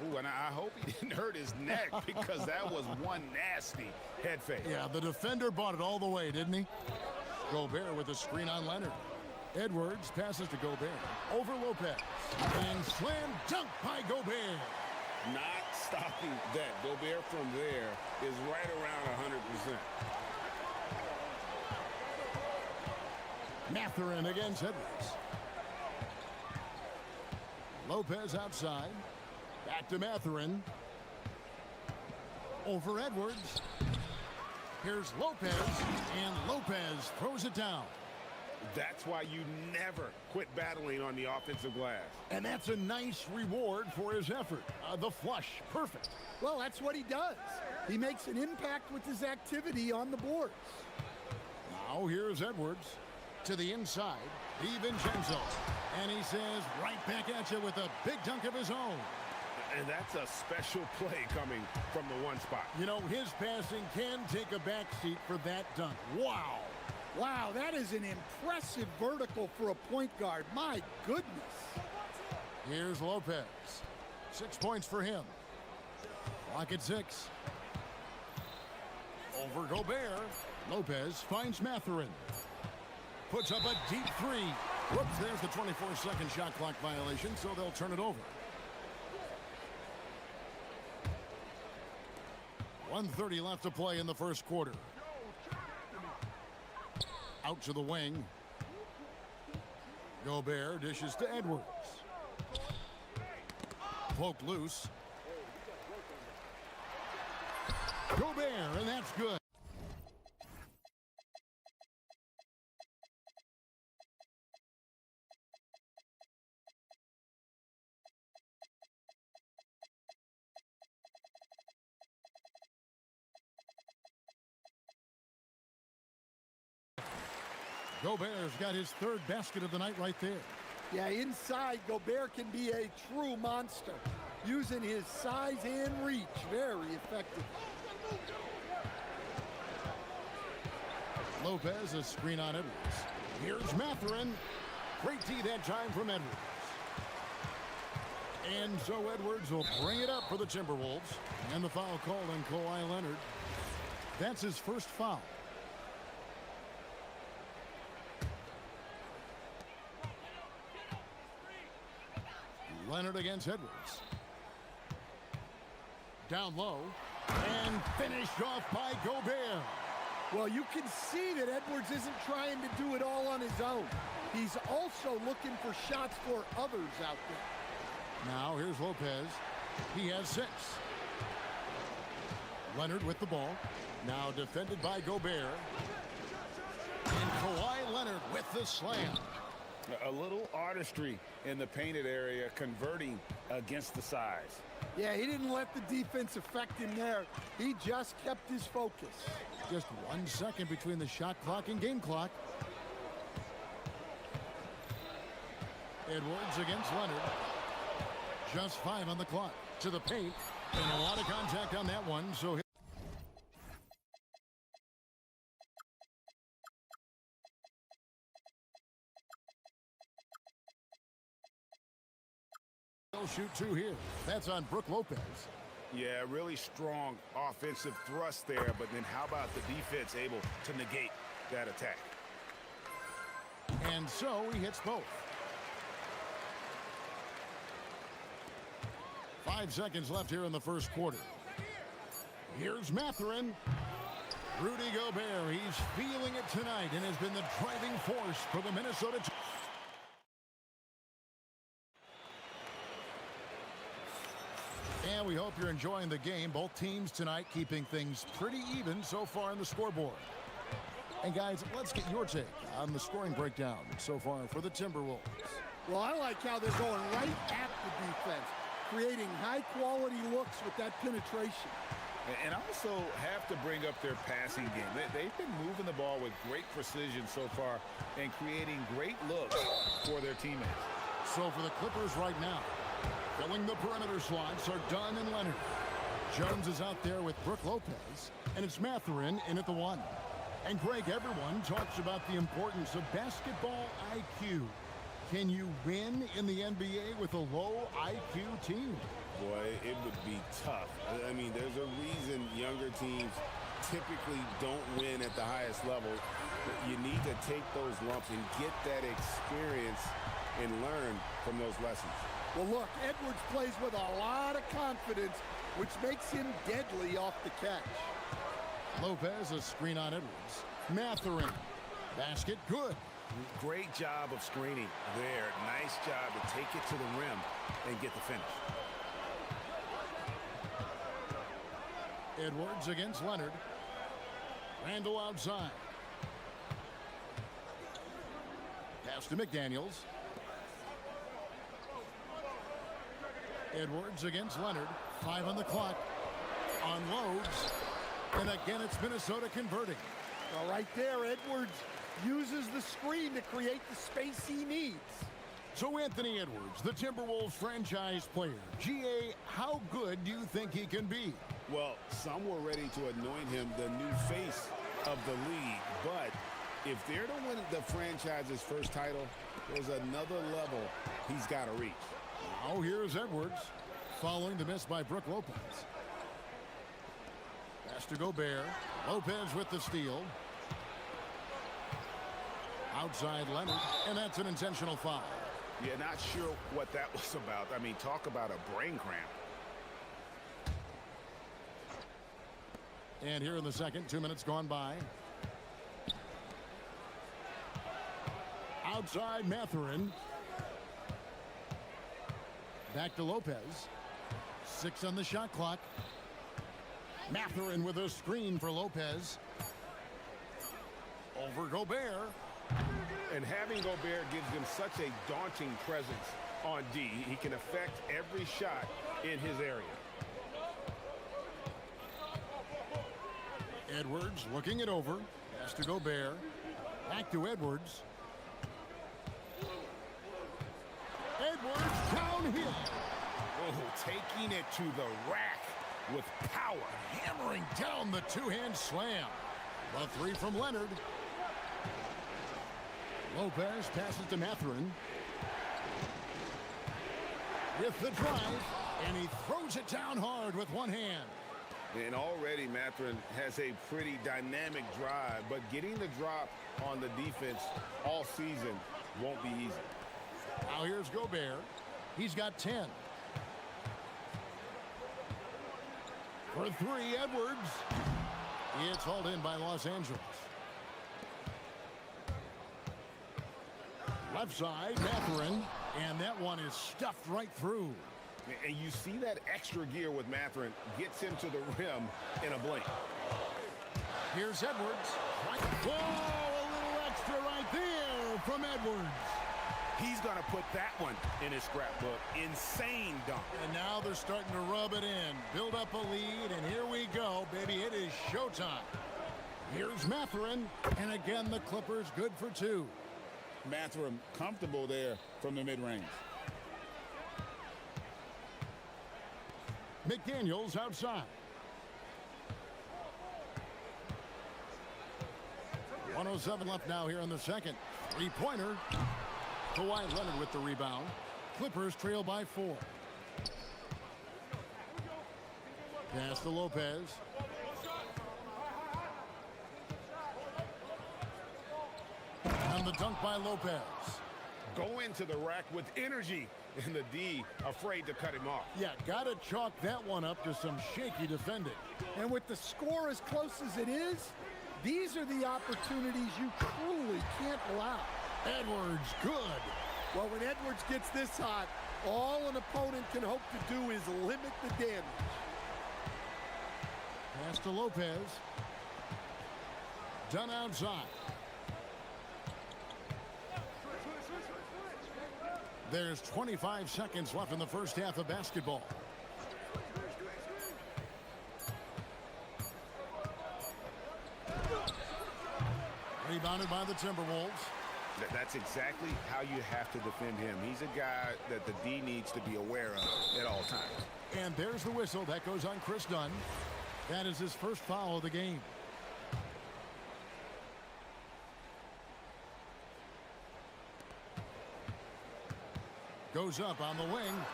Ooh, and I hope he didn't hurt his neck because that was one nasty head fake. Yeah, the defender bought it all the way, didn't he? Gobert with a screen on Leonard. Edwards passes to Gobert. Over Lopez. And slam dunk by Gobert. Not stopping that. Gobert from there is right around 100%. Mathurin against Edwards. Lopez outside. Back to Mathurin. Over Edwards. Here's Lopez. And Lopez throws it down. That's why you never quit battling on the offensive glass. And that's a nice reward for his effort. The flush, perfect. Well, that's what he does. He makes an impact with his activity on the boards. Now here's Edwards to the inside. DiVincenzo. And he says right back at you with a big dunk of his own. And that's a special play coming from the one spot. You know, his passing can take a backseat for that dunk. Wow. Wow, that is an impressive vertical for a point guard. My goodness. Here's Lopez. 6 points for him. Clock at 6. Over Gobert. Lopez finds Mathurin. Puts up a deep three. Whoops, there's the 24-second shot clock violation, so they'll turn it over. 1:30 left to play in the first quarter. Out to the wing. Gobert dishes to Edwards. Poked loose. Gobert, and that's good. Gobert's got his third basket of the night right there. Yeah, inside, Gobert can be a true monster, using his size and reach. Very effective. Lopez, a screen on Edwards. Here's Mathurin. Great D that time from Edwards. And so Edwards will bring it up for the Timberwolves. And the foul called on Kawhi Leonard. That's his first foul. Leonard against Edwards. Down low. And finished off by Gobert. Well, you can see that Edwards isn't trying to do it all on his own. He's also looking for shots for others out there. Now here's Lopez. He has 6. Leonard with the ball. Now defended by Gobert. And Kawhi Leonard with the slam. A little artistry in the painted area, converting against the size. Yeah, he didn't let the defense affect him there. He just kept his focus. Just 1 second between the shot clock and game clock. Edwards against Leonard. Just 5 on the clock. To the paint. And a lot of contact on that one, so he'll shoot 2 here. That's on Brook Lopez. Yeah, really strong offensive thrust there, but then how about the defense able to negate that attack? And so he hits both. 5 seconds left here in the first quarter. Here's Mathurin. Rudy Gobert, he's feeling it tonight and has been the driving force for the Minnesota. And we hope you're enjoying the game. Both teams tonight keeping things pretty even so far in the scoreboard. And guys, let's get your take on the scoring breakdown so far for the Timberwolves. Well, I like how they're going right at the defense, creating high-quality looks with that penetration. And I also have to bring up their passing game. They've been moving the ball with great precision so far and creating great looks for their teammates. So for the Clippers right now, filling the perimeter slots are Dunn and Leonard. Jones is out there with Brook Lopez, and it's Mathurin in at the 1. And Greg, everyone talks about the importance of basketball IQ. Can you win in the NBA with a low IQ team? Boy, it would be tough. I mean, there's a reason younger teams typically don't win at the highest level. You need to take those lumps and get that experience and learn from those lessons. Well, look, Edwards plays with a lot of confidence, which makes him deadly off the catch. Lopez, a screen on Edwards. Mathurin. Basket, good. Great job of screening there. Nice job to take it to the rim and get the finish. Edwards against Leonard. Randall outside. Pass to McDaniels. Edwards against Leonard. 5 on the clock. Unloads. And again, it's Minnesota converting. Well, right there, Edwards uses the screen to create the space he needs. So Anthony Edwards, the Timberwolves franchise player. GA, how good do you think he can be? Well, some were ready to anoint him the new face of the league. But if they're to win the franchise's first title, there's another level he's got to reach. Now here's Edwards, following the miss by Brook Lopez. Pass to Gobert. Lopez with the steal. Outside Leonard, and that's an intentional foul. Yeah, not sure what that was about. I mean, talk about a brain cramp. And here in the second, 2 minutes gone by. Outside Mathurin. Back to Lopez. 6 on the shot clock. Mathurin with a screen for Lopez. Over Gobert. And having Gobert gives them such a daunting presence on D. He can affect every shot in his area. Edwards looking it over. Pass to Gobert. Back to Edwards. Edwards downhill. Oh, taking it to the rack with power. Hammering down the two-hand slam. The 3 from Leonard. Lopez passes to Mathurin. With the drive, and he throws it down hard with one hand. And already Mathurin has a pretty dynamic drive, but getting the drop on the defense all season won't be easy. Now here's Gobert. He's got 10. For 3, Edwards. It's hauled in by Los Angeles. Left side, Mathurin, and that one is stuffed right through. And you see that extra gear with Mathurin gets him to the rim in a blink. Here's Edwards. Whoa, a little extra right there from Edwards. He's going to put that one in his scrapbook. Insane dunk. And now they're starting to rub it in. Build up a lead, and here we go, baby. It is showtime. Here's Mathurin, and again the Clippers good for two. Mathurin comfortable there from the mid-range. McDaniels outside. 1:07 left now here in the second. Three-pointer. Kawhi Leonard with the rebound. Clippers trail by 4. Pass to Lopez. And the dunk by Lopez. Go into the rack with energy, and the D afraid to cut him off. Yeah, gotta chalk that one up to some shaky defending. And with the score as close as it is, these are the opportunities you truly can't allow. Edwards, good. Well, when Edwards gets this hot, all an opponent can hope to do is limit the damage. Pass to Lopez. Done outside. There's 25 seconds left in the first half of basketball. Rebounded by the Timberwolves. That's exactly how you have to defend him. He's a guy that the D needs to be aware of at all times. And there's the whistle. That goes on Chris Dunn. That is his first foul of the game. Goes up on the wing.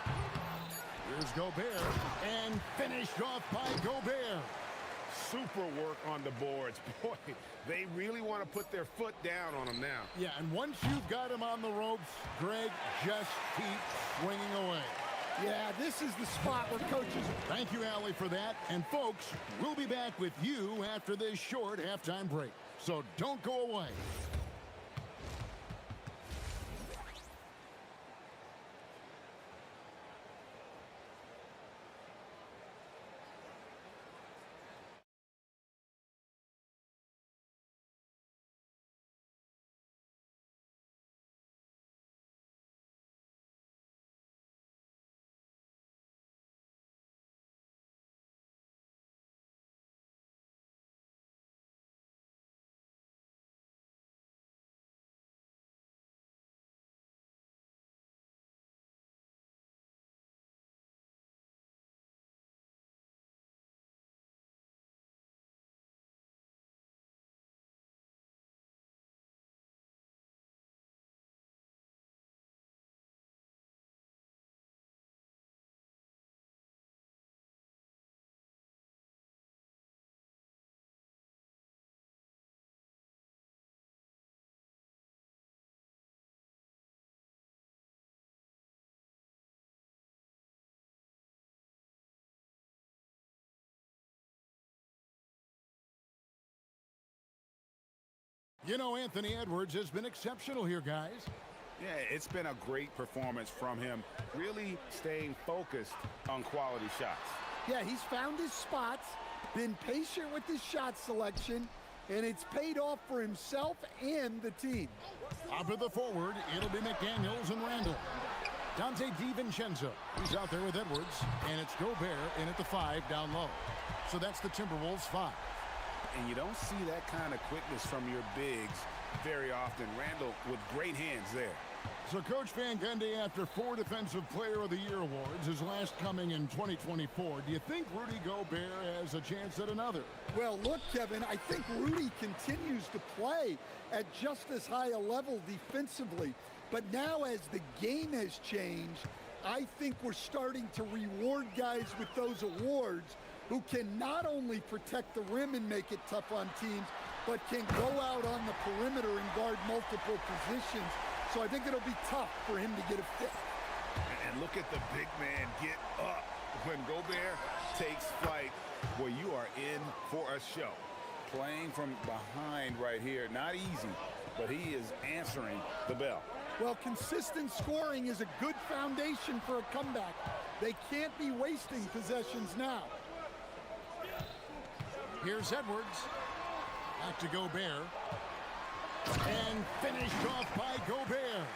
Here's Gobert. And finished off by Gobert. Super work on the boards. Boy, they really want to put their foot down on him now. Yeah, and once you've got him on the ropes, Greg, just keep swinging away. Yeah, this is the spot where coaches... Thank you, Allie, for that. And, folks, we'll be back with you after this short halftime break. So don't go away. You know, Anthony Edwards has been exceptional here, guys. Yeah, it's been a great performance from him, really staying focused on quality shots. Yeah, he's found his spots, been patient with his shot selection, and it's paid off for himself and the team. Up at the forward, it'll be McDaniels and Randall. Dante DiVincenzo, he's out there with Edwards, and it's Gobert in at the 5 down low. So that's the Timberwolves 5. And you don't see that kind of quickness from your bigs very often. Randall with great hands there. So Coach Van Gundy, after 4 Defensive Player of the Year awards, his last coming in 2024, do you think Rudy Gobert has a chance at another? Well, look, Kevin, I think Rudy continues to play at just as high a level defensively. But now as the game has changed, I think we're starting to reward guys with those awards who can not only protect the rim and make it tough on teams, but can go out on the perimeter and guard multiple positions. So I think it'll be tough for him to get a fit. And look at the big man get up. When Gobert takes flight, well, you are in for a show. playing from behind right here. Not easy, but he is answering the bell. Well, consistent scoring is a good foundation for a comeback. They can't be wasting possessions now. Here's Edwards. Back to Gobert. And finished off by Gobert.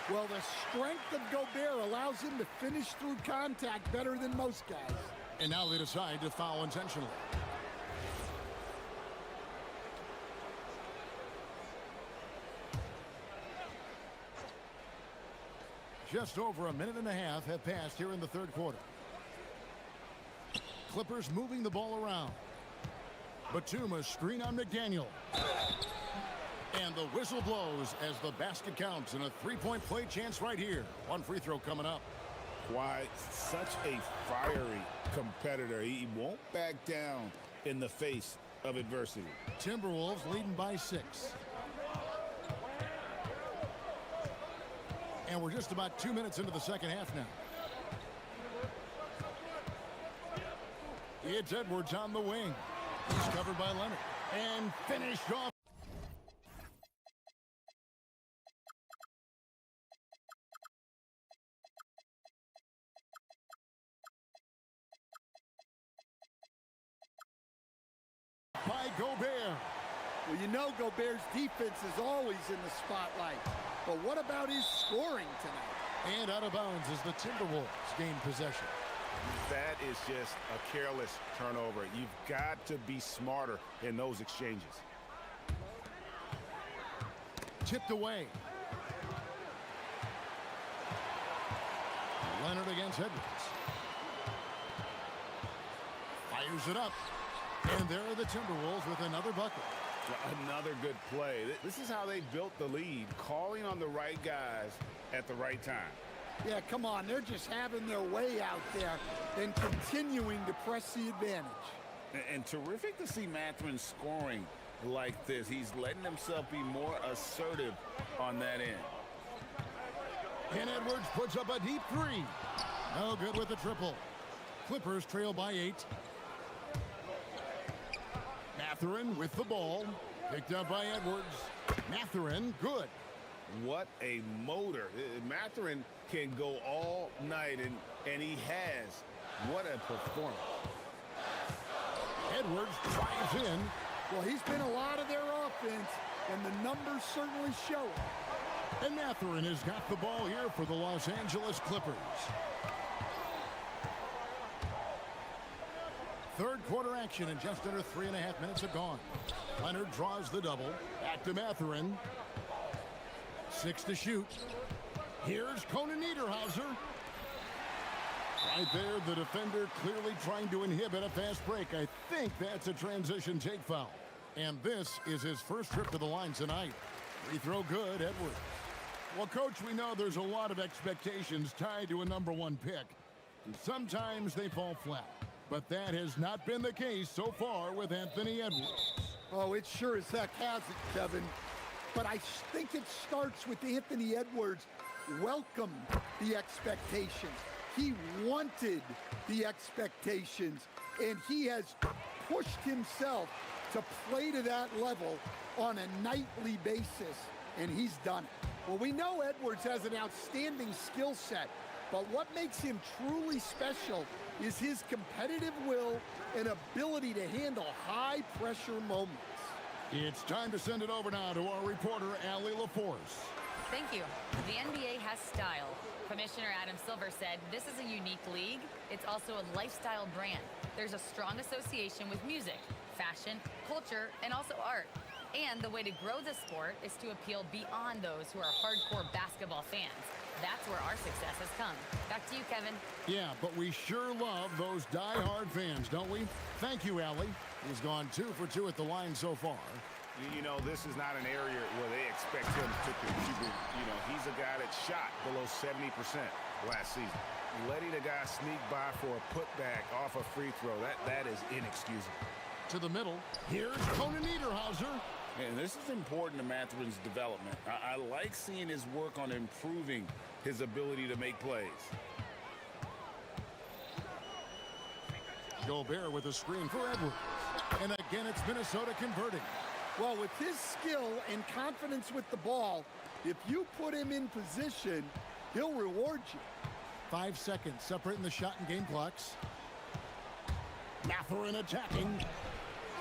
Well, the strength of Gobert allows him to finish through contact better than most guys. And now they decide to foul intentionally. Just over a minute and a half have passed here in the third quarter. Clippers moving the ball around. Batum, screen on McDaniel. And the whistle blows as the basket counts, and a three-point play chance right here. One free throw coming up. Why, such a fiery competitor. He won't back down in the face of adversity. Timberwolves leading by 6. And we're just about 2 minutes into the second half now. It's Edwards on the wing. He's covered by Leonard. And finished off. By Gobert. Well, you know Gobert's defense is always in the spotlight. But what about his scoring tonight? And out of bounds as the Timberwolves gain possession. That is just a careless turnover. You've got to be smarter in those exchanges. Tipped away. Leonard against Edwards. Fires it up. And there are the Timberwolves with another bucket. Another good play. This is how they built the lead, calling on the right guys at the right time. Yeah, come on. They're just having their way out there and continuing to press the advantage. And terrific to see Mathurin scoring like this. He's letting himself be more assertive on that end. And Edwards puts up a deep three. No good with the triple. Clippers trail by 8. Mathurin with the ball. Picked up by Edwards. Mathurin, good. What a motor. Mathurin can go all night, and he has. What a performance. Edwards drives in. Well, he's been a lot of their offense, and the numbers certainly show it. And Mathurin has got the ball here for the Los Angeles Clippers. Third quarter action, and just under 3.5 minutes have gone. Leonard draws the double. Back to Mathurin. 6 to shoot. Here's Conan Niederhauser. Right there, the defender clearly trying to inhibit a fast break. I think that's a transition take foul. And this is his first trip to the line tonight. Free throw good, Edwards. Well, Coach, we know there's a lot of expectations tied to a #1 pick. And sometimes they fall flat. But that has not been the case so far with Anthony Edwards. Oh, it sure as heck hasn't, Kevin. But I think it starts with Anthony Edwards welcomed the expectations. He wanted the expectations, and he has pushed himself to play to that level on a nightly basis, and he's done it. Well, we know Edwards has an outstanding skill set, but what makes him truly special is his competitive will and ability to handle high-pressure moments. It's time to send it over now to our reporter, Allie LaForce. Thank you. The NBA has style. Commissioner Adam Silver said, this is a unique league. It's also a lifestyle brand. There's a strong association with music, fashion, culture, and also art. And the way to grow the sport is to appeal beyond those who are hardcore basketball fans. That's where our success has come. Back to you, Kevin. Yeah, but we sure love those die-hard fans, don't we? Thank you, Allie. He's gone 2 for 2 at the line so far. You know, this is not an area where they expect him to contribute. You know, he's a guy that shot below 70% last season. Letting a guy sneak by for a putback off a free throw, that is inexcusable. To the middle, here's Conan Niederhauser. And this is important to Mathurin's development. I like seeing his work on improving his ability to make plays. Gobert with a screen for Edwards. And a Again, it's Minnesota converting. Well, with his skill and confidence with the ball, if you put him in position, he'll reward you. 5 seconds separating the shot and game clocks. Mathurin attacking.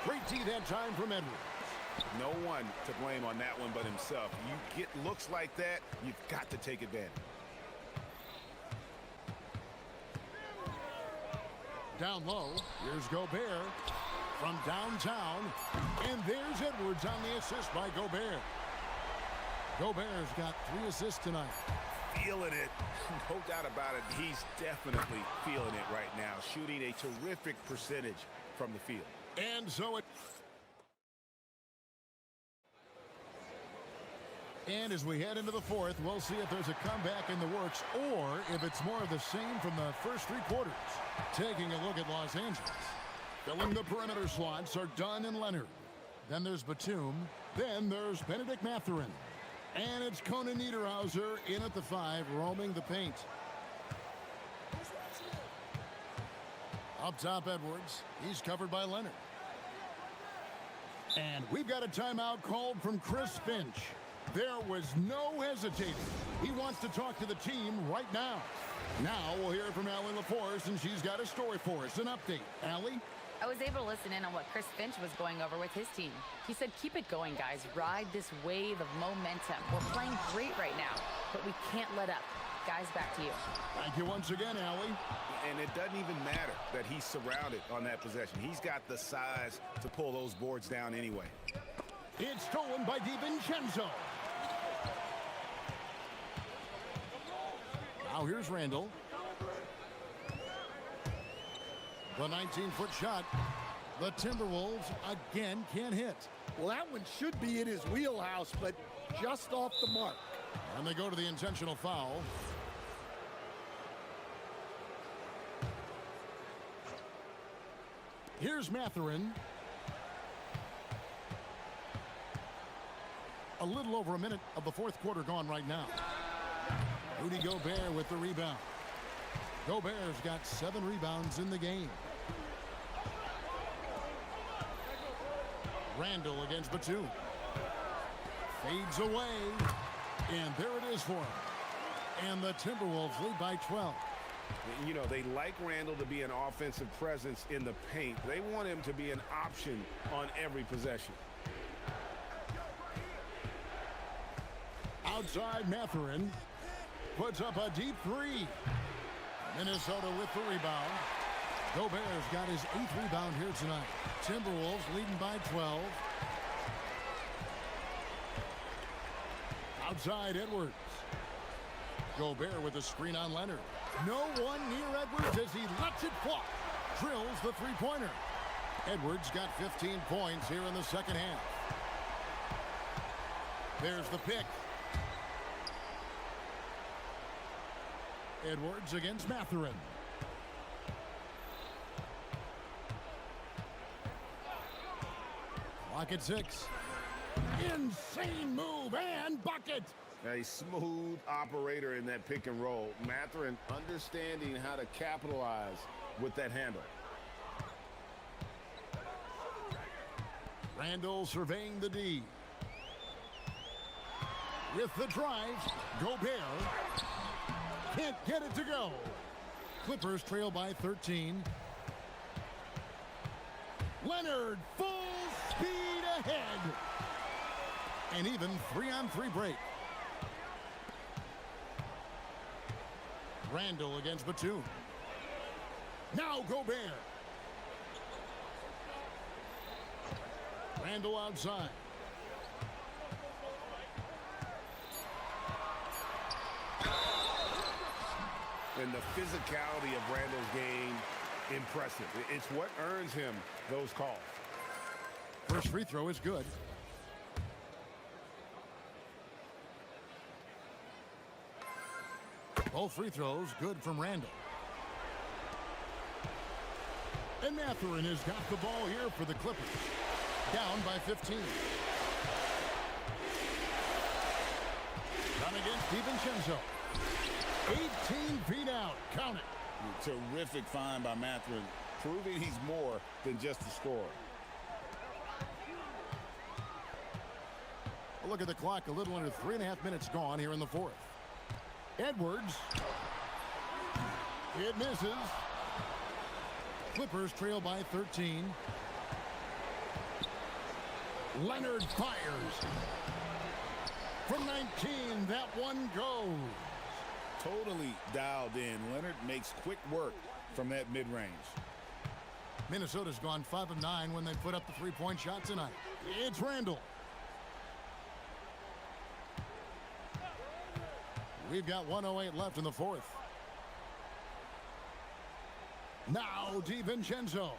Great D that time from Edwards. No one to blame on that one but himself. You get looks like that, you've got to take advantage. Down low, here's Gobert from downtown. And there's Edwards on the assist by Gobert. Gobert's got 3 assists tonight. Feeling it. No doubt about it. He's definitely feeling it right now. Shooting a terrific percentage from the field. And so it... And as we head into the fourth, we'll see if there's a comeback in the works or if it's more of the same from the first 3 quarters. Taking a look at Los Angeles. Filling the perimeter slots are Dunn and Leonard. Then there's Batum. Then there's Benedict Mathurin. And it's Conan Niederhauser in at the 5, roaming the paint. Up top, Edwards. He's covered by Leonard. And we've got a timeout called from Chris Finch. There was no hesitating. He wants to talk to the team right now. Now we'll hear from Allie LaForce, and she's got a story for us, an update. Allie? I was able to listen in on what Chris Finch was going over with his team. He said, keep it going, guys. Ride this wave of momentum. We're playing great right now, but we can't let up. Guys, back to you. Thank you once again, Allie. And it doesn't even matter that he's surrounded on that possession. He's got the size to pull those boards down anyway. It's stolen by DiVincenzo. Now here's Randall. The 19-foot shot. The Timberwolves again can't hit. Well, that one should be in his wheelhouse, but just off the mark. And they go to the intentional foul. Here's Mathurin. A little over a minute of the fourth quarter gone right now. Rudy Gobert with the rebound. Gobert's got 7 rebounds in the game. Randall against Batum. Fades away. And there it is for him. And the Timberwolves lead by 12. You know, they like Randall to be an offensive presence in the paint. They want him to be an option on every possession. Outside, Mathurin puts up a deep 3. Minnesota with the rebound. Gobert's got his 8th rebound here tonight. Timberwolves leading by 12. Outside, Edwards. Gobert with a screen on Leonard. No one near Edwards as he lets it fly. Drills the three-pointer. Edwards got 15 points here in the second half. There's the pick. Edwards against Mathurin. Clock at 6. Insane move and bucket. A smooth operator in that pick and roll. Mathurin understanding how to capitalize with that handle. Randall surveying the D. With the drive, Gobert can't get it to go. Clippers trail by 13. Leonard full speed ahead. And even 3-on-3 break. Randall against Batum. Now Gobert. Randall outside. And the physicality of Randall's game, impressive. It's what earns him those calls. First free throw is good. Both free throws good from Randall. And Mathurin has got the ball here for the Clippers. Down by 15. Done against DiVincenzo. 18 feet out. Count it. Terrific find by Mathurin, proving he's more than just a scorer. A look at the clock, a little under 3.5 minutes gone here in the fourth. Edwards. It misses. Clippers trail by 13. Leonard fires. From 19, that one goes. Totally dialed in. Leonard makes quick work from that mid-range. Minnesota's gone 5 of 9 when they put up the three-point shot tonight. It's Randall. We've got 1:08 left in the fourth. Now DiVincenzo.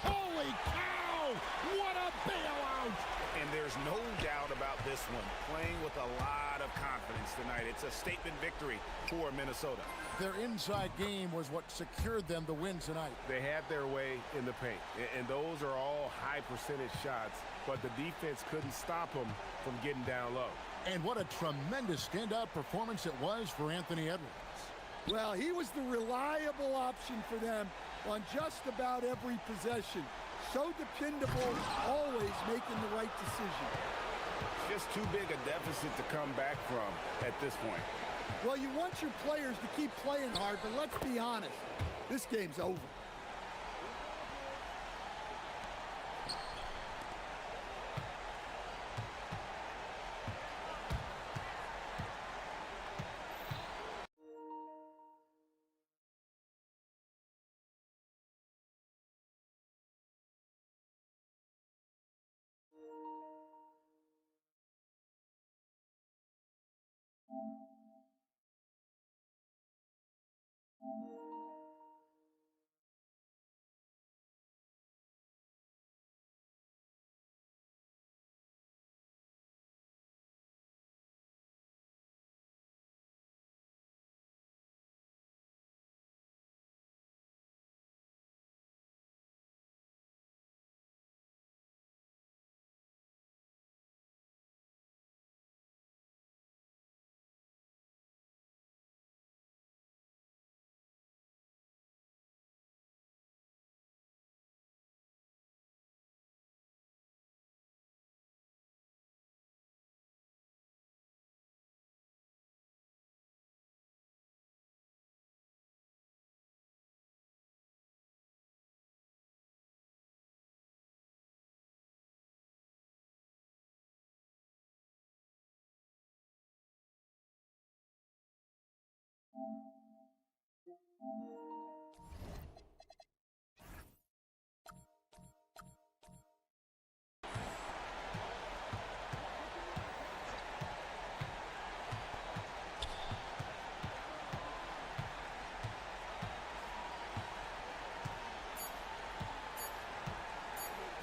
Holy cow! What a bailout! And there's no doubt about this one. Playing with a lot of confidence tonight. It's a statement victory for Minnesota. Their inside game was what secured them the win tonight. They had their way in the paint, and those are all high percentage shots, but the defense couldn't stop them from getting down low. And what a tremendous standout performance it was for Anthony Edwards. Well, he was the reliable option for them on just about every possession. So dependable, always making the right decision. Just too big a deficit to come back from at this point. Well, you want your players to keep playing hard, but let's be honest, this game's over.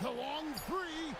The long three.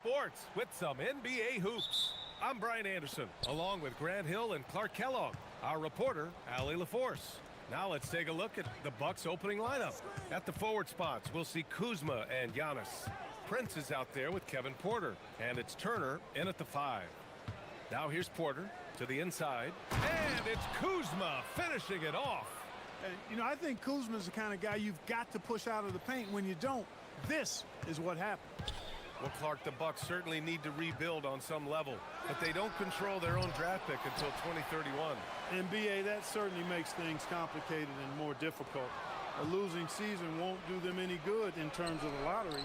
Sports with some NBA hoops. I'm Brian Anderson, along with Grant Hill and Clark Kellogg, our reporter, Allie LaForce. Now let's take a look at the Bucks' opening lineup. At the forward spots, we'll see Kuzma and Giannis. Prince is out there with Kevin Porter, and it's Turner in at the 5. Now here's Porter to the inside, and it's Kuzma finishing it off. And, you know, I think Kuzma's the kind of guy you've got to push out of the paint. When you don't, this is what happens. Well, Clark, the Bucks certainly need to rebuild on some level, but they don't control their own draft pick until 2031. NBA, that certainly makes things complicated and more difficult. A losing season won't do them any good in terms of the lottery.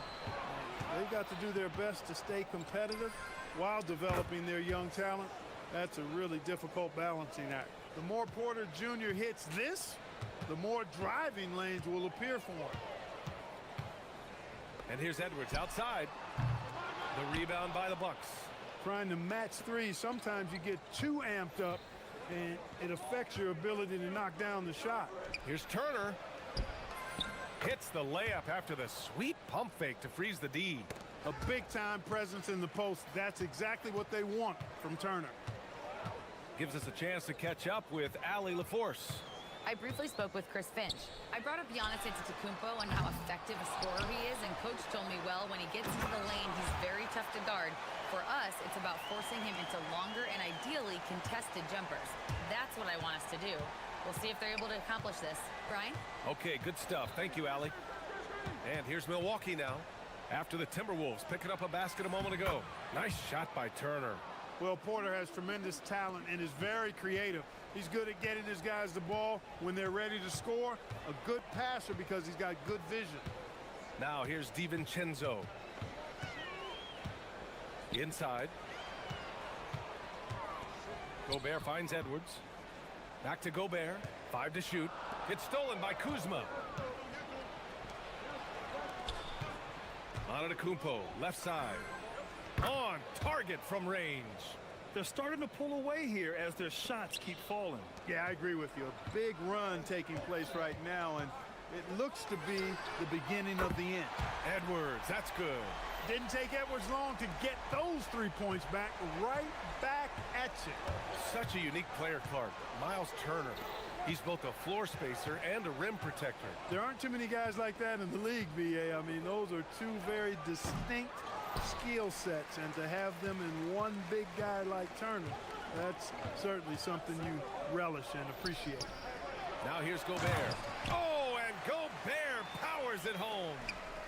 They've got to do their best to stay competitive while developing their young talent. That's a really difficult balancing act. The more Porter Jr. hits this, the more driving lanes will appear for him. And here's Edwards outside. The rebound by the Bucks. Trying to match three, sometimes you get too amped up and it affects your ability to knock down the shot. Here's Turner. Hits the layup after the sweet pump fake to freeze the D. A big-time presence in the post. That's exactly what they want from Turner. Gives us a chance to catch up with Allie LaForce. I briefly spoke with Chris Finch. I brought up Giannis Antetokounmpo and how effective a scorer he is, and Coach told me, well, when he gets into the lane, he's very tough to guard. For us, it's about forcing him into longer and ideally contested jumpers. That's what I want us to do. We'll see if they're able to accomplish this. Brian? Okay, good stuff. Thank you, Allie. And here's Milwaukee now. After the Timberwolves picking up a basket a moment ago. Nice shot by Turner. Well, Porter has tremendous talent and is very creative. He's good at getting his guys the ball when they're ready to score. A good passer because he's got good vision. Now here's DiVincenzo. Inside. Gobert finds Edwards. Back to Gobert. 5 to shoot. It's stolen by Kuzma. Antetokounmpo, left side. On target from range. They're starting to pull away here as their shots keep falling. Yeah, I agree with you. A big run taking place right now, and it looks to be the beginning of the end. Edwards, that's good. Didn't take Edwards long to get those 3 points back, right back at you. Such a unique player, Clark. Miles Turner. He's both a floor spacer and a rim protector. There aren't too many guys like that in the league, BA. I mean, those are two very distinct skill sets, and to have them in one big guy like Turner, that's certainly something you relish and appreciate. Now here's Gobert. Oh, and Gobert powers it home.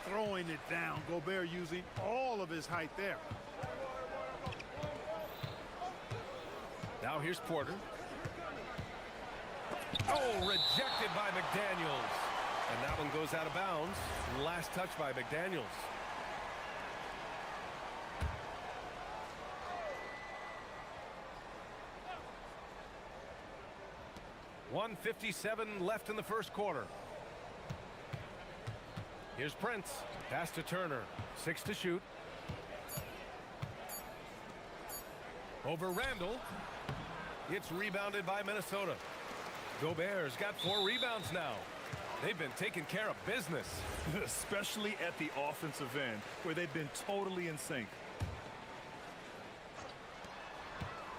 Throwing it down. Gobert using all of his height there. Now here's Porter. Oh, rejected by McDaniels. And that one goes out of bounds. Last touch by McDaniels. .157 left in the first quarter. Here's Prince. Pass to Turner. 6 to shoot. Over Randall. It's rebounded by Minnesota. Gobert's got 4 rebounds now. They've been taking care of business. Especially at the offensive end, where they've been totally in sync.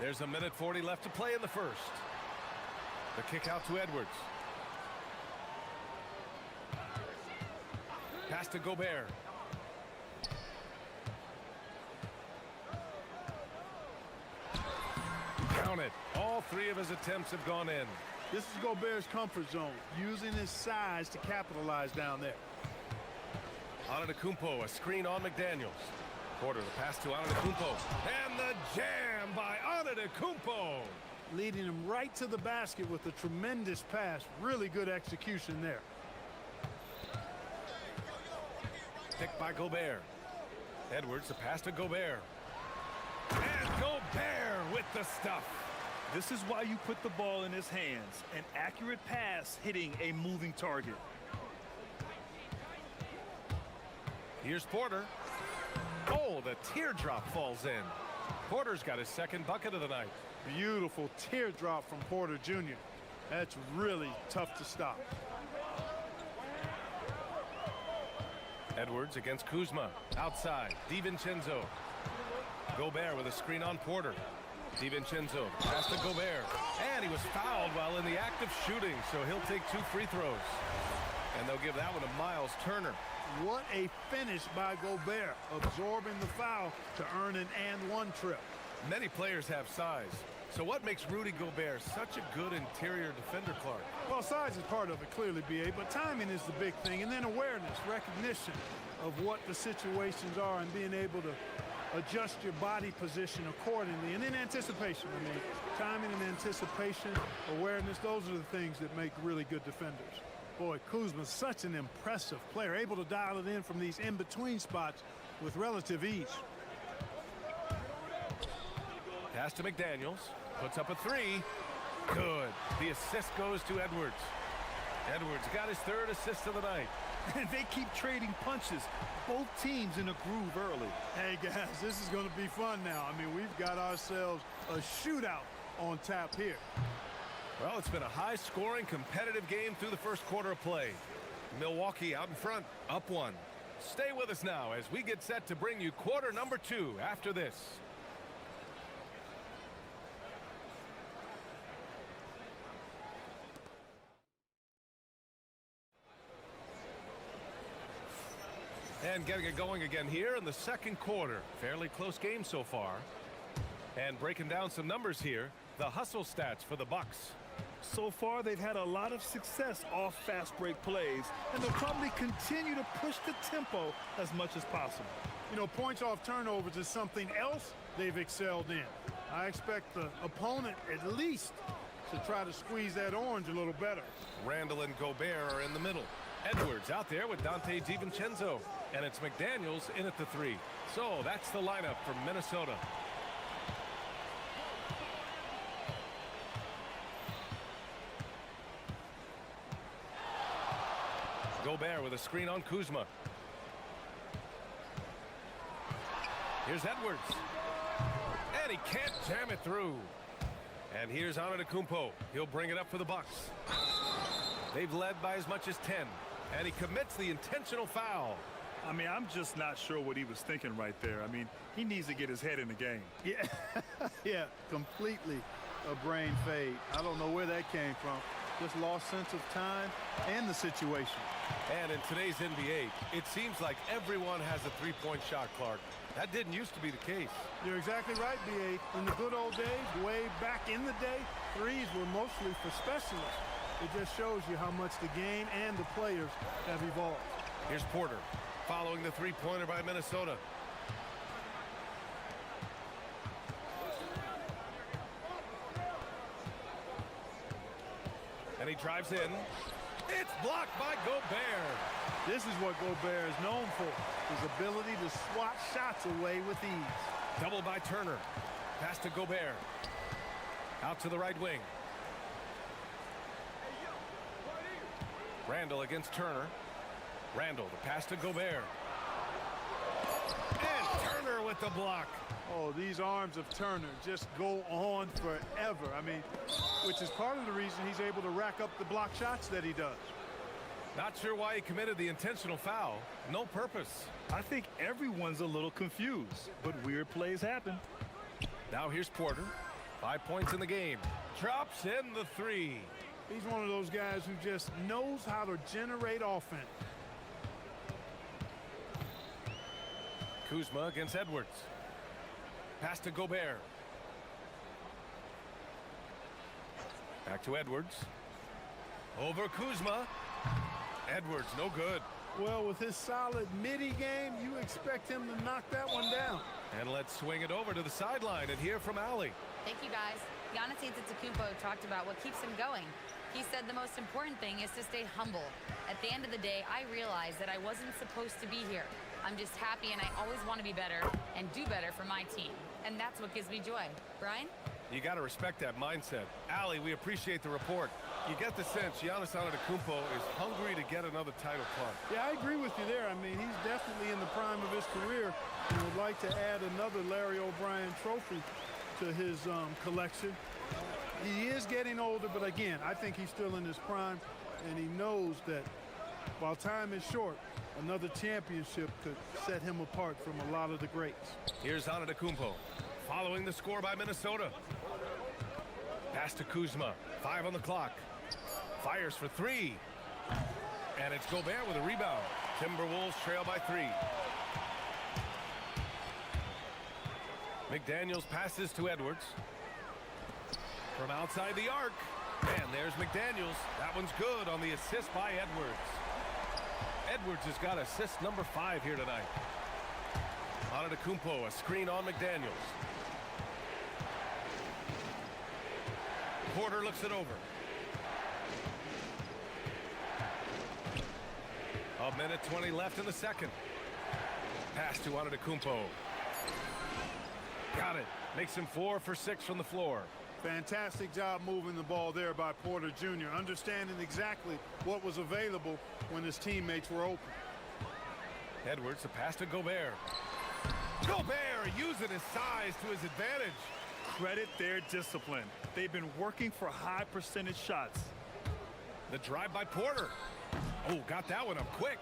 There's a minute 40 left to play in the first. The kick out to Edwards. Pass to Gobert. Count it. All 3 of his attempts have gone in. This is Gobert's comfort zone, using his size to capitalize down there. Antetokounmpo, a screen on McDaniels. Porter, the pass to Antetokounmpo. And the jam by Antetokounmpo. Leading him right to the basket with a tremendous pass. Really good execution there. Picked by Gobert. Edwards, the pass to Gobert. And Gobert with the stuff. This is why you put the ball in his hands. An accurate pass hitting a moving target. Here's Porter. Oh, the teardrop falls in. Porter's got his second bucket of the night. Beautiful teardrop from Porter Jr. That's really tough to stop. Edwards against Kuzma. Outside. DiVincenzo. Gobert with a screen on Porter. DiVincenzo pass to Gobert. And he was fouled while in the act of shooting, so he'll take 2 free throws. And they'll give that one to Miles Turner. What a finish by Gobert, absorbing the foul to earn an and-one trip. Many players have size. So what makes Rudy Gobert such a good interior defender, Clark? Well, size is part of it, clearly, B.A., but timing is the big thing. And then awareness, recognition of what the situations are and being able to adjust your body position accordingly. And then anticipation. I mean, timing and anticipation, awareness, those are the things that make really good defenders. Boy, Kuzma's such an impressive player, able to dial it in from these in-between spots with relative ease. Pass to McDaniels. Puts up a 3. Good. The assist goes to Edwards. Edwards got his 3rd assist of the night. And they keep trading punches. Both teams in a groove early. Hey, guys, this is going to be fun now. I mean, we've got ourselves a shootout on tap here. Well, it's been a high-scoring, competitive game through the first quarter of play. Milwaukee out in front, up 1. Stay with us now as we get set to bring you quarter number 2 after this. And getting it going again here in the second quarter. Fairly close game so far. And breaking down some numbers here, the hustle stats for the Bucks. So far, they've had a lot of success off fast break plays, and they'll probably continue to push the tempo as much as possible. You know, points off turnovers is something else they've excelled in. I expect the opponent at least to try to squeeze that orange a little better. Randall and Gobert are in the middle. Edwards out there with Dante DiVincenzo. And it's McDaniels in at the 3. So that's the lineup from Minnesota. Gobert with a screen on Kuzma. Here's Edwards. And he can't jam it through. And here's Antetokounmpo. He'll bring it up for the Bucks. They've led by as much as 10. And he commits the intentional foul. I mean, I'm just not sure what he was thinking right there. I mean, he needs to get his head in the game. Yeah, yeah, completely a brain fade. I don't know where that came from. Just lost sense of time and the situation. And in today's NBA, it seems like everyone has a three-point shot, Clark. That didn't used to be the case. You're exactly right, B.A. In the good old days, way back in the day, threes were mostly for specialists. It just shows you how much the game and the players have evolved. Here's Porter. Following the three-pointer by Minnesota. And he drives in. It's blocked by Gobert. This is what Gobert is known for, his ability to swat shots away with ease. Double by Turner. Pass to Gobert. Out to the right wing. Randall against Turner. Randall, the pass to Gobert. And Turner with the block. Oh, these arms of Turner just go on forever. I mean, which is part of the reason he's able to rack up the block shots that he does. Not sure why he committed the intentional foul. No purpose. I think everyone's a little confused, but weird plays happen. Now here's Porter. 5 points in the game. Drops in the three. He's one of those guys who just knows how to generate offense. Kuzma against Edwards. Pass to Gobert. Back to Edwards. Over Kuzma. Edwards, no good. Well, with his solid midi game, you expect him to knock that one down. And let's swing it over to the sideline and hear from Allie. Thank you, guys. Giannis Antetokounmpo talked about what keeps him going. He said the most important thing is to stay humble. At the end of the day, I realized that I wasn't supposed to be here. I'm just happy, and I always want to be better and do better for my team. And that's what gives me joy. Brian? You got to respect that mindset. Allie, we appreciate the report. You get the sense Giannis Antetokounmpo is hungry to get another title, Clark. Yeah, I agree with you there. I mean, he's definitely in the prime of his career and would like to add another Larry O'Brien trophy to his collection. He is getting older, but again, I think he's still in his prime, and he knows that While time is short, another championship could set him apart from a lot of the greats. Here's Antetokounmpo, following the score by Minnesota. Pass to Kuzma, 5 on the clock. Fires for 3. And it's Gobert with a rebound. Timberwolves trail by 3. McDaniels passes to Edwards. From outside the arc. And there's McDaniels. That one's good on the assist by Edwards. Edwards has got assist number 5 here tonight. Antetokounmpo, a screen on McDaniels. Porter looks it over. A minute 20 left in the second. Pass to Antetokounmpo. Got it. Makes him 4 for 6 from the floor. Fantastic job moving the ball there by Porter Jr., understanding exactly what was available when his teammates were open. Edwards, a pass to Gobert. Gobert using his size to his advantage. Credit their discipline. They've been working for high percentage shots. The drive by Porter. Oh, got that one up quick.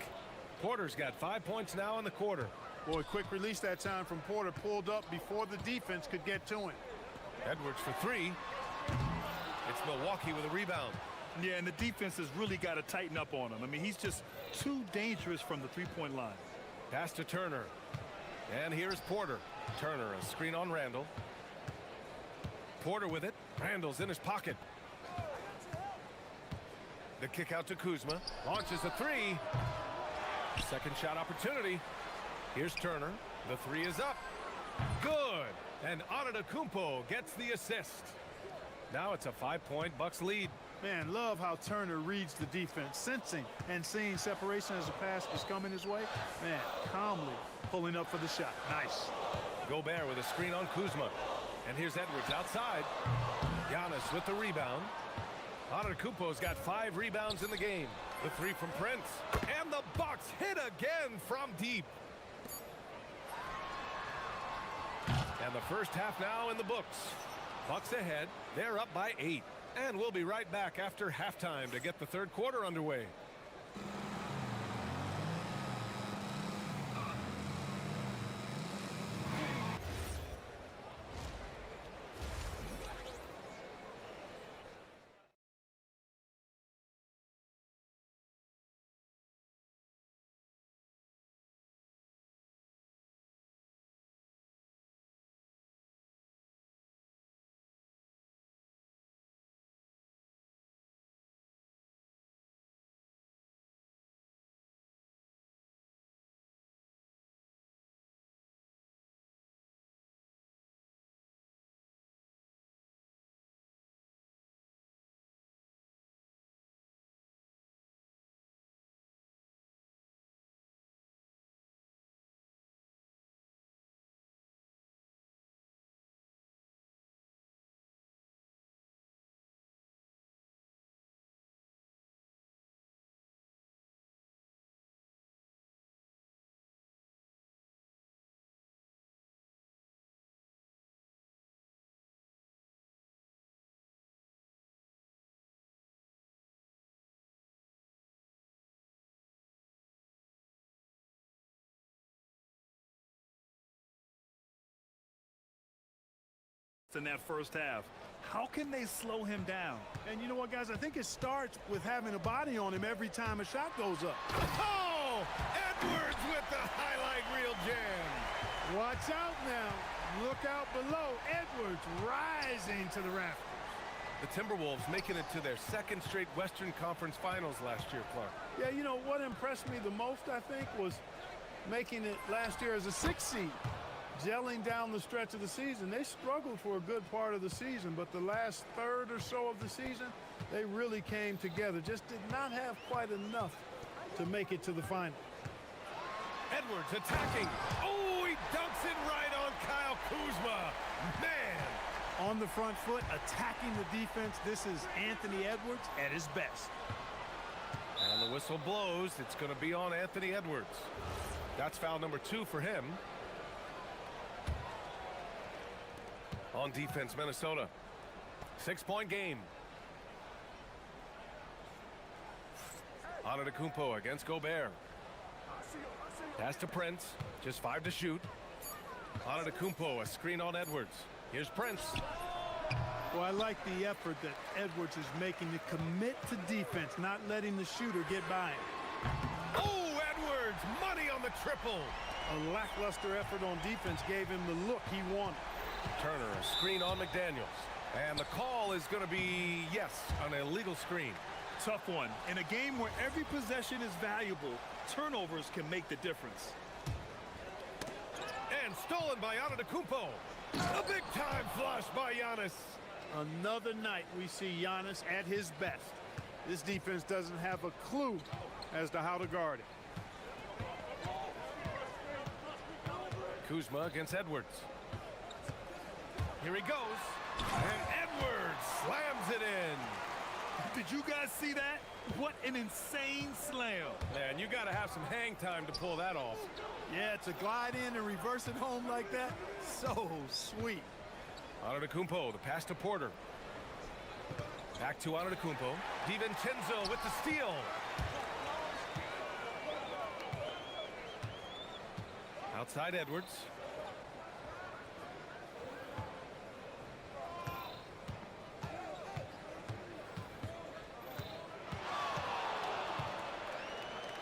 Porter's got 5 points now in the quarter. Boy, quick release that time from Porter, pulled up before the defense could get to him. Edwards for 3. It's Milwaukee with a rebound. Yeah, and the defense has really got to tighten up on him. I mean, he's just too dangerous from the three-point line. Pass to Turner. And here's Porter. Turner, a screen on Randall. Porter with it. Randall's in his pocket. The kick out to Kuzma. Launches a 3. Second shot opportunity. Here's Turner. The 3 is up. Good. And Antetokounmpo gets the assist. Now it's a 5-point Bucks lead. Man, love how Turner reads the defense, sensing and seeing separation as the pass is coming his way. Man, calmly pulling up for the shot. Nice. Gobert with a screen on Kuzma. And here's Edwards outside. Giannis with the rebound. Antetokounmpo's got 5 rebounds in the game. The 3 from Prince. And the Bucks hit again from deep. And the first half now in the books. Bucks ahead. They're up by 8. And we'll be right back after halftime to get the third quarter underway. In that first half, how can they slow him down? And you know what, guys? I think it starts with having a body on him every time a shot goes up. Oh! Edwards with the highlight reel jam. Watch out now. Look out below. Edwards rising to the rafters. The Timberwolves making it to their second straight Western Conference Finals last year, Clark. Yeah, you know what impressed me the most, I think, was making it last year as a 6th seed. Gelling down the stretch of the season. They struggled for a good part of the season, but the last third or so of the season, they really came together. Just did not have quite enough to make it to the final. Edwards attacking. Oh, he dunks it right on Kyle Kuzma. Man. On the front foot, attacking the defense. This is Anthony Edwards at his best. And the whistle blows. It's going to be on Anthony Edwards. That's foul number 2 for him. On defense, Minnesota. 6-point game. Antetokounmpo against Gobert. Pass to Prince. Just 5 to shoot. Antetokounmpo, a screen on Edwards. Here's Prince. Well, I like the effort that Edwards is making to commit to defense, not letting the shooter get by him. Oh, Edwards, money on the triple. A lackluster effort on defense gave him the look he wanted. Turner, a screen on McDaniels. And the call is going to be, yes, an illegal screen. Tough one. In a game where every possession is valuable, turnovers can make the difference. And stolen by Antetokounmpo. A big-time flush by Giannis. Another night we see Giannis at his best. This defense doesn't have a clue as to how to guard it. Kuzma against Edwards. Here he goes. And Edwards slams it in. Did you guys see that? What an insane slam. Man, you got to have some hang time to pull that off. Yeah, to glide in and reverse it home like that, so sweet. Antetokounmpo, the pass to Porter. Back to Antetokounmpo. DiVincenzo with the steal. Outside Edwards.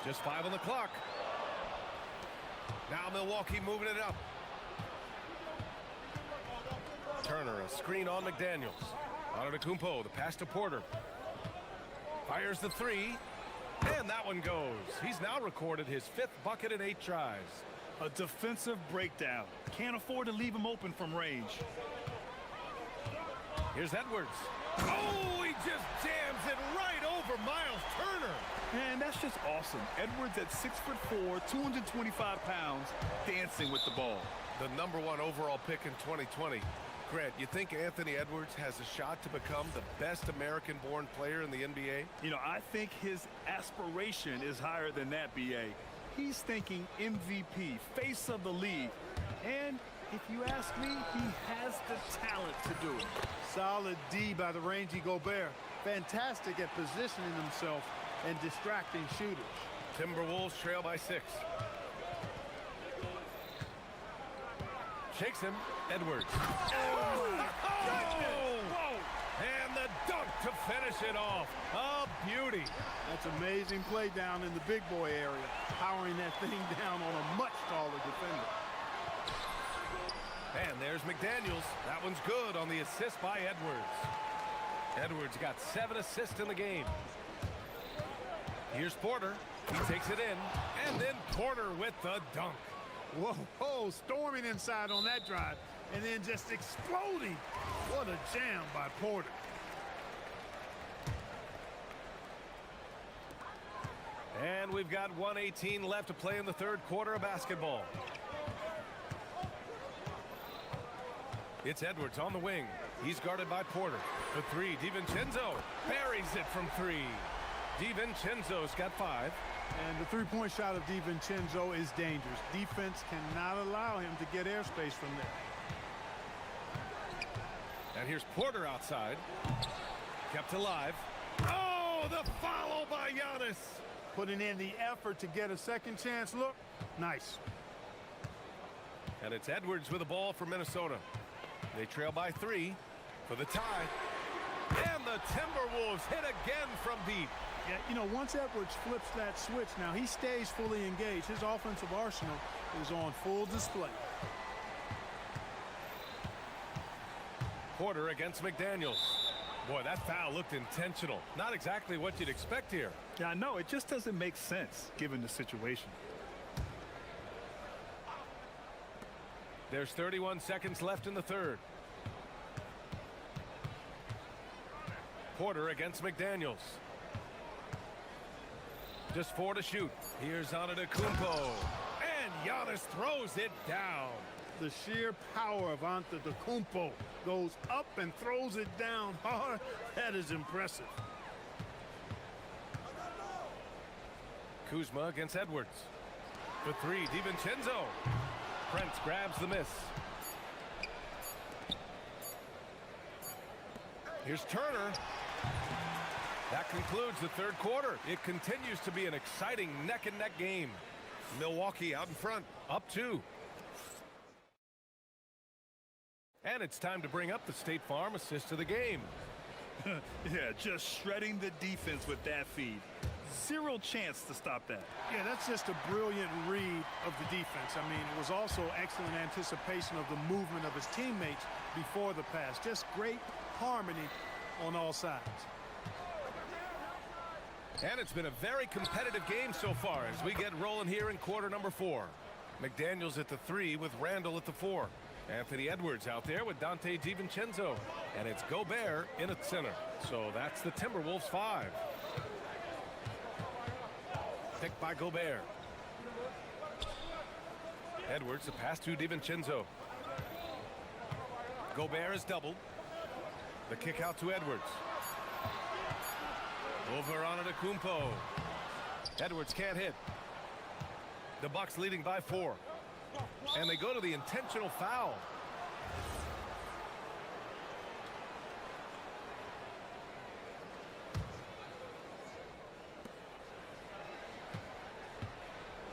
Just 5 on the clock. Now Milwaukee moving it up. Turner, a screen on McDaniels. Antetokounmpo, the pass to Porter. Fires the 3. And that one goes. He's now recorded his 5th bucket in 8 tries. A defensive breakdown. Can't afford to leave him open from range. Here's Edwards. Oh, he just jams it right over Miles Turner. Man, that's just awesome. Edwards at 6'4", 225 pounds, dancing with the ball. The #1 overall pick in 2020. Grant, you think Anthony Edwards has a shot to become the best American-born player in the NBA? You know, I think his aspiration is higher than that, B.A. He's thinking MVP, face of the league. And if you ask me, he has the talent to do it. Solid D by the rangy Gobert. Fantastic at positioning himself and distracting shooters. Timberwolves trail by 6. Shakes him. Edwards. Oh! And the dunk to finish it off. A beauty. That's amazing play down in the big boy area. Powering that thing down on a much taller defender. And there's McDaniels. That one's good on the assist by Edwards. Edwards got 7 assists in the game. Here's Porter. He takes it in. And then Porter with the dunk. Whoa, storming inside on that drive. And then just exploding. What a jam by Porter. And we've got 1:18 left to play in the 3rd quarter of basketball. It's Edwards on the wing. He's guarded by Porter. For 3, DiVincenzo buries it from 3. DiVincenzo's got 5. And the three-point shot of DiVincenzo is dangerous. Defense cannot allow him to get airspace from there. And here's Porter outside. Kept alive. Oh, the follow by Giannis. Putting in the effort to get a second chance look. Nice. And it's Edwards with the ball for Minnesota. They trail by 3 for the tie. And the Timberwolves hit again from deep. Yeah, you know, once Edwards flips that switch, now he stays fully engaged. His offensive arsenal is on full display. Porter against McDaniels. Boy, that foul looked intentional. Not exactly what you'd expect here. Yeah, I know. It just doesn't make sense given the situation. There's 31 seconds left in the 3rd. Porter against McDaniels. Just 4 to shoot. Here's Antetokounmpo. And Giannis throws it down. The sheer power of Antetokounmpo goes up and throws it down hard. That is impressive. Kuzma against Edwards. For 3, DiVincenzo. Prince grabs the miss. Here's Turner. That concludes the third quarter. It continues to be an exciting neck-and-neck game. Milwaukee out in front, up 2. And it's time to bring up the State Farm assist of the game. Yeah, just shredding the defense with that feed. Zero chance to stop that. Yeah, that's just a brilliant read of the defense. I mean, it was also excellent anticipation of the movement of his teammates before the pass. Just great harmony on all sides. And it's been a very competitive game so far as we get rolling here in quarter number 4. McDaniels at the 3 with Randall at the 4. Anthony Edwards out there with Dante DiVincenzo. And it's Gobert in at center. So that's the Timberwolves 5. Picked by Gobert. Edwards, the pass to DiVincenzo. Gobert is doubled. The kick out to Edwards. Over on Antetokounmpo. Edwards can't hit. The Bucks leading by 4. And they go to the intentional foul.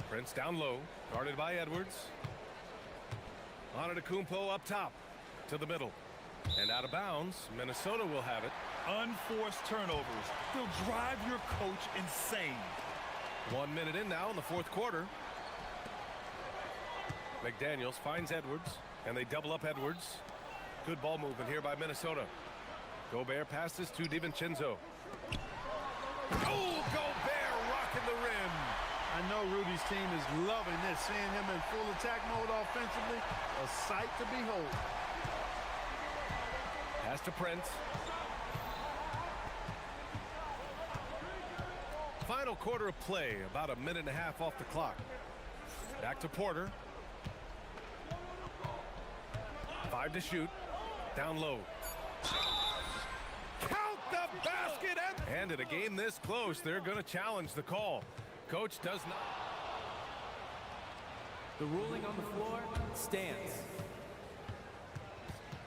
Prince down low, guarded by Edwards. Antetokounmpo up top to the middle. And out of bounds, Minnesota will have it. Unforced turnovers. They'll drive your coach insane. 1 minute in now in the fourth quarter. McDaniels finds Edwards, and they double up Edwards. Good ball movement here by Minnesota. Gobert passes to DiVincenzo. Oh, Gobert rocking the rim. I know Rudy's team is loving this, seeing him in full attack mode offensively. A sight to behold. Pass to Prince. Final quarter of play, about a minute and a half off the clock. Back to Porter. 5 to shoot. Down low. Count the basket! And in a game this close, they're going to challenge the call. Coach does not. The ruling on the floor stands.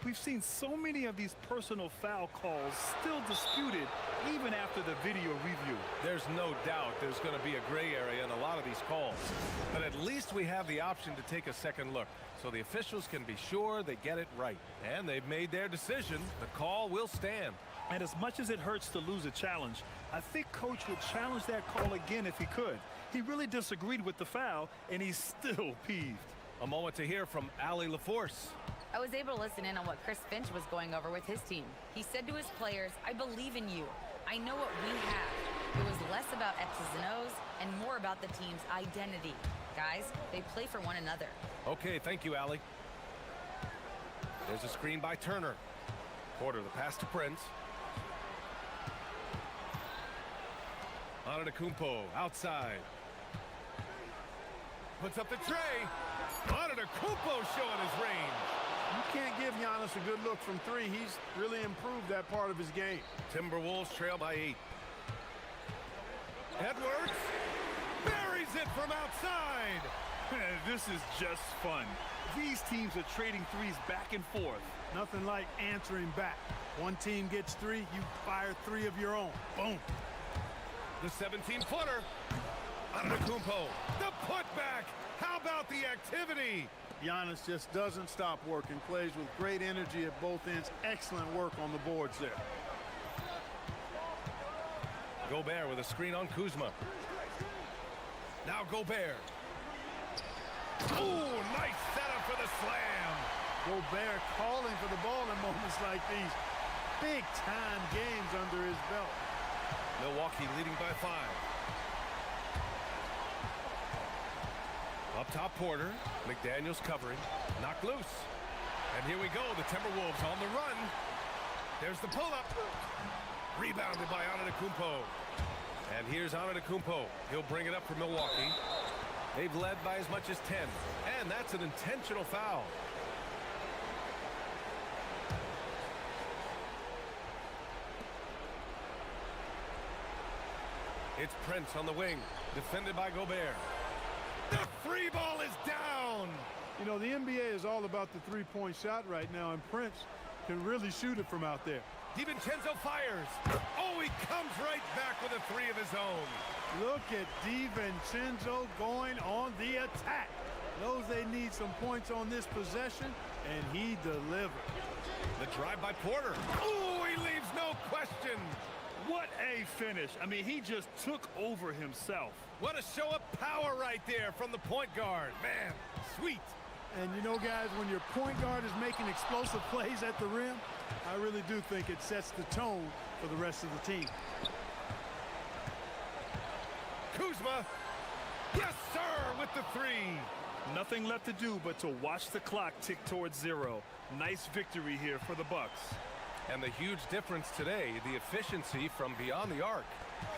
We've seen so many of these personal foul calls still disputed even after the video review. There's no doubt there's going to be a gray area in a lot of these calls. But at least we have the option to take a second look so the officials can be sure they get it right. And they've made their decision. The call will stand. And as much as it hurts to lose a challenge, I think Coach would challenge that call again if he could. He really disagreed with the foul, and he's still peeved. A moment to hear from Allie LaForce. I was able to listen in on what Chris Finch was going over with his team. He said to his players, I believe in you. I know what we have. It was less about X's and O's and more about the team's identity. Guys, they play for one another. Okay, thank you, Allie. There's a screen by Turner. Porter, the pass to Prince. Antetokounmpo outside. Puts up the tray. Antetokounmpo showing his range. You can't give Giannis a good look from 3. He's really improved that part of his game. Timberwolves trail by 8. Edwards buries it from outside. This is just fun. These teams are trading threes back and forth. Nothing like answering back. One team gets 3, you fire 3 of your own. Boom. The 17-footer. Antetokounmpo. The putback. How about the activity? Giannis just doesn't stop working. Plays with great energy at both ends. Excellent work on the boards there. Gobert with a screen on Kuzma. Now Gobert. Oh, nice setup for the slam. Gobert calling for the ball in moments like these. Big-time games under his belt. Milwaukee leading by 5. Up top, Porter. McDaniels covering. Knocked loose. And here we go. The Timberwolves on the run. There's the pull-up. Rebounded by Antetokounmpo. And here's Antetokounmpo. He'll bring it up for Milwaukee. They've led by as much as 10. And that's an intentional foul. It's Prince on the wing. Defended by Gobert. The free ball is down. You know, the NBA is all about the three-point shot right now, and Prince, can really shoot it from out there. DiVincenzo fires. Oh, he comes right back with a three of his own. Look at DiVincenzo going on the attack. Knows they need some points on this possession, and he delivered. The drive by Porter. Oh, he leaves no question. What a finish. I mean, he just took over himself. What a show of power right there from the point guard. Man, sweet. And you know, guys, when your point guard is making explosive plays at the rim, I really do think it sets the tone for the rest of the team. Kuzma. Yes, sir, with the three. Nothing left to do but to watch the clock tick towards zero. Nice victory here for the Bucks. And the huge difference today, the efficiency from beyond the arc.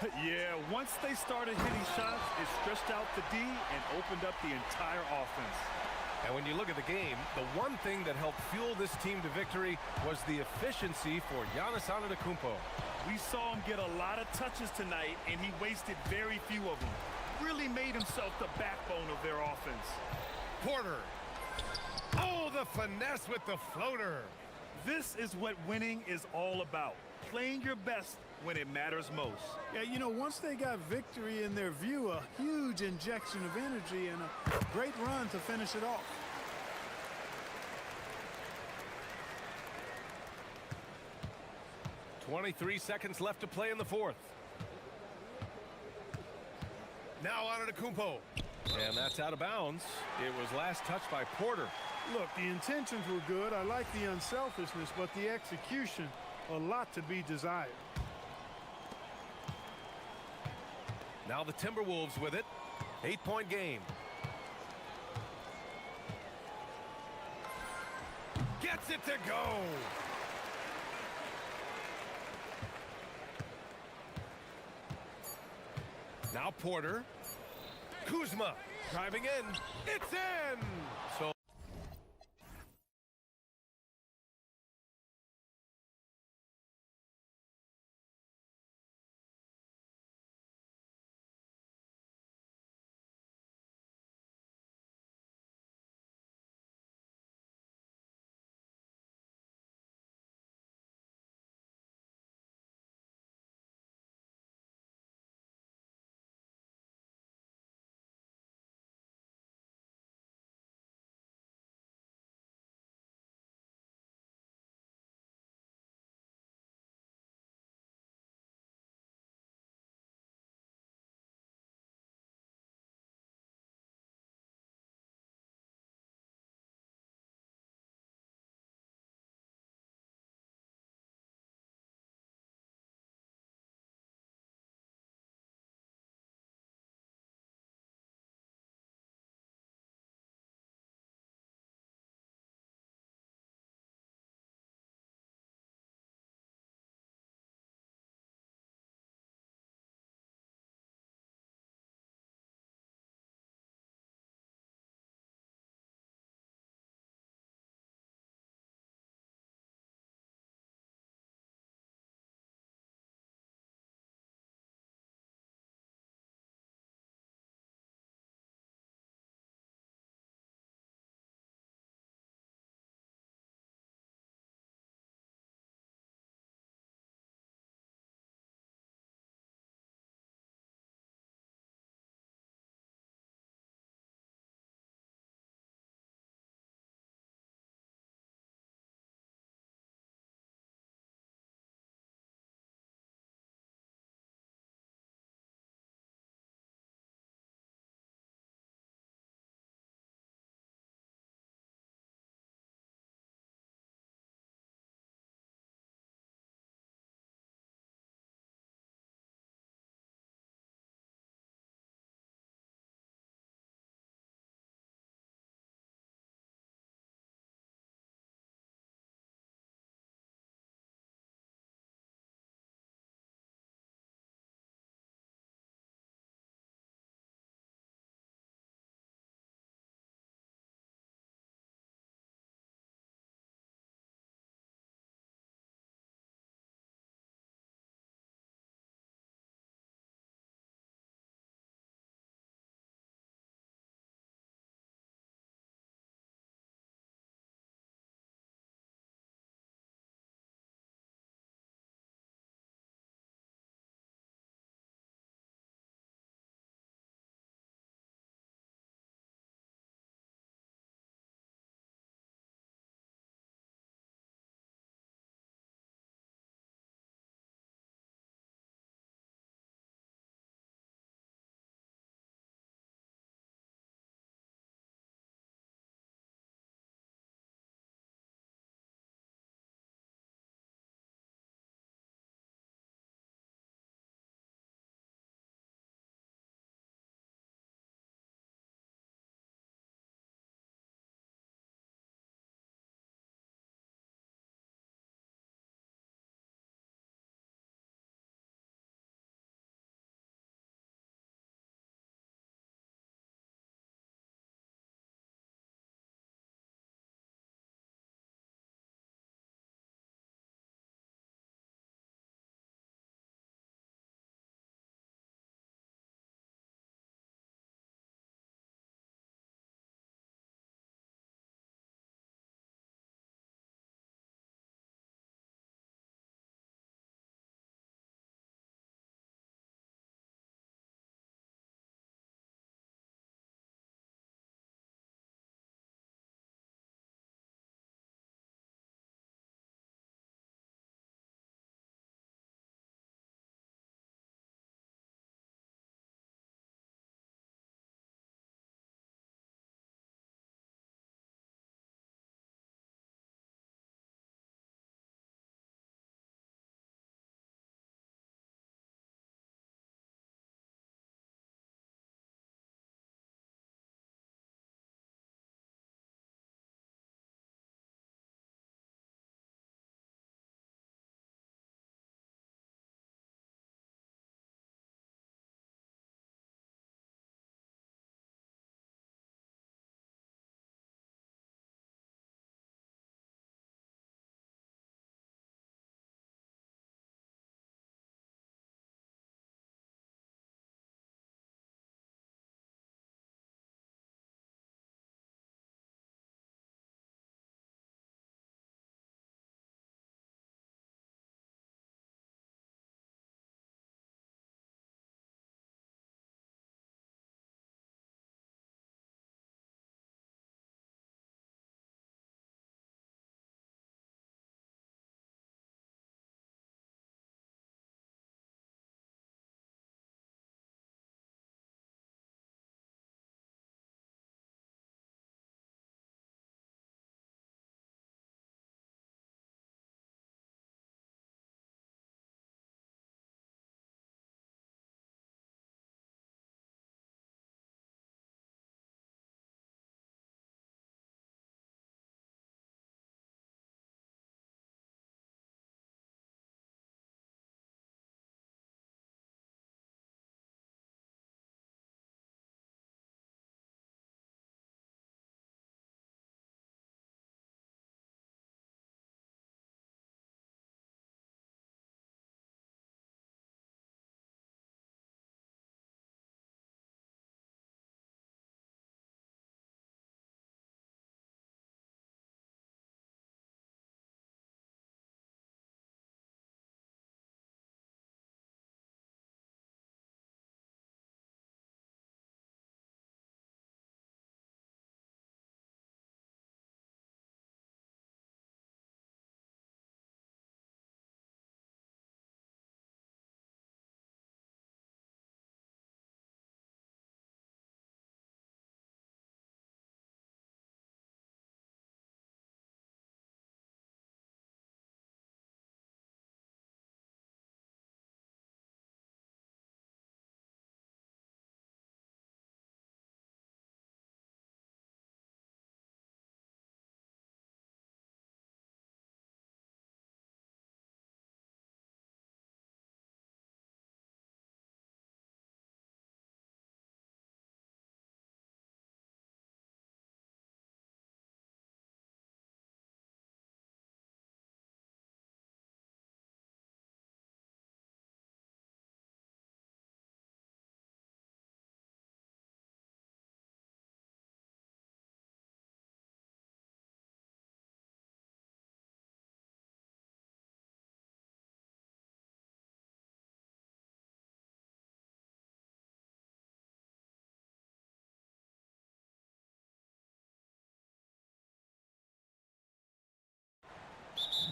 Yeah, once they started hitting shots, it stretched out the D and opened up the entire offense. And when you look at the game, the one thing that helped fuel this team to victory was the efficiency for Giannis Antetokounmpo. We saw him get a lot of touches tonight, and he wasted very few of them. Really made himself the backbone of their offense. Porter. Oh, the finesse with the floater. This is what winning is all about. Playing your best when it matters most. Yeah, you know, once they got victory in their view, a huge injection of energy and a great run to finish it off. .23 seconds left to play in the fourth. Now Antetokounmpo. And that's out of bounds. It was last touched by Porter. Look, the intentions were good. I like the unselfishness, but the execution, a lot to be desired. Now the Timberwolves with it. 8-point game. Gets it to go. Now Porter. Kuzma driving in. It's in. So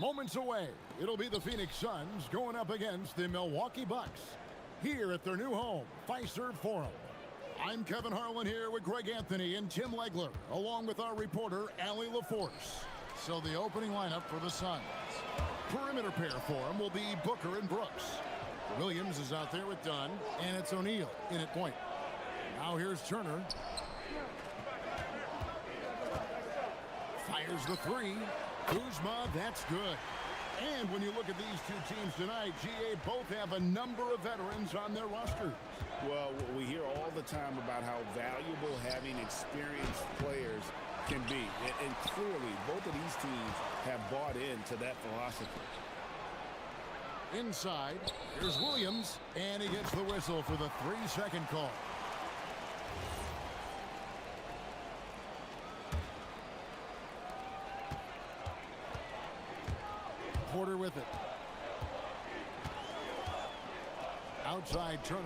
Moments away, it'll be the Phoenix Suns going up against the Milwaukee Bucks here at their new home, Fiserv Forum. I'm Kevin Harlan here with Greg Anthony and Tim Legler, along with our reporter, Allie LaForce. So the opening lineup for the Suns. Perimeter pair for them will be Booker and Brooks. Williams is out there with Dunn, and it's O'Neal in at point. Now here's Turner. Fires the three. Kuzma, that's good. And when you look at these two teams tonight, GA both have a number of veterans on their rosters. Well, we hear all the time about how valuable having experienced players can be. And clearly, both of these teams have bought into that philosophy. Inside, here's Williams, and he gets the whistle for the 3-second call. Porter with it. Outside Turner.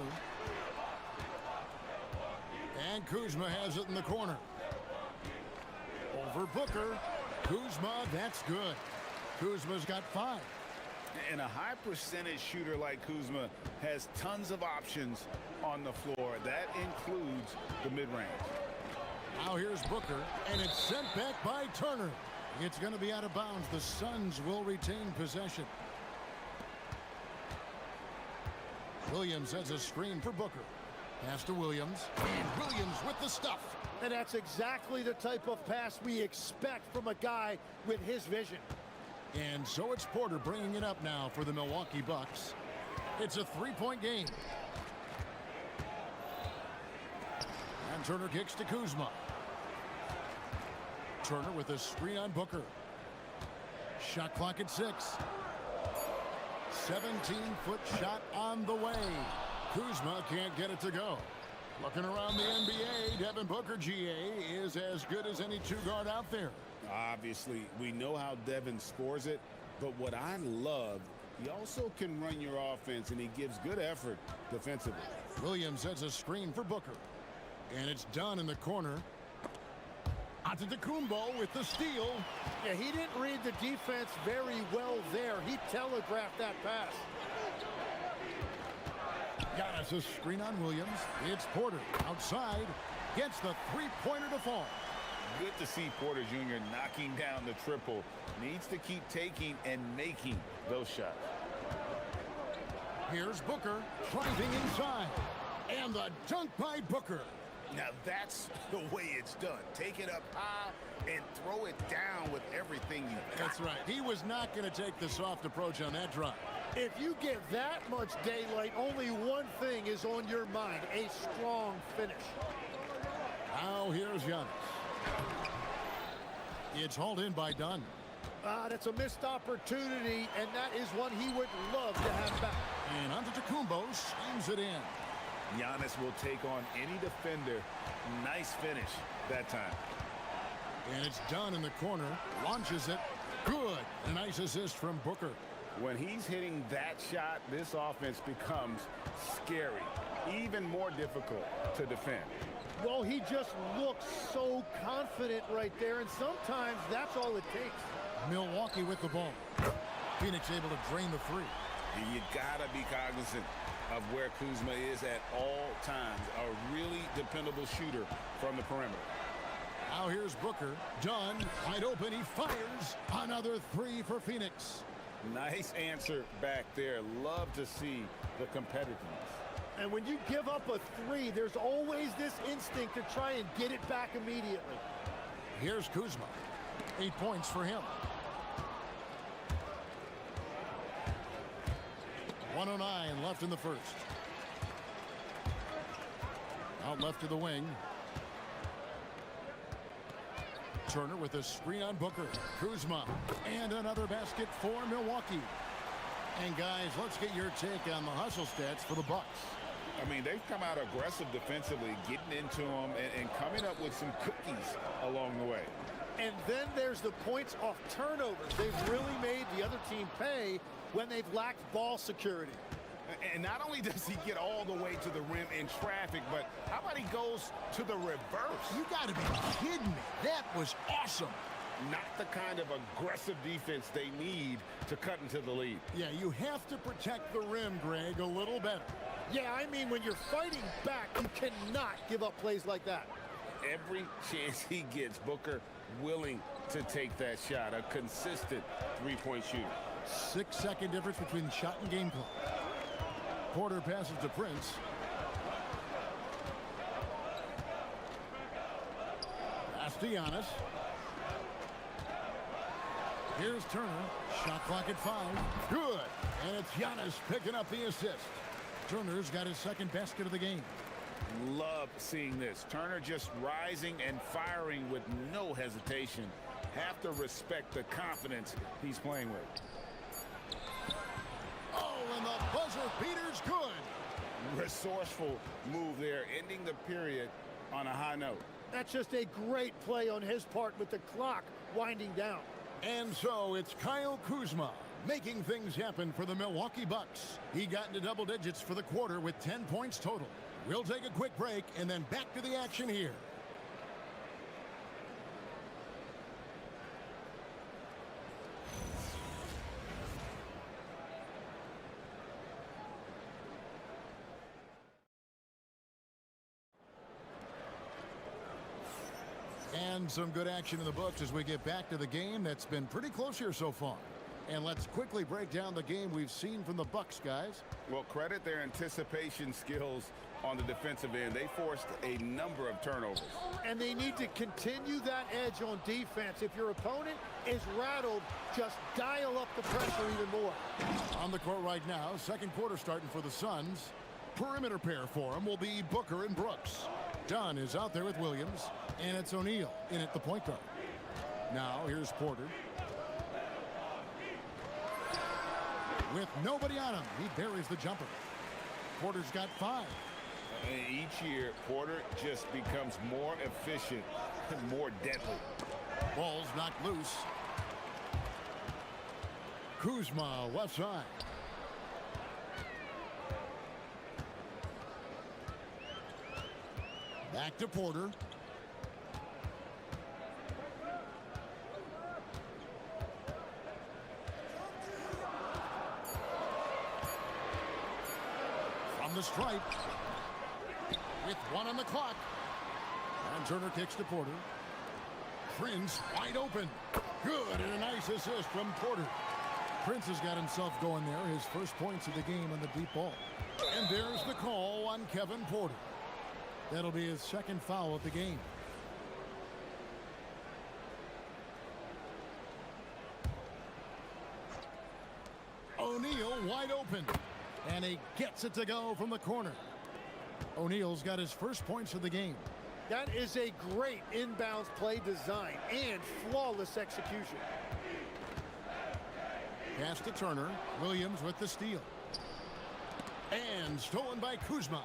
And Kuzma has it in the corner. Over Booker. Kuzma, that's good. Kuzma's got 5. And a high percentage shooter like Kuzma has tons of options on the floor. That includes the mid-range. Now here's Booker, and it's sent back by Turner. It's going to be out of bounds. The Suns will retain possession. Williams has a screen for Booker. Pass to Williams, and Williams with the stuff. And that's exactly the type of pass we expect from a guy with his vision. And so it's Porter bringing it up now for the Milwaukee Bucks. It's a 3-point game. And Turner kicks to Kuzma. Turner with a screen on Booker. Shot clock at 6. 17-foot shot on the way. Kuzma can't get it to go. Looking around the NBA, Devin Booker, GA, is as good as any two-guard out there. Obviously, we know how Devin scores it, but what I love, he also can run your offense, and he gives good effort defensively. Williams has a screen for Booker. And it's done in the corner. Antetokounmpo with the steal. Yeah, he didn't read the defense very well there. He telegraphed that pass. Giannis a screen on Williams. It's Porter outside. Gets the three-pointer to fall. Good to see Porter Jr. knocking down the triple. Needs to keep taking and making those shots. Here's Booker driving inside. And the dunk by Booker. Now that's the way it's done. Take it up high and throw it down with everything you got. That's right. He was not going to take the soft approach on that drive. If you get that much daylight, only one thing is on your mind, a strong finish. Now here's Giannis. It's hauled in by Dunn. That's a missed opportunity, and that is one he would love to have back. And Antetokounmpo slams it in. Giannis will take on any defender. Nice finish that time. And it's Dunn in the corner. Launches it. Good. A nice assist from Booker. When he's hitting that shot, this offense becomes scary. Even more difficult to defend. Well, he just looks so confident right there, and sometimes that's all it takes. Milwaukee with the ball. Phoenix able to drain the three. And you gotta be cognizant of where Kuzma is at all times. A really dependable shooter from the perimeter. Now here's Booker. Dunn, wide open. He fires. Another three for Phoenix. Nice answer back there. Love to see the competitiveness. And when you give up a three, there's always this instinct to try and get it back immediately. Here's Kuzma. 8 points for him. 1:09 left in the first. Out left to the wing. Turner with a screen on Booker. Kuzma. And another basket for Milwaukee. And guys, let's get your take on the hustle stats for the Bucks. I mean, they've come out aggressive defensively, getting into them and coming up with some cookies along the way. And then there's the points off turnovers. They've really made the other team pay when they've lacked ball security. And not only does he get all the way to the rim in traffic, but how about he goes to the reverse? You got to be kidding me. That was awesome. not the kind of aggressive defense they need to cut into the lead. Yeah, you have to protect the rim, Greg, a little better. Yeah, I mean, when you're fighting back, you cannot give up plays like that. Every chance he gets, Booker willing to take that shot, a consistent three-point shooter. 6-second difference between shot and game clock. Porter passes to Prince. Pass to Giannis. Here's Turner. Shot clock at 5. Good. And it's Giannis picking up the assist. Turner's got his second basket of the game. Love seeing this. Turner just rising and firing with no hesitation. Have to respect the confidence he's playing with. Oh, and the buzzer beater's good. Resourceful move there, ending the period on a high note. That's just a great play on his part with the clock winding down. And so it's Kyle Kuzma making things happen for the Milwaukee Bucks. He got into double digits for the quarter with 10 points total. We'll take a quick break and then back to the action here. And some good action in the books as we get back to the game that's been pretty close here so far. And let's quickly break down the game we've seen from the Bucks, guys. Well, credit their anticipation skills on the defensive end. They forced a number of turnovers. And they need to continue that edge on defense. If your opponent is rattled, just dial up the pressure even more. On the court right now, second quarter starting for the Suns. Perimeter pair for him will be Booker and Brooks. Dunn is out there with Williams, and it's O'Neal in at the point guard. Now here's Porter. With nobody on him, he buries the jumper. Porter's got 5. Each year, Porter just becomes more efficient and more deadly. Ball's knocked loose. Kuzma, left side. Back to Porter. From the stripe. With 1 on the clock. And Turner kicks to Porter. Prince wide open. Good, and a nice assist from Porter. Prince has got himself going there. His first points of the game on the deep ball. And there's the call on Kevin Porter. That'll be his second foul of the game. O'Neal wide open. And he gets it to go from the corner. O'Neal's got his first points of the game. That is a great inbounds play design and flawless execution. Pass to Turner. Williams with the steal. And stolen by Kuzma.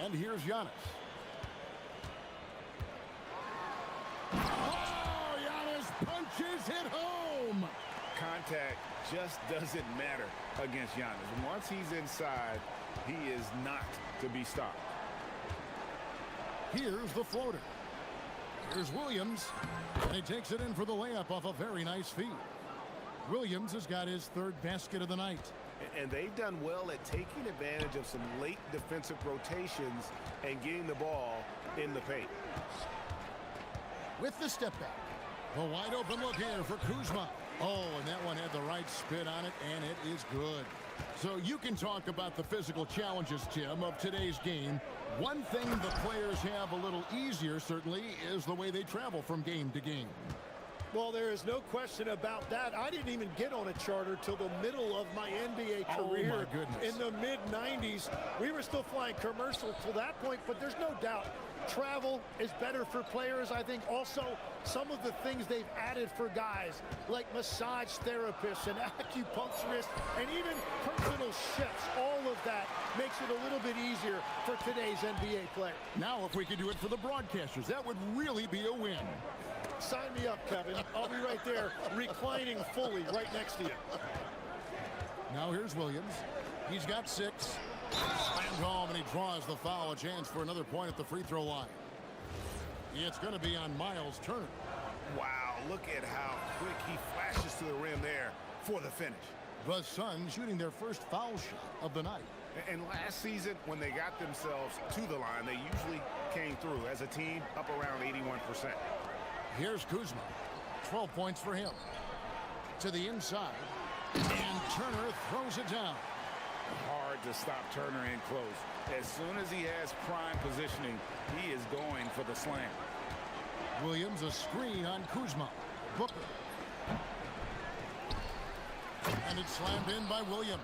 And here's Giannis. Oh, Giannis punches it home. Contact just doesn't matter against Giannis. Once he's inside, he is not to be stopped. Here's the floater. Here's Williams. And he takes it in for the layup off a very nice feed. Williams has got his third basket of the night. And they've done well at taking advantage of some late defensive rotations and getting the ball in the paint. With the step back. The wide open look here for Kuzma. Oh, and that one had the right spin on it, and it is good. So you can talk about the physical challenges, Tim, of today's game. One thing the players have a little easier, certainly, is the way they travel from game to game. Well, there is no question about that. I didn't even get on a charter till the middle of my NBA career. Oh, my goodness. In the mid-90s, we were still flying commercial to that point, but there's no doubt travel is better for players. I think also some of the things they've added for guys like massage therapists and acupuncturists and even personal chefs, all of that makes it a little bit easier for today's NBA player. Now, if we could do it for the broadcasters, that would really be a win. Sign me up, Kevin. I'll be right there reclining fully right next to you. Now here's Williams. He's got 6. Slams home and he draws the foul. A chance for another point at the free throw line. It's going to be on Miles Turner. Wow, look at how quick he flashes to the rim there for the finish. The Suns shooting their first foul shot of the night. And last season, when they got themselves to the line, they usually came through as a team up around 81%. Here's Kuzma. 12 points for him. To the inside. And Turner throws it down. Hard to stop Turner in close. As soon as he has prime positioning, he is going for the slam. Williams a screen on Kuzma. Booker. And it's slammed in by Williams.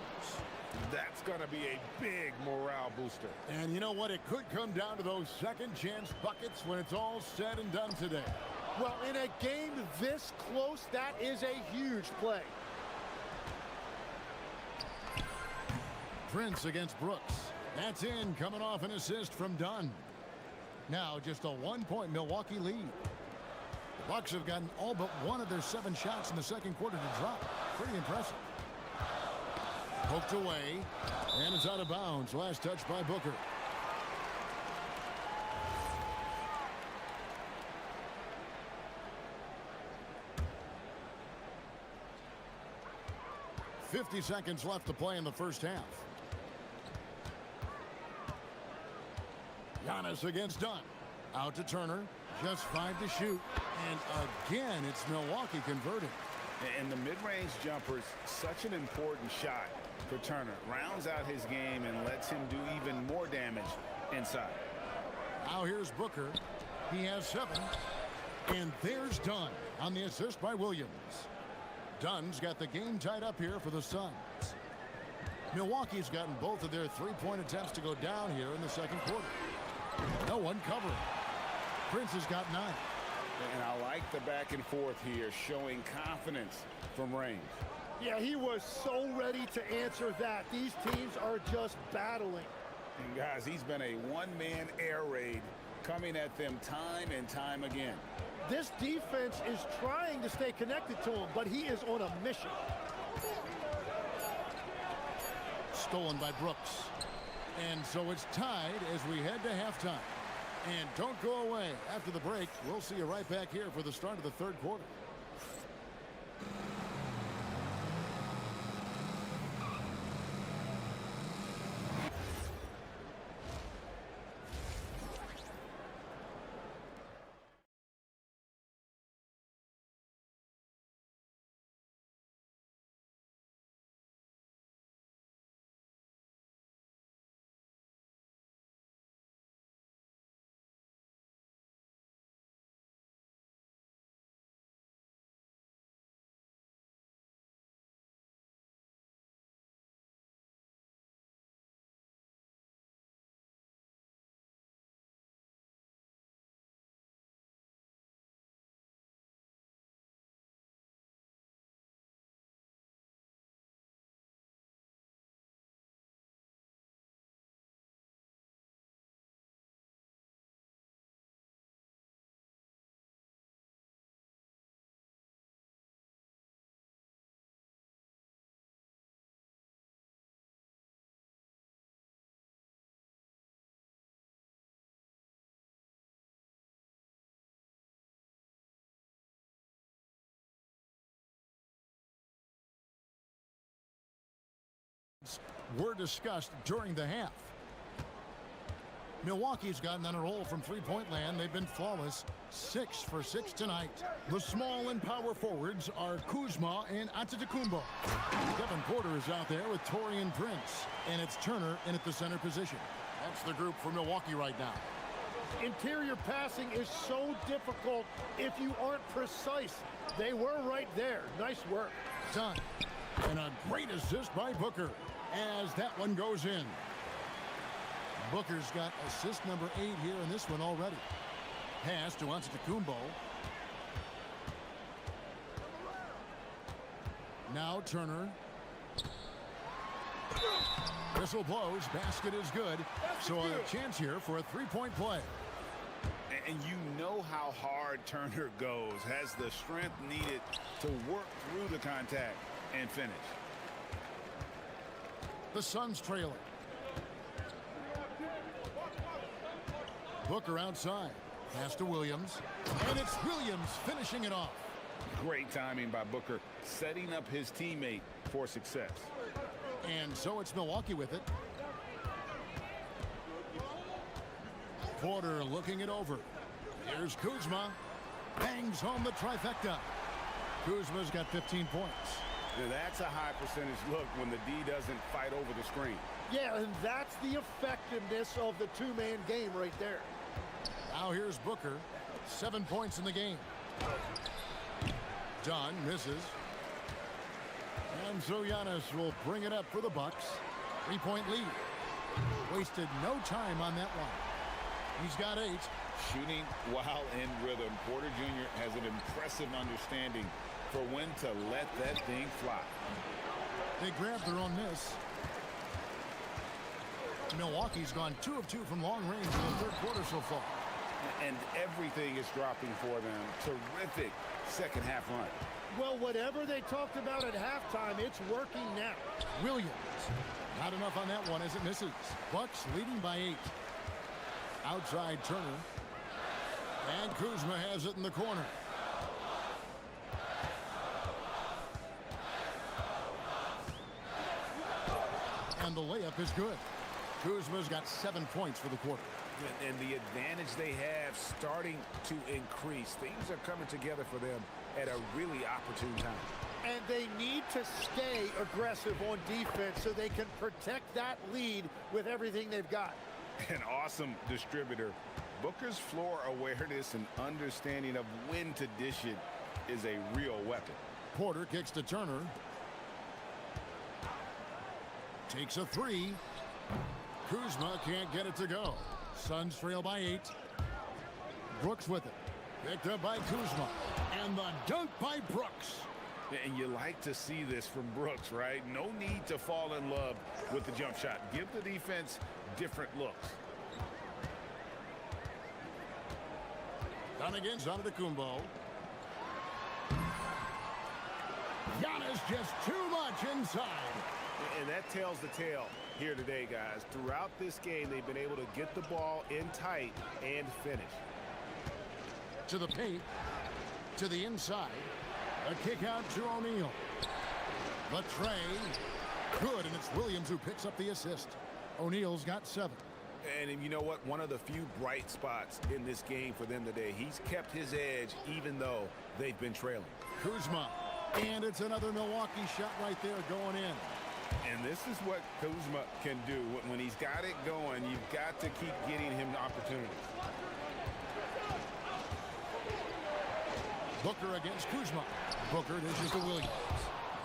That's going to be a big morale booster. And you know what? It could come down to those second chance buckets when it's all said and done today. Well, in a game this close, that is a huge play. Prince against Brooks. That's in, coming off an assist from Dunn. Now just a 1-point Milwaukee lead. The Bucks have gotten all but one of their 7 shots in the second quarter to drop. Pretty impressive. Poked away, and it's out of bounds. Last touch by Booker. .50 seconds left to play in the first half. Giannis against Dunn. Out to Turner. Just 5 to shoot. And again, it's Milwaukee converting. And the mid-range jumper is such an important shot for Turner. Rounds out his game and lets him do even more damage inside. Now here's Booker. He has 7. And there's Dunn on the assist by Williams. Dunn's got the game tied up here for the Suns. Milwaukee's gotten both of their 3-point attempts to go down here in the second quarter. No one covering. Prince has got 9. And I like the back and forth here, showing confidence from range. Yeah, he was so ready to answer that. These teams are just battling. And guys, he's been a one-man air raid coming at them time and time again. This defense is trying to stay connected to him, but he is on a mission. Stolen by Brooks. And so it's tied as we head to halftime. And don't go away. After the break, we'll see you right back here for the start of the third quarter. Were discussed during the half. Milwaukee's gotten on a roll from three-point land. They've been flawless, 6 for 6 tonight. The small and power forwards are Kuzma and Antetokounmpo. Kevin Porter is out there with Taurean Prince, and it's Turner in at the center position. That's the group for Milwaukee right now. Interior passing is so difficult if you aren't precise. They were right there. Nice work. Done. And a great assist by Booker as that one goes in. Booker's got assist number 8 here in this one already. Pass to Antetokounmpo. Now Turner. Whistle blows. Basket is good. So a chance here for a three-point play. And you know how hard Turner goes. Has the strength needed to work through the contact and finish. The Suns trailing. Booker outside. Pass to Williams. And it's Williams finishing it off. Great timing by Booker, setting up his teammate for success. And so it's Milwaukee with it. Porter looking it over. Here's Kuzma. Bangs home the trifecta. Kuzma's got 15 points. Now that's a high percentage look when the D doesn't fight over the screen. Yeah, and that's the effectiveness of the two-man game right there. Now here's Booker. 7 points in the game. Dunn misses. And so Giannis will bring it up for the Bucks. 3-point lead. Wasted no time on that one. He's got 8. Shooting while in rhythm. Porter Jr. has an impressive understanding for when to let that thing fly. They grabbed their own miss. Milwaukee's gone 2 of 2 from long range in the third quarter so far. And everything is dropping for them. Terrific second half run. Well, whatever they talked about at halftime, it's working now. Williams. Not enough on that one as it misses. Bucks leading by 8. Outside Turner. And Kuzma has it in the corner. And the layup is good. Kuzma's got 7 points for the quarter. And the advantage they have starting to increase. Things are coming together for them at a really opportune time. And they need to stay aggressive on defense so they can protect that lead with everything they've got. An awesome distributor. Booker's floor awareness and understanding of when to dish it is a real weapon. Porter kicks to Turner. Takes a 3. Kuzma can't get it to go. Suns trail by 8. Brooks with it. Picked up by Kuzma. And the dunk by Brooks. And you like to see this from Brooks, right? No need to fall in love with the jump shot. Give the defense different looks. Done against Antetokounmpo. Giannis just too much inside. And that tells the tale here today, guys. Throughout this game, they've been able to get the ball in tight and finish. To the paint. To the inside. A kick out to O'Neal. The tray. Good, and it's Williams who picks up the assist. O'Neal's got 7. And you know what? One of the few bright spots in this game for them today. He's kept his edge even though they've been trailing. Kuzma. And it's another Milwaukee shot right there going in. And this is what Kuzma can do. When he's got it going, you've got to keep getting him opportunities. Booker against Kuzma. Booker dishes to Williams.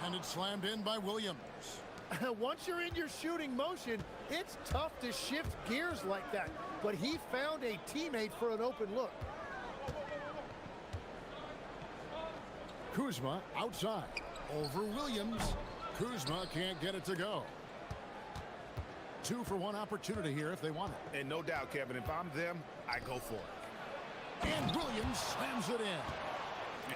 And it's slammed in by Williams. Once you're in your shooting motion, it's tough to shift gears like that. But he found a teammate for an open look. Kuzma outside. Over Williams. Kuzma can't get it to go. 2 for 1 opportunity here if they want it. And no doubt, Kevin, if I'm them, I go for it. And Williams slams it in.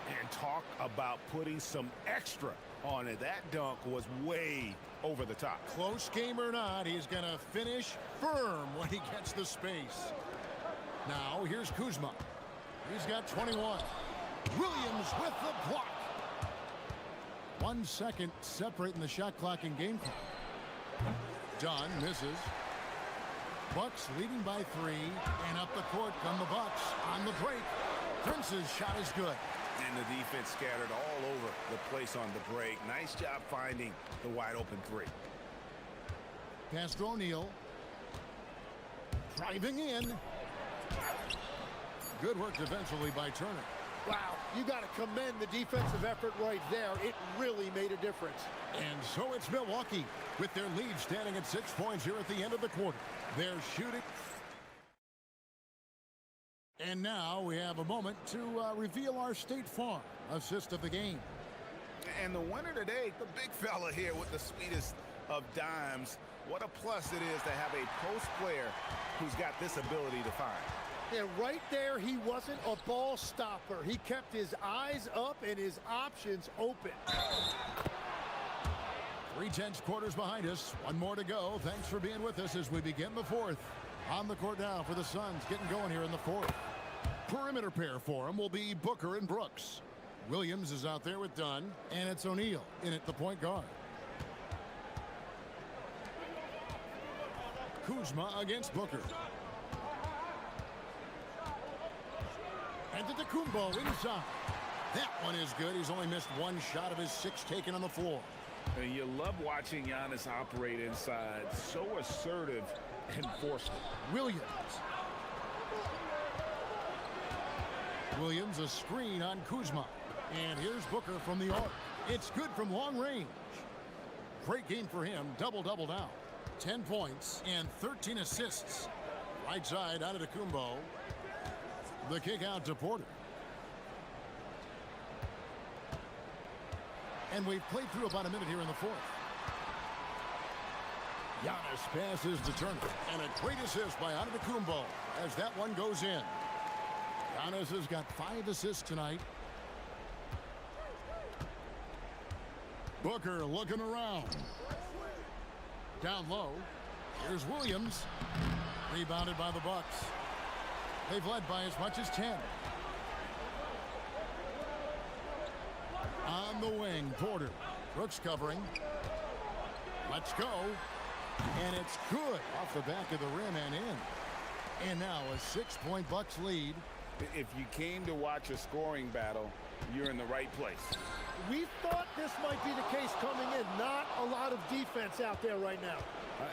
And talk about putting some extra on it. That dunk was way over the top. Close game or not, he's going to finish firm when he gets the space. Now here's Kuzma. He's got 21. Williams with the block. 1 second separating the shot clock and game clock. Dunn misses. Bucks leading by 3. And up the court come the Bucks on the break. Prince's shot is good. And the defense scattered all over the place on the break. Nice job finding the wide open 3. Pass to O'Neal. Driving in. Good work defensively by Turner. Wow, you got to commend the defensive effort right there. It really made a difference. And so it's Milwaukee with their lead standing at 6 points here at the end of the quarter. They're shooting. And now we have a moment to reveal our State Farm assist of the game. And the winner today, the big fella here with the sweetest of dimes. What a plus it is to have a post player who's got this ability to find. And right there, he wasn't a ball stopper. He kept his eyes up and his options open. 3/10 quarters behind us. 1 more to go. Thanks for being with us as we begin the 4th. On the court now for the Suns, getting going here in the 4th. Perimeter pair for him will be Booker and Brooks. Williams is out there with Dunn, and it's O'Neal in at the point guard. Kuzma against Booker. And Antetokounmpo inside. That one is good. He's only missed one shot of his 6 taken on the floor. And you love watching Giannis operate inside. So assertive and forceful. Williams. Williams, a screen on Kuzma. And here's Booker from the arc. It's good from long range. Great game for him. Double-double now. 10 points and 13 assists. Right side out of Antetokounmpo. The kick out to Porter. And we've played through about a minute here in the fourth. Giannis passes to Turner. And a great assist by Antetokounmpo as that one goes in. Giannis has got 5 assists tonight. Booker looking around. Down low. Here's Williams. Rebounded by the Bucks. They've led by as much as 10. On the wing, Porter. Brooks covering. Let's go. And it's good off the back of the rim and in. And now a 6-point Bucks lead. If you came to watch a scoring battle, you're in the right place. We thought this might be the case coming in. Not a lot of defense out there right now.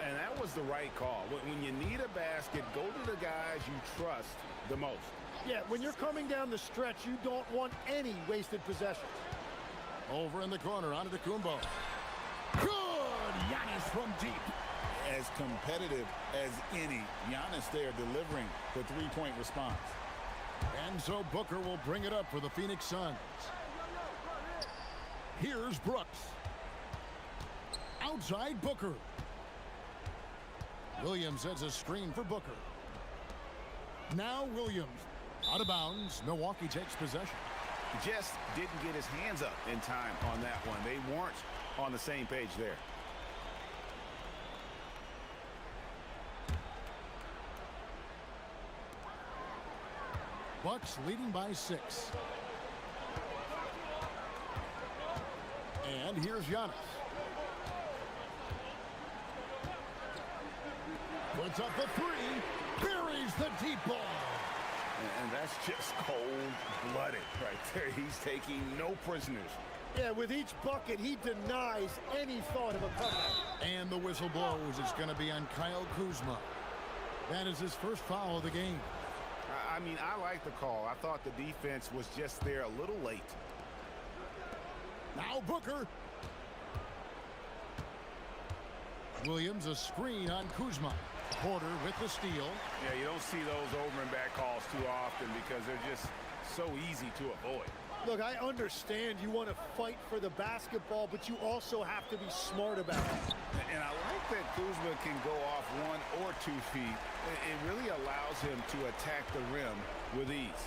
And that was the right call. When you need a basket, go to the guys you trust the most. Yeah, when you're coming down the stretch, you don't want any wasted possession. Over in the corner, Antetokounmpo. Good! Giannis from deep. As competitive as any, Giannis there delivering the three-point response. And so Booker will bring it up for the Phoenix Suns. Here's Brooks. Outside Booker. Williams sets a screen for Booker. Now Williams. Out of bounds. Milwaukee takes possession. Just didn't get his hands up in time on that one. They weren't on the same page there. Bucks leading by 6. And here's Giannis. Puts up the 3. Buries the deep ball. And that's just cold-blooded right there. He's taking no prisoners. Yeah, with each bucket, he denies any thought of a comeback. And the whistle blows. It's going to be on Kyle Kuzma. That is his first foul of the game. I mean, I like the call. I thought the defense was just there a little late. Now Booker. Williams, a screen on Kuzma. Porter with the steal. Yeah, you don't see those over and back calls too often because they're just so easy to avoid. Look, I understand you want to fight for the basketball, but you also have to be smart about it. And I like that Kuzma can go off 1 or 2 feet. It really allows him to attack the rim with ease.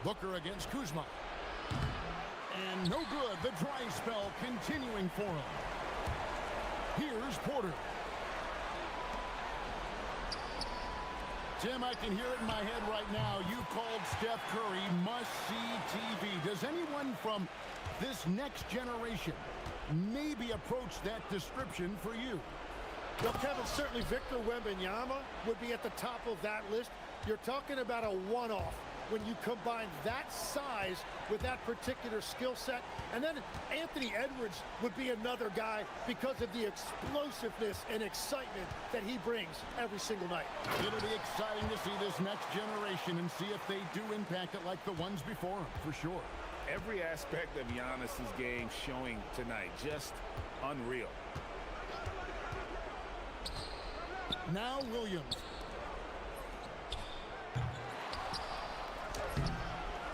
Booker against Kuzma. And no good. The dry spell continuing for him. Here's Porter. Tim, I can hear it in my head right now. You called Steph Curry must-see TV. Does anyone from this next generation maybe approach that description for you? Well, Kevin, certainly Victor Wembanyama would be at the top of that list. You're talking about a one-off when you combine that size with that particular skill set. And then Anthony Edwards would be another guy because of the explosiveness and excitement that he brings every single night. It'll be exciting to see this next generation and see if they do impact it like the ones before them, for sure. Every aspect of Giannis's game showing tonight, just unreal. Now Williams.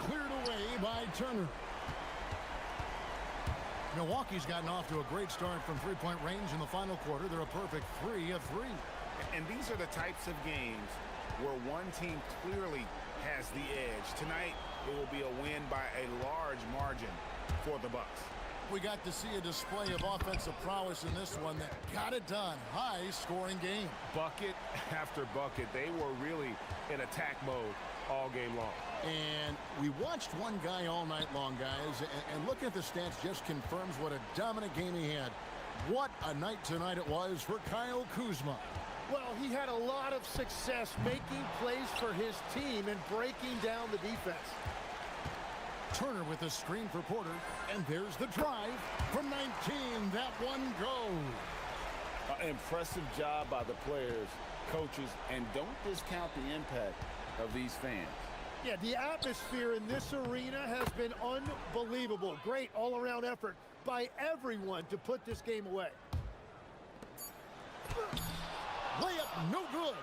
Cleared away by Turner. Milwaukee's gotten off to a great start from three-point range in the final quarter. They're a perfect 3 of 3. And these are the types of games where one team clearly has the edge. Tonight, it will be a win by a large margin for the Bucks. We got to see a display of offensive prowess in this one that got it done. High-scoring game. Bucket after bucket. They were really in attack mode all game long. And we watched one guy all night long, guys, and looking at the stats just confirms what a dominant game he had. What a night tonight it was for Kyle Kuzma. Well, he had a lot of success making plays for his team and breaking down the defense. Turner with a screen for Porter, and there's the drive from 19. That one goes. Impressive job by the players, coaches, and don't discount the impact of these fans. Yeah, the atmosphere in this arena has been unbelievable. Great all-around effort by everyone to put this game away. Layup no good.